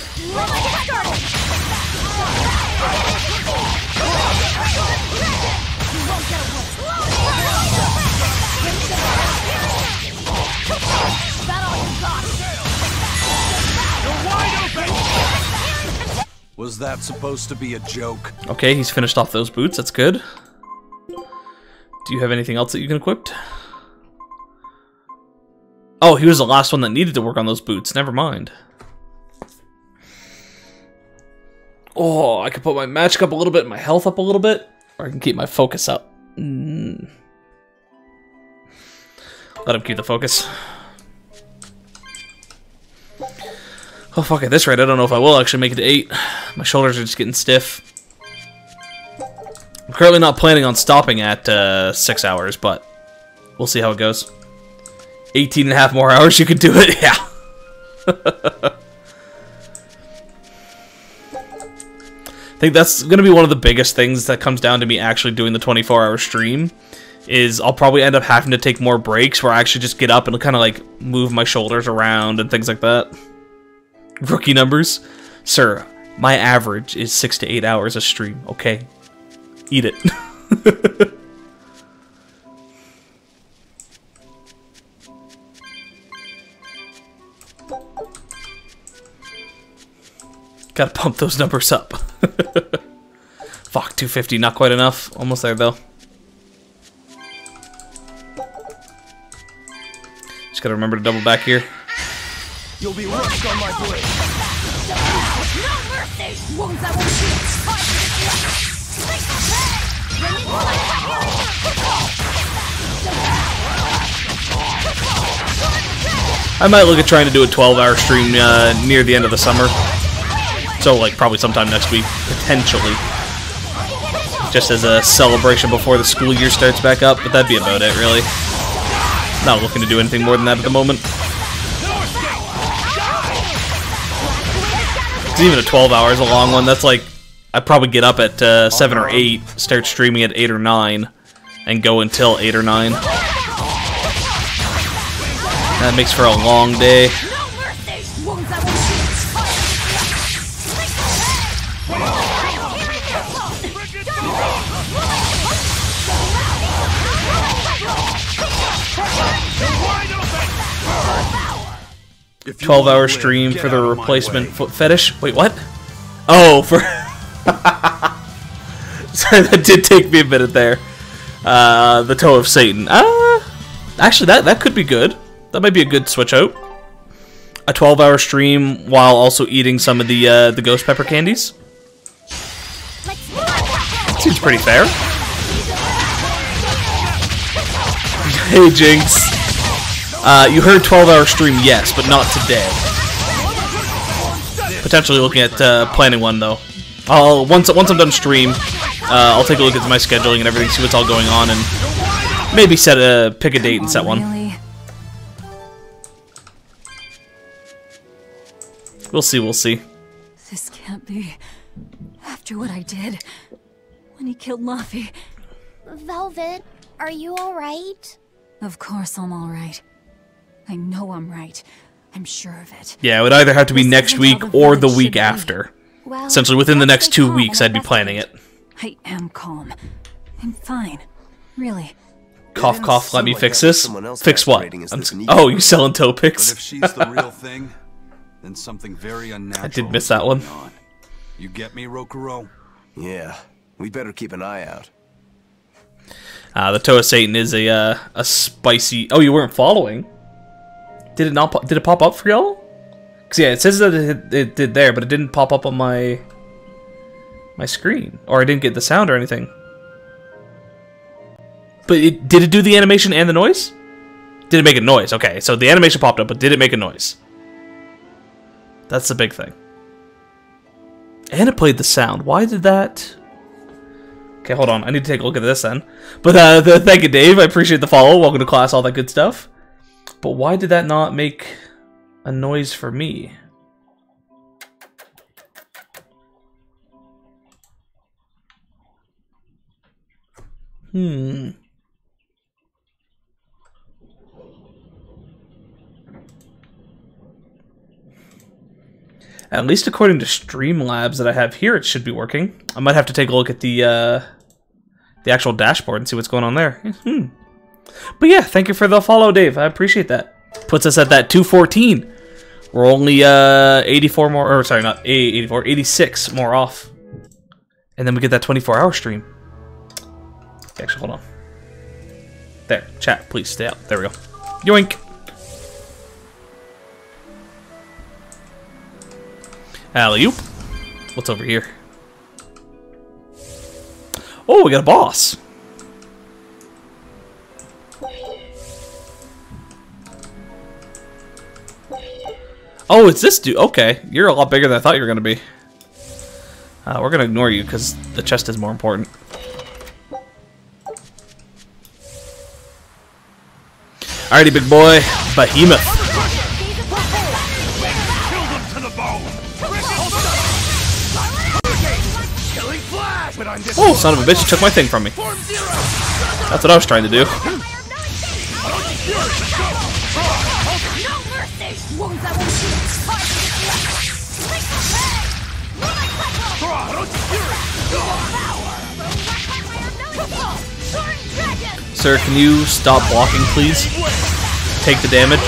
Was that supposed to be a joke? Okay, he's finished off those boots. That's good. Do you have anything else that you can equip? Oh, he was the last one that needed to work on those boots. Never mind. Oh, I can put my magic up a little bit, my health up a little bit, or I can keep my focus up. Let him keep the focus. Oh, fuck, at this rate, I don't know if I will actually make it to 8. My shoulders are just getting stiff. I'm currently not planning on stopping at 6 hours, but we'll see how it goes. 18 and a half more hours, you could do it, yeah. I think that's going to be one of the biggest things that comes down to me actually doing the 24-hour stream, is I'll probably end up having to take more breaks where I actually just get up and kind of like move my shoulders around and things like that. Rookie numbers? Sir, my average is 6 to 8 hours a stream, okay? Eat it. Gotta pump those numbers up. Fuck, 250, not quite enough. Almost there, though. Just gotta remember to double back here. You'll be rushed on my blade. No mercy! Wounds I will shoot! I might look at trying to do a 12-hour stream near the end of the summer. So, like, probably sometime next week, potentially. Just as a celebration before the school year starts back up, but that'd be about it, really. Not looking to do anything more than that at the moment. It's even a 12 hours a long one. That's like, I'd probably get up at 7 or 8, start streaming at 8 or 9, and go until 8 or 9. That makes for a long day. 12-hour stream for the replacement foot fetish? Wait, what? Oh, for... Sorry, that did take me a minute there. The Toe of Satan. Actually, that could be good. That might be a good switch out. A 12-hour stream while also eating some of the ghost pepper candies. Seems pretty fair. Hey, Jinx. You heard 12-hour stream, yes, but not today. Potentially looking at planning one, though. Once I'm done stream, I'll take a look at my scheduling and everything, see what's all going on, and maybe pick a date and set one. We'll see, we'll see. This can't be. After what I did, when he killed Laffy. Velvet, are you alright? Of course I'm alright. I know I'm right. I'm sure of it. Yeah, it would either have to be next week or the week after. Well, essentially, within the next 2 weeks, I'd be planning it. I am calm. I'm fine. Really. Cough, cough, let me fix this. Fix what? Oh, you selling toe picks? But if she's the real thing, then something very unnatural. I did miss that one. You get me, Rokuro? Yeah, we better keep an eye out. The Toe of Satan is a spicy... Oh, you weren't following? Did it not? Did it pop up for y'all? Because yeah, it says that it did there, but it didn't pop up on my screen. Or I didn't get the sound or anything. But did it do the animation and the noise? Did it make a noise? Okay, so the animation popped up, but did it make a noise? That's the big thing. And it played the sound. Why did that... Okay, hold on. I need to take a look at this then. But thank you, Dave. I appreciate the follow. Welcome to class, all that good stuff. But why did that not make a noise for me? At least according to Streamlabs that I have here, it should be working. I might have to take a look at the actual dashboard and see what's going on there. But yeah, thank you for the follow, Dave. I appreciate that. Puts us at that 214. We're only 84 more, or sorry, not 84, 86 more off. And then we get that 24-hour stream. Actually, hold on. There, chat, please stay out. There we go. Yoink. Alley-oop. What's over here? Oh, we got a boss. Oh, it's this dude. Okay, you're a lot bigger than I thought you were going to be. We're going to ignore you because the chest is more important. Alrighty, big boy. Behemoth. Oh, son of a bitch, you took my thing from me. That's what I was trying to do. Sir, can you stop blocking, please? Take the damage.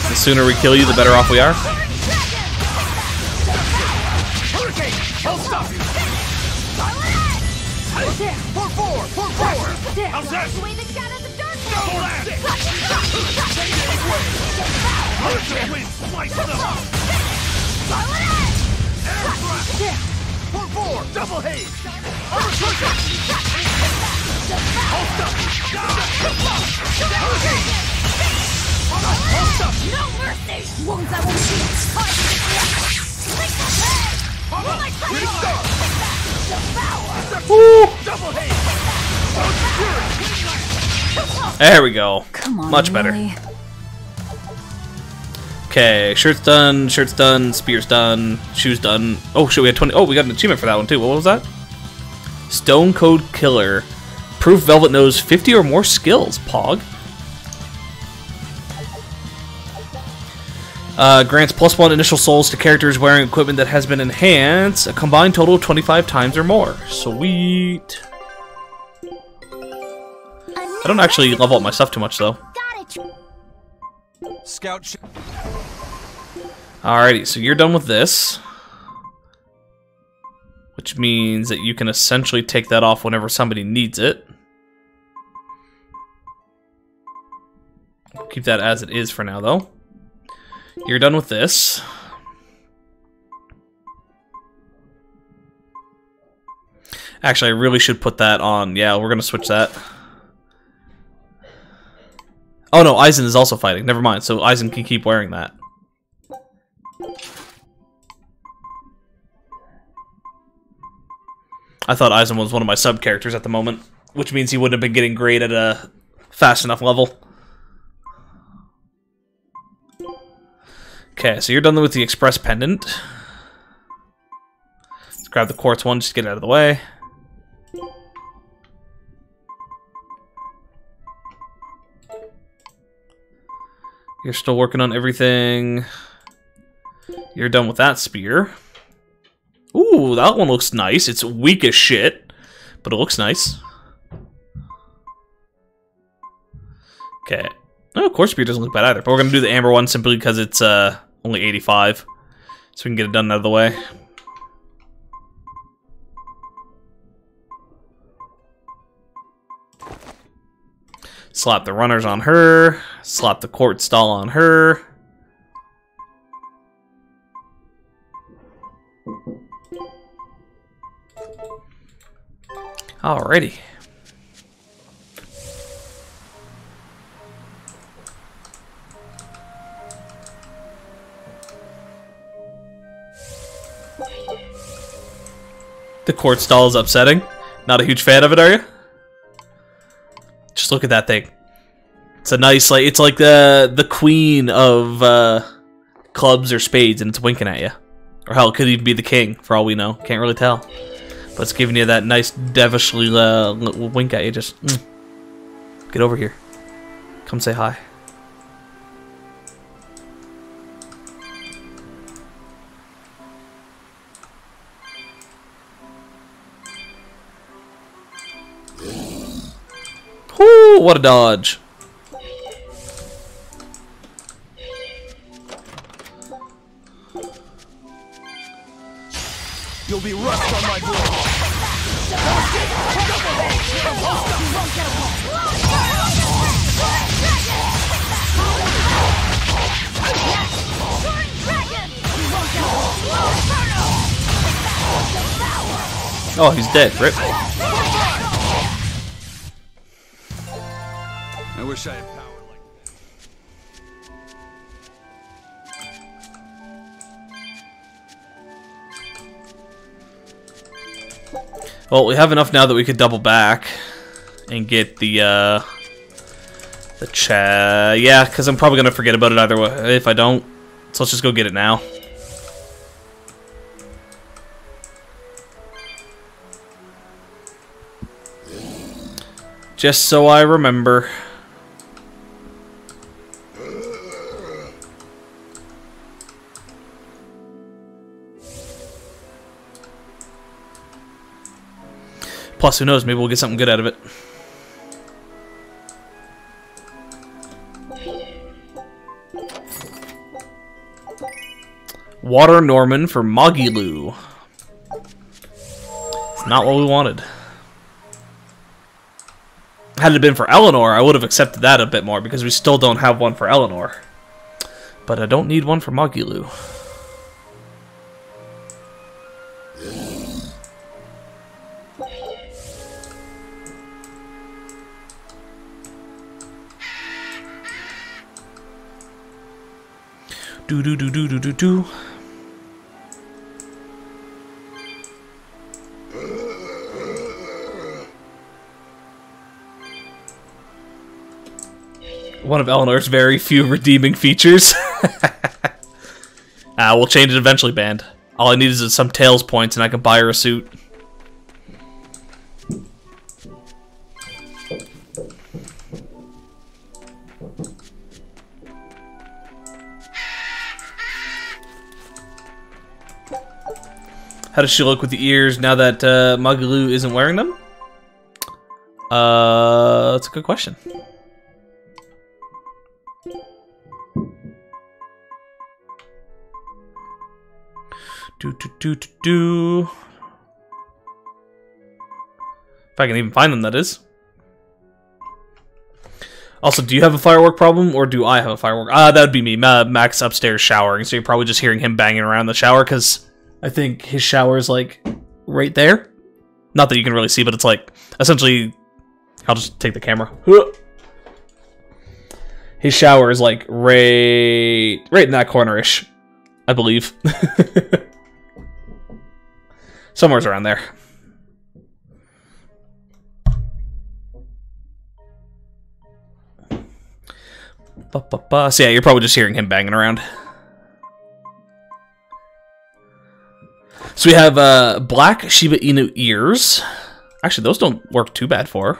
The sooner we kill you, the better off we are. Double haze! There we go. Come on, much better. really? Okay, shirt's done, spear's done, shoes done. Oh shit, we had 20. Oh, we got an achievement for that one too. What was that? Stone Code Killer. Proof Velvet knows 50 or more skills, Pog. Grants +1 initial souls to characters wearing equipment that has been enhanced, a combined total of 25 times or more. Sweet. I don't actually level up my stuff too much though. Scout. Alrighty, so you're done with this. Which means that you can essentially take that off whenever somebody needs it. Keep that as it is for now, though. You're done with this. Actually, I really should put that on. Yeah, we're going to switch that. Oh no, Aizen is also fighting. Never mind, so Aizen can keep wearing that. I thought Aizen was one of my sub-characters at the moment, which means he wouldn't have been getting great at a fast enough level. Okay, so you're done with the Express Pendant. Let's grab the Quartz one, just to get it out of the way. You're still working on everything. You're done with that spear. Ooh, that one looks nice. It's weak as shit, but it looks nice. Okay. Oh, Quartz spear doesn't look bad either, but we're going to do the amber one simply because it's only 85. So we can get it done out of the way. Slap the runners on her. Slap the quartz stall on her. Alrighty. The court stall is upsetting. Not a huge fan of it, are you? Just look at that thing. It's a nice, like, it's like the queen of clubs or spades, and it's winking at you. Or hell, it could even be the king, for all we know. Can't really tell. But it's giving you that nice devilishly wink at you. Just get over here. Come say hi. Whoo! What a dodge. You'll be rust on my blade. Oh, he's dead. Rip. I wish I had power like Well, we have enough now that we could double back and get the chat. Yeah, because I'm probably gonna forget about it either way if I don't. So let's just go get it now. Just so I remember. Plus, who knows, maybe we'll get something good out of it. Water Norman for Magilu. It's not what we wanted. Had it been for Eleanor, I would have accepted that a bit more, because we still don't have one for Eleanor. But I don't need one for Magilu. Do. One of Eleanor's very few redeeming features. We'll change it eventually, band. All I need is some Tails points and I can buy her a suit. How does she look with the ears now that Magilu isn't wearing them? That's a good question. If I can even find them, that is. Also, do you have a firework problem, or do I have a firework? That would be me. Max upstairs showering, so you're probably just hearing him banging around the shower, because I think his shower is, like, right there. Not that you can really see, but it's, like, essentially... I'll just take the camera. His shower is, like, right in that corner-ish, I believe. Somewhere's around there. So yeah, you're probably just hearing him banging around. So we have black Shiba Inu ears. Actually, those don't work too bad for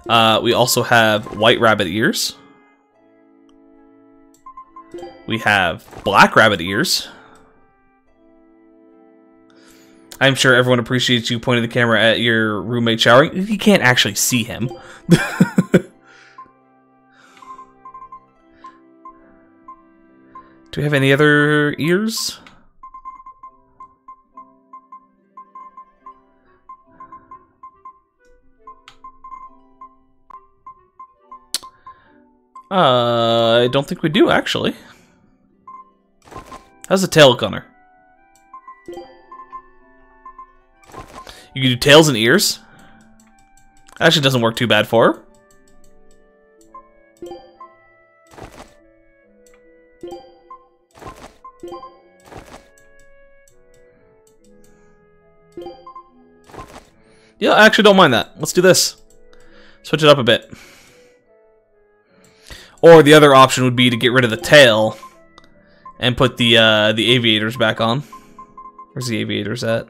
her. We also have white rabbit ears. We have black rabbit ears. I'm sure everyone appreciates you pointing the camera at your roommate showering. You can't actually see him. Do we have any other ears? I don't think we do, actually. How's the tail gunner? You can do tails and ears. Actually, doesn't work too bad for her. Yeah, I actually don't mind that. Let's do this. Switch it up a bit. Or the other option would be to get rid of the tail and put the aviators back on. Where's the aviators at?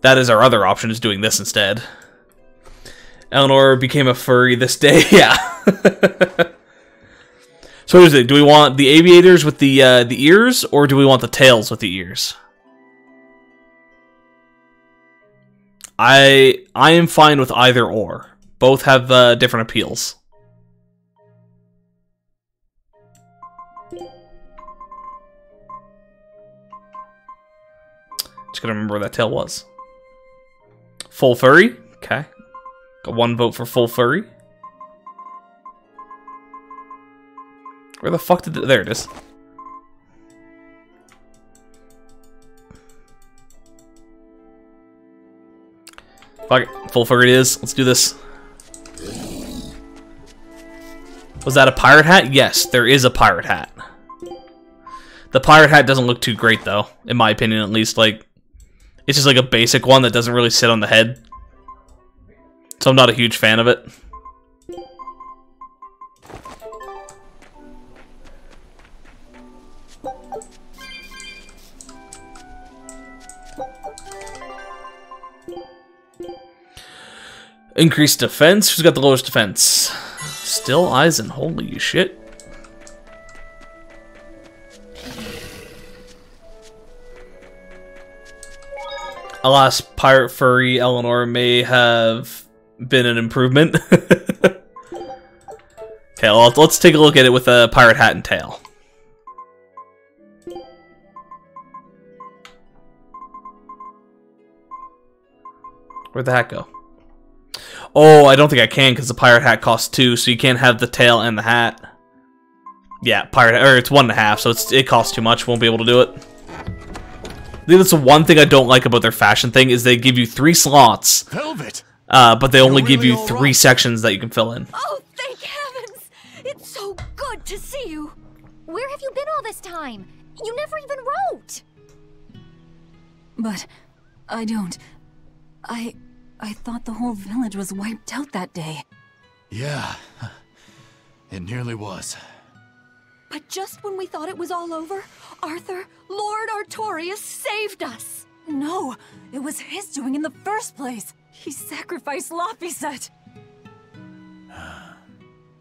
That is our other option, is doing this instead. Eleanor became a furry this day. Yeah. So what is it? Do we want the aviators with the ears, or do we want the tails with the ears? I am fine with either or. Both have different appeals. Just gotta remember where that tail was. Full furry? Okay. Got 1 vote for full furry. Where the fuck did there it is. Fuck it. Full furry it is. Let's do this. Was that a pirate hat? Yes, there is a pirate hat. The pirate hat doesn't look too great though, in my opinion at least. Like, it's just like a basic one that doesn't really sit on the head. So I'm not a huge fan of it. Increased defense. Who's got the lowest defense? Still Eisen. Holy shit. Alas, pirate furry Eleanor may have been an improvement. Okay, well, let's take a look at it with a pirate hat and tail. Where'd the hat go? Oh, I don't think I can because the pirate hat costs 2, so you can't have the tail and the hat. Yeah, pirate, or it's 1.5, so it costs too much. Won't be able to do it. I think that's the one thing I don't like about their fashion thing is they give you 3 slots, Velvet. But they only give you 3 sections that you can fill in. Oh, thank heavens! It's so good to see you. Where have you been all this time? You never even wrote. But I don't. I thought the whole village was wiped out that day. Yeah, it nearly was. But just when we thought it was all over, Arthur, Lord Artorius saved us. No, it was his doing in the first place. He sacrificed Laphicet.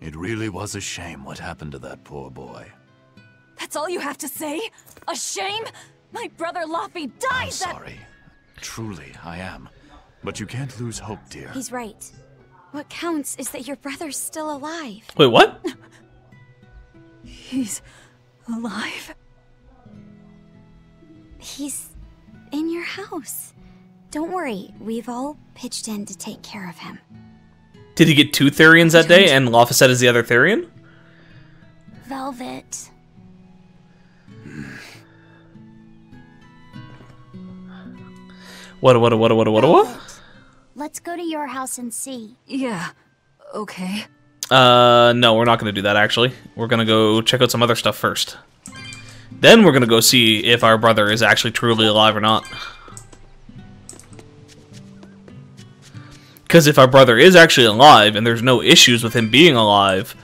It really was a shame what happened to that poor boy. That's all you have to say? A shame? My brother Laffy died. I'm sorry. Truly, I am. But you can't lose hope, dear. He's right. What counts is that your brother's still alive. Wait, what? He's alive? He's in your house. Don't worry, we've all pitched in to take care of him. Did he get 2 Therians that day, and Laphicet is the other Therian? Velvet. What? Let's go to your house and see. Yeah, okay. No, we're not gonna do that, actually. We're gonna go check out some other stuff first. Then we're gonna go see if our brother is actually truly alive or not. Because if our brother is actually alive, and there's no issues with him being alive,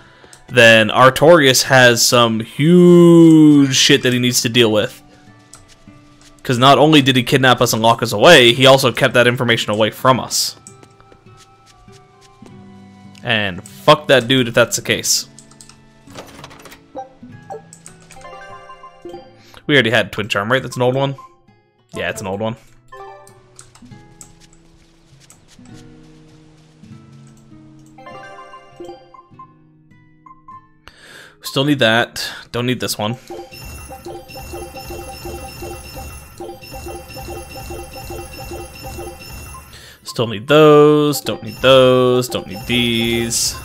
then Artorius has some huge shit that he needs to deal with. Because not only did he kidnap us and lock us away, he also kept that information away from us. And fuck that dude if that's the case. We already had Twin Charm, right? That's an old one? Yeah, it's an old one. Still need that. Don't need this one. Still need those. Don't need those. Don't need these.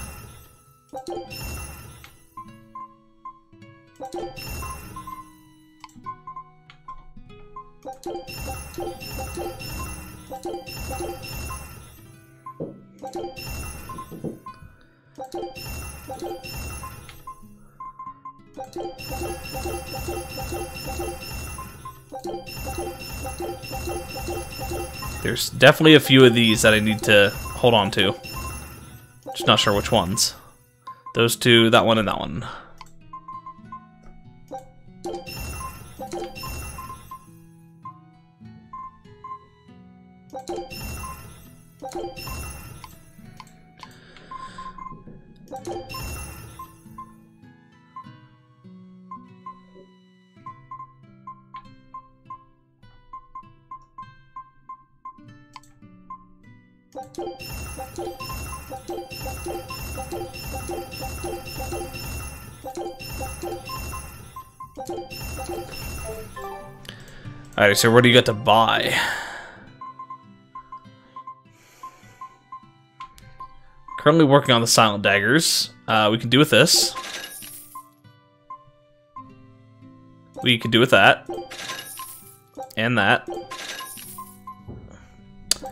There's definitely a few of these that I need to hold on to. Just not sure which ones. Those two, that one, and that one. Alright, so what do you got to buy? Currently working on the silent daggers. We can do with this. We could do with that. And that.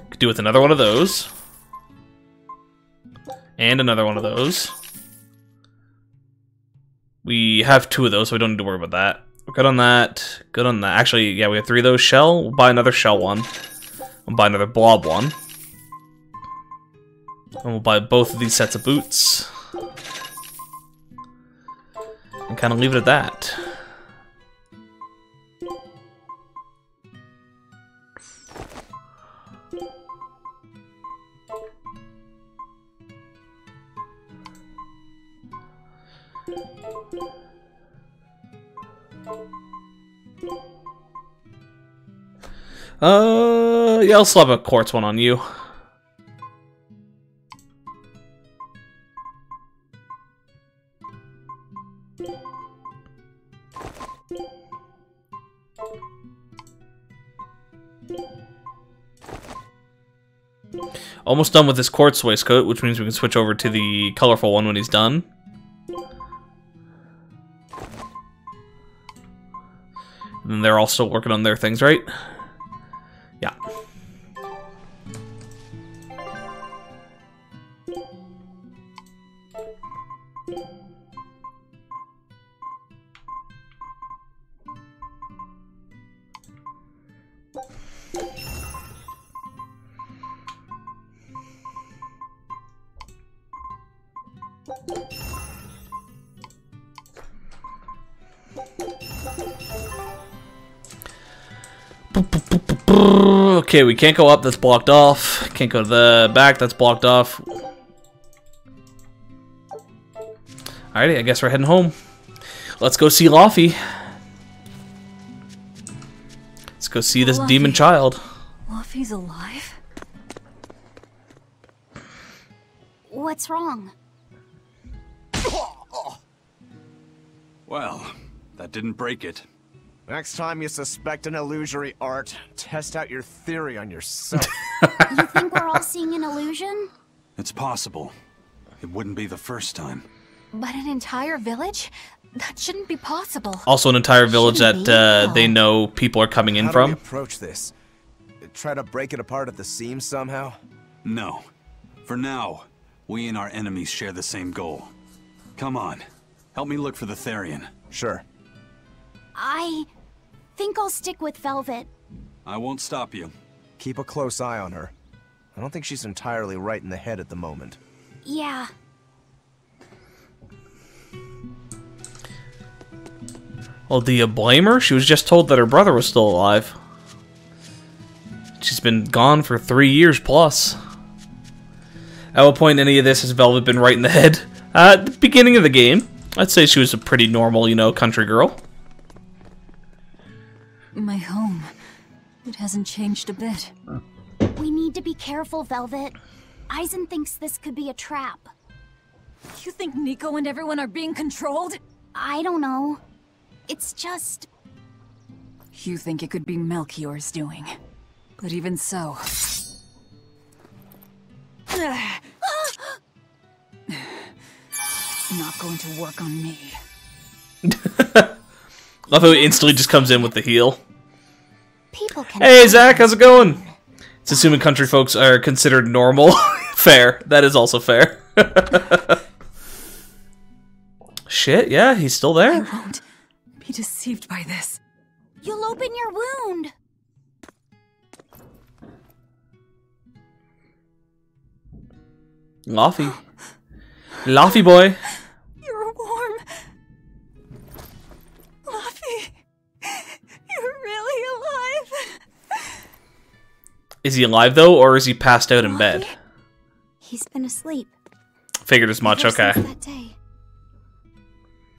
Could do with another one of those. And another one of those. We have 2 of those, so we don't need to worry about that. We're good on that. Good on that. Actually, yeah, we have 3 of those. Shell. We'll buy another shell one. We'll buy another blob one. And we'll buy both of these sets of boots. And kind of leave it at that. Yeah, I'll slap a quartz one on you. Almost done with this quartz waistcoat, which means we can switch over to the colorful one when he's done. And they're all still working on their things, right? Yeah. Okay, we can't go up, that's blocked off. Can't go to the back, that's blocked off. Alrighty, I guess we're heading home. Let's go see Laufey. Let's go see this demon child. Laufey's alive? What's wrong? Well, that didn't break it. Next time you suspect an illusory art, test out your theory on yourself. You think we're all seeing an illusion? It's possible. It wouldn't be the first time. But an entire village? That shouldn't be possible. Also an entire village that they know people are coming in from. How do we approach this? Try to break it apart at the seams somehow? No. For now, we and our enemies share the same goal. Come on. Help me look for the Therian. Sure. I think I'll stick with Velvet. I won't stop you. Keep a close eye on her. I don't think she's entirely right in the head at the moment. Yeah. Well, do you blame her? She was just told that her brother was still alive. She's been gone for 3 years plus. At what point in any of this has Velvet been right in the head? At the beginning of the game, I'd say she was a pretty normal, you know, country girl. My home. It hasn't changed a bit. We need to be careful, Velvet. Eisen thinks this could be a trap. You think Nico and everyone are being controlled? I don't know. It's just... You think it could be Melchior's doing. But even so... It's not going to work on me. Love how he instantly just comes in with the heal. People can Hey Zach, how's it going? It's assuming country folks are considered normal. Fair. That is also fair. Shit, yeah, he's still there. I won't be deceived by this. You'll open your wound. Laffy. Laffy boy. You're warm. Laffy, you're really alive. Is he alive, though, or is he passed out in bed? He's been asleep. Figured as much, okay. Since that day.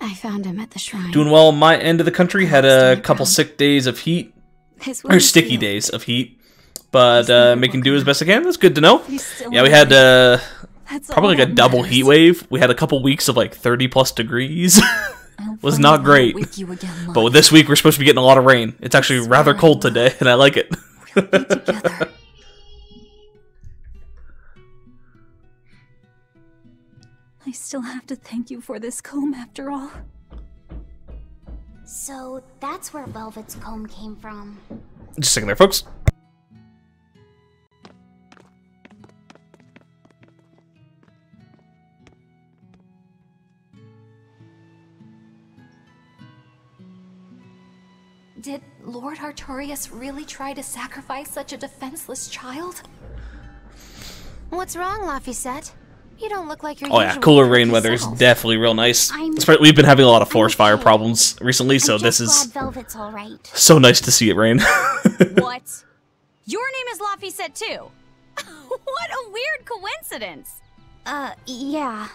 I found him at the shrine. Doing well on my end of the country. Had a couple sick days of heat. Or sticky days of heat. But making do as best I can. That's good to know. Yeah, we had probably like a double heat wave. We had a couple weeks of like 30+ degrees. Was not great. But with this week, we're supposed to be getting a lot of rain. It's actually rather cold today, and I like it. I still have to thank you for this comb after all. So that's where Velvet's comb came from. Just a second there, folks. Did Lord Artorias really try to sacrifice such a defenseless child? What's wrong, Laphicet? You don't look like your Oh yeah, cooler rain weather is definitely real nice. We've been having a lot of forest fire problems recently, so this is Velvet's all right. so nice to see it rain. What? Your name is Laphicet too? What a weird coincidence. Yeah.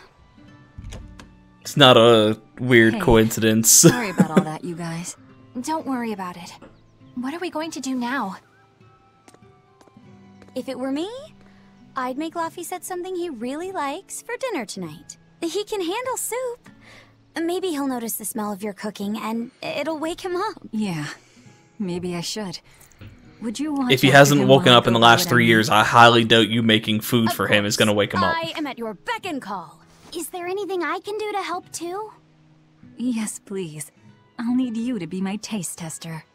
It's not a weird coincidence. Sorry about all that, you guys. Don't worry about it. What are we going to do now? If it were me, I'd make Laphicet something he really likes for dinner tonight. He can handle soup. Maybe he'll notice the smell of your cooking and it'll wake him up. Yeah, maybe I should. Would you want if he hasn't woken up in the last 3 years, I highly doubt you making food for him is going to wake him up. I am at your beck and call. Is there anything I can do to help too? Yes, please. I'll need you to be my taste tester.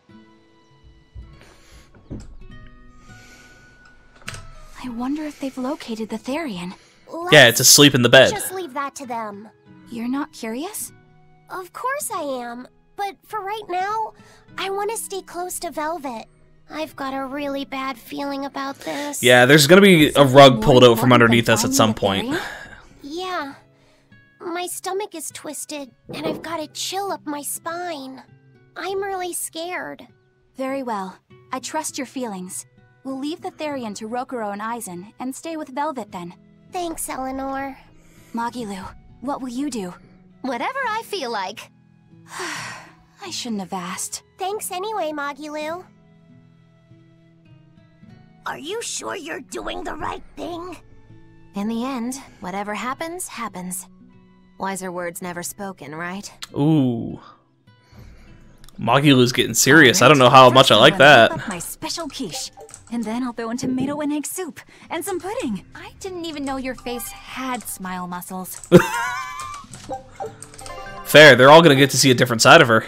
I wonder if they've located the Therian. Yeah, it's asleep in the bed. Just leave that to them. You're not curious? Of course I am. But for right now, I want to stay close to Velvet. I've got a really bad feeling about this. Yeah, there's going to be a rug pulled out from underneath us at some point. Yeah. My stomach is twisted, and I've got a chill up my spine. I'm really scared. Very well. I trust your feelings. We'll leave the Therian to Rokuro and Aizen, and stay with Velvet then. Thanks, Eleanor. Magilu, what will you do? Whatever I feel like. I shouldn't have asked. Thanks anyway, Magilu. Are you sure you're doing the right thing? In the end, whatever happens, happens. Wiser words never spoken, right? Ooh. Magilu's getting serious. I don't know how much I like that. My special quiche. And then I'll throw in tomato and egg soup. And some pudding. I didn't even know your face had smile muscles. Fair, they're all going to get to see a different side of her.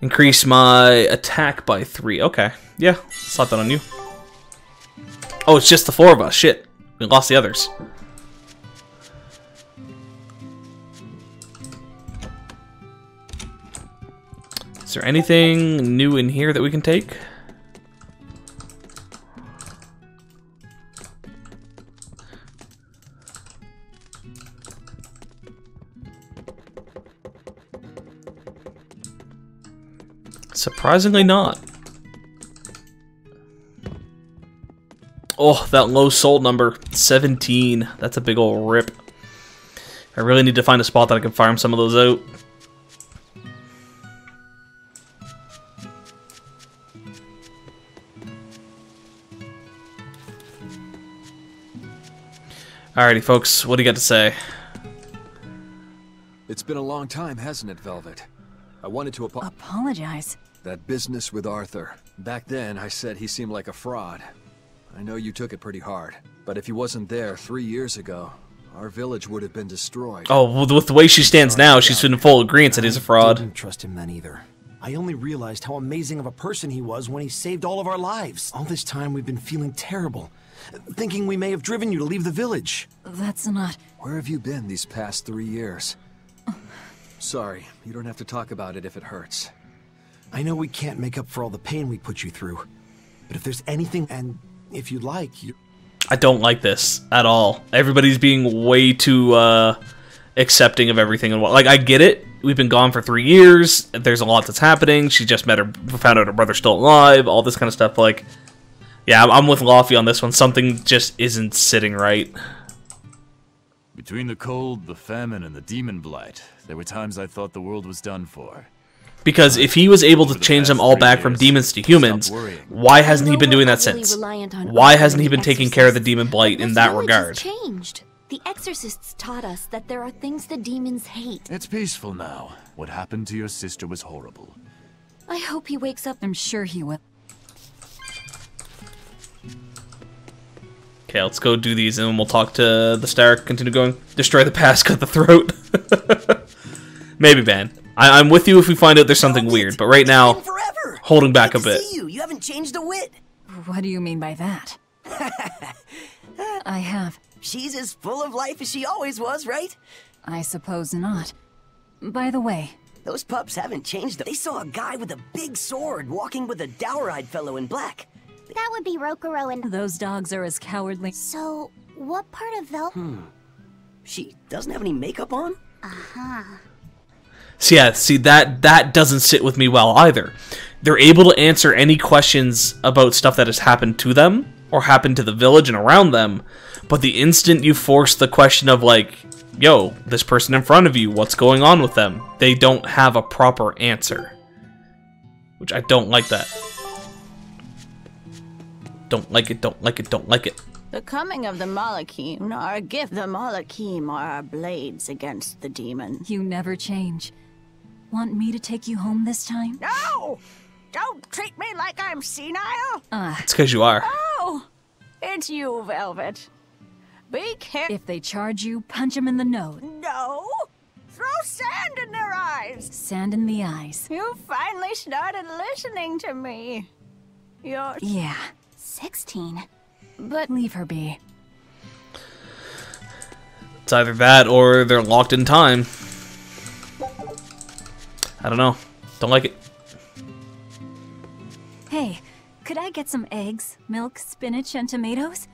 Increase my attack by 3. Okay. Yeah, slap that on you. Oh, it's just the 4 of us. Shit. We lost the others. Is there anything new in here that we can take? Surprisingly not. Oh, that low soul number, 17. That's a big ol' rip. I really need to find a spot that I can farm some of those out. Alrighty, folks, what do you got to say? It's been a long time, hasn't it, Velvet? I wanted to apologize. That business with Arthur. Back then, I said he seemed like a fraud. I know you took it pretty hard, but if he wasn't there 3 years ago, our village would have been destroyed. Oh, well, with the way she stands now, she's in full agreement that he's a fraud. I didn't trust him then either. I only realized how amazing of a person he was when he saved all of our lives. All this time we've been feeling terrible, thinking we may have driven you to leave the village. That's not... Where have you been these past 3 years? Sorry, you don't have to talk about it if it hurts. I know we can't make up for all the pain we put you through, but if there's anything, and if you'd like, you... I don't like this at all. Everybody's being way too accepting of everything and what. Like, I get it. We've been gone for 3 years. There's a lot that's happening. She just found out her brother's still alive. All this kind of stuff. Like, yeah, I'm with Laufey on this one. Something just isn't sitting right. Between the cold, the famine, and the demon blight, there were times I thought the world was done for. Because if he was able to change them all back from demons to humans, why hasn't he been doing that since? Why hasn't he been taking care of the demon blight in that regard? Changed. The exorcists taught us that there are things the demons hate. It's peaceful now. What happened to your sister was horrible. I hope he wakes up. I'm sure he will. Okay, let's go do these and then we'll talk to the star. Continue going. Destroy the past, cut the throat. Maybe, man. I'm with you if we find out there's something weird, but right now, holding back a bit. You haven't changed a whit. What do you mean by that? I have. She's as full of life as she always was, right? I suppose not. By the way... Those pups haven't changed. They saw a guy with a big sword walking with a dour-eyed fellow in black. That would be Rokuro and... Those dogs are as cowardly... So, what part of She doesn't have any makeup on? Uh-huh. So yeah, see, that doesn't sit with me well either. They're able to answer any questions about stuff that has happened to them, or happened to the village and around them, but the instant you force the question of, like, yo, this person in front of you, what's going on with them? They don't have a proper answer. Which I don't like that. Don't like it, don't like it, don't like it. The coming of the Malakim, our gift. The Malakim are our blades against the demon. You never change. Want me to take you home this time? No! Don't treat me like I'm senile! It's because you are. Oh! It's you, Velvet. Be careful. If they charge you, punch them in the nose. No! Throw sand in their eyes! Sand in the eyes. You finally started listening to me. You're... Yeah. 16. But leave her be. It's either that or they're locked in time. I don't know. Don't like it. Hey, could I get some eggs, milk, spinach, and tomatoes?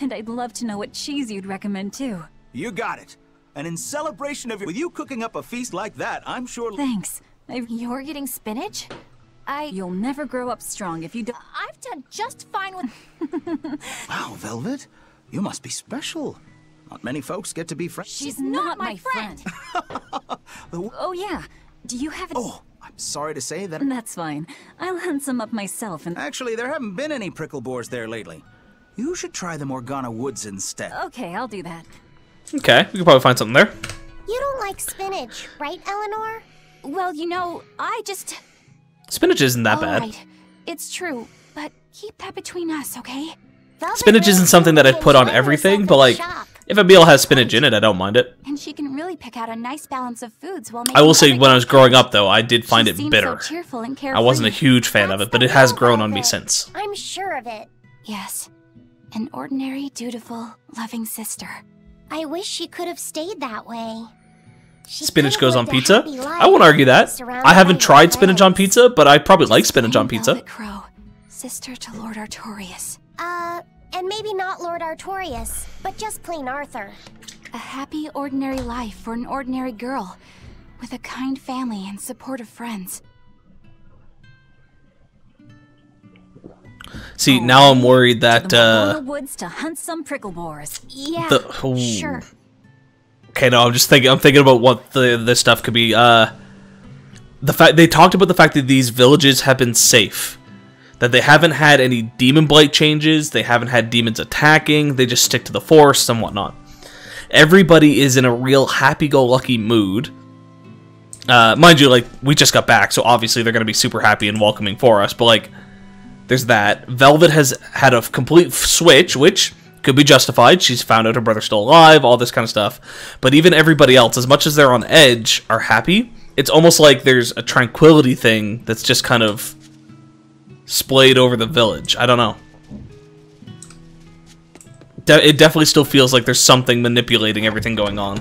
And I'd love to know what cheese you'd recommend too. You got it. And in celebration of with you cooking up a feast like that, I'm sure... Thanks. You're getting spinach? You'll never grow up strong if you don't... I've done just fine with... Wow, Velvet. You must be special. Not many folks get to be friends. She's not my friend. Oh, yeah. Do you have... Oh, I'm sorry to say that... That's fine. I'll hunt some up myself and... Actually, there haven't been any prickle boars there lately. You should try the Morgana Woods instead. Okay, I'll do that. Okay, we can probably find something there. You don't like spinach, right, Eleanor? Well, you know, I just... Spinach isn't that bad. Right. It's true, but keep that between us, okay? Spinach isn't something that I'd put on everything, but like, if a meal has spinach in it, I don't mind it. And she can really pick out a nice balance of foods while I will say, when I was growing up, though, I did find it bitter. So cheerful and I wasn't a huge fan of it, but it has grown on me since. I'm sure of it. Yes. An ordinary, dutiful, loving sister. I wish she could have stayed that way. Spinach goes on pizza? I won't argue that. I haven't tried spinach on pizza, but I probably like spinach on pizza. Crow, sister to Lord Artorias. And maybe not Lord Artorias, but just plain Arthur. A happy, ordinary life for an ordinary girl, with a kind family and supportive friends. See, now I'm worried that, the woods to hunt some prickle boars. Yeah, sure. Okay, no, I'm thinking about what this stuff could be. The fact they talked about the fact that these villages have been safe, that they haven't had any demon blight changes, they haven't had demons attacking, they just stick to the forest and whatnot. Everybody is in a real happy-go-lucky mood. Mind you, like, we just got back, so obviously they're gonna be super happy and welcoming for us, but like, there's that. Velvet has had a complete switch, which could be justified. She's found out her brother's still alive, all this kind of stuff. But even everybody else, as much as they're on edge, are happy. it's almost like there's a tranquility thing that's just kind of splayed over the village. I don't know. It definitely still feels like there's something manipulating everything going on.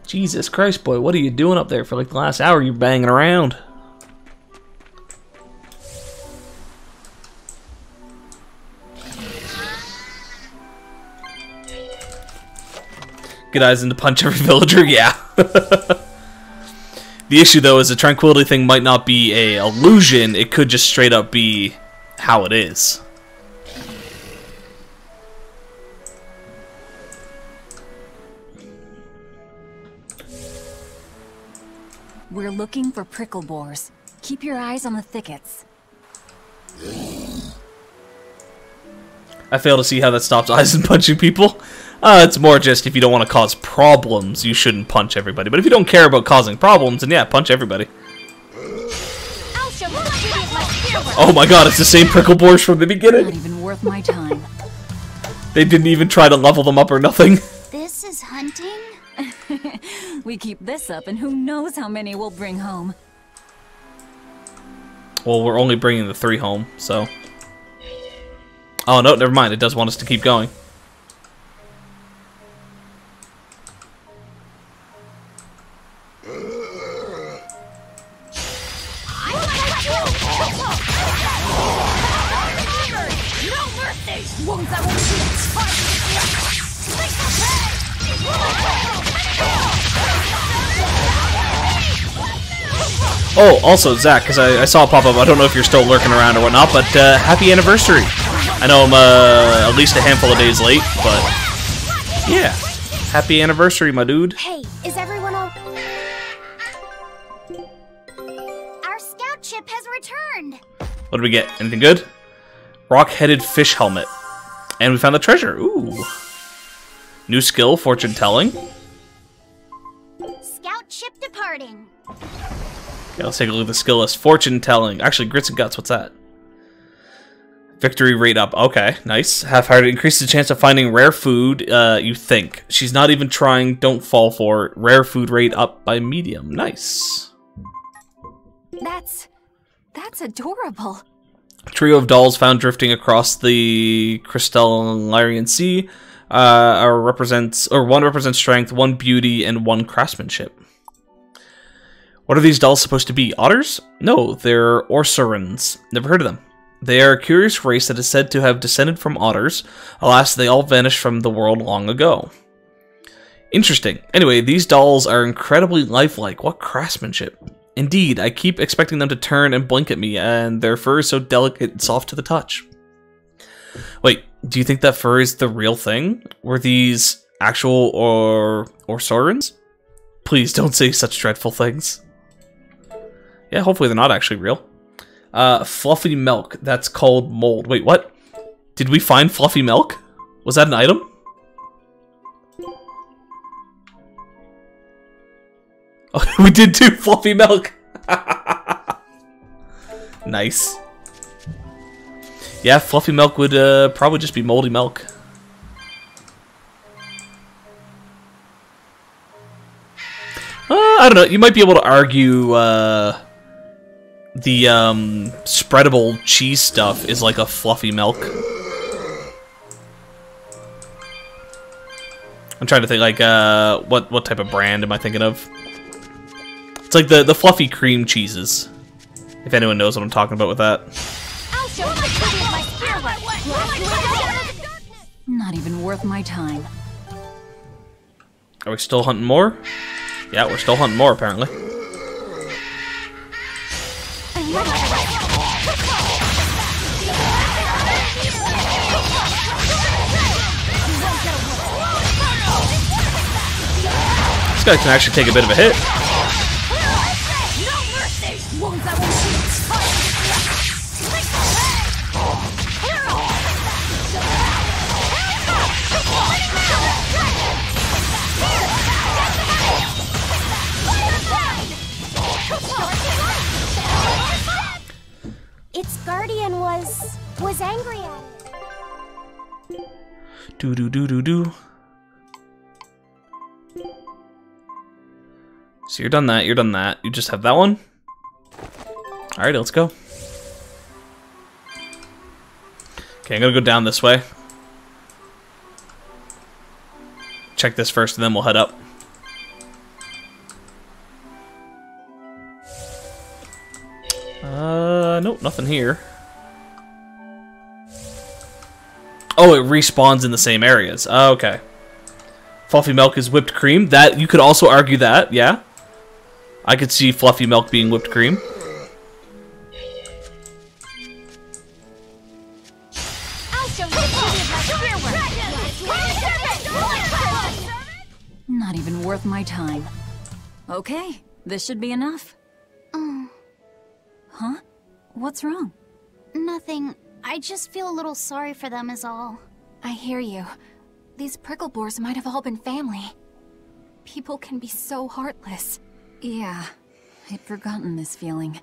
Jesus Christ, boy, what are you doing up there for like the last hour? You're banging around. Get eyes in to punch every villager? Yeah. The issue, though, is the tranquility thing might not be a illusion. It could just straight up be how it is. We're looking for prickle boars. Keep your eyes on the thickets. I fail to see how that stops eyes and punching people. It's more just if you don't want to cause problems, you shouldn't punch everybody. But if you don't care about causing problems, then yeah, punch everybody. Oh my god, it's the same prickle boars from the beginning. Not even worth my time. They didn't even try to level them up or nothing. This is hunting? We keep this up and who knows how many we'll bring home. Well, we're only bringing the 3 home, so... Oh, no, never mind. It does want us to keep going. Oh, also, Zach, because I saw it pop up, I don't know if you're still lurking around or whatnot, but happy anniversary. I know I'm at least a handful of days late, but yeah. Happy anniversary, my dude. Hey, is everyone all... Our scout ship has returned. What did we get? Anything good? Rock-headed fish helmet. And we found the treasure. Ooh. New skill, fortune telling. Scout ship departing. Okay, let's take a look at the skill list. Fortune telling. Actually, grits and guts, what's that? Victory rate up. Okay, nice. Half-hearted increases the chance of finding rare food, you think. She's not even trying, don't fall for it. Rare food rate up by medium. Nice. That's adorable. A trio of dolls found drifting across the crystalline sea. One represents strength, 1 beauty, and 1 craftsmanship. What are these dolls supposed to be? Otters? No, they're Orsorans. Never heard of them. They are a curious race that is said to have descended from otters. Alas, they all vanished from the world long ago. Interesting. Anyway, these dolls are incredibly lifelike. What craftsmanship. Indeed, I keep expecting them to turn and blink at me, and their fur is so delicate and soft to the touch. Wait, do you think that fur is the real thing? Were these actual Orsorans? Please don't say such dreadful things. Yeah, hopefully they're not actually real. Fluffy milk. That's called mold. Wait, what? Did we find fluffy milk? Was that an item? Oh, we did too. Fluffy milk. Nice. Yeah, fluffy milk would probably just be moldy milk. I don't know. You might be able to argue the spreadable cheese stuff is like a fluffy milk. I'm trying to think like what type of brand am I thinking of? It's like the fluffy cream cheeses. If anyone knows what I'm talking about with that. Not even worth my time. Are we still hunting more? Yeah, we're still hunting more apparently. This guy can actually take a bit of a hit. Its guardian was angry at it. Do. So you're done that, you're done that. You just have that one? Alright, let's go. Okay, I'm gonna go down this way. Check this first and then we'll head up. Nope, nothing here. Oh, it respawns in the same areas. Okay. Fluffy milk is whipped cream. That you could also argue that, yeah. I could see fluffy milk being whipped cream. Not even worth my time. Okay, this should be enough. Huh? What's wrong? Nothing. I just feel a little sorry for them is all. I hear you. These prickle boars might have all been family. People can be so heartless. Yeah, I'd forgotten this feeling.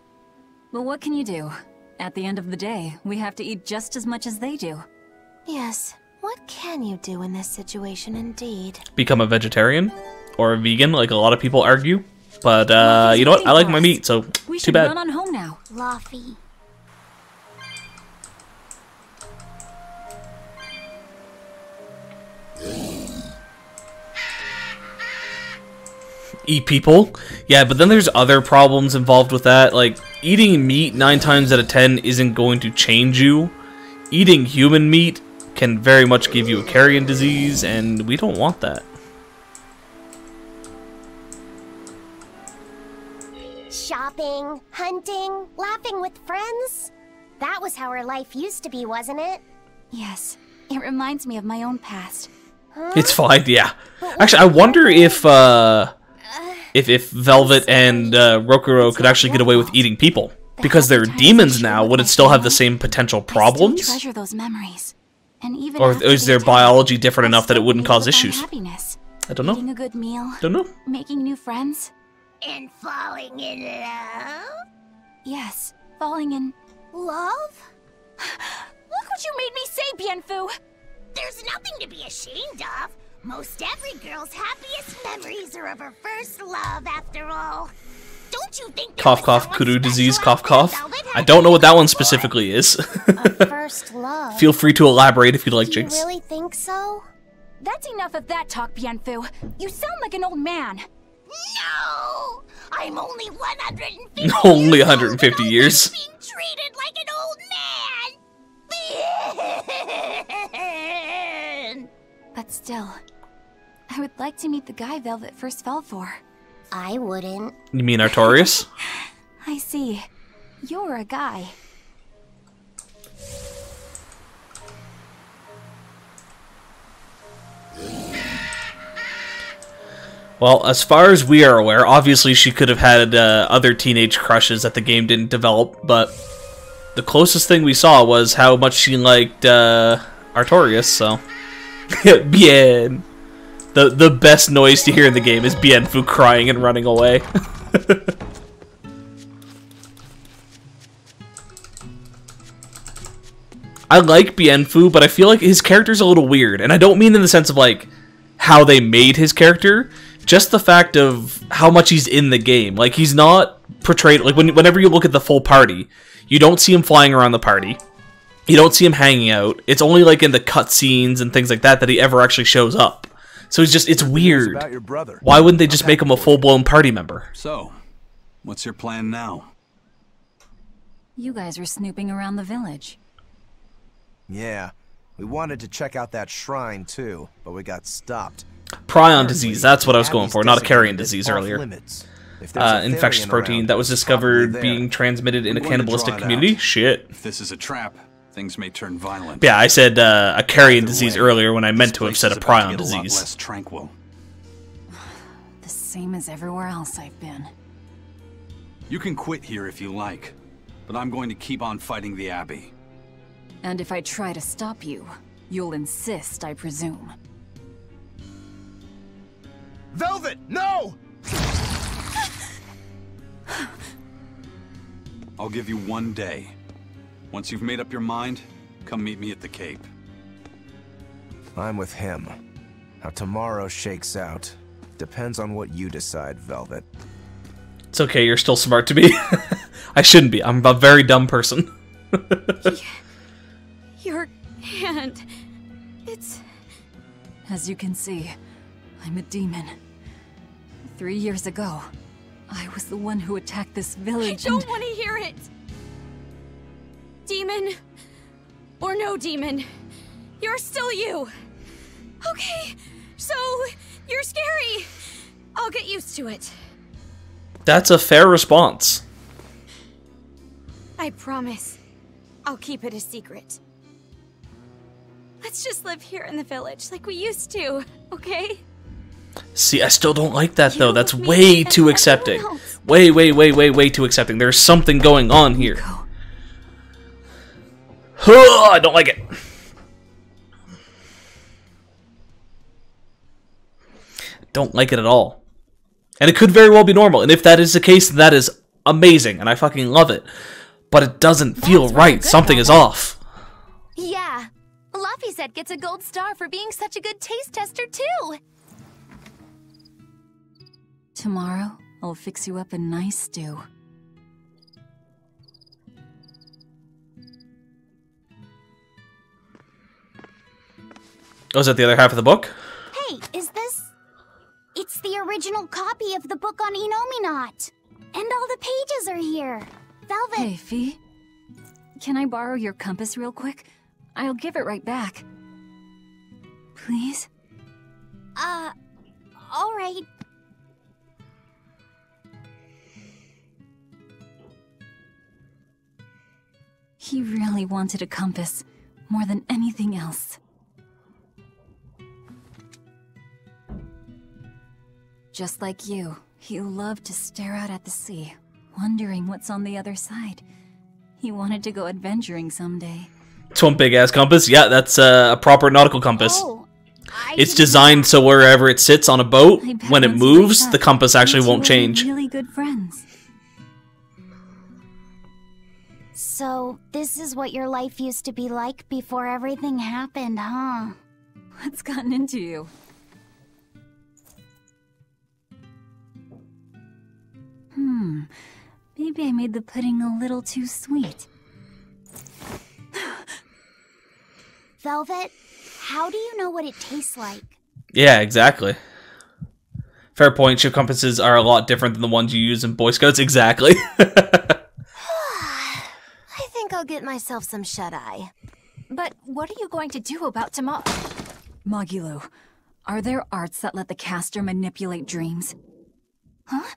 But what can you do? At the end of the day, we have to eat just as much as they do. Yes, what can you do in this situation indeed? Become a vegetarian? Or a vegan, like a lot of people argue. But, you know what? I like my meat, so We too should bad. run on home now. Laffy. Eat people. Yeah, but then there's other problems involved with that. Like, eating meat 9 times out of 10 isn't going to change you. Eating human meat can very much give you a carrion disease, and we don't want that. Shopping, hunting, laughing with friends. That was how our life used to be, wasn't it? Yes, it reminds me of my own past. It's fine, yeah. Actually, I wonder if Velvet and Rokuro could actually get away with eating people. Because they're demons now, would it still have the same potential problems? I still treasure those memories. And even Or after is they their attack, biology different enough that it wouldn't need cause to find issues? happiness. I don't know. Eating a good meal. Don't know. Making new friends. And falling in love? Yes, falling in Love? Look what you made me say, Bienfu! There's nothing to be ashamed of. Most every girl's happiest memories are of her first love, after all. Don't you think Cough, cough, kudu disease, cough, cough. I don't know what that one specifically is. First love. Feel free to elaborate if you'd like, Do you Jinx. really think so? That's enough of that talk, Bienfu. You sound like an old man. No! I'm only 150 Only 150 years. being treated like an old man! But still, I would like to meet the guy Velvet first fell for. I wouldn't. You mean Artorias? I see. You're a guy. Well, as far as we are aware, obviously she could have had other teenage crushes that the game didn't develop, but the closest thing we saw was how much she liked Artorias, so... Bien! The best noise to hear in the game is Bienfu crying and running away. I like Bienfu, but I feel like his character's a little weird, and I don't mean in the sense of, like, how they made his character, just the fact of how much he's in the game. Like, he's not portrayed... Like, whenever you look at the full party, you don't see him flying around the party. You don't see him hanging out. It's only, like, in the cutscenes and things like that that he ever actually shows up. So he's just... It's weird. About your brother. Why wouldn't they just make him a full-blown party member? So, what's your plan now? You guys were snooping around the village. Yeah, we wanted to check out that shrine too, but we got stopped. Prion disease, that's what I was going for, not a carrion disease earlier. Infectious protein that was discovered being transmitted in a cannibalistic community? Shit. If this is a trap, things may turn violent. Yeah, I said a carrion disease earlier when I meant to have said a prion disease. Less tranquil. The same as everywhere else I've been. You can quit here if you like, but I'm going to keep on fighting the Abbey. And if I try to stop you, you'll insist, I presume. Velvet, no! I'll give you 1 day. Once you've made up your mind, come meet me at the Cape. I'm with him. How tomorrow shakes out depends on what you decide, Velvet. It's okay, you're still smart to me. I shouldn't be. I'm a very dumb person. Your hand... It's... As you can see, I'm a demon. 3 years ago, I was the one who attacked this village. I don't want to hear it! Demon, or no demon, you're still you. Okay, so you're scary. I'll get used to it. That's a fair response. I promise, I'll keep it a secret. Let's just live here in the village like we used to, okay? See, I still don't like that, though. That's way too accepting. Way too accepting. There's something going on here. I don't like it. Don't like it at all. And it could very well be normal. And if that is the case, that is amazing. And I fucking love it. But it doesn't feel right. Something is off. Yeah. Luffy said gets a gold star for being such a good taste tester, too. Tomorrow, I'll fix you up a nice stew. Oh, is that the other half of the book? Hey, is this... It's the original copy of the book on Enominat. And all the pages are here. Velvet... Hey, Fee. Can I borrow your compass real quick? I'll give it right back. Please? Alright. He really wanted a compass, more than anything else. Just like you, he loved to stare out at the sea, wondering what's on the other side. He wanted to go adventuring someday. It's one big-ass compass? Yeah, that's a proper nautical compass. Oh, it's designed so wherever it sits on a boat, when it moves, the compass actually won't change. Really good friends. So, this is what your life used to be like before everything happened, huh? What's gotten into you? Maybe I made the pudding a little too sweet. Velvet, how do you know what it tastes like? Yeah, exactly. Fair point, ship compasses are a lot different than the ones you use in Boy Scouts. Exactly. I think I'll get myself some shut-eye. But what are you going to do about tomorrow? Magilu, are there arts that let the caster manipulate dreams? Huh?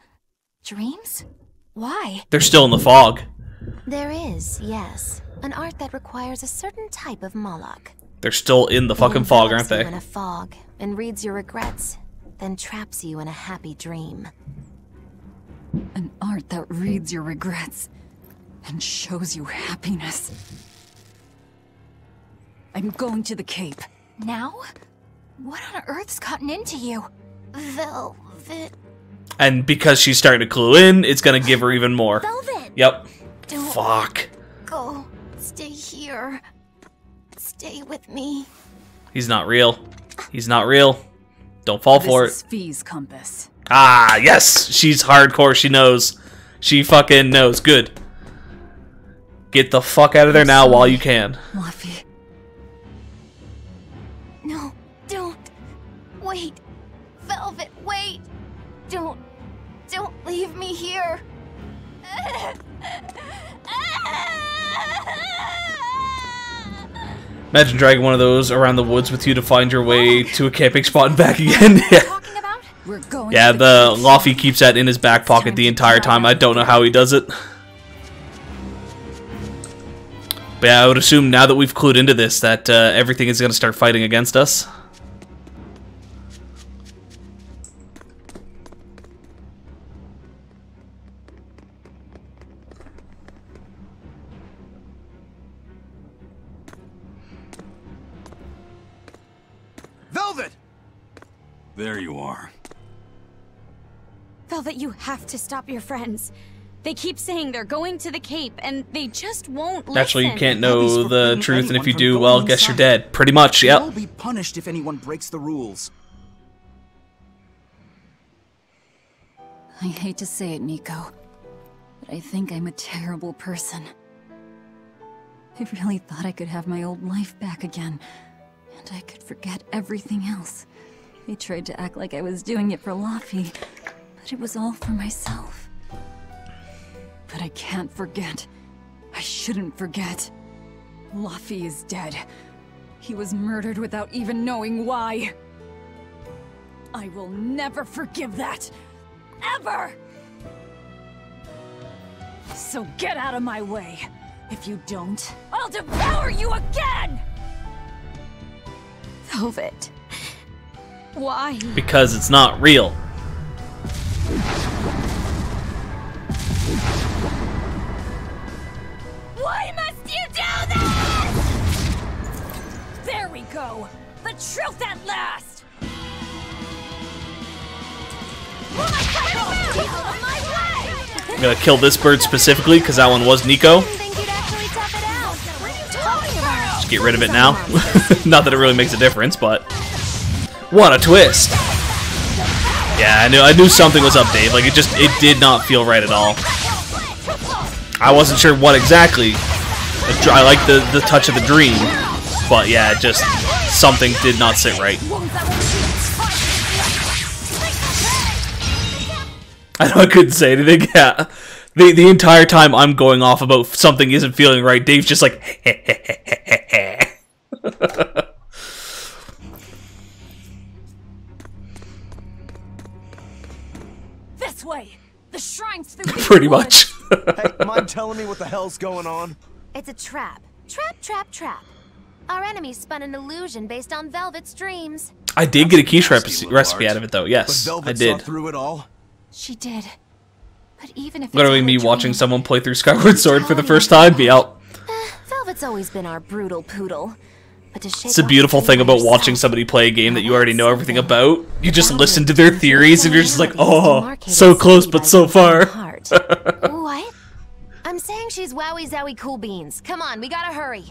Dreams? Why? They're still in the fog. There is, yes. An art that requires a certain type of Moloch. They're still in the fucking fog, aren't they? In a fog and reads your regrets, then traps you in a happy dream. An art that reads your regrets and shows you happiness. I'm going to the Cape. Now? What on earth's gotten into you? Velvet... And because she's starting to clue in, it's gonna give her even more. Velvet! Yep. Don't Fuck. Go. Stay here. Stay with me. He's not real. He's not real. Don't fall for This is it. Fee's compass. Ah, yes! She's hardcore, she knows. She fucking knows. Good. Get the fuck out of there now while you can. Luffy. No, don't. Wait. Velvet, wait. Don't leave me here. Imagine dragging one of those around the woods with you to find your way to a camping spot and back again. Yeah, the Luffy keeps that in his back pocket the entire time. I don't know how he does it. But yeah, I would assume now that we've clued into this that everything is going to start fighting against us. Velvet! There you are. Velvet, you have to stop your friends. They keep saying they're going to the Cape, and they just won't listen. Naturally, you can't know the truth, and if you do, well, guess you're dead. Pretty much, yep. You'll be punished if anyone breaks the rules. I hate to say it, Nico, but I think I'm a terrible person. I really thought I could have my old life back again, and I could forget everything else. I tried to act like I was doing it for Laffy, but it was all for myself. But I can't forget. I shouldn't forget. Laffy is dead. He was murdered without even knowing why. I will never forgive that. Ever! So get out of my way. If you don't, I'll devour you again! Velvet. Why? Because it's not real. Why must you do this? There we go. The truth at last! I'm gonna kill this bird specifically because that one was Nico. Just get rid of it now. Not that it really makes a difference, but what a twist! Yeah, I knew something was up, Dave. Like it did not feel right at all. I wasn't sure what exactly. I like the touch of the dream, but yeah, just something did not sit right. I know I couldn't say anything. Yeah, the entire time I'm going off about something isn't feeling right. Dave's just like, this way. The shrine's through. Pretty much. Hey, mind telling me what the hell's going on? It's a trap. Trap. Our enemy spun an illusion based on Velvet's dreams. I did get a quiche recipe out of it, though. Yes, I did. Saw through it all? She did. But even if Literally me watching someone play through Skyward Sword for the first time, be out. Velvet's always been our brutal poodle. But to shake It's a beautiful thing about watching somebody play a game that you already know everything about. You just listen to their theories and you're just like, oh, so close but so far. What? I'm saying she's wowie zowie cool beans. Come on, we gotta hurry.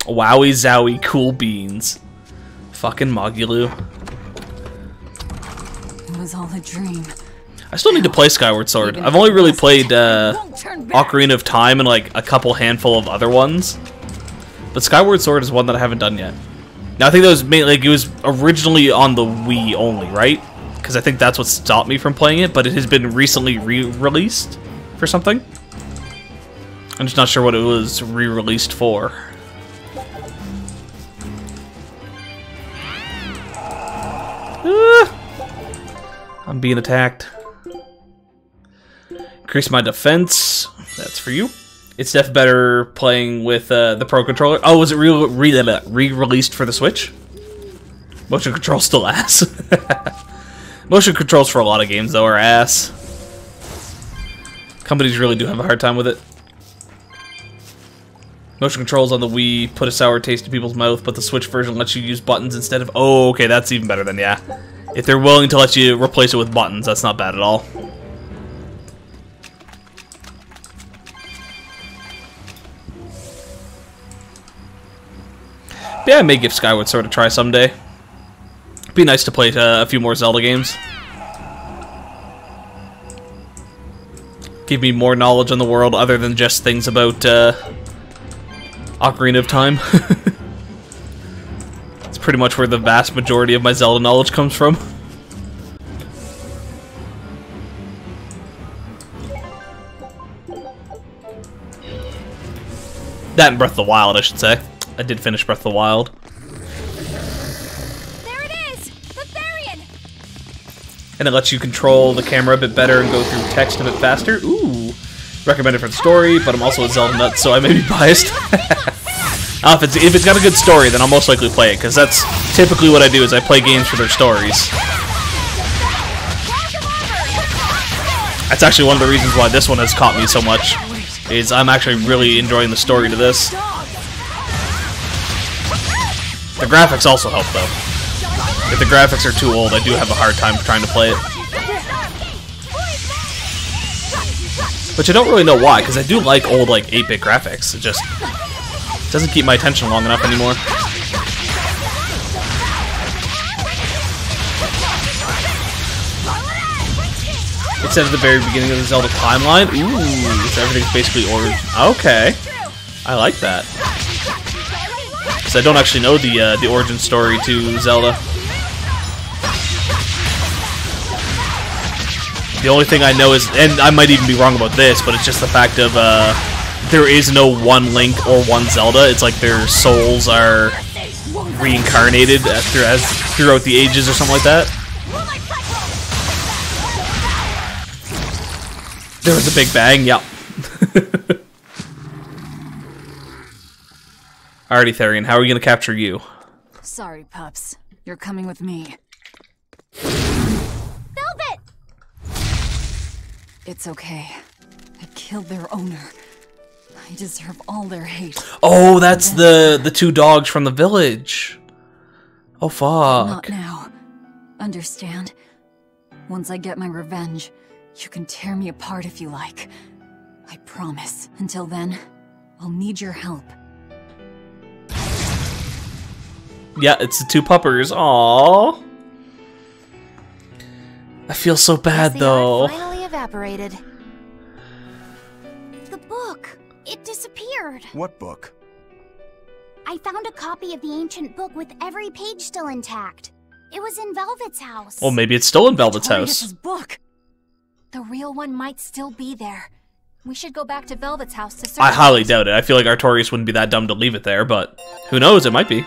Wowie zowie cool beans. Fucking Magilou. It was all a dream. I still need to play Skyward Sword. I've only really played Ocarina of Time and like a couple handful of other ones. But Skyward Sword is one that I haven't done yet. Now I think that was mainly, like, it was originally on the Wii only, right? Because I think that's what stopped me from playing it, but it has been recently re-released for something. I'm just not sure what it was re-released for. I'm being attacked. Increase my defense. That's for you. It's definitely better playing with the Pro Controller. Oh, was it re-released for the Switch? Motion control's still ass. Motion controls for a lot of games, though, are ass. Companies really do have a hard time with it. Motion controls on the Wii put a sour taste in people's mouth, but the Switch version lets you use buttons instead of... Oh, okay, that's even better then, yeah. If they're willing to let you replace it with buttons, that's not bad at all. Yeah, I may give Skyward Sword a try someday. It'd be nice to play a few more Zelda games. Give me more knowledge on the world other than just things about Ocarina of Time. It's pretty much where the vast majority of my Zelda knowledge comes from. That and Breath of the Wild, I should say. I did finish Breath of the Wild. There it is! The Therian! And it lets you control the camera a bit better and go through text a bit faster. Ooh. Recommended for the story, but I'm also a Zelda nut, so I may be biased. If it's got a good story, then I'll most likely play it, because that's typically what I do, is I play games for their stories. That's actually one of the reasons why this one has caught me so much, is I'm actually really enjoying the story to this. The graphics also help, though. If the graphics are too old, I do have a hard time trying to play it. Which I don't really know why, because I do like old, like, 8-bit graphics. It just doesn't keep my attention long enough anymore. It said at the very beginning of the Zelda timeline. Ooh, so everything's basically ordered. Okay, I like that. Because I don't actually know the origin story to Zelda. The only thing I know is, and I might even be wrong about this, but it's just the fact of there is no one Link or one Zelda. It's like their souls are reincarnated throughout the ages or something like that. There was a big bang, yep. Alrighty, Therian, how are we gonna capture you? Sorry, pups. You're coming with me. Velvet! It's okay. I killed their owner. I deserve all their hate. Oh, that's the two dogs from the village. Oh, fuck. Not now. Understand? Once I get my revenge, you can tear me apart if you like. I promise. Until then, I'll need your help. Yeah, it's the two puppers. Aww. I feel so bad, though. Finally evaporated. The book. It disappeared. What book? I found a copy of the ancient book with every page still intact. It was in Velvet's house. Well, maybe it's still in Velvet's Artorias' house. book. The real one might still be there. We should go back to Velvet's house to search. I highly doubt it. I feel like Artorias wouldn't be that dumb to leave it there, but who knows? It might be.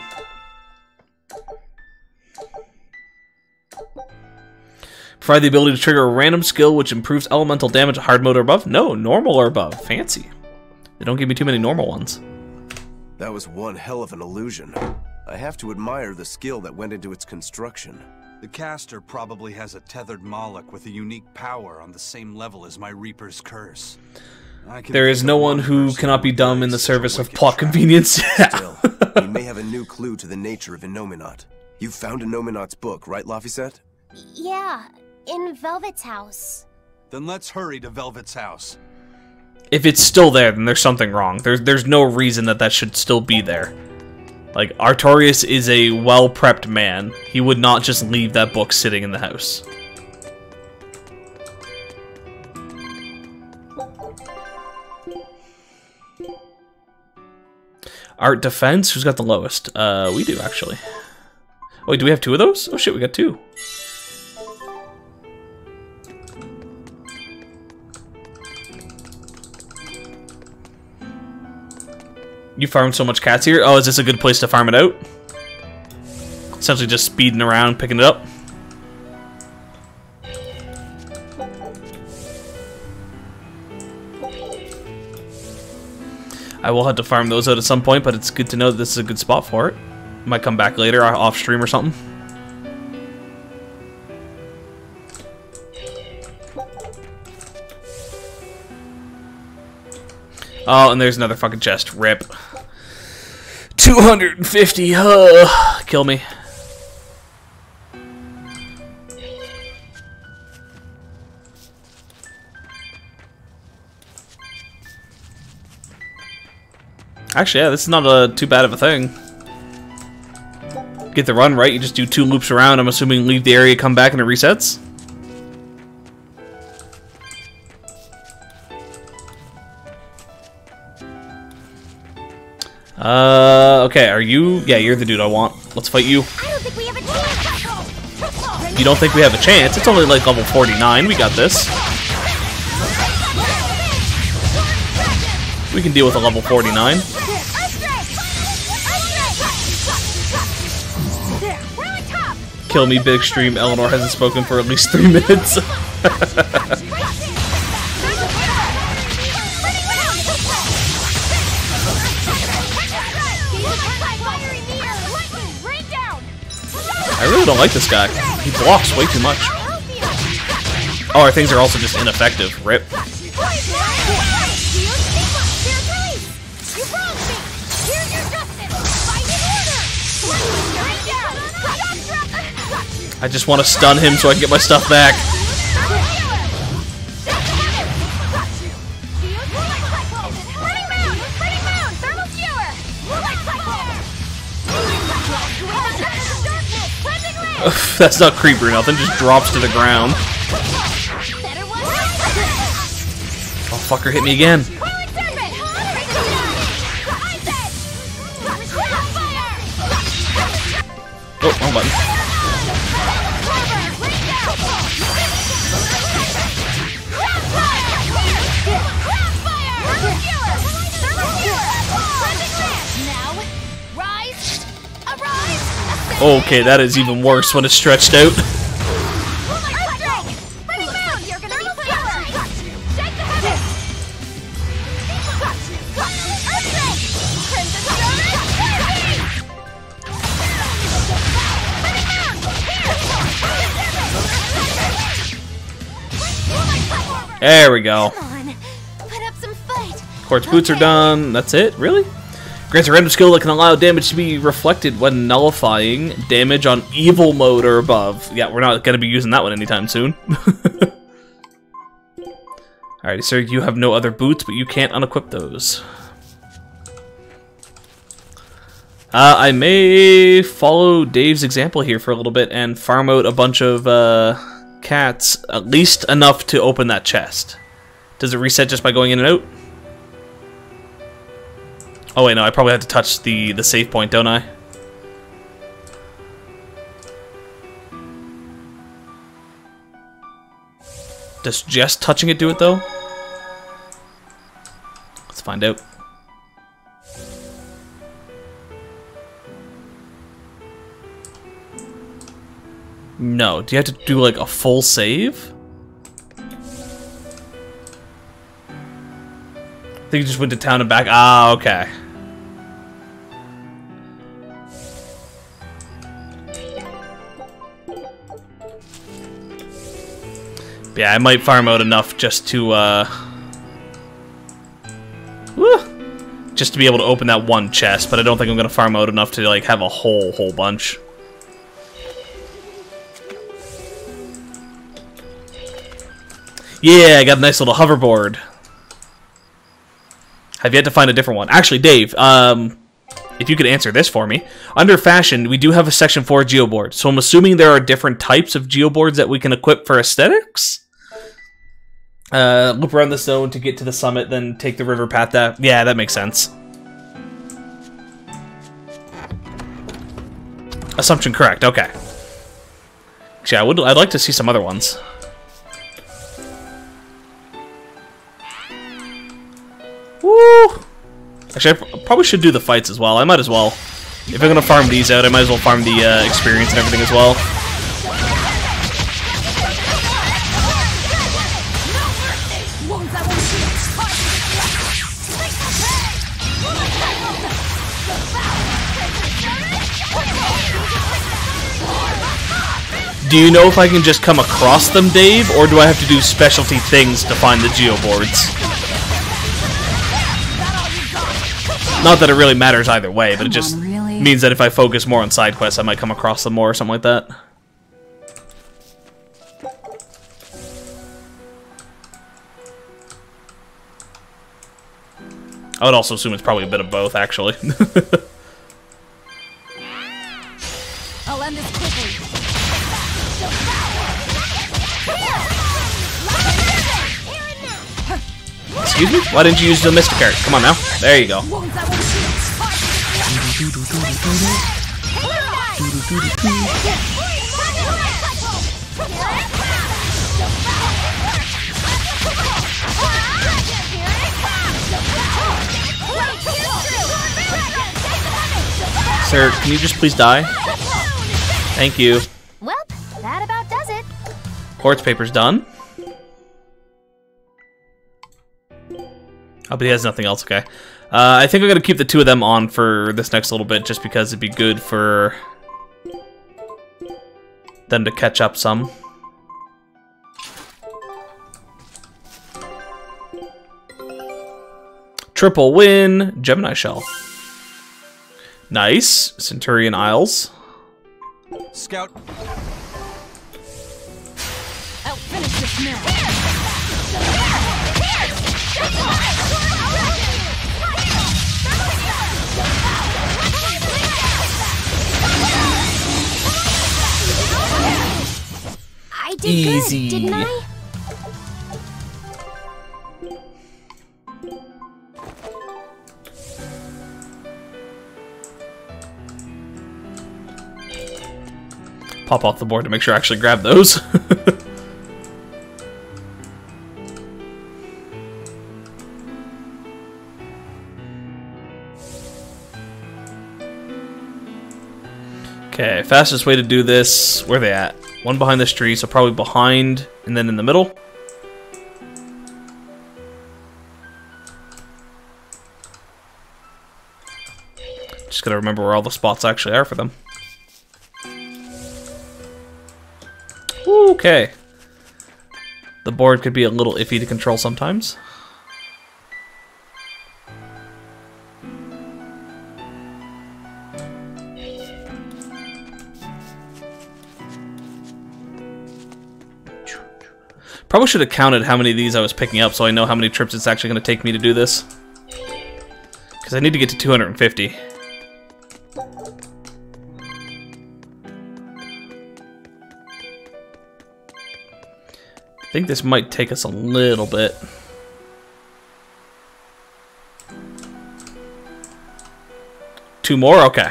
Provide the ability to trigger a random skill which improves elemental damage at hard mode or above. No, normal or above. Fancy. They don't give me too many normal ones. That was one hell of an illusion. I have to admire the skill that went into its construction. The caster probably has a tethered Moloch with a unique power on the same level as my Reaper's curse. There is no one who cannot be dumb in the service of plot convenience. Still, we may have a new clue to the nature of Innominat. You found Innominat's book, right, Laphicet? Yeah, in Velvet's house. Then let's hurry to Velvet's house. If it's still there, then there's something wrong. There's no reason that should still be there. Like, Artorias is a well-prepped man. He would not just leave that book sitting in the house. Art defense? Who's got the lowest? We do, actually. Wait, do we have two of those? Oh shit, we got two. You farmed so much cats here? Oh, is this a good place to farm it out? Essentially just speeding around, picking it up. I will have to farm those out at some point, but it's good to know that this is a good spot for it. Might come back later, off stream or something. Oh, and there's another fucking chest. Rip. 250. Kill me. Actually, yeah, this is not too bad of a thing. Get the run right, you just do 2 loops around, I'm assuming leave the area, come back, and it resets. Okay, are you? Yeah, you're the dude I want. Let's fight you. I don't think we have a chance. You don't think we have a chance? It's only like level 49, we got this. We can deal with a level 49. Kill me, big stream. Eleanor hasn't spoken for at least 3 minutes. I really don't like this guy. He blocks way too much. Oh, our things are also just ineffective. Rip. I just want to stun him so I can get my stuff back. That's not creeper or nothing, just drops to the ground. fucker hit me again. Oh, wrong button. Okay, that is even worse when it's stretched out. There we go. Quartz boots are done. That's it? Really? Grants a random skill that can allow damage to be reflected when nullifying damage on evil mode or above. Yeah, we're not going to be using that one anytime soon. Alrighty, sir, you have no other boots, but you can't unequip those. I may follow Dave's example here for a little bit and farm out a bunch of cats, at least enough to open that chest. Does it reset just by going in and out? Oh wait, no, I probably have to touch the save point, don't I? Does just touching it do it, though? Let's find out. No, do you have to do, like, a full save? I think you just went to town and back. Ah, okay. Yeah, I might farm out enough just to, just to be able to open that one chest, but I don't think I'm gonna farm out enough to, like, have a whole bunch. Yeah, I got a nice little hoverboard. Have yet to find a different one. Actually, Dave, if you could answer this for me. Under fashion, we do have a section for geoboards, so I'm assuming there are different types of geoboards that we can equip for aesthetics? Loop around the zone to get to the summit, then take the river path. Yeah, that makes sense. Assumption correct, okay. Actually, I'd like to see some other ones. Woo! Actually, I probably should do the fights as well. I might as well. If I'm gonna farm these out, I might as well farm the experience and everything as well. Do you know if I can just come across them, Dave, or do I have to do specialty things to find the geoboards? Not that it really matters either way, but it just means that if I focus more on side quests, I might come across them more or something like that. I would also assume it's probably a bit of both, actually. I'll end this quickly. Excuse me? Why didn't you use the Mystic Art? Come on now. There you go. Sir, can you just please die? Thank you. Well, that about does it. Quartz paper's done. Oh, but he has nothing else, okay. I think I'm going to keep the two of them on for this next little bit, just because it'd be good for them to catch up some. Triple win, Gemini Shell. Nice, Centurion Isles. Scout. I'll finish this now. I did Easy. good, didn't I? pop off the board to make sure I actually grab those. Okay, fastest way to do this. Where are they at? One behind this tree, so probably behind and then in the middle. Just gotta remember where all the spots actually are for them. Okay. The board could be a little iffy to control sometimes. Probably should have counted how many of these I was picking up so I know how many trips it's actually going to take me to do this. Because I need to get to 250. I think this might take us a little bit. Two more? Okay.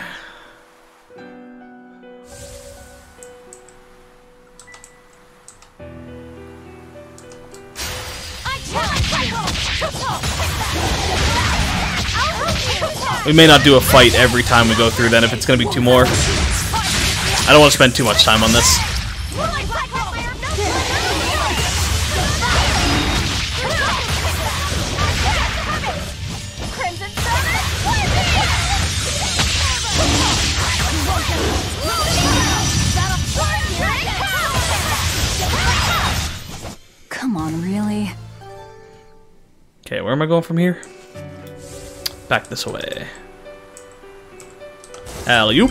We may not do a fight every time we go through then if it's going to be two more. I don't want to spend too much time on this. Come on, really? Okay, where am I going from here? Back this way. Alley-oop.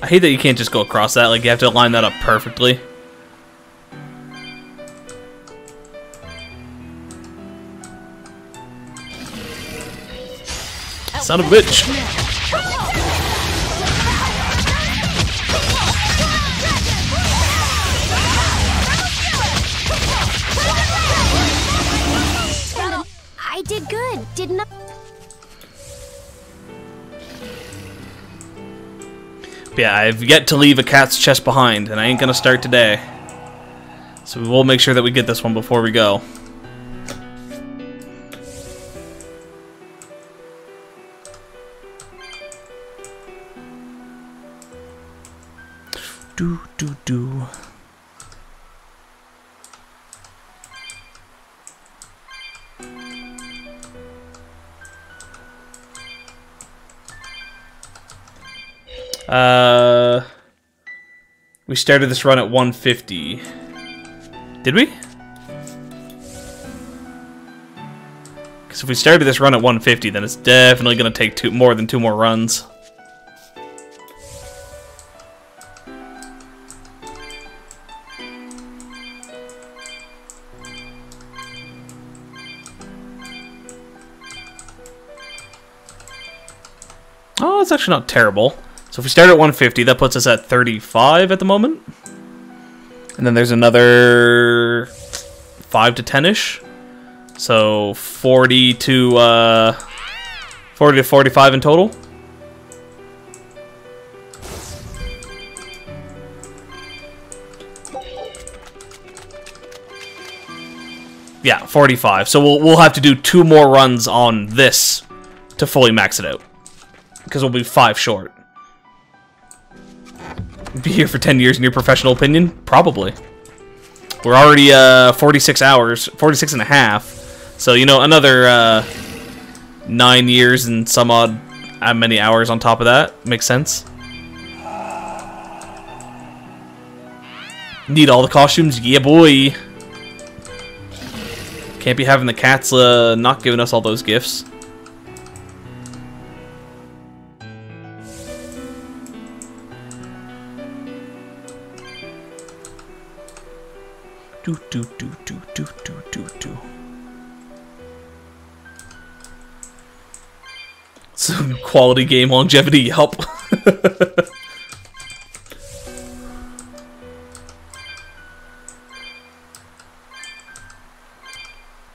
I hate that you can't just go across that, like you have to line that up perfectly. Son of a bitch. I did good, didn't I? Yeah, I've yet to leave a cat's chest behind, and I ain't gonna start today. So we will make sure that we get this one before we go. Do. We started this run at 150. Did we? Because if we started this run at 150, then it's definitely going to take more than two more runs. Oh, it's actually not terrible. So if we start at 150, that puts us at 35 at the moment. And then there's another 5 to 10-ish. So 40 to 45 in total. Yeah, 45. So we'll have to do 2 more runs on this to fully max it out. Because we'll be 5 short. Be here for 10 years in your professional opinion? Probably. We're already 46 hours, 46 and a half. So, you know, another 9 years and some odd many hours on top of that. Makes sense. Need all the costumes? Yeah, boy. Can't be having the cats not giving us all those gifts. Some quality game longevity, help.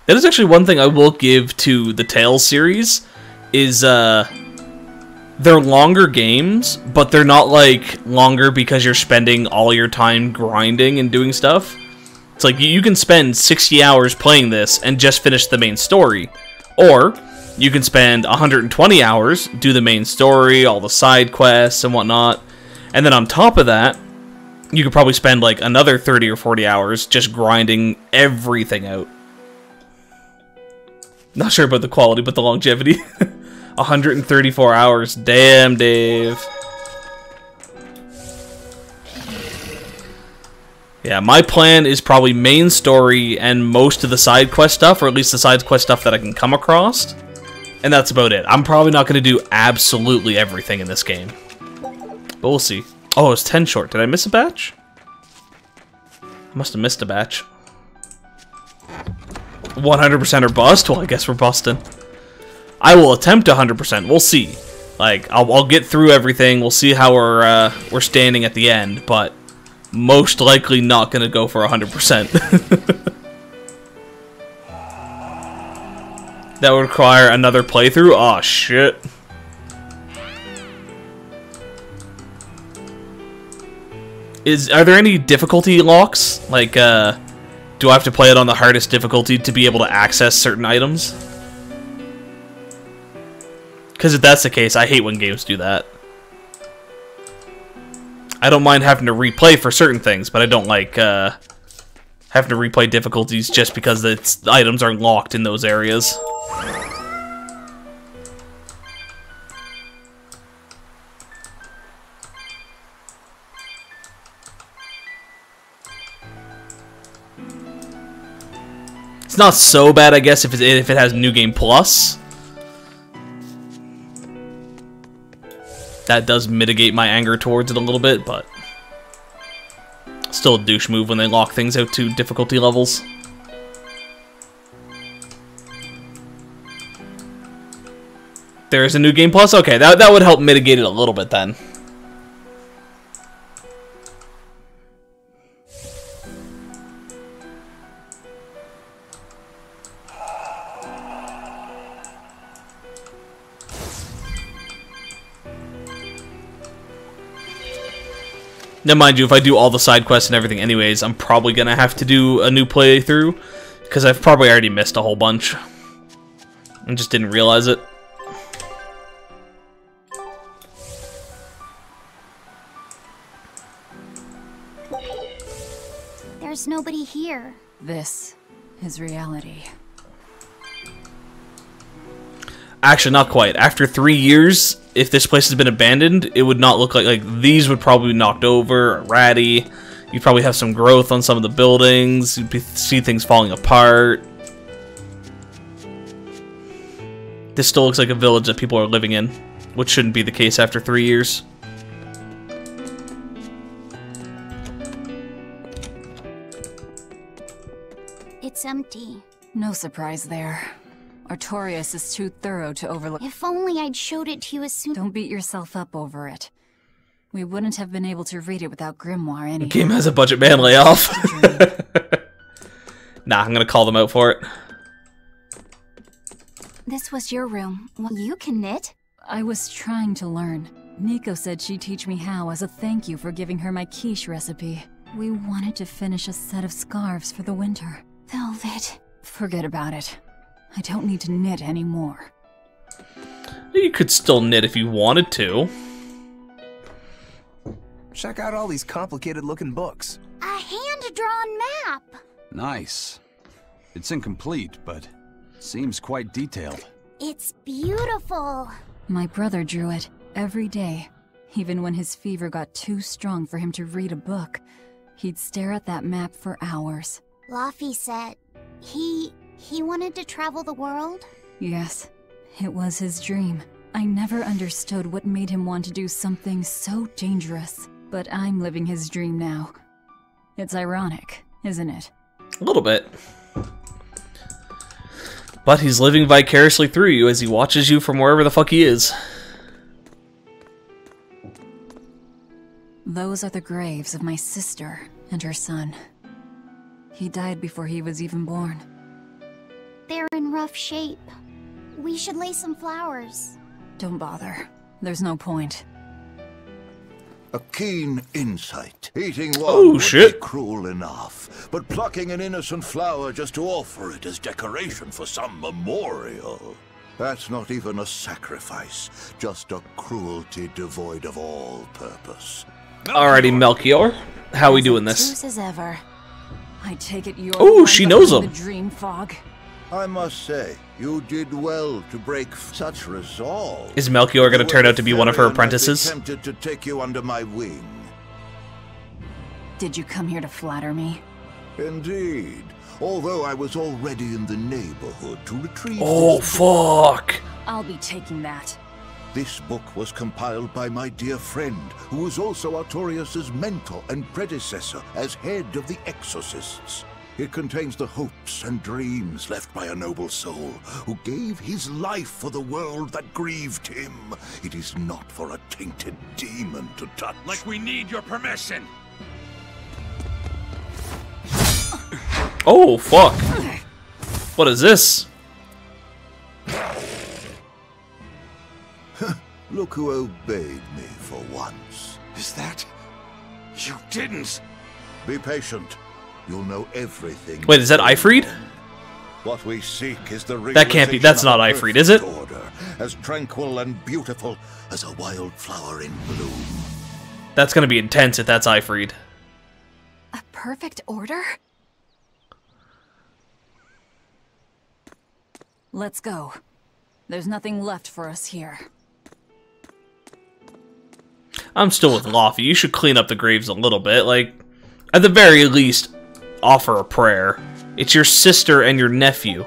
That is actually one thing I will give to the Tales series, is they're longer games, but they're not like longer because you're spending all your time grinding and doing stuff. It's like you can spend 60 hours playing this and just finish the main story, or you can spend 120 hours, do the main story, all the side quests and whatnot, and then on top of that, you could probably spend like another 30 or 40 hours just grinding everything out. Not sure about the quality, but the longevity. 134 hours. Damn, Dave. Yeah, my plan is probably main story and most of the side quest stuff, or at least the side quest stuff that I can come across. And that's about it. I'm probably not going to do absolutely everything in this game. But we'll see. Oh, it's 10 short. Did I miss a batch? I must have missed a batch. 100% or bust? Well, I guess we're busting. I will attempt 100%. We'll see. Like, I'll get through everything. We'll see how we're standing at the end, but most likely not going to go for 100%. That would require another playthrough? Oh, shit. Are there any difficulty locks? Like, do I have to play it on the hardest difficulty to be able to access certain items? Because if that's the case, I hate when games do that. I don't mind having to replay for certain things, but I don't like having to replay difficulties just because the items are locked in those areas. It's not so bad, I guess, if it has New Game Plus. That does mitigate my anger towards it a little bit, but still a douche move when they lock things out to difficulty levels. There's a New Game Plus? Okay, that would help mitigate it a little bit then. Now, mind you, if I do all the side quests and everything anyways, I'm probably going to have to do a new playthrough, because I've probably already missed a whole bunch. And just didn't realize it. There's nobody here. This is reality. Actually, not quite. After 3 years, if this place has been abandoned, it would not look like these would probably be knocked over, or ratty. You'd probably have some growth on some of the buildings. You'd see things falling apart. This still looks like a village that people are living in, which shouldn't be the case after 3 years. It's empty. No surprise there. Artorias is too thorough to overlook. If only I'd showed it to you as soon. Don't beat yourself up over it. We wouldn't have been able to read it without Grimoire anyway. The game has a budget ban layoff. Nah, I'm gonna call them out for it. This was your room. Well, you can knit. I was trying to learn. Nico said she'd teach me how as a thank you for giving her my quiche recipe. We wanted to finish a set of scarves for the winter. Velvet. Forget about it. I don't need to knit anymore. You could still knit if you wanted to. Check out all these complicated-looking books. A hand-drawn map. Nice. It's incomplete, but seems quite detailed. It's beautiful. My brother drew it every day. Even when his fever got too strong for him to read a book, he'd stare at that map for hours. Laffy said he wanted to travel the world? Yes, it was his dream. I never understood what made him want to do something so dangerous. But I'm living his dream now. It's ironic, isn't it? A little bit. But he's living vicariously through you as he watches you from wherever the fuck he is. Those are the graves of my sister and her son. He died before he was even born. They're in rough shape. We should lay some flowers. Don't bother. There's no point. A keen insight. Eating one Oh, would shit. be cruel enough, but plucking an innocent flower just to offer it as decoration for some memorial. That's not even a sacrifice, just a cruelty devoid of all purpose. Alrighty, Melchior. How we doing this? Obtuse as ever. I take it you're Oh, the she one knows behind him. the dream fog. I must say, you did well to break such resolve. Is Melchior going to turn out to be one of her apprentices? Tempted to take you under my wing. Did you come here to flatter me? Indeed. Although I was already in the neighborhood to retrieve Oh, this book. fuck. I'll be taking that. This book was compiled by my dear friend, who was also Artorias' mentor and predecessor as head of the Exorcists. It contains the hopes and dreams left by a noble soul who gave his life for the world that grieved him. It is not for a tainted demon to touch. Like we need your permission. Oh, fuck. What is this? Look who obeyed me for once. Is that... You didn't... Be patient. You'll know everything. Wait, is that Ifrid? What we seek is the That can't be. That's not realization Ifrid, is it? of a perfect order, as tranquil and beautiful as a wildflower in bloom. That's gonna be intense if that's Ifrid. A perfect order? Let's go. There's nothing left for us here. I'm still with Laffy. You should clean up the graves a little bit. Like, at the very least, offer a prayer. It's your sister and your nephew.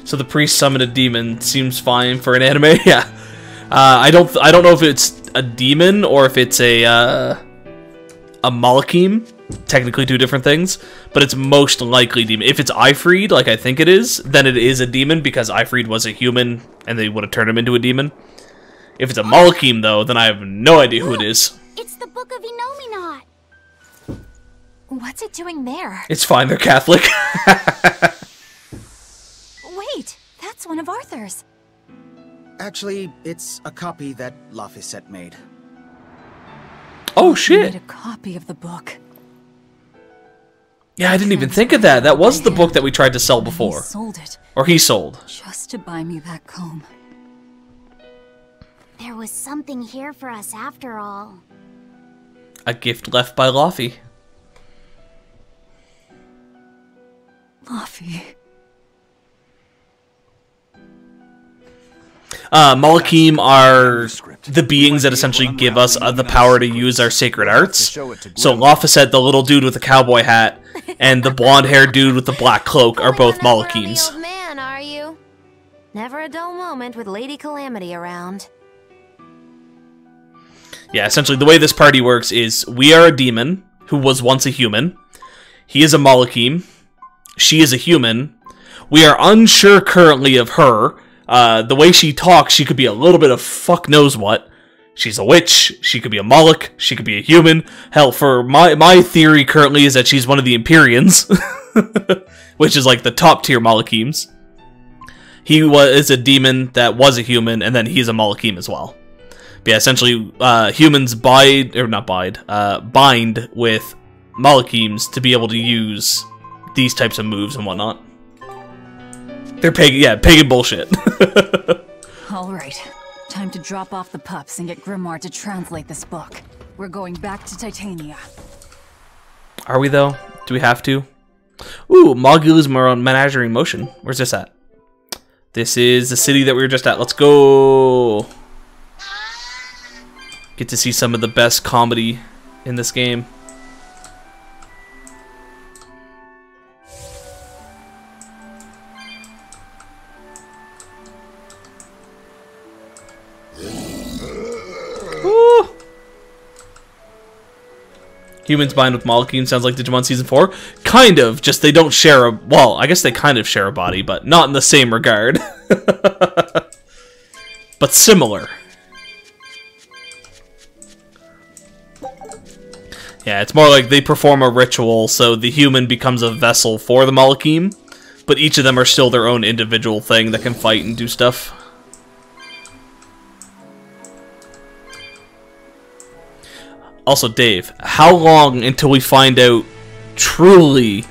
So the priest summoned a demon. Seems fine for an anime. Yeah. I don't know if it's a demon or if it's a Malachim. Technically two different things, but it's most likely demon. If it's Ifrid, like I think it is, then it is a demon because Ifrid was a human and they would have turned him into a demon. If it's a Malachim, though, then I have no idea who it is. It's the Book of Enominat. What's it doing there? It's fine, they're Catholic. Wait, that's one of Arthur's. Actually, it's a copy that Laphicet made. Oh, He shit. made a copy of the book. Yeah, I didn't even think of that. That was the book that we tried to sell before. He sold it. Or he sold. Just to buy me that comb. There was something here for us after all. A gift left by Laffy. Laffy. Malachim are the beings that essentially give us the power to use our sacred arts. So Laphicet, the little dude with the cowboy hat, and the blonde-haired dude with the black cloak are both Malachims. Old man, are you? Never a dull moment with Lady Calamity around. Yeah, essentially the way this party works is we are a demon who was once a human. He is a Malachim. She is a human. We are unsure currently of her. The way she talks, she could be a little bit of fuck knows what. She's a witch. She could be a Moloch. She could be a human. Hell, for my theory currently is that she's one of the Empyreans, which is like the top tier Malachims. He is a demon that was a human, and then he's a Malachim as well. But yeah, essentially, humans bind with Malachims to be able to use these types of moves and whatnot. They're pagan bullshit. Alright, time to drop off the pups and get Grimoire to translate this book. We're going back to Titania. Are we, though? Do we have to? Ooh, Magulu's Menagerie in Motion. Where's this at? This is the city that we were just at. Let's go! Get to see some of the best comedy in this game. Ooh. Humans bind with Malachim sounds like Digimon Season 4. Kind of, just they don't share a... Well, I guess they kind of share a body, but not in the same regard. But similar. Yeah, it's more like they perform a ritual, so the human becomes a vessel for the Malakim, but each of them are still their own individual thing that can fight and do stuff. Also, Dave, how long until we find out truly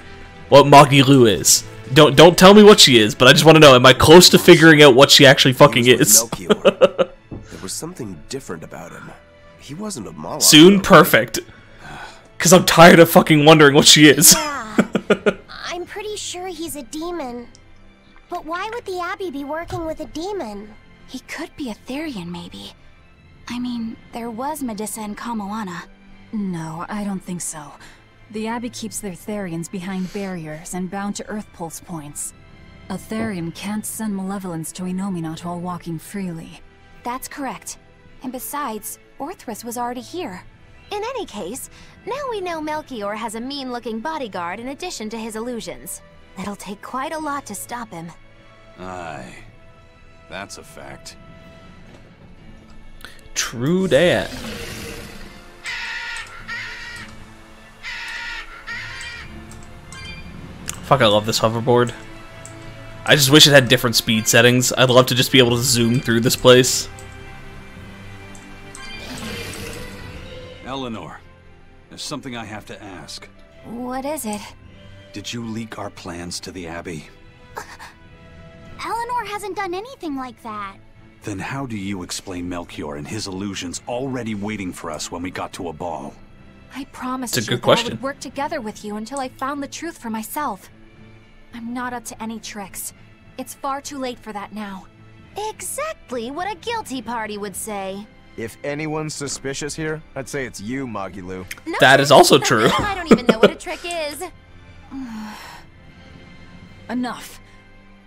what Magilou is? Don't tell me what she is, but I just want to know, am I close to figuring out what she actually fucking is? There was something different about him. He wasn't a Moloch. Soon? Perfect. Because I'm tired of fucking wondering what she is. I'm pretty sure he's a demon. But why would the Abbey be working with a demon? He could be a Therian, maybe. I mean, there was Medusa and Kamoana. No, I don't think so. The Abbey keeps their Therians behind barriers and bound to Earth Pulse points. A Therian can't send malevolence to Inominat while walking freely. That's correct. And besides, Orthrus was already here. In any case, now we know Melchior has a mean-looking bodyguard in addition to his illusions. It'll take quite a lot to stop him. Aye. That's a fact. True that. Fuck, I love this hoverboard. I just wish it had different speed settings. I'd love to just be able to zoom through this place. Eleanor, there's something I have to ask. What is it? Did you leak our plans to the Abbey? Eleanor hasn't done anything like that. Then how do you explain Melchior and his illusions already waiting for us when we got to a ball? I promised It's a you good that I question. would work together with you until I found the truth for myself. I'm not up to any tricks. It's far too late for that now. Exactly what a guilty party would say. If anyone's suspicious here, I'd say it's you, Magilou. No, That is also true. I don't even know what a trick is. Enough.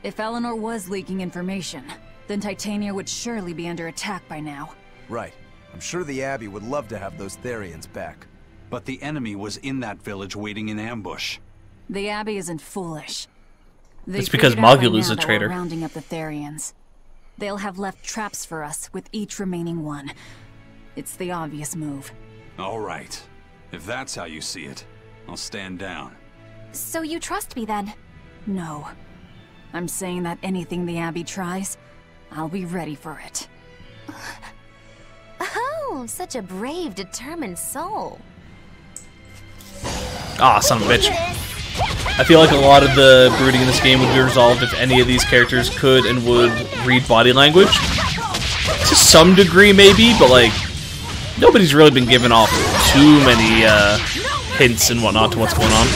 If Eleanor was leaking information, then Titania would surely be under attack by now. Right. I'm sure the Abbey would love to have those Therians back. But the enemy was in that village waiting in ambush. The Abbey isn't foolish. They It's because figured out by Magilou's now a that traitor. we're rounding up the Therians. They'll have left traps for us with each remaining one. It's the obvious move. All right. If that's how you see it, I'll stand down. So you trust me then? No. I'm saying that anything the Abbey tries, I'll be ready for it. Oh, such a brave, determined soul. Ah, son of a bitch. I feel like a lot of the brooding in this game would be resolved if any of these characters could and would read body language. To some degree, maybe, but like, nobody's really been given off too many hints and whatnot to what's going on.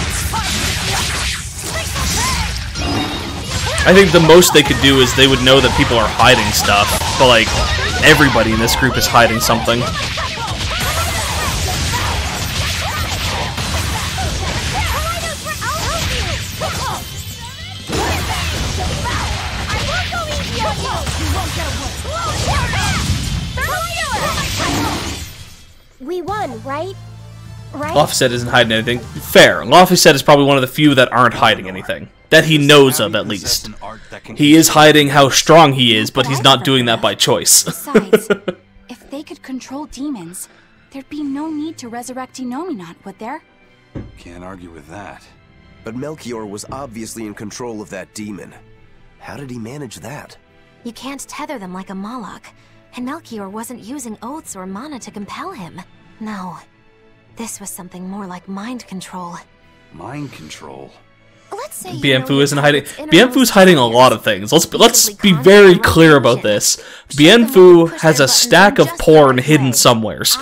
I think the most they could do is they would know that people are hiding stuff, but like, everybody in this group is hiding something. We won, right? Right? Laphicet isn't hiding anything. Fair. Laphicet is probably one of the few that aren't hiding anything. That he knows of, at least. He is hiding how strong he is, but he's not doing that by choice. Besides, if they could control demons, there'd be no need to resurrect Inominat, would there? Can't argue with that. But Melchior was obviously in control of that demon. How did he manage that? You can't tether them like a Moloch, and Melchior wasn't using oaths or mana to compel him. No, this was something more like mind control. Mind control? Let's say Bienfu isn't hiding. Bienfu's hiding a lot of things. Let's be very clear about this. Bienfu has a stack of porn hidden somewheres.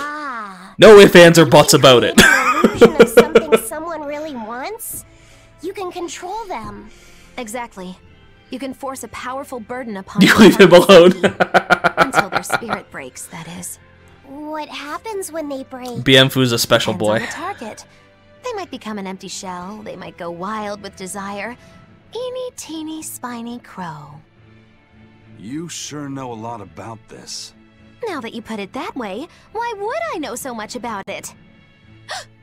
No ifs, ands, or buts about it. Illusion of something someone really wants? You can control them. Exactly. You can force a powerful burden upon You leave him alone. until their spirit breaks, that is. What happens when they break? Bienfu's a special Depends boy. on the target. They might become an empty shell, they might go wild with desire. Eeny teeny spiny crow. You sure know a lot about this. Now that you put it that way, why would I know so much about it?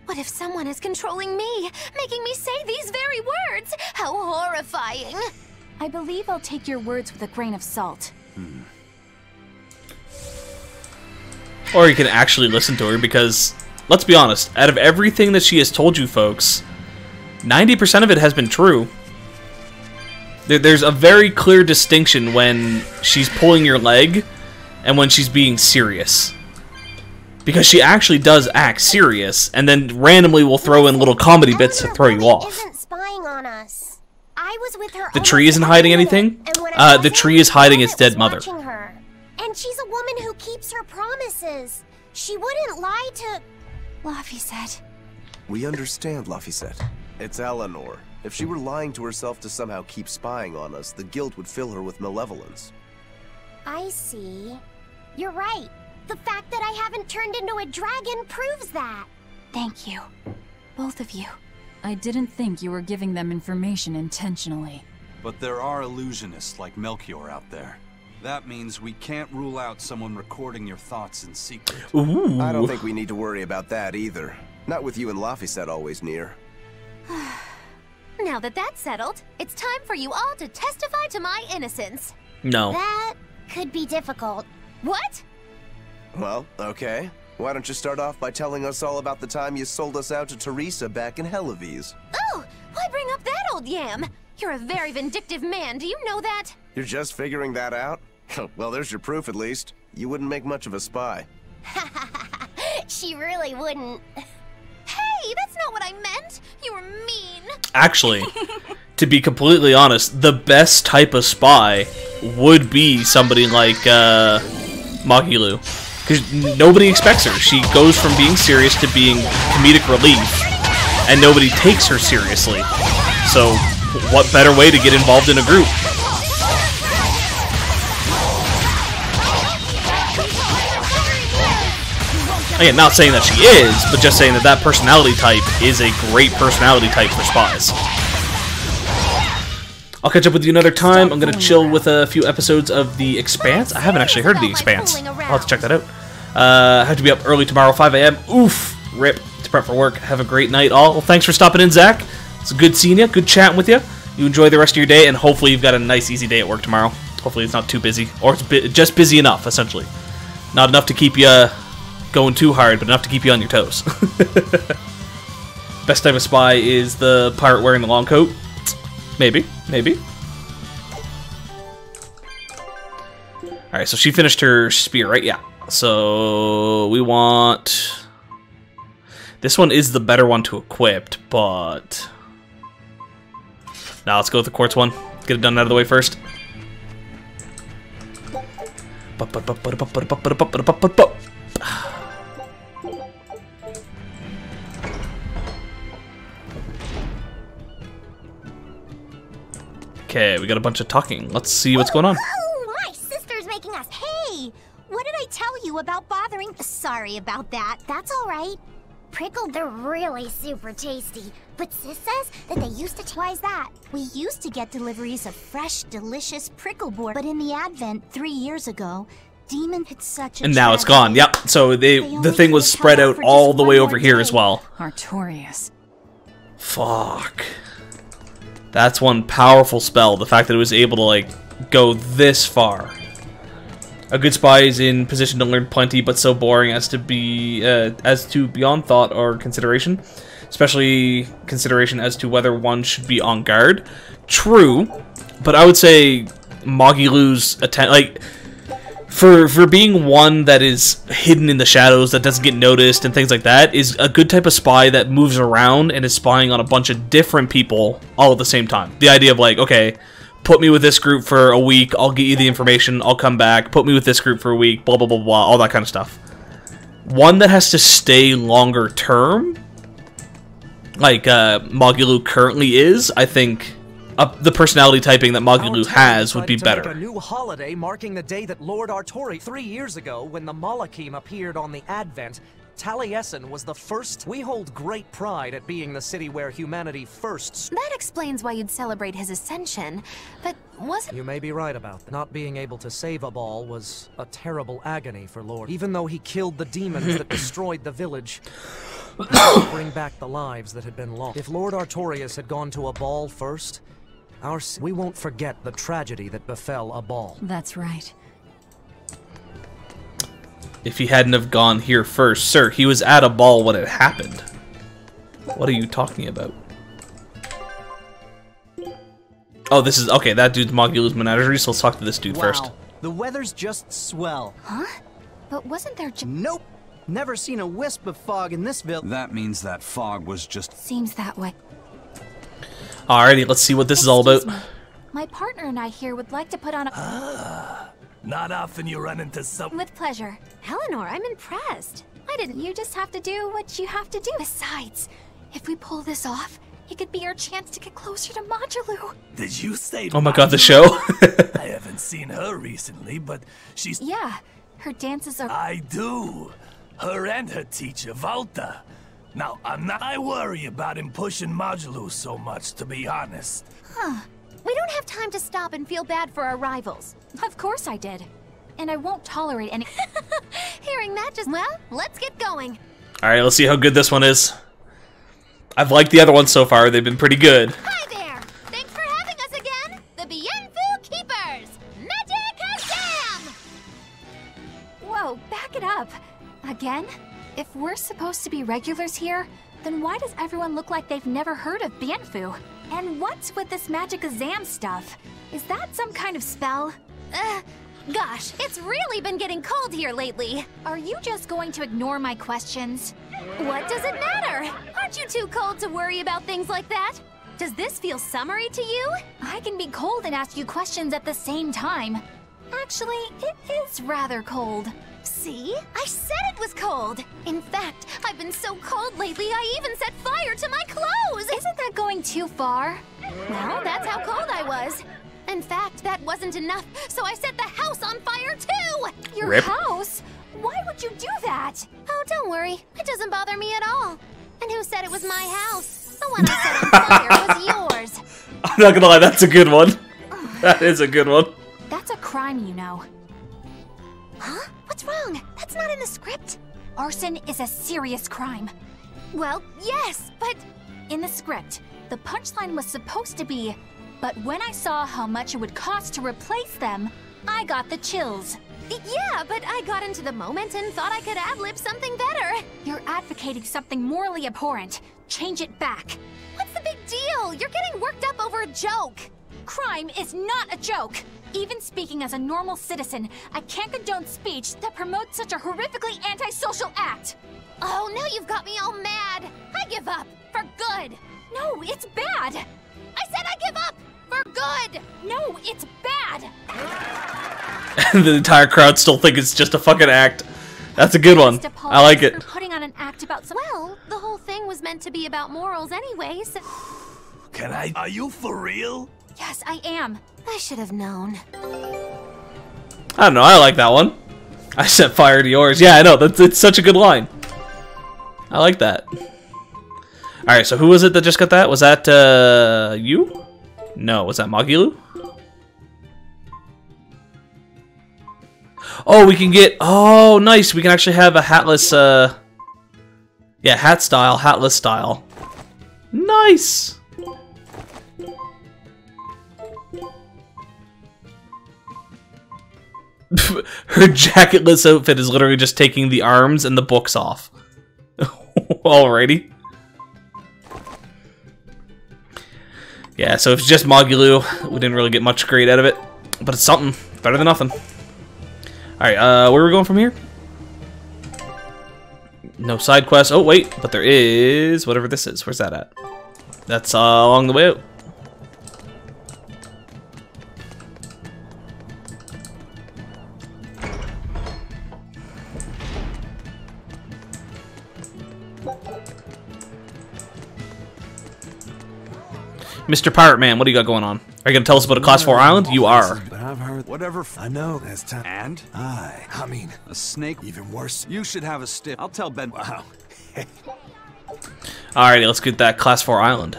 What if someone is controlling me, making me say these very words? How horrifying! I believe I'll take your words with a grain of salt. Or you can actually listen to her, because let's be honest, out of everything that she has told you folks, 90% of it has been true. There's a very clear distinction when she's pulling your leg and when she's being serious. Because she actually does act serious, and then randomly will throw in little comedy bits to throw you off. Isn't spying on us. I was with her. The tree isn't hiding anything. The tree is hiding its dead mother. Her. And she's a woman who keeps her promises. She wouldn't lie to Laphicet. We understand, Laphicet. It's Eleanor. If she were lying to herself to somehow keep spying on us, the guilt would fill her with malevolence. I see. You're right. The fact that I haven't turned into a dragon proves that. Thank you. Both of you. I didn't think you were giving them information intentionally. But there are illusionists like Melchior out there. That means we can't rule out someone recording your thoughts in secret. Ooh. I don't think we need to worry about that either. Not with you and Laphicet always near. Now that that's settled, it's time for you all to testify to my innocence. No. That could be difficult. What? Well, okay. Why don't you start off by telling us all about the time you sold us out to Teresa back in Helives? Oh, why bring up that old yam? You're a very vindictive man, do you know that? You're just figuring that out? Well, there's your proof at least. You wouldn't make much of a spy. She really wouldn't. Hey, that's not what I meant. You were mean. Actually, to be completely honest, the best type of spy would be somebody like Magilu. Because nobody expects her. She goes from being serious to being comedic relief, and nobody takes her seriously. So, what better way to get involved in a group? Again, not saying that she is, but just saying that that personality type is a great personality type for spies. I'll catch up with you another time. I'm going to chill with a few episodes of The Expanse. I haven't actually heard of The Expanse. I'll have to check that out. I have to be up early tomorrow, 5 a.m. Oof! Rip. To prep for work. Have a great night, all. Well, thanks for stopping in, Zach. It's good seeing you. Good chatting with you. You enjoy the rest of your day, and hopefully you've got a nice, easy day at work tomorrow. Hopefully it's not too busy. Or it's just busy enough, essentially. Not enough to keep you going too hard, but enough to keep you on your toes. Best type of spy is the pirate wearing the long coat. Maybe. Maybe. Alright, so she finished her spear, right? Yeah. So we want... This one is the better one to equip, but... Now let's go with the quartz one. Get it done out of the way first. Okay, we got a bunch of talking. Let's see what's going on. Oh, my sister's making us. Hey, what did I tell you about bothering? Sorry about that. That's all right. Prickled, they're really super tasty. But Sis says that they used to. Why's that? We used to get deliveries of fresh, delicious prickle board, but in the Advent 3 years ago, Demon had such a. And now it's gone. Yep. So the thing was spread out all the way over here as well. Artorias. Fuck. That's one powerful spell. The fact that it was able to like go this far. A good spy is in position to learn plenty, but so boring as to be beyond thought or consideration, especially consideration as to whether one should be on guard. True, but I would say Magilu's for being one that is hidden in the shadows, that doesn't get noticed and things like that, is a good type of spy that moves around and is spying on a bunch of different people all at the same time. The idea of like, okay, put me with this group for a week, I'll get you the information, I'll come back, put me with this group for a week, blah, blah, blah, blah, all that kind of stuff. One that has to stay longer term, like Magilu currently is, I think the personality typing that Magilu has would be better. A new holiday marking the day that Lord Artori 3 years ago, when the Malachim appeared on the Advent, Taliesin was the first. We hold great pride at being the city where humanity first. That explains why you'd celebrate his ascension, but wasn't... You may be right about that. Not being able to save a ball was a terrible agony for Lord. Even though he killed the demons that destroyed the village, to bring back the lives that had been lost. If Lord Artorias had gone to a ball first, we won't forget the tragedy that befell a ball. That's right. if he hadn't have gone here first. Sir, he was at a ball when it happened. What are you talking about? Oh, this is... Okay, that dude's Magilu's menagerie, so let's talk to this dude first. The weather's just swell. Huh? But wasn't there Nope! Never seen a wisp of fog in this village. That means that fog was just... Seems that way. Alrighty, let's see what this is all about. My partner and I here would like to put on a... Not often you run into some... With pleasure. Eleanor, I'm impressed. I didn't... You just have to do what you have to do. Besides, if we pull this off, it could be our chance to get closer to Magilu. Did you say... Oh my god, the show? I haven't seen her recently, but she's... Yeah, her dances are... I do. Her and her teacher, Valta. Now, I worry about him pushing Magilu so much, to be honest. Huh. We don't have time to stop and feel bad for our rivals. Of course I did. And I won't tolerate any... Hearing that just... Well, let's get going. Alright, let's see how good this one is. I've liked the other ones so far. They've been pretty good. Hi there! Thanks for having us again! The Bienfu Keepers! Magic Whoa, back it up. Again? If we're supposed to be regulars here, then why does everyone look like they've never heard of Bienfu? And what's with this Magic Azam stuff? Is that some kind of spell? Gosh, it's really been getting cold here lately. Are you just going to ignore my questions? What does it matter? Aren't you too cold to worry about things like that? Does this feel summery to you? I can be cold and ask you questions at the same time. Actually, it is rather cold. See? I said it was cold. In fact, I've been so cold lately, I even set fire to my clothes. Isn't that going too far? Well, that's how cold I was. In fact, that wasn't enough, so I set the house on fire too! Your Rip. house? Why would you do that? Oh, don't worry. It doesn't bother me at all. And who said it was my house? The one I set on fire was yours. I'm not gonna lie, that's a good one. That is a good one. That's a crime, you know. Huh? What's wrong? That's not in the script. Arson is a serious crime. Well, yes, but... In the script, the punchline was supposed to be, but when I saw how much it would cost to replace them, I got the chills. Yeah, but I got into the moment and thought I could ad-lib something better. You're advocating something morally abhorrent. Change it back. What's the big deal? You're getting worked up over a joke. Crime is not a joke. Even speaking as a normal citizen, I can't condone speech that promotes such a horrifically antisocial act. Oh, now you've got me all mad. I give up. For good. No, it's bad. I said I give up. For good. No, it's bad. The entire crowd still think it's just a fucking act. That's a good one. I like it. For putting on an act about some... Well, the whole thing was meant to be about morals anyways. Can I... Are you for real? Yes, I am. I should have known. I don't know, I like that one. I set fire to yours. Yeah, I know, it's such a good line. I like that. Alright, so who was it that just got that? Was that, you? No, was that Magilu? Oh, we can get... Oh, nice! We can actually have a hatless, yeah, hat style, hatless style. Nice! Her jacketless outfit is literally just taking the arms and the books off. Alrighty. Yeah, so if it's just Magilu, we didn't really get much great out of it. But it's something. Better than nothing. Alright, where are we going from here? No side quests. Oh, wait. But there is... Whatever this is. Where's that at? That's along the way out. Mr. Pirate Man, what do you got going on? Are you going to tell us about a Class 4 island? You are. But I've heard whatever. I know. That's time. And? I mean, a snake. Even worse. You should have a stiff. I'll tell Ben. Wow. Alrighty, let's get that Class 4 island.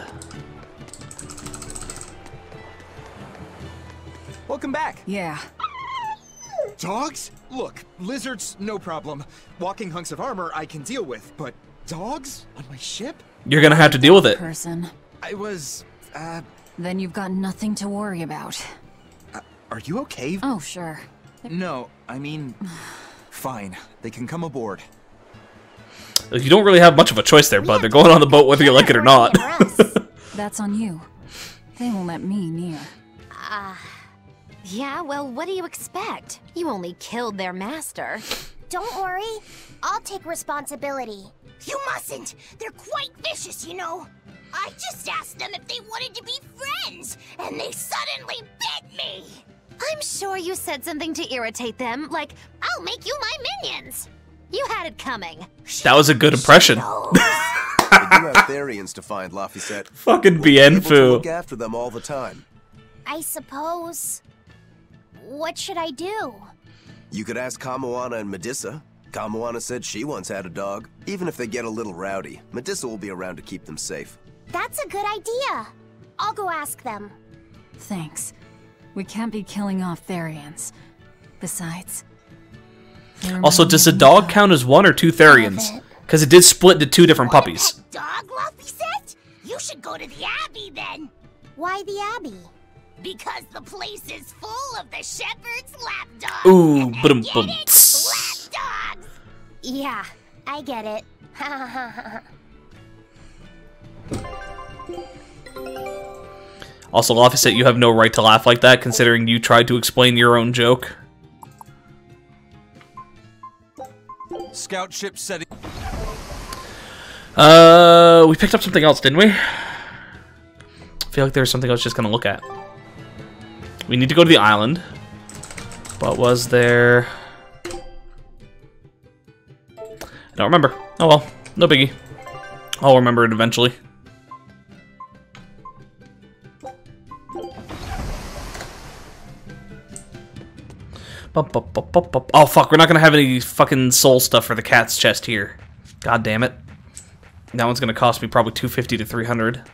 Welcome back. Yeah. Dogs? Look, lizards, no problem. Walking hunks of armor I can deal with, but dogs on my ship? You're going to have to deal with it. Person. I was, Then you've got nothing to worry about. Are you okay? Oh, sure. No, I mean... Fine, they can come aboard. You don't really have much of a choice there, bud. They're going on the boat whether you like it or not. That's on you. They won't let me near. Yeah, well, what do you expect? You only killed their master. Don't worry, I'll take responsibility. You mustn't. They're quite vicious, you know. I just asked them if they wanted to be friends, and they suddenly bit me. I'm sure you said something to irritate them, like, I'll make you my minions. You had it coming. That was a good impression. We do have Therians to find, Laphicet. Fucking We'll be able to Bienfu. look after them all the time. I suppose... What should I do? You could ask Kamoana and Medissa. Kamoana said she once had a dog. Even if they get a little rowdy, Medissa will be around to keep them safe. That's a good idea. I'll go ask them. Thanks. We can't be killing off Therians. Besides... Also, does a dog count as one or two Therians? Because it did split into two different puppies. Dog, Laphicet? You should go to the Abbey then. Why the Abbey? Because the place is full of the shepherd's lapdogs. Ooh, boom, boom. Lapdogs. Yeah, I get it. Also, Laphicet, you have no right to laugh like that, considering you tried to explain your own joke. Scout ship setting. We picked up something else, didn't we? I feel like there's something I was just gonna look at. We need to go to the island. What was there? I don't remember. Oh well, no biggie. I'll remember it eventually. Oh fuck, we're not gonna have any fucking soul stuff for the cat's chest here. God damn it. That one's gonna cost me probably $250 to $300.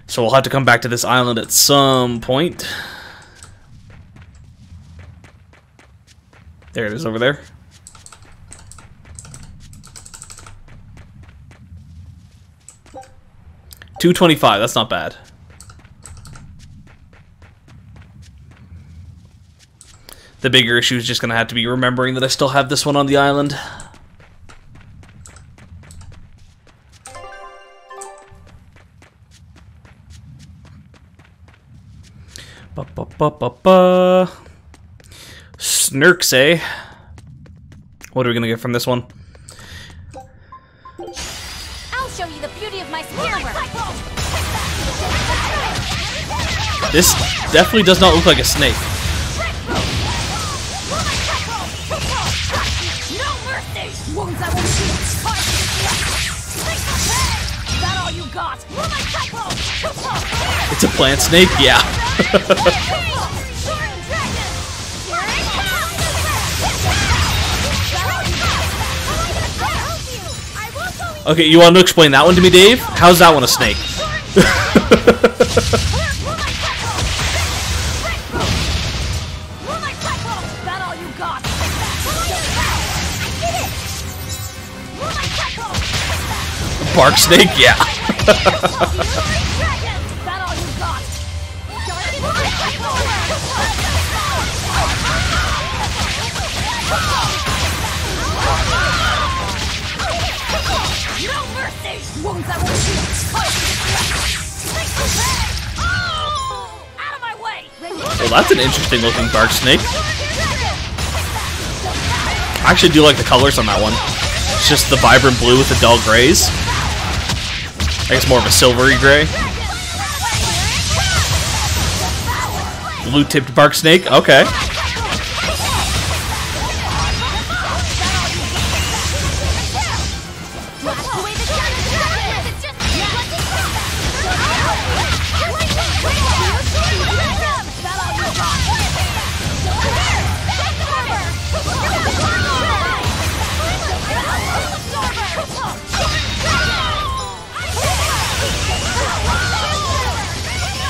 So we'll have to come back to this island at some point. There it is over there. $225, that's not bad. The bigger issue is just gonna have to be remembering that I still have this one on the island. Snurks, eh? What are we gonna get from this one? I'll show you the beauty of my spearwork. This definitely does not look like a snake. No mercy! Wounds I won't shoot. Is that all you got? It's a plant snake? Yeah. Okay, you want to explain that one to me, Dave? How's that one a snake? Bark snake? Yeah. Well, that's an interesting looking bark snake. I actually do like the colors on that one. It's just the vibrant blue with the dull grays. I guess more of a silvery gray. Blue-tipped bark snake? Okay.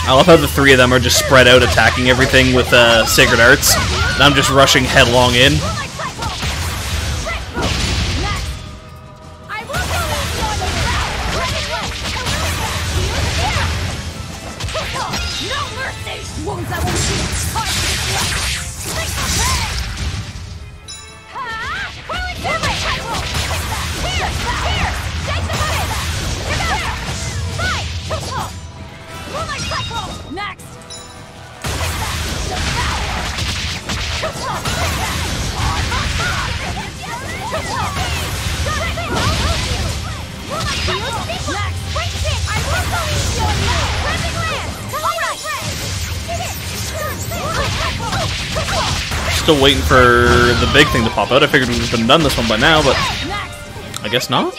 I love how the three of them are just spread out attacking everything with Sacred Arts. And I'm just rushing headlong in. still waiting for the big thing to pop out. I figured we would have done this one by now, but I guess not.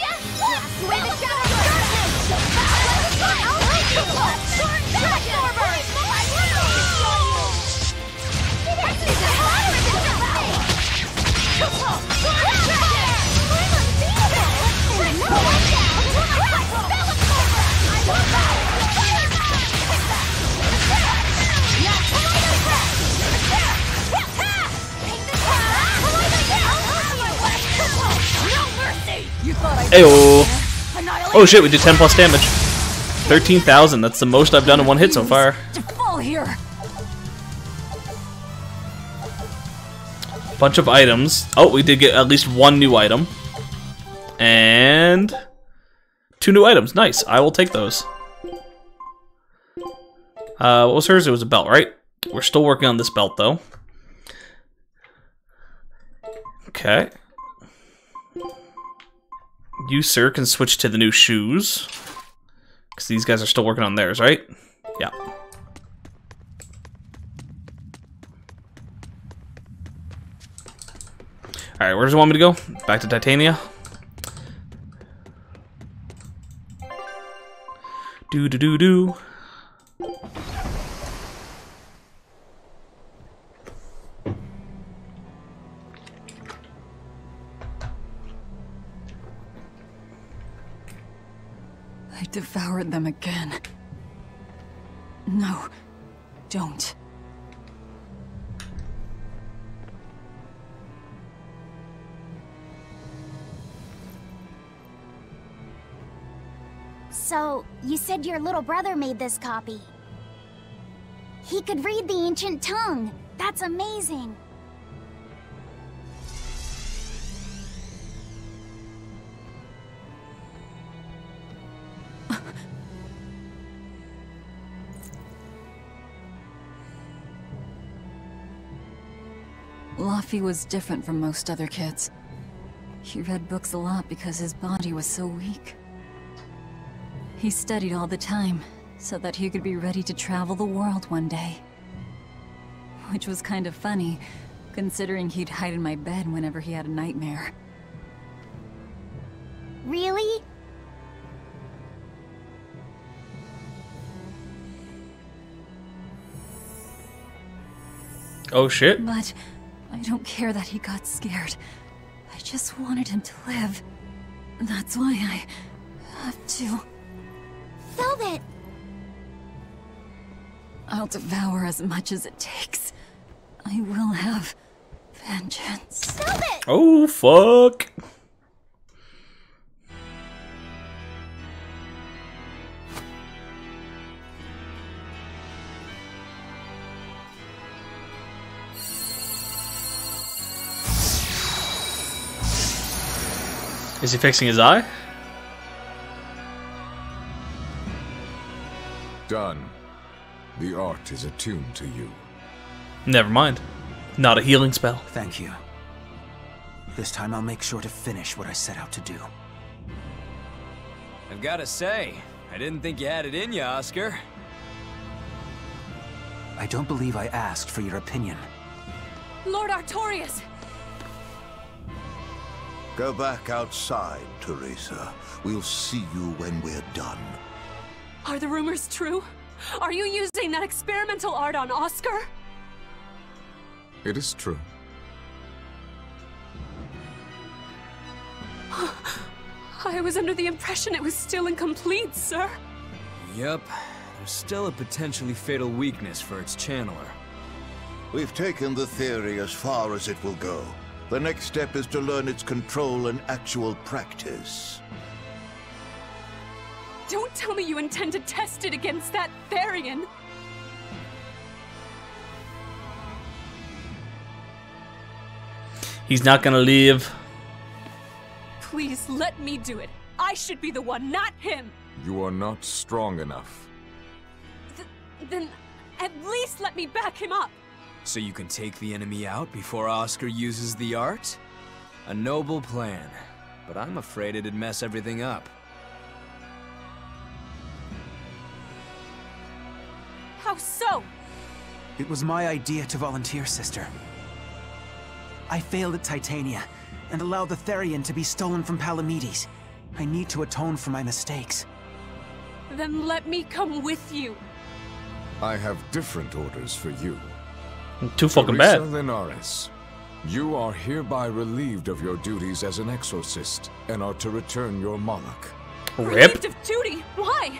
Ayo! Oh shit, we did 10 plus damage. 13,000, that's the most I've done in one hit so far. Fall here. Bunch of items. Oh, we did get at least one new item. And 2 new items. Nice. I will take those. What was hers? It was a belt, right? We're still working on this belt, though. Okay. You, sir, can switch to the new shoes. Because these guys are still working on theirs, right? Yeah. Alright, where does it want me to go? Back to Titania? Do-do-do-do. I devoured them again. No, don't. So, you said your little brother made this copy. He could read the ancient tongue. That's amazing. Laffy was different from most other kids. He read books a lot because his body was so weak. He studied all the time, so that he could be ready to travel the world one day. Which was kind of funny, considering he'd hide in my bed whenever he had a nightmare. Really? Oh shit. But I don't care that he got scared. I just wanted him to live. That's why I have to. Velvet! I'll devour as much as it takes. I will have vengeance. Velvet! Oh, fuck. Is he fixing his eye? Done. The art is attuned to you. Never mind. Not a healing spell. Thank you. This time I'll make sure to finish what I set out to do. I've gotta say, I didn't think you had it in you, Oscar. I don't believe I asked for your opinion. Lord Artorias! Go back outside, Teresa. We'll see you when we're done. Are the rumors true? Are you using that experimental art on Oscar? It is true. I was under the impression it was still incomplete, sir. Yup. There's still a potentially fatal weakness for its channeler. We've taken the theory as far as it will go. The next step is to learn its control and actual practice. Don't tell me you intend to test it against that Therian. He's not gonna live. Please let me do it. I should be the one, not him. You are not strong enough. Then at least let me back him up. So you can take the enemy out before Oscar uses the art? A noble plan, but I'm afraid it'd mess everything up. How so? It was my idea to volunteer, sister. I failed at Titania, and allowed the Therian to be stolen from Palamedes. I need to atone for my mistakes. Then let me come with you. I have different orders for you. Too fucking bad. Teresa Linares, you are hereby relieved of your duties as an exorcist and are to return your monarch. Relieved of duty? Why?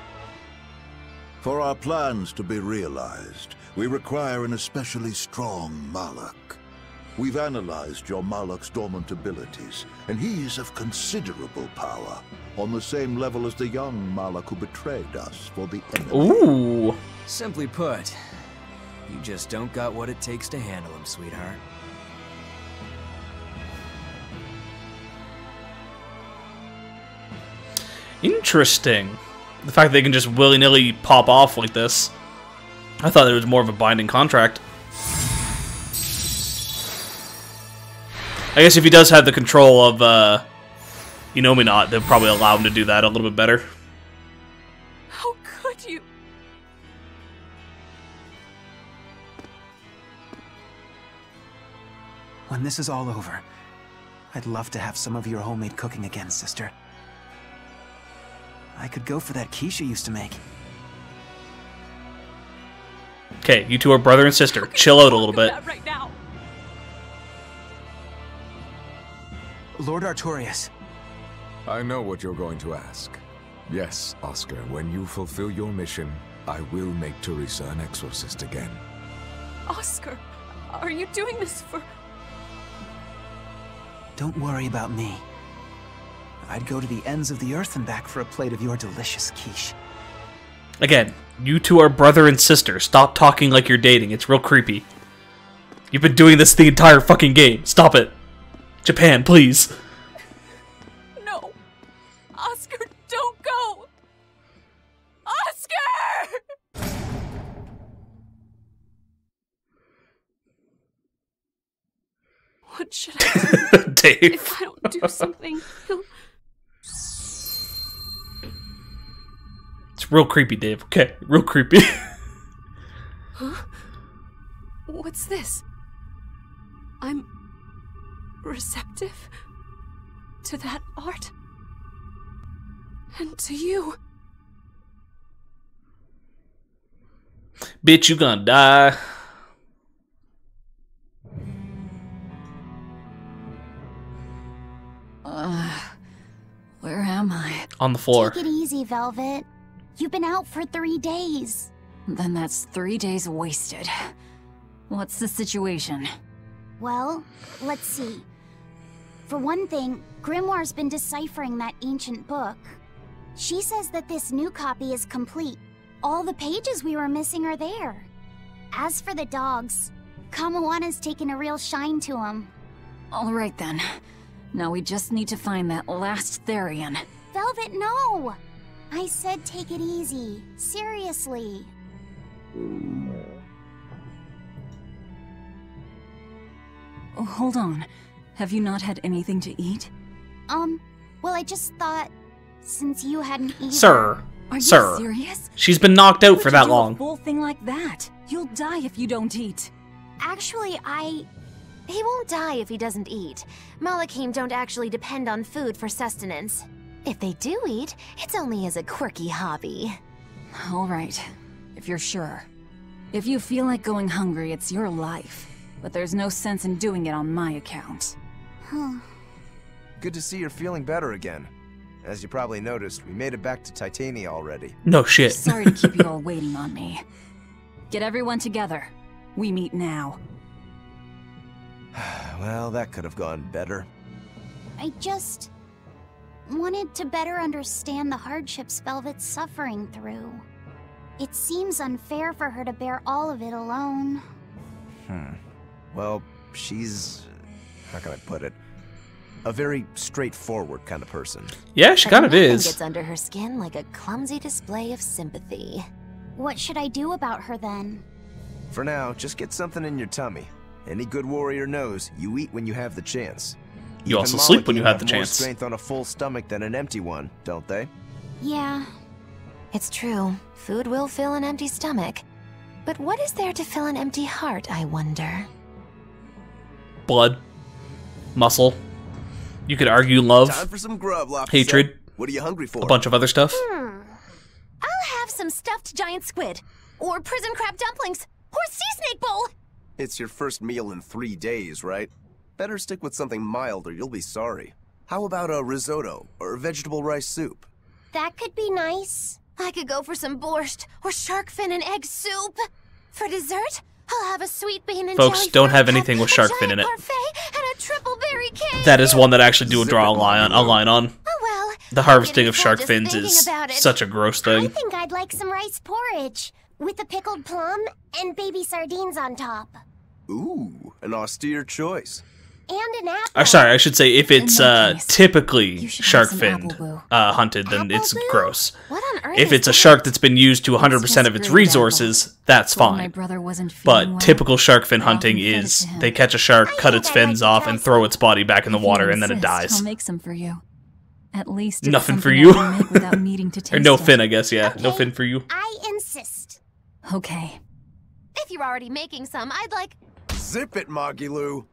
For our plans to be realized, we require an especially strong Malak. We've analyzed your Malak's dormant abilities, and he is of considerable power, on the same level as the young Malak who betrayed us for the enemy. Ooh. Simply put, you just don't got what it takes to handle him, sweetheart. Interesting. The fact that they can just willy-nilly pop off like this. I thought it was more of a binding contract. I guess if he does have the control of, Unedted, they'll probably allow him to do that a little bit better. How could you? When this is all over, I'd love to have some of your homemade cooking again, sister. I could go for that quiche you used to make. Okay, you two are brother and sister. Chill out a little bit. Right now. Lord Artorias. I know what you're going to ask. Yes, Oscar, when you fulfill your mission, I will make Teresa an exorcist again. Oscar, are you doing this for... Don't worry about me. I'd go to the ends of the earth and back for a plate of your delicious quiche. Again, you two are brother and sister. Stop talking like you're dating. It's real creepy. You've been doing this the entire fucking game. Stop it. Japan, please. No. Oscar, don't go. Oscar! What should I do? Dave. If I don't do something, he'll... It's real creepy, Dave. Okay, real creepy. Huh? What's this? I'm receptive to that art and to you. Bitch, you gonna die. Where am I? On the floor. Take it easy, Velvet. You've been out for 3 days. Then that's 3 days wasted. What's the situation? Well, let's see. For one thing, Grimoire's been deciphering that ancient book. She says that this new copy is complete. All the pages we were missing are there. As for the dogs, Kamawana's taken a real shine to them. All right then. Now we just need to find that last Therian. Velvet, no! I said take it easy. Seriously. Oh, hold on. Have you not had anything to eat? Well, I just thought, since you hadn't eaten... Sir. Are you Sir. serious? She's been knocked out for that Do long. a full thing like that. You'll die if you don't eat. Actually, He won't die if he doesn't eat. Malachim don't actually depend on food for sustenance. If they do eat, it's only as a quirky hobby. All right, if you're sure. If you feel like going hungry, it's your life. But there's no sense in doing it on my account. Huh. Good to see you're feeling better again. As you probably noticed, we made it back to Titania already. No shit. Sorry to keep you all waiting on me. Get everyone together. We meet now. Well, that could have gone better. I just wanted to better understand the hardships Velvet's suffering through. It seems unfair for her to bear all of it alone. Well, she's... how can I put it? A very straightforward kind of person. Yeah, she kind of Nothing is. gets under her skin like a clumsy display of sympathy. What should I do about her then? For now, just get something in your tummy. Any good warrior knows you eat when you have the chance. You Even also sleep when you Malachim have the more chance. Strength on a full stomach than an empty one, don't they? Yeah. It's true. Food will fill an empty stomach. But what is there to fill an empty heart, I wonder? Blood. muscle. You could argue love, Time for some grub, Lafayette. hatred, What are you hungry for? a bunch of other stuff. I'll have some stuffed giant squid, or prison crab dumplings, or sea snake bowl. It's your first meal in 3 days, right? Better stick with something mild or you'll be sorry. How about a risotto or vegetable rice soup? That could be nice. I could go for some borscht or shark fin and egg soup. For dessert, I'll have a sweet bean and Folks, jelly don't have fruit anything cup, with shark a fin in it. giant parfait, and a triple berry cake. That is one that I actually do draw a line on. Oh well. The harvesting of full shark just fins thinking is about it. such a gross I thing. think I'd like some rice porridge with a pickled plum and baby sardines on top. Ooh, an austere choice. And an apple. Sorry, I should say if it's typically shark fin hunted, then it's gross. What on earth If it's a shark that's been used to 100% of its resources, that's fine. But typical shark fin hunting is they catch a shark, cut its fins off, and throw its body back in the water, and then it dies. I'll make some for you. At least it's Nothing for something you. I can make without needing to Or taste no it. fin, I guess, yeah. No fin for you. I insist. Okay. If you're already making some, I'd like... Zip it, Magilu.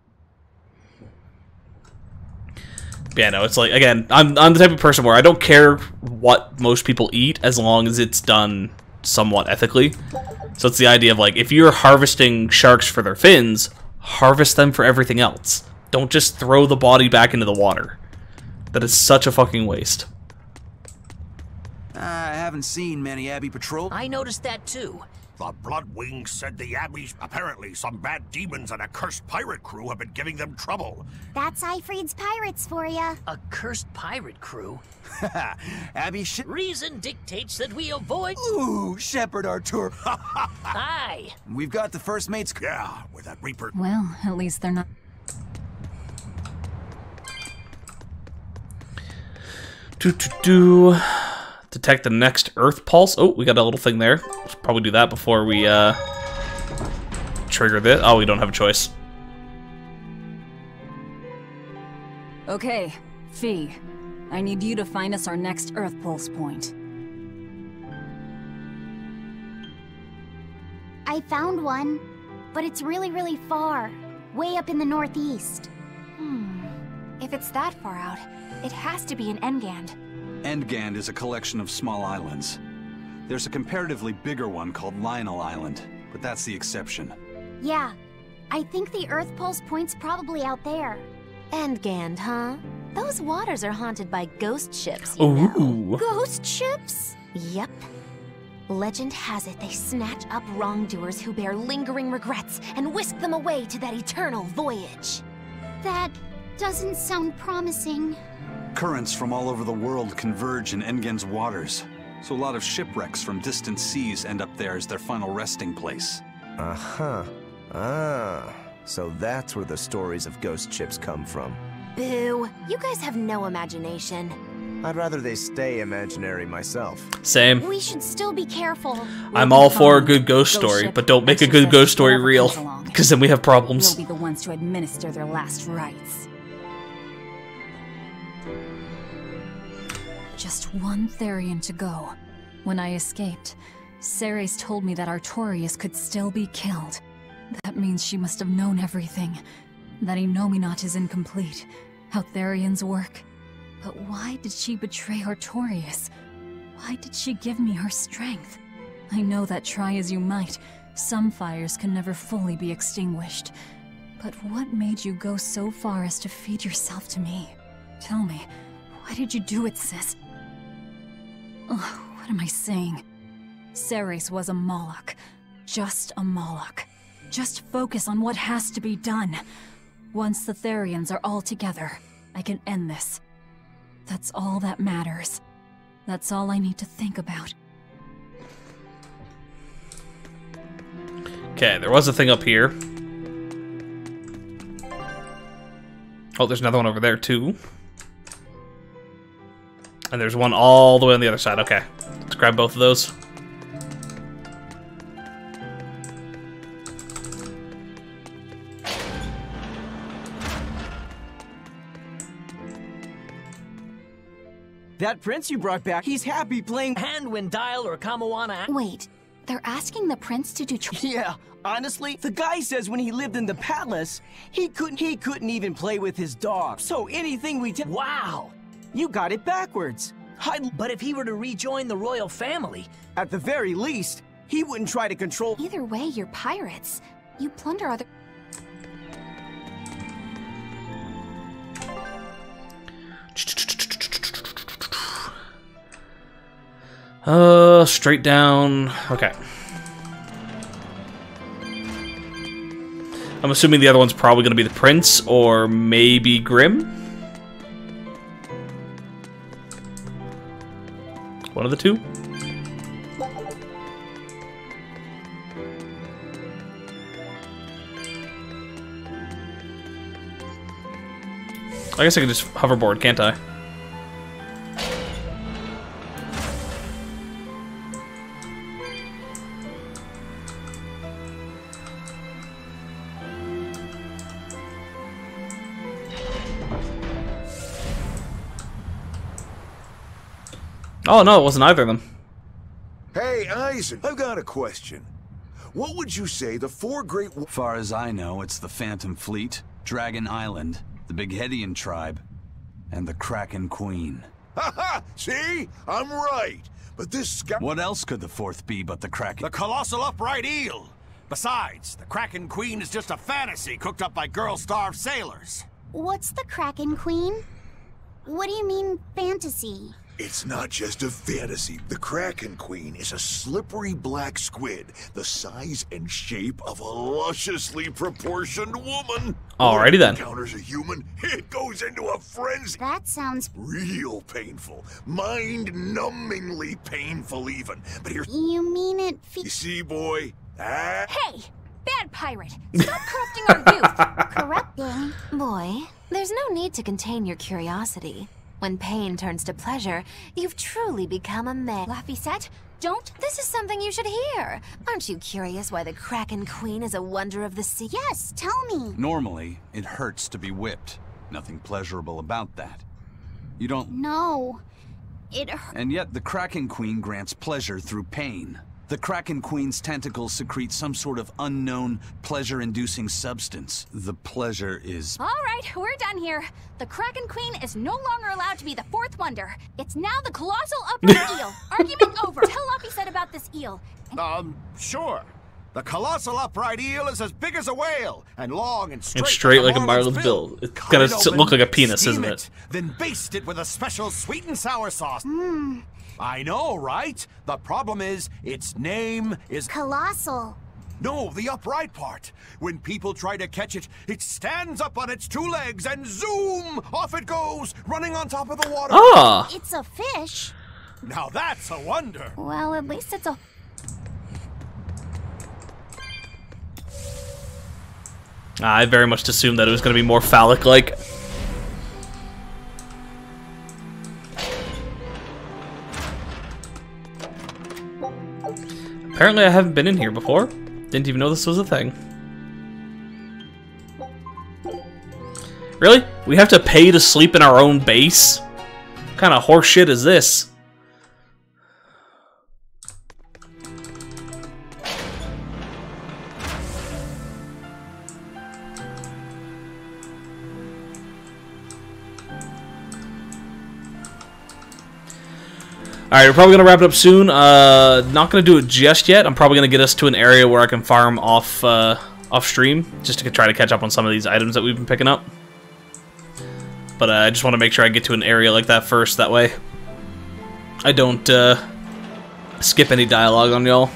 Yeah, no, it's like, again, I'm the type of person where I don't care what most people eat as long as it's done somewhat ethically. So it's the idea of, like, if you're harvesting sharks for their fins, harvest them for everything else. Don't just throw the body back into the water. That is such a fucking waste. I haven't seen many Abbey patrol. I noticed that too. The Bloodwings said the Abbey's apparently some bad demons and a cursed pirate crew have been giving them trouble. That's Ifreed's pirates for ya. A cursed pirate crew? Abby Reason dictates that we avoid... Ooh, Shepherd Artur. Aye. We've got the first mate's... Yeah, with that Reaper... Well, at least they're not... Detect the next Earth pulse. Oh, we got a little thing there. Let's probably do that before we trigger this. Oh, we don't have a choice. Okay, Fee. I need you to find us our next Earth Pulse point. I found one, but it's really, really far. Way up in the northeast. If it's that far out, it has to be an Engand. Endgand is a collection of small islands. There's a comparatively bigger one called Lionel Island, but that's the exception. Yeah, I think the Earth Pulse point's probably out there. Endgand, huh? Those waters are haunted by ghost ships, you know. Ooh. Ghost ships? Yep. Legend has it they snatch up wrongdoers who bear lingering regrets and whisk them away to that eternal voyage. That doesn't sound promising. Currents from all over the world converge in Endgand's waters, so a lot of shipwrecks from distant seas end up there as their final resting place. Uh-huh. Ah, so that's where the stories of ghost ships come from. Boo, you guys have no imagination. I'd rather they stay imaginary myself. Same. We should still be careful. I'm all for a good ghost story, but don't make a good ghost story real, because then we have problems. We'll be the ones to administer their last rites. Just one Therian to go. When I escaped, Ceres told me that Artorius could still be killed. That means she must have known everything. That Innominat is incomplete. How Therians work. But why did she betray Artorius? Why did she give me her strength? I know that try as you might, some fires can never fully be extinguished. But what made you go so far as to feed yourself to me? Tell me, why did you do it, sis? Ugh, what am I saying? Ceres was a Moloch. Just a Moloch. Just focus on what has to be done. Once the Therians are all together, I can end this. That's all that matters. That's all I need to think about. Okay, there was a thing up here. Oh, there's another one over there, too. And there's one all the way on the other side. Okay, let's grab both of those. That prince you brought back, he's happy playing Handwind Dial or Kamawana. Wait, They're asking the prince to do Yeah, honestly, the guy says when he lived in the palace, he couldn't even play with his dog. So anything we did— Wow! You got it backwards. But if he were to rejoin the royal family, at the very least, he wouldn't try to control— Either way, you're pirates. You plunder other— Straight down. Okay. I'm assuming the other one's probably going to be the prince, or maybe Grimm? One of the two? I guess I can just hoverboard, can't I? Oh no, it wasn't either of them. Hey, Eisen, I've got a question. What would you say the four great— Far as I know, it's the Phantom Fleet, Dragon Island, the Big Hedian tribe, and the Kraken Queen. Haha! See? I'm right. But this guy— What else could the fourth be but the Kraken? The colossal upright eel! Besides, the Kraken Queen is just a fantasy cooked up by girl-starved sailors. What's the Kraken Queen? What do you mean, fantasy? It's not just a fantasy. The Kraken Queen is a slippery black squid, the size and shape of a lusciously proportioned woman. Alrighty then. When it encounters a human, it goes into a frenzy. That sounds real painful. Mind-numbingly painful even. But here's— You mean it You see, boy? Ah. Hey! Bad pirate! Stop corrupting our youth! Corrupting? Boy, there's no need to contain your curiosity. When pain turns to pleasure, you've truly become a man. Laphicet, don't— This is something you should hear. Aren't you curious why the Kraken Queen is a wonder of the sea? Yes, tell me. Normally, it hurts to be whipped. Nothing pleasurable about that. You don't— No. It hurts. And yet the Kraken Queen grants pleasure through pain. The Kraken Queen's tentacles secrete some sort of unknown, pleasure-inducing substance. The pleasure is— All right, we're done here. The Kraken Queen is no longer allowed to be the fourth wonder. It's now the colossal upright eel. Argument over. Tell Laphicet about this eel. Sure. The colossal upright eel is as big as a whale, and long and straight. It's straight like a marlin's bill. It's gotta look like a penis, isn't it? Then baste it with a special sweet and sour sauce. I know, right? The problem is, its name is— Colossal. No, the upright part. When people try to catch it, it stands up on its two legs and zoom! Off it goes, running on top of the water. Ah! It's a fish. Now that's a wonder. Well, at least it's a— I very much assumed that it was going to be more phallic-like. Apparently I haven't been in here before. Didn't even know this was a thing. Really? We have to pay to sleep in our own base? What kind of horse shit is this? Alright, we're probably going to wrap it up soon. Not going to do it just yet. I'm probably going to get us to an area where I can farm off stream, just to try to catch up on some of these items that we've been picking up. But I just want to make sure I get to an area like that first, that way I don't skip any dialogue on y'all.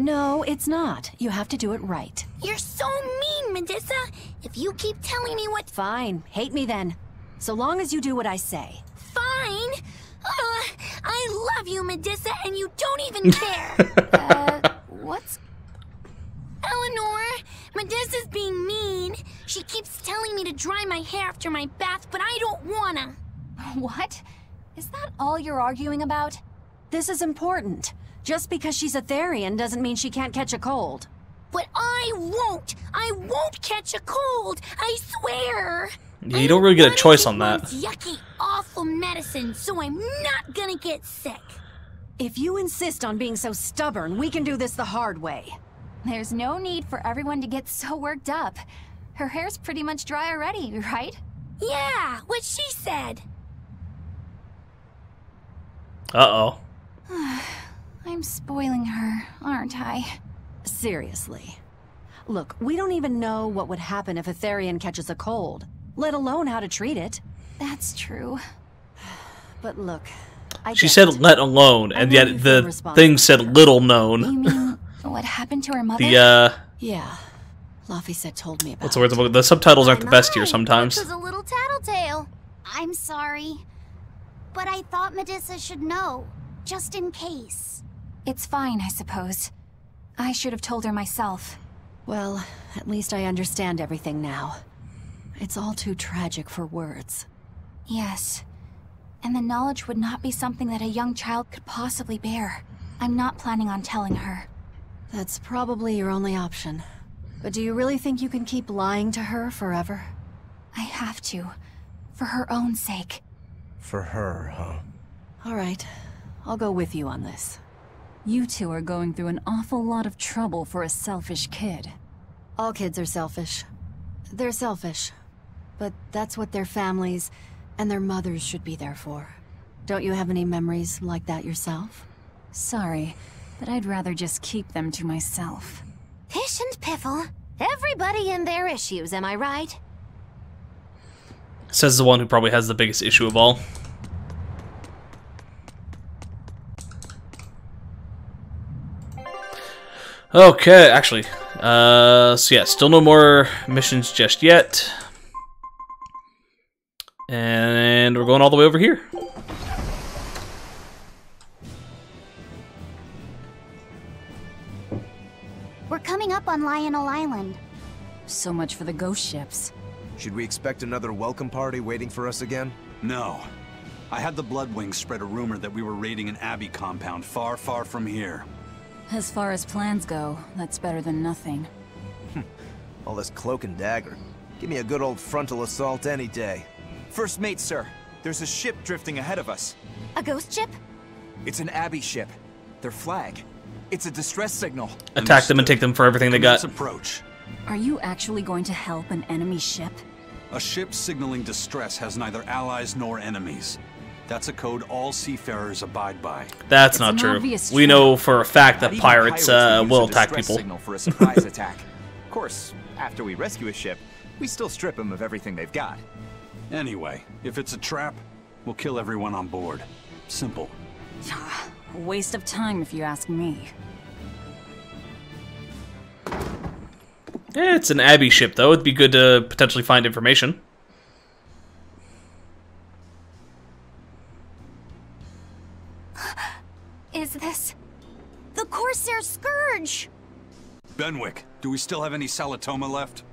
No, it's not. You have to do it right. You're so mean, Medusa. If you keep telling me what— Fine. Hate me then. So long as you do what I say. Fine. I love you, Medusa, and you don't even care. What's— Eleanor, Medusa's being mean. She keeps telling me to dry my hair after my bath, but I don't wanna. What? Is that all you're arguing about? This is important. Just because she's a Therian doesn't mean she can't catch a cold. But I won't! I won't catch a cold! I swear! Yeah, you don't really get a choice on that. It's yucky, awful medicine, so I'm not gonna get sick. If you insist on being so stubborn, we can do this the hard way. There's no need for everyone to get so worked up. Her hair's pretty much dry already, right? Yeah, what she said. Uh-oh. I'm spoiling her, aren't I? Seriously. Look, we don't even know what would happen if a Therian catches a cold, let alone how to treat it. That's true. But look, She said let alone, and yet the thing said little known. You mean what happened to her mother? Yeah. Laphicet told me about what's the word? The subtitles aren't the best here sometimes. That was a little tattletale. I'm sorry. But I thought Medusa should know, just in case. It's fine, I suppose. I should have told her myself. Well, at least I understand everything now. It's all too tragic for words. Yes. And the knowledge would not be something that a young child could possibly bear. I'm not planning on telling her. That's probably your only option. But do you really think you can keep lying to her forever? I have to. For her own sake. For her, huh? All right. I'll go with you on this. You two are going through an awful lot of trouble for a selfish kid. All kids are selfish. They're selfish. But that's what their families and their mothers should be there for. Don't you have any memories like that yourself? Sorry, but I'd rather just keep them to myself. Pish and piffle. Everybody and their issues, am I right? Says the one who probably has the biggest issue of all. Okay, actually. So yeah, still no more missions just yet. And we're going all the way over here. We're coming up on Lionel Island. So much for the ghost ships. Should we expect another welcome party waiting for us again? No. I had the Bloodwings spread a rumor that we were raiding an Abbey compound far, far from here. As far as plans go, that's better than nothing. All this cloak and dagger. Give me a good old frontal assault any day. First mate, sir. There's a ship drifting ahead of us. A ghost ship? It's an Abbey ship. Their flag. It's a distress signal. Attack them and take them for everything they got. Approach. Are you actually going to help an enemy ship? A ship signaling distress has neither allies nor enemies. That's a code all seafarers abide by. That's not true. We know for a fact that pirates will attack people. Signal for a surprise attack. Of course, after we rescue a ship, we still strip them of everything they've got. Anyway, if it's a trap, we'll kill everyone on board. Simple. A waste of time if you ask me. Yeah, it's an Abbey ship, though. It'd be good to potentially find information. Is this... the Corsair Scourge! Benwick, do we still have any Salatoma left?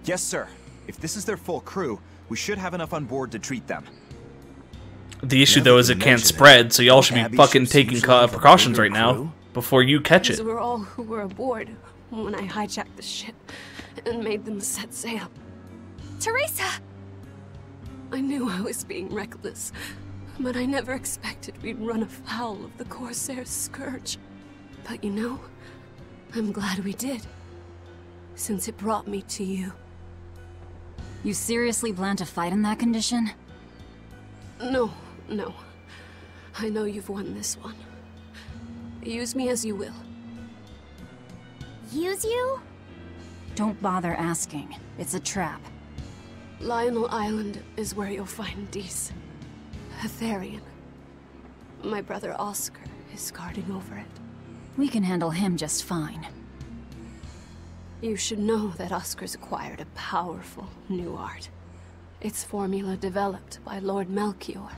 Yes, sir. If this is their full crew, we should have enough on board to treat them. The issue, though, is it can't spread, so y'all should be fucking taking precautions right now before you catch it. These were all who were aboard when I hijacked the ship and made them set sail. Teresa! I knew I was being reckless, but I never expected we'd run afoul of the Corsair Scourge. But you know, I'm glad we did, since it brought me to you. You seriously plan to fight in that condition? No. I know you've won this one. Use me as you will. Use you? Don't bother asking. It's a trap. Lionel Island is where you'll find Dees. A Therian. My brother Oscar is guarding over it. We can handle him just fine. You should know that Oscar's acquired a powerful new art. Its formula developed by Lord Melchior.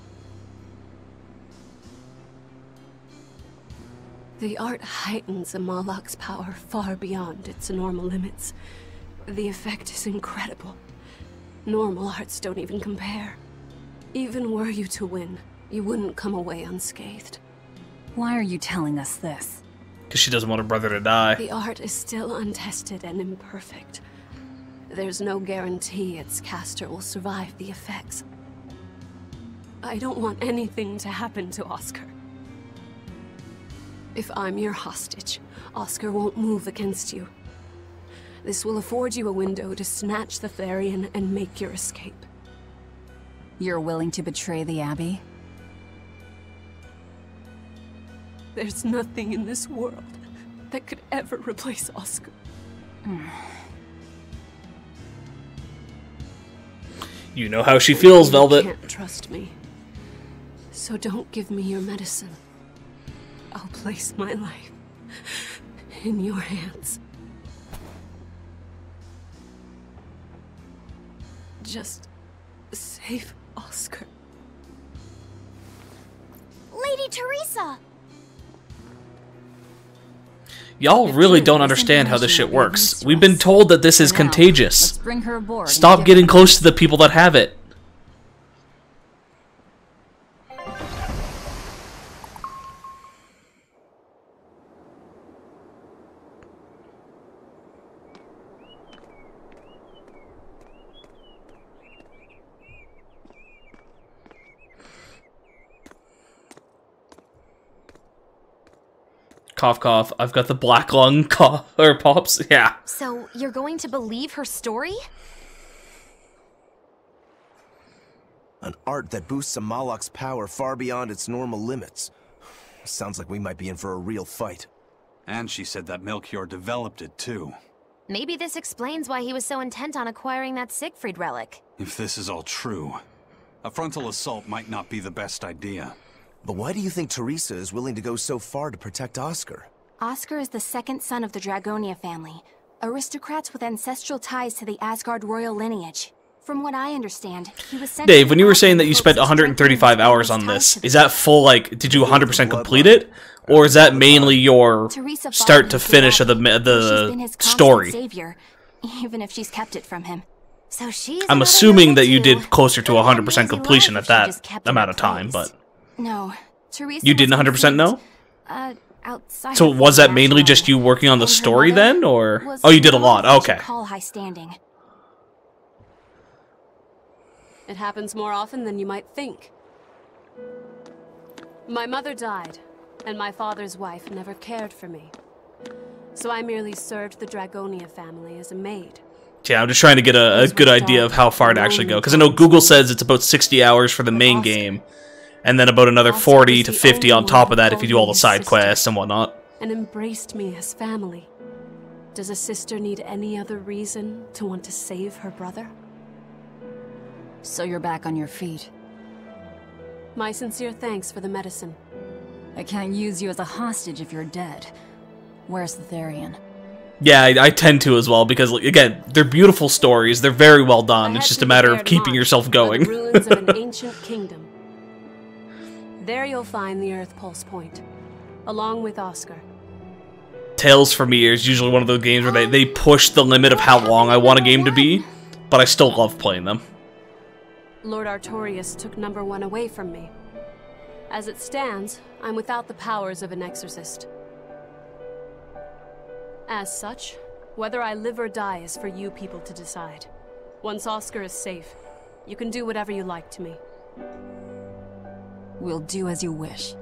The art heightens a Moloch's power far beyond its normal limits. The effect is incredible. Normal arts don't even compare. Even were you to win, you wouldn't come away unscathed. Why are you telling us this? Because she doesn't want her brother to die. The art is still untested and imperfect. There's no guarantee its caster will survive the effects. I don't want anything to happen to Oscar. If I'm your hostage, Oscar won't move against you. This will afford you a window to snatch the Therian and make your escape. You're willing to betray the Abbey? There's nothing in this world that could ever replace Oscar. You know how she feels, Velvet. You can't trust me. So don't give me your medicine. I'll place my life in your hands. Just save Oscar. Lady Teresa! Y'all really don't understand how this shit works. We've been told that this is contagious. Let's bring her aboard. Stop getting close to the people that have it. Cough, cough. I've got the black lung cough or pops. Yeah. So, you're going to believe her story? An art that boosts a Malak's power far beyond its normal limits. Sounds like we might be in for a real fight. And she said that Melchior developed it, too. Maybe this explains why he was so intent on acquiring that Siegfried relic. If this is all true, a frontal assault might not be the best idea. But why do you think Teresa is willing to go so far to protect Oscar? Oscar is the second son of the Dragonia family, aristocrats with ancestral ties to the Asgard royal lineage. From what I understand, he was sent Dave, when you were saying that you spent 135 hours on this, is that full, like, did you 100% complete it? Or is that mainly your start to finish of the story? Savior, even if she's kept it from him. So she's I'm assuming that you did closer to 100% completion at that amount of time, but... No, Teresa. You didn't 100% know? Outside. So was that mainly just you working on the story then, or oh, you did a lot? Okay. Call high standing. It happens more often than you might think. My mother died, and my father's wife never cared for me. So I merely served the Dragonia family as a maid. Yeah, I'm just trying to get a good idea of how far to actually go, because I know Google says it's about 60 hours for the main game. And then about another 40 to 50 on top of that if you do all the side quests and whatnot. And embraced me as family. Does a sister need any other reason to want to save her brother? So you're back on your feet. My sincere thanks for the medicine. I can't use you as a hostage if you're dead. Where's the Therian? Yeah, I tend to as well, because, again, they're beautiful stories. They're very well done. It's just a matter of keeping yourself going. The ruins of an ancient kingdom. There you'll find the Earth Pulse Point, along with Oscar. Tales from me is usually one of those games where they push the limit of how long I want a game to be, but I still love playing them. Lord Artorius took number 1 away from me. As it stands, I'm without the powers of an exorcist. As such, whether I live or die is for you people to decide. Once Oscar is safe, you can do whatever you like to me. We'll do as you wish.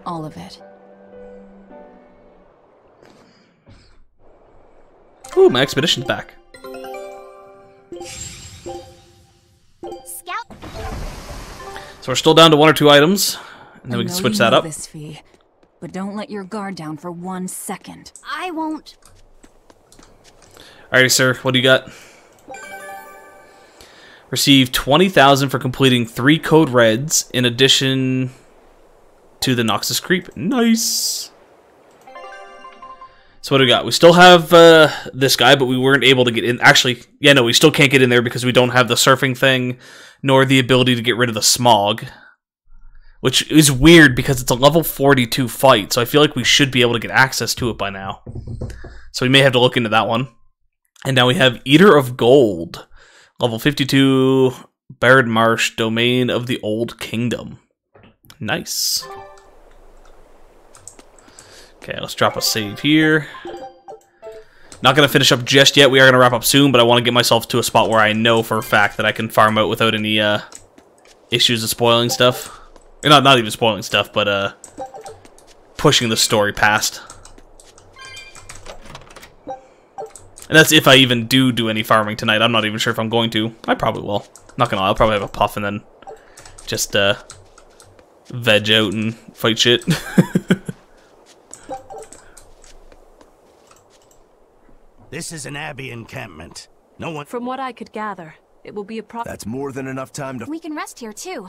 All of it. Ooh, my expedition's back. Scout. So we're still down to 1 or 2 items, and then we can switch that up. This, Fee, but don't let your guard down for 1 second. I won't. Alrighty, sir. What do you got? Receive 20,000 for completing 3 code reds in addition to the Noxus Creep. Nice. So what do we got? We still have this guy, but we weren't able to get in. Actually, yeah, no, we still can't get in there because we don't have the surfing thing, nor the ability to get rid of the smog. Which is weird because it's a level 42 fight, so I feel like we should be able to get access to it by now. So we may have to look into that one. And now we have Eater of Gold. Level 52, Baird Marsh, Domain of the Old Kingdom. Nice. Okay, let's drop a save here. Not going to finish up just yet. We are going to wrap up soon, but I want to get myself to a spot where I know for a fact that I can farm out without any issues of spoiling stuff. Or not even spoiling stuff, but pushing the story past. And that's if I even do any farming tonight. I'm not even sure if I'm going to. I probably will. Not gonna lie, I'll probably have a puff and then just veg out and fight shit. This is an Abbey encampment. No one... From what I could gather, it will be a That's more than enough time to... We can rest here, too.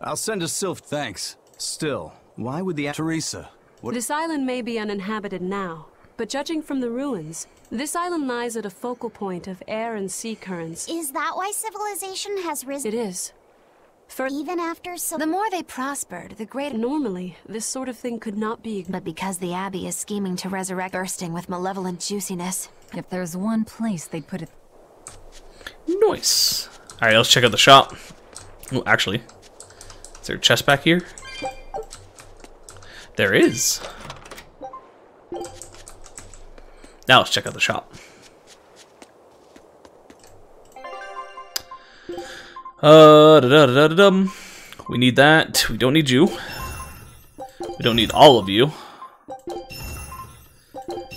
I'll send a sylph. Thanks. Still, why would the... Teresa, what... This island may be uninhabited now, but judging from the ruins, this island lies at a focal point of air and sea currents. Is that why civilization has risen? It is. Even after so... The more they prospered, the greater... Normally, this sort of thing could not be... But because the Abbey is scheming to resurrect, bursting with malevolent juiciness. If there's one place they'd put it... Nice. Alright, let's check out the shop. Well, actually, is there a chest back here? There is. Now let's check out the shop. We need that. We don't need you. We don't need all of you.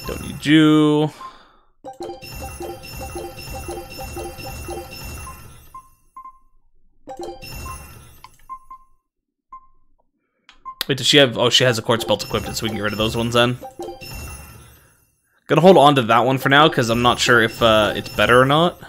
Don't need you. Wait, does she have... Oh, she has a quartz belt equipped, so we can get rid of those ones then. Gonna hold on to that one for now, because I'm not sure if it's better or not.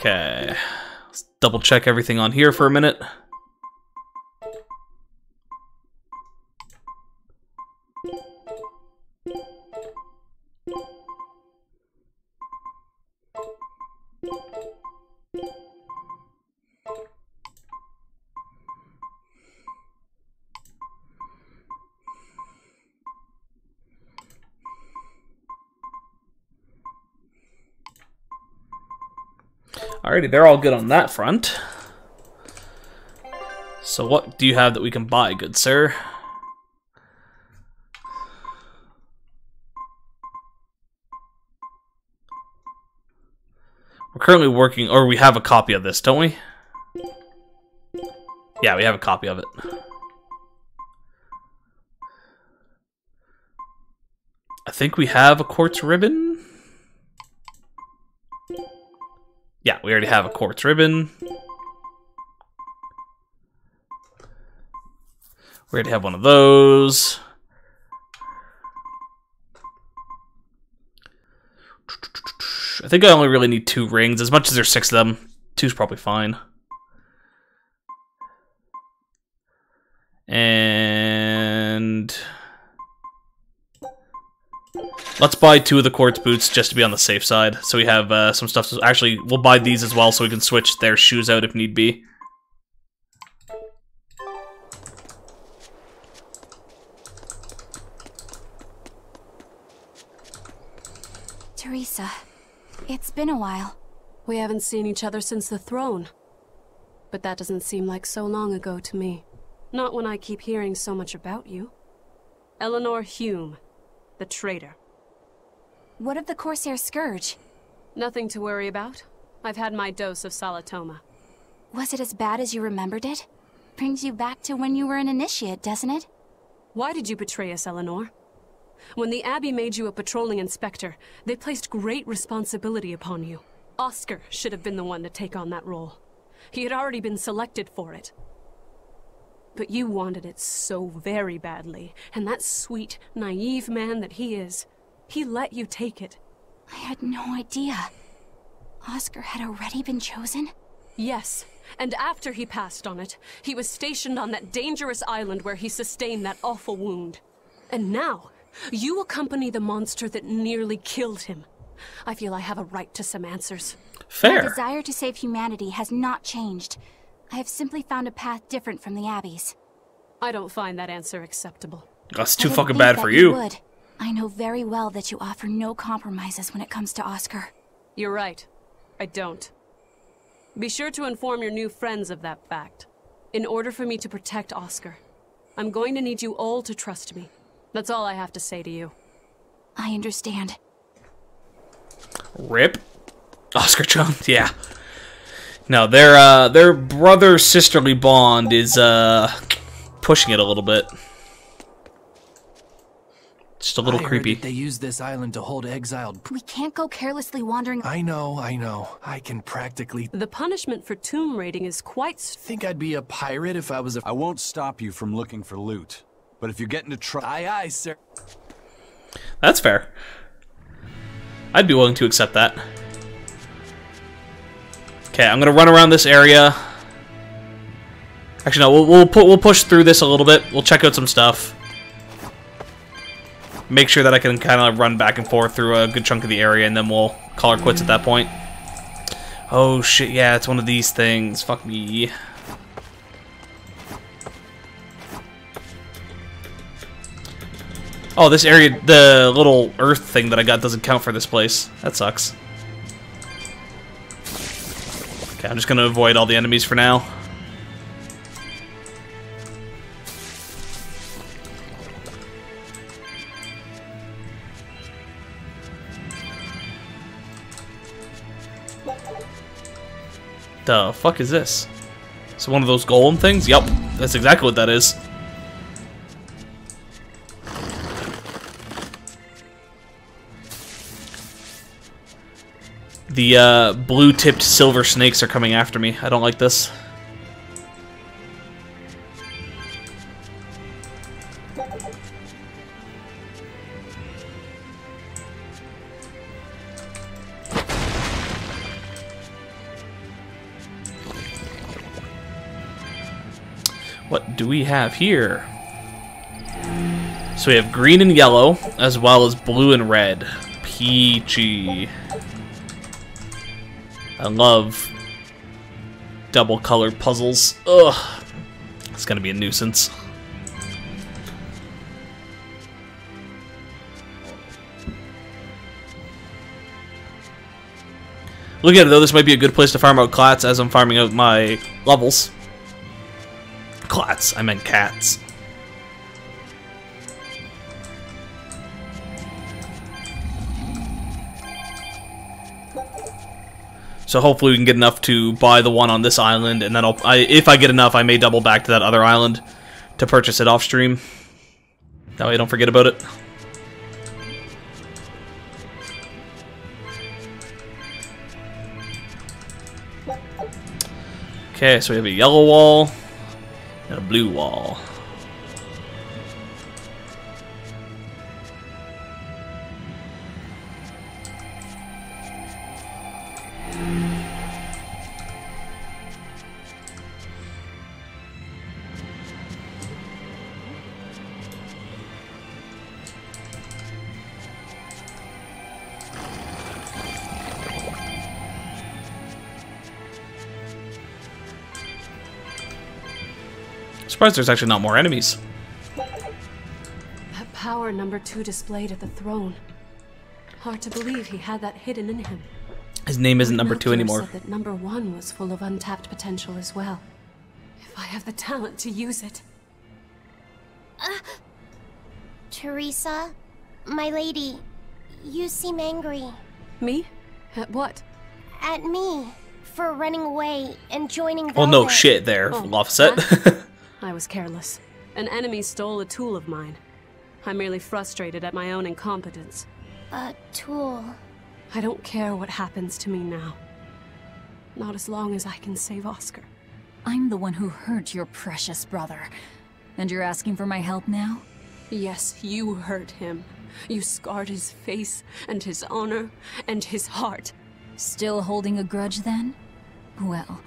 Okay, let's double check everything on here for a minute. Alrighty, they're all good on that front. So what do you have that we can buy, good sir? We're currently working, or we have a copy of this, don't we? Yeah, we have a copy of it. I think we have a quartz ribbon. Yeah, we already have a quartz ribbon. We already have one of those. I think I only really need 2 rings. As much as there's 6 of them, 2's probably fine. And... let's buy 2 of the quartz boots just to be on the safe side. So we have some stuff. Actually, we'll buy these as well so we can switch their shoes out if need be. Teresa, it's been a while. We haven't seen each other since the throne. But that doesn't seem like so long ago to me. Not when I keep hearing so much about you. Eleanor Hume, the traitor. What of the Corsair Scourge? Nothing to worry about. I've had my dose of Salatoma. Was it as bad as you remembered it? Brings you back to when you were an initiate, doesn't it? Why did you betray us, Eleanor? When the Abbey made you a patrolling inspector, they placed great responsibility upon you. Oscar should have been the one to take on that role. He had already been selected for it. But you wanted it so very badly, and that sweet, naive man that he is, he let you take it. I had no idea. Oscar had already been chosen? Yes, and after he passed on it, he was stationed on that dangerous island where he sustained that awful wound. And now, you accompany the monster that nearly killed him. I feel I have a right to some answers. Fair. My desire to save humanity has not changed. I have simply found a path different from the Abby's. I don't find that answer acceptable. That's too fucking bad for you. Would. I know very well that you offer no compromises when it comes to Oscar. You're right. I don't. Be sure to inform your new friends of that fact. In order for me to protect Oscar, I'm going to need you all to trust me. That's all I have to say to you. I understand. Rip. Oscar Jones, yeah. No, their brother-sisterly bond is pushing it a little bit. Just a little creepy. They use this island to hold exiled. We can't go carelessly wandering. I know. I can practically. The punishment for tomb raiding is quite. Think I'd be a pirate if I was a. I won't stop you from looking for loot, but if you get into trouble. Aye, sir. That's fair. I'd be willing to accept that. Okay, I'm gonna run around this area. Actually, no, we'll push through this a little bit. We'll check out some stuff. Make sure that I can kind of run back and forth through a good chunk of the area, and then we'll call our quits at that point. Oh shit, yeah, it's one of these things. Fuck me. Oh, this area, the little earth thing that I got doesn't count for this place. That sucks. Okay, I'm just gonna avoid all the enemies for now. The fuck is this? Is it one of those golem things? Yup, that's exactly what that is. The blue-tipped silver snakes are coming after me. I don't like this. What do we have here? So we have green and yellow, as well as blue and red. Peachy. I love double-colored puzzles. Ugh. It's gonna be a nuisance. Look at it, though. This might be a good place to farm out clats as I'm farming out my levels. Clats. I meant cats. So hopefully we can get enough to buy the one on this island, and then if I get enough, I may double back to that other island to purchase it off stream. That way I don't forget about it. Okay, so we have a yellow wall and a blue wall. Surprised there's actually not more enemies. That power number 2 displayed at the throne. Hard to believe he had that hidden in him. His name isn't number 2 anymore. Said that number 1 was full of untapped potential as well. If I have the talent to use it. Teresa, my lady, you seem angry. Me? At what? At me. For running away and joining Velvet. Well, no shit there, Offset. I was careless. An enemy stole a tool of mine. I'm merely frustrated at my own incompetence. A tool? I don't care what happens to me now. Not as long as I can save Oscar. I'm the one who hurt your precious brother. And you're asking for my help now? Yes, you hurt him. You scarred his face, and his honor, and his heart. Still holding a grudge then? Well,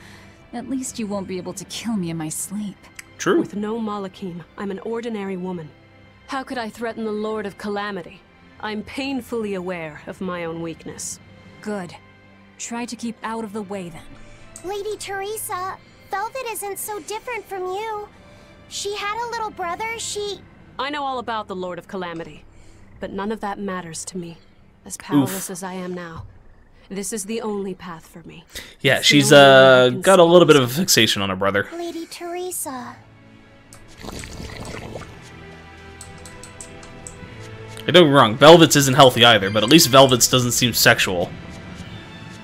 at least you won't be able to kill me in my sleep. True. With no Malakim, I'm an ordinary woman. How could I threaten the Lord of Calamity? I'm painfully aware of my own weakness. Good. Try to keep out of the way then. Lady Teresa, Velvet isn't so different from you. She had a little brother, I know all about the Lord of Calamity, but none of that matters to me. As powerless as I am now, this is the only path for me. Yeah, she's got a little bit of a fixation on her brother. Lady Teresa. Don't get me wrong, Velvet's isn't healthy either, but at least Velvet's doesn't seem sexual.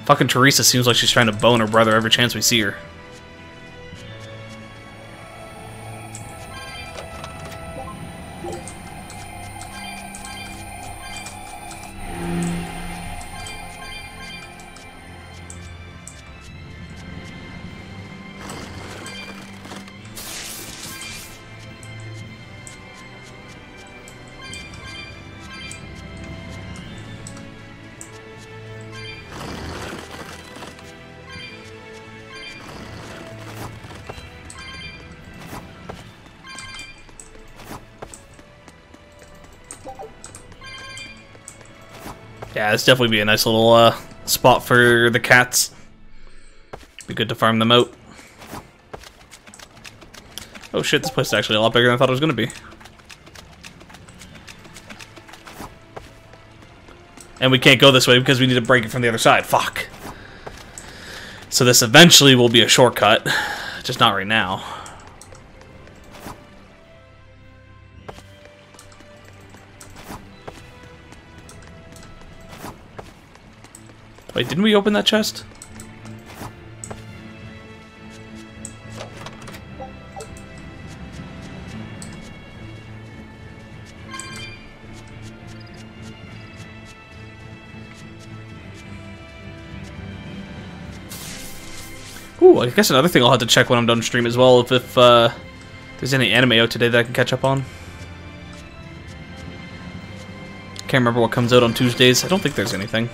Fucking Teresa seems like she's trying to bone her brother every chance we see her. Yeah, this definitely be a nice little spot for the cats. Be good to farm them out. Oh shit, this place is actually a lot bigger than I thought it was going to be. And we can't go this way because we need to break it from the other side. Fuck. So this eventually will be a shortcut, just not right now. Wait, didn't we open that chest? Ooh, I guess another thing I'll have to check when I'm done stream as well, if there's any anime out today that I can catch up on. Can't remember what comes out on Tuesdays. I don't think there's anything.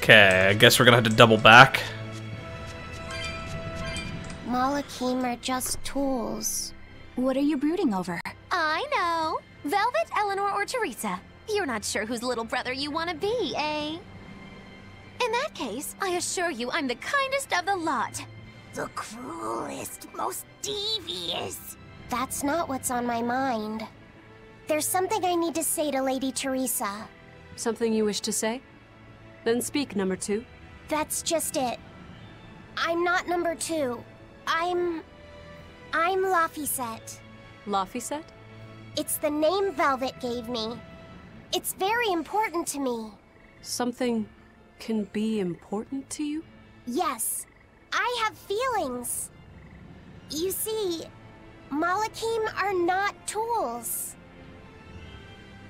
Okay, I guess we're gonna have to double back. Malakim are just tools. What are you brooding over? I know. Velvet, Eleanor, or Teresa. You're not sure whose little brother you want to be, eh? In that case, I assure you I'm the kindest of the lot. The cruelest, most devious. That's not what's on my mind. There's something I need to say to Lady Teresa. Something you wish to say? Then speak, number 2. That's just it. I'm not number 2. I'm Laphicet. Laphicet? It's the name Velvet gave me. It's very important to me. Something can be important to you? Yes. I have feelings. You see, Malakim are not tools.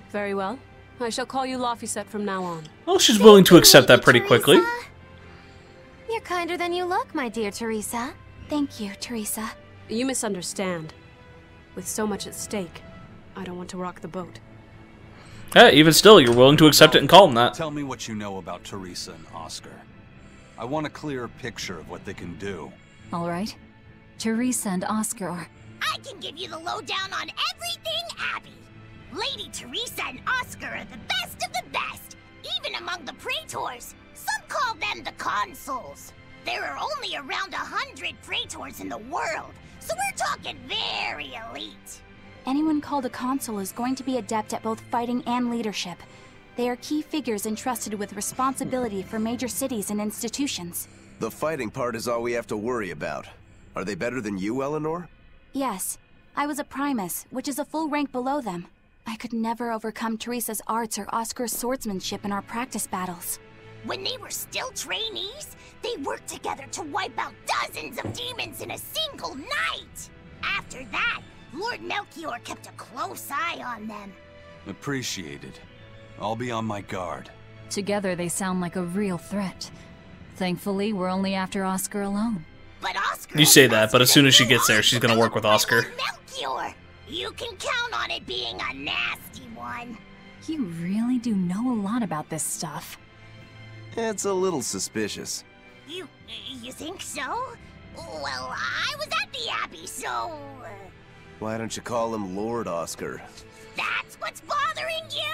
Very well. I shall call you Laphicet from now on. Well, she's willing to accept that pretty quickly. You're kinder than you look, my dear Teresa. Thank you, Teresa. You misunderstand. With so much at stake, I don't want to rock the boat. Yeah, even still, you're willing to accept it and call him that. Tell me what you know about Teresa and Oscar. I want a clearer picture of what they can do. All right. Teresa and Oscar are... I can give you the lowdown on everything Abby. Lady Teresa and Oscar are the best of the best, even among the praetors. Some call them the consuls. There are only around 100 praetors in the world, so we're talking very elite. Anyone called a consul is going to be adept at both fighting and leadership. They are key figures entrusted with responsibility for major cities and institutions. The fighting part is all we have to worry about. Are they better than you, Eleanor? Yes. I was a Primus, which is a full rank below them. I could never overcome Teresa's arts or Oscar's swordsmanship in our practice battles. When they were still trainees, they worked together to wipe out dozens of demons in a single night. After that, Lord Melchior kept a close eye on them. Appreciated. I'll be on my guard. Together they sound like a real threat. Thankfully, we're only after Oscar alone. But Oscar You say that, but as soon as she gets there, she's gonna work with Oscar. Melchior, you can count on it being a nasty one. You really do know a lot about this stuff. It's a little suspicious. You think so? Well, I was at the Abbey, so... Why don't you call him Lord Oscar? That's what's bothering you?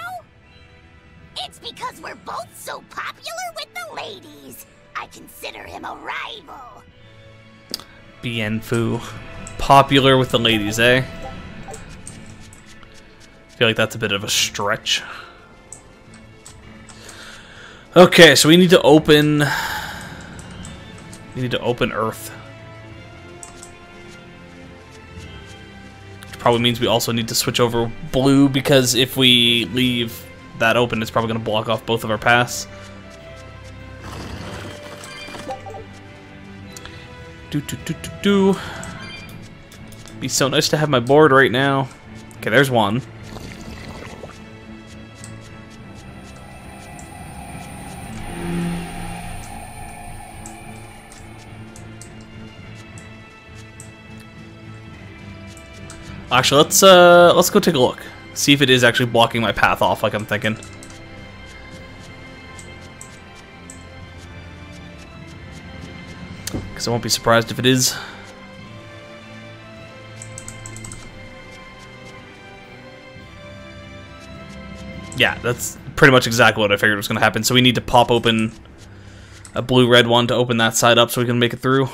It's because we're both so popular with the ladies. I consider him a rival. Bien Fu. Popular with the ladies, eh? I feel like that's a bit of a stretch. Okay, so we need to open... We need to open Earth. Which probably means we also need to switch over Blue, because if we leave that open, it's probably going to block off both of our paths. Be so nice to have my board right now. Okay, there's one. Actually, let's go take a look. See if it is actually blocking my path off like I'm thinking. Because I won't be surprised if it is. Yeah, that's pretty much exactly what I figured was going to happen. So we need to pop open a blue-red one to open that side up so we can make it through.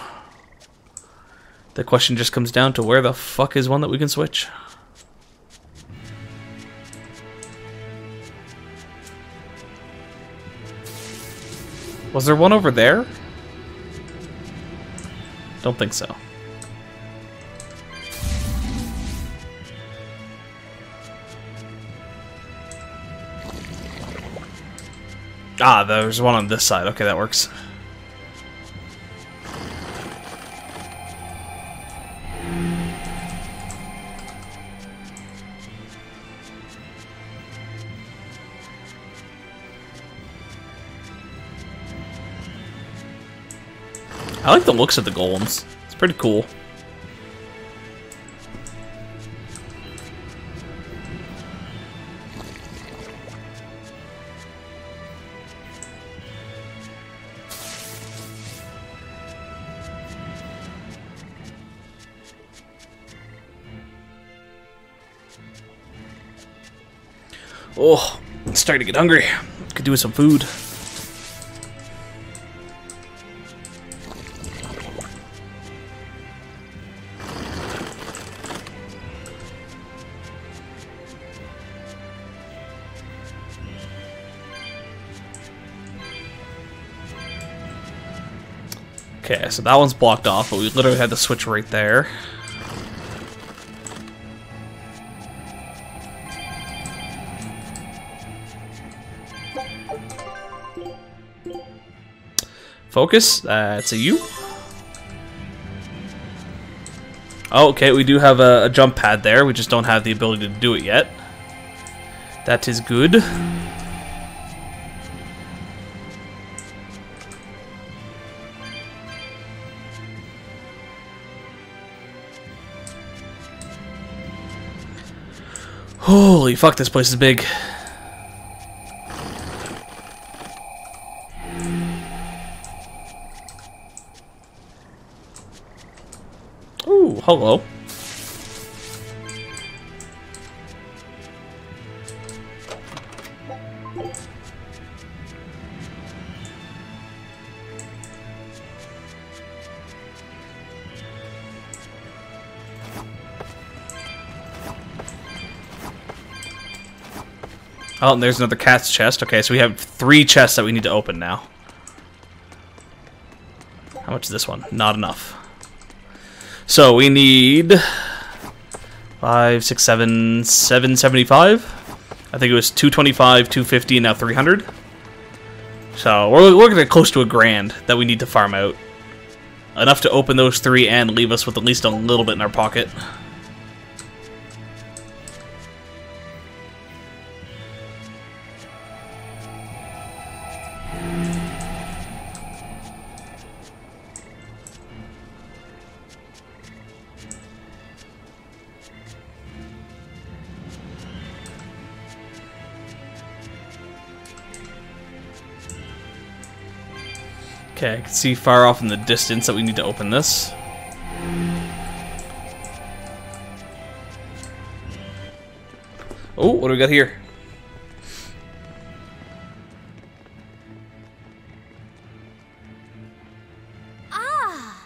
The question just comes down to where the fuck is one that we can switch? Was there one over there? Don't think so. Ah, there's one on this side. Okay, that works. I like the looks of the golems. It's pretty cool. Oh, I'm starting to get hungry. Could do with some food. Okay, so that one's blocked off, but we literally had to switch right there. Focus, that's a U. Oh, okay, we do have a jump pad there, we just don't have the ability to do it yet. That is good. Holy fuck, this place is big. Ooh, hello. Oh, and there's another cat's chest. Okay, so we have 3 chests that we need to open now. How much is this one? Not enough. So we need 5, 6, 7, 775. I think it was 225, 250, and now 300. So we're going to get close to $1,000 that we need to farm out. Enough to open those 3 and leave us with at least a little bit in our pocket. Okay, I can see far off in the distance that we need to open this. Oh, what do we got here? Ah!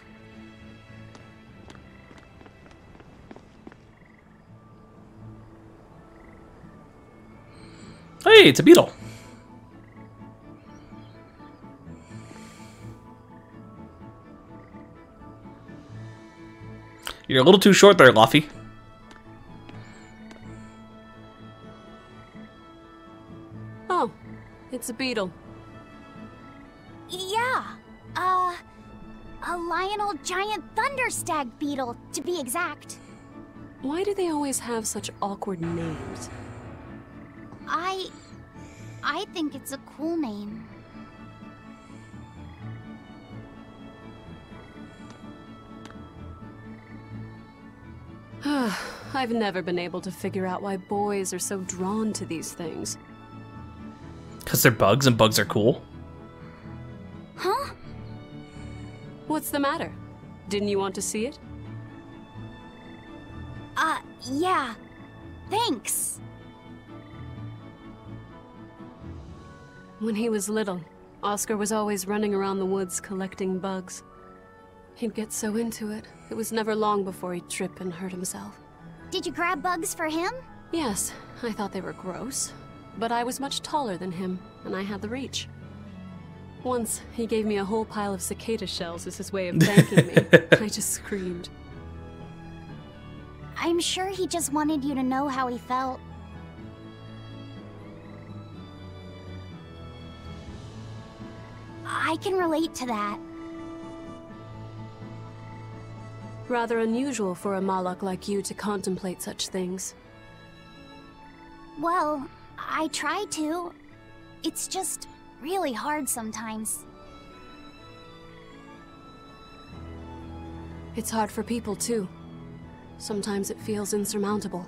Hey, it's a beetle. You're a little too short there, Luffy. Oh, it's a beetle. Yeah. A Lionel giant thunderstag beetle, to be exact. Why do they always have such awkward names? I think it's a cool name. I've never been able to figure out why boys are so drawn to these things. Because they're bugs and bugs are cool. Huh? What's the matter? Didn't you want to see it? Yeah. Thanks. When he was little, Oscar was always running around the woods collecting bugs. He'd get so into it, it was never long before he'd trip and hurt himself. Did you grab bugs for him? Yes, I thought they were gross, but I was much taller than him, and I had the reach. Once, he gave me a whole pile of cicada shells as his way of thanking me. I just screamed. I'm sure he just wanted you to know how he felt. I can relate to that. Rather unusual for a Malak like you to contemplate such things. Well, I try to. It's just really hard sometimes. It's hard for people too. Sometimes it feels insurmountable,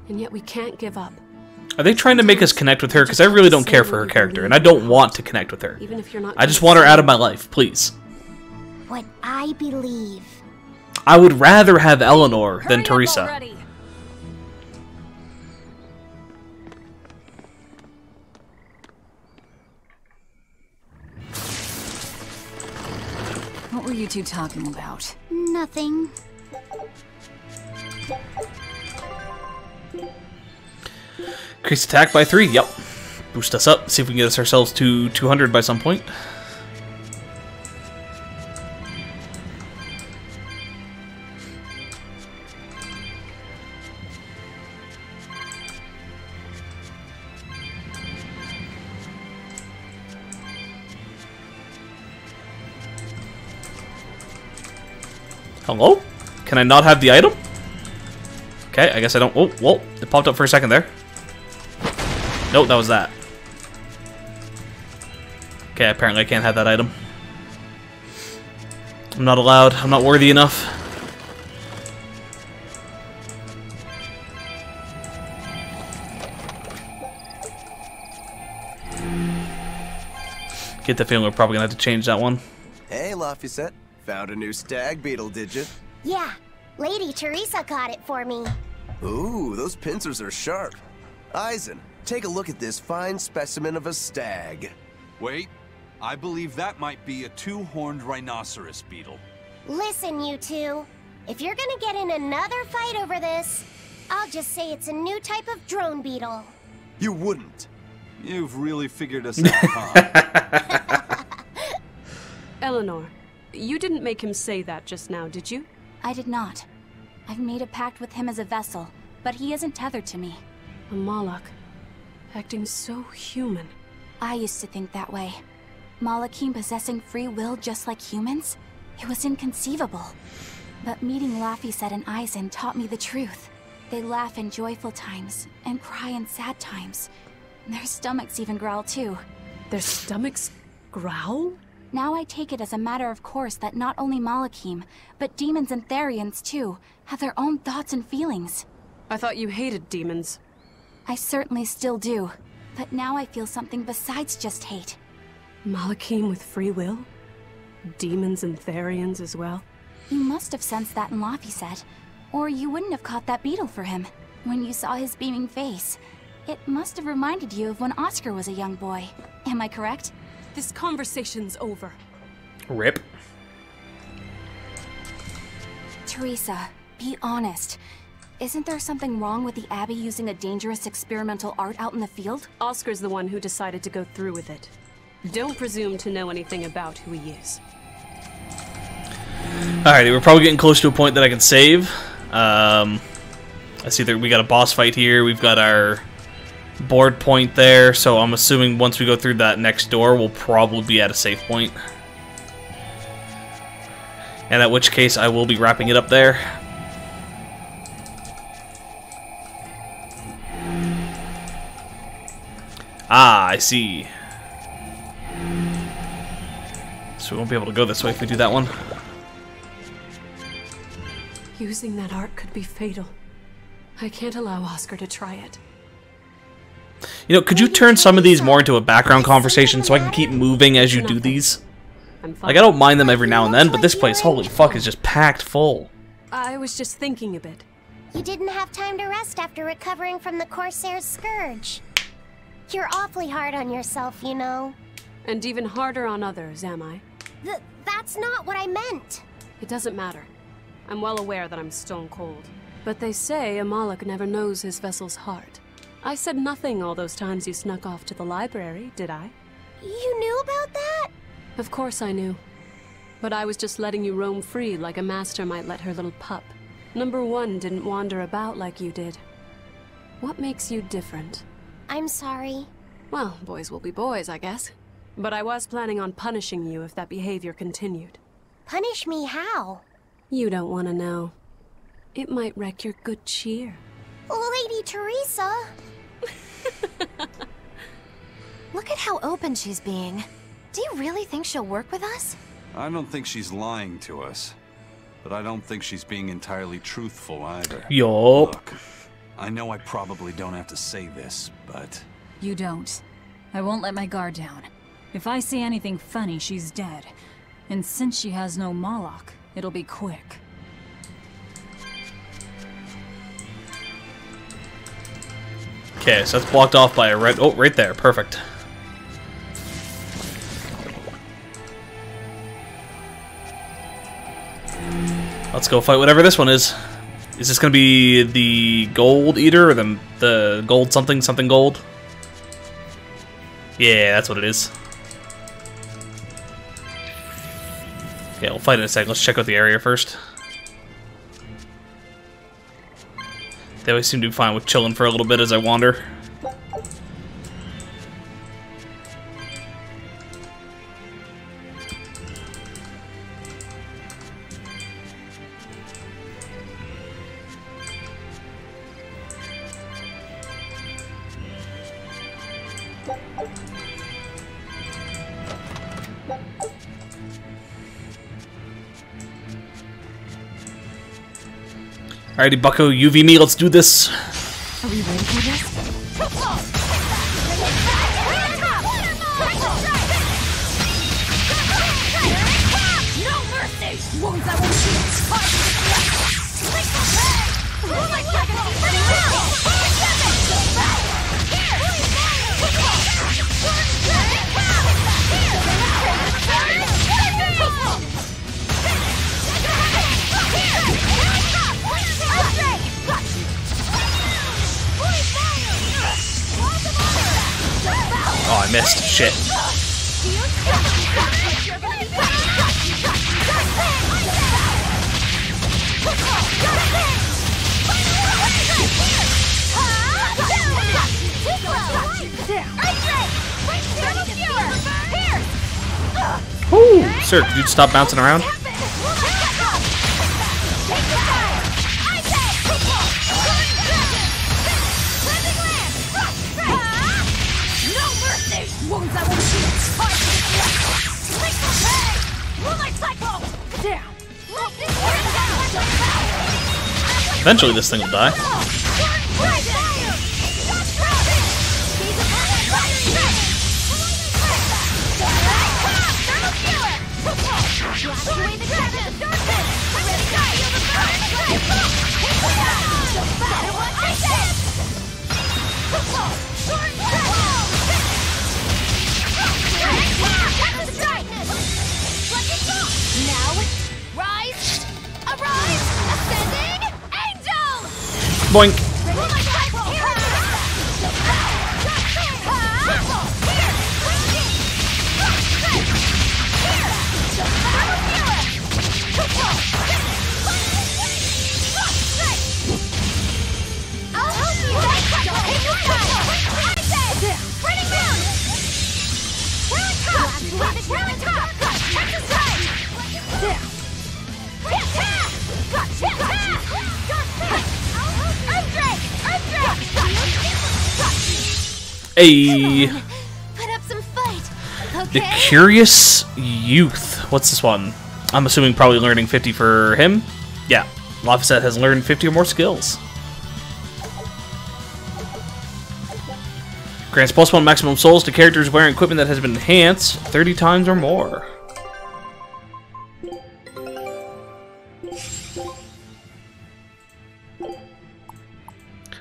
and yet we can't give up. Are they trying to make us connect with her? Because I really don't care for her character, and I don't want to connect with her. Even if you're not I just want her out of my life, please. What I believe. I would rather have Eleanor than Teresa. What were you two talking about? Nothing. Increase attack by 3, yep. Boost us up, see if we can get us ourselves to 200 by some point. Hello? Can I not have the item? Okay, I guess I don't. Oh, whoa. It popped up for a second there. Nope, that was that. Okay, apparently I can't have that item. I'm not allowed. I'm not worthy enough. Get the feeling we're probably gonna have to change that one. Hey, Laphicet. Found a new stag beetle, did you? Yeah, Lady Teresa caught it for me. Ooh, those pincers are sharp. Eisen, take a look at this fine specimen of a stag. Wait, I believe that might be a two-horned rhinoceros beetle. Listen, you two. If you're gonna get in another fight over this, I'll just say it's a new type of drone beetle. You wouldn't. You've really figured us out, huh? Eleanor, You didn't make him say that just now, did you? I did not. I've made a pact with him as a vessel, but he isn't tethered to me. A Malak. Acting so human. I used to think that way. Malakim possessing free will just like humans? It was inconceivable. But meeting Laphicet and Aizen taught me the truth. They laugh in joyful times, and cry in sad times. Their stomachs even growl too. Their stomachs growl? Now I take it as a matter of course that not only Malakim, but demons and Therians too, have their own thoughts and feelings. I thought you hated demons. I certainly still do, but now I feel something besides just hate. Malakim with free will? Demons and Therians as well? You must have sensed that in Laphicet, or you wouldn't have caught that beetle for him. When you saw his beaming face, it must have reminded you of when Oscar was a young boy. Am I correct? This conversation's over. Rip. Teresa, be honest. Isn't there something wrong with the Abbey using a dangerous experimental art out in the field? Oscar's the one who decided to go through with it. Don't presume to know anything about who he is. Alrighty, we're probably getting close to a point that I can save. I see that we got a boss fight here. We've got our board point there, so I'm assuming once we go through that next door, we'll probably be at a save point. And in which case, I will be wrapping it up there. Ah, I see. So we won't be able to go this way if we do that one. Using that art could be fatal. I can't allow Oscar to try it. You know, could you turn some of these more into a background conversation so I can keep moving as you do these? Like, I don't mind them every now and then, but this place, holy fuck, is just packed full. I was just thinking a bit. You didn't have time to rest after recovering from the Corsair's scourge. You're awfully hard on yourself, you know. And even harder on others, am I? That's not what I meant. It doesn't matter. I'm well aware that I'm stone cold. But they say a Malak never knows his vessel's heart. I said nothing all those times you snuck off to the library, did I? You knew about that? Of course I knew. But I was just letting you roam free like a master might let her little pup. Number one didn't wander about like you did. What makes you different? I'm sorry. Well, boys will be boys, I guess. But I was planning on punishing you if that behavior continued. Punish me how? You don't want to know. It might wreck your good cheer. Lady Teresa! Look at how open she's being. Do you really think she'll work with us? I don't think she's lying to us. But I don't think she's being entirely truthful either. Yup. Look, I know I probably don't have to say this, but... You don't. I won't let my guard down. If I see anything funny, she's dead. And since she has no Malak, it'll be quick. Okay, so that's blocked off by a red... Oh, right there. Perfect. Let's go fight whatever this one is. Is this going to be the gold eater or the gold something gold? Yeah, that's what it is. Okay, we'll fight in a second. Let's check out the area first. They always seem to be fine with chilling for a little bit as I wander. Alrighty, bucko, UV me, let's do this. Are we ready for this? No mercy! Wounds that will shield! Oh, I missed. Shit. Woo! Sir, could you stop bouncing around? Eventually this thing will die. Boink. Hey. Put up some fight. The Okay. Curious Youth. What's this one? I'm assuming probably learning 50 for him. Yeah. Lafayette has learned 50 or more skills. Grants +1 maximum souls to characters wearing equipment that has been enhanced 30 times or more.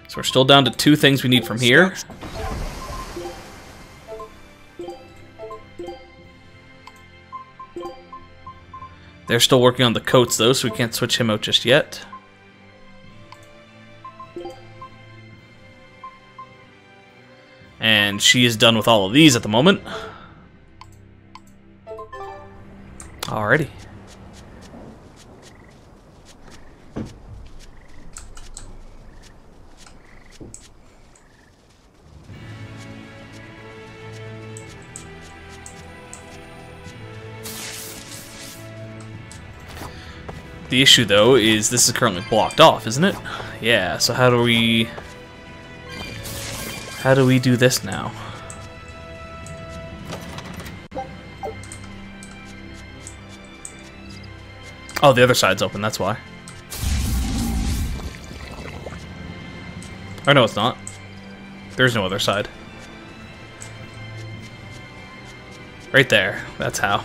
So we're still down to 2 things we need from here. They're still working on the coats though, so we can't switch him out just yet. And she is done with all of these at the moment. Alrighty. The issue, though, is this is currently blocked off, isn't it? Yeah, so how do we do this now? Oh, the other side's open, that's why. Or no, it's not. There's no other side. Right there, that's how.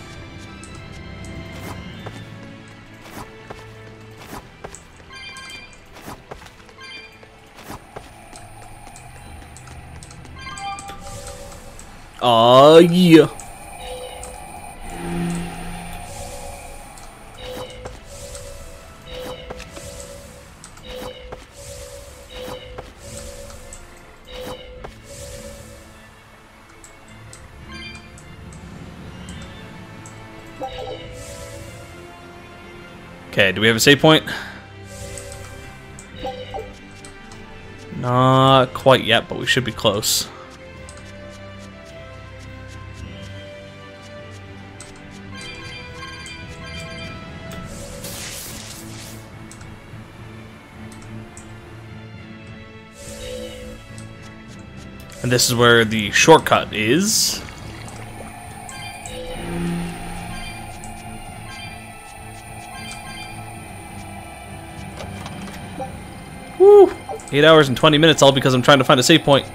Oh yeah. Okay, do we have a save point? Not quite yet, but we should be close. And this is where the shortcut is. Woo! 8 hours and 20 minutes, all because I'm trying to find a save point.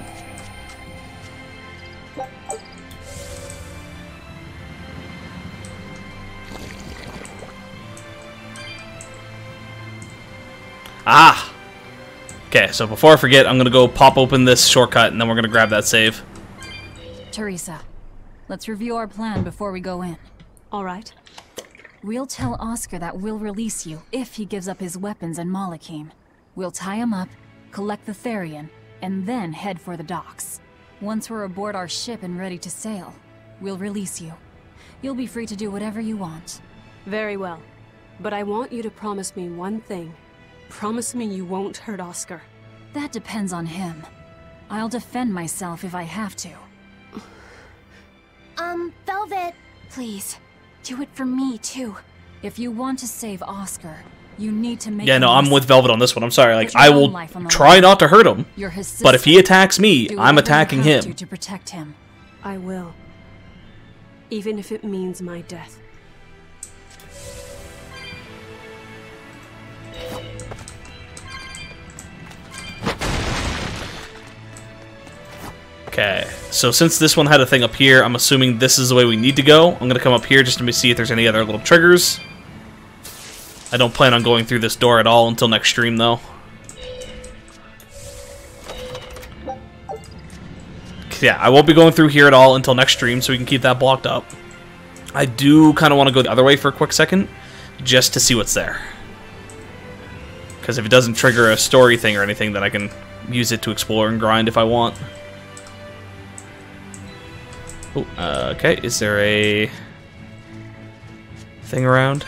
Ah! Okay, so before I forget, I'm gonna go pop open this shortcut and then we're gonna grab that save. Teresa, let's review our plan before we go in. All right. We'll tell Oscar that we'll release you if he gives up his weapons and Malachim. We'll tie him up, collect the Therian, and then head for the docks. Once we're aboard our ship and ready to sail, we'll release you. You'll be free to do whatever you want. Very well. But I want you to promise me one thing. Promise me you won't hurt Oscar. That depends on him. I'll defend myself if I have to. Velvet. Please. Do it for me, too. If you want to save Oscar, you need to make Yeah, no, I'm with Velvet on this one. I'm sorry. Like, Put your I own will life on the try line. not to hurt him. You're his But if he sister. attacks me, Do I'm whatever you attacking have him. to protect him. I will. Even if it means my death. Okay, so since this one had a thing up here, I'm assuming this is the way we need to go. I'm gonna come up here just to see if there's any other little triggers. I don't plan on going through this door at all until next stream, though. Yeah, I won't be going through here at all until next stream, so we can keep that blocked up. I do kind of want to go the other way for a quick second, just to see what's there. Because if it doesn't trigger a story thing or anything, then I can use it to explore and grind if I want. Oh, okay, is there a thing around?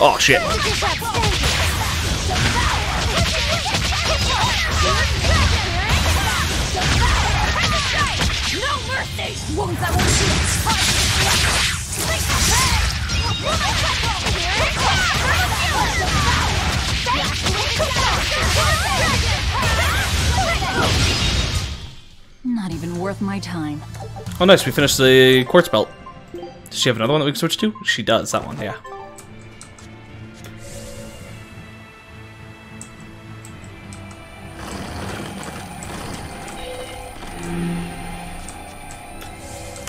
Oh, shit. No mercy! Wounds I won't Not even worth my time. Oh, nice, we finished the quartz belt. Does she have another one that we can switch to? She does, that one, yeah.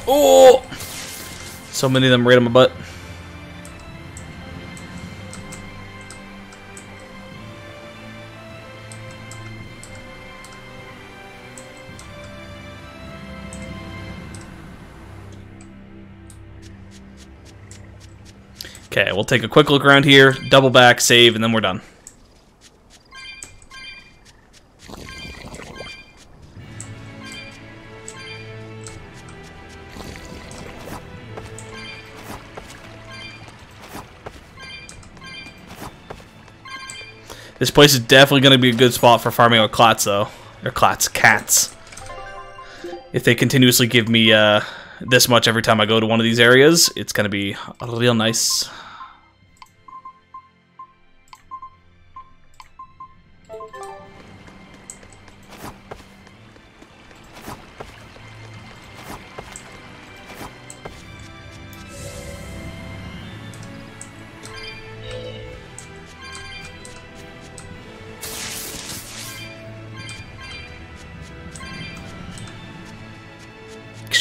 Oh! So many of them right on my butt. Okay, we'll take a quick look around here, double back, save, and then we're done. This place is definitely going to be a good spot for farming out clats, though. Or cats. If they continuously give me this much every time I go to one of these areas, it's going to be real nice.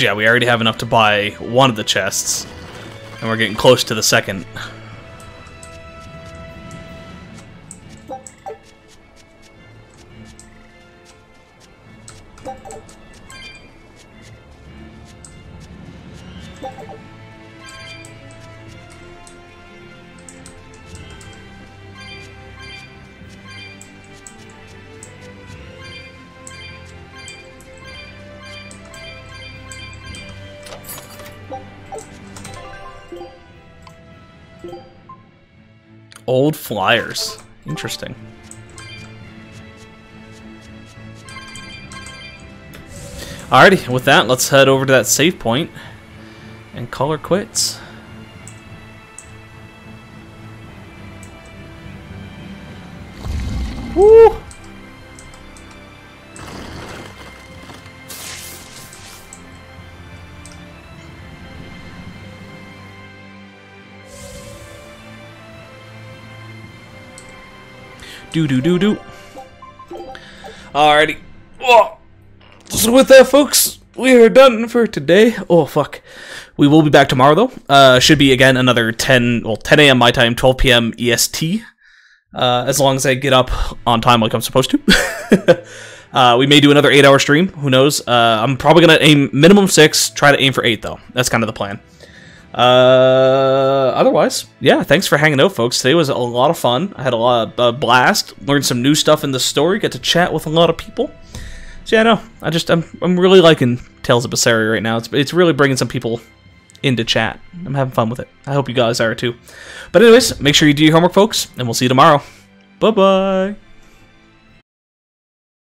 Yeah, we already have enough to buy one of the chests, and we're getting close to the second. Old flyers. Interesting. Alrighty, with that, let's head over to that save point and call her quits. Woo! Do. Alrighty. Oh. So with that, folks, we are done for today. Oh, fuck. We will be back tomorrow, though. Should be, again, another 10 a.m. my time, 12 p.m. EST. As long as I get up on time like I'm supposed to. We may do another 8-hour stream. Who knows? I'm probably going to aim minimum 6, try to aim for 8, though. That's kind of the plan. Otherwise, yeah, thanks for hanging out, folks. Today was a lot of fun. I had a lot of blast, learned some new stuff in the story, got to chat with a lot of people. So yeah, no, I'm really liking Tales of Berseria right now. It's really bringing some people into chat. I'm having fun with it. I hope you guys are too. But anyways, make sure you do your homework, folks, and we'll see you tomorrow. Bye-bye.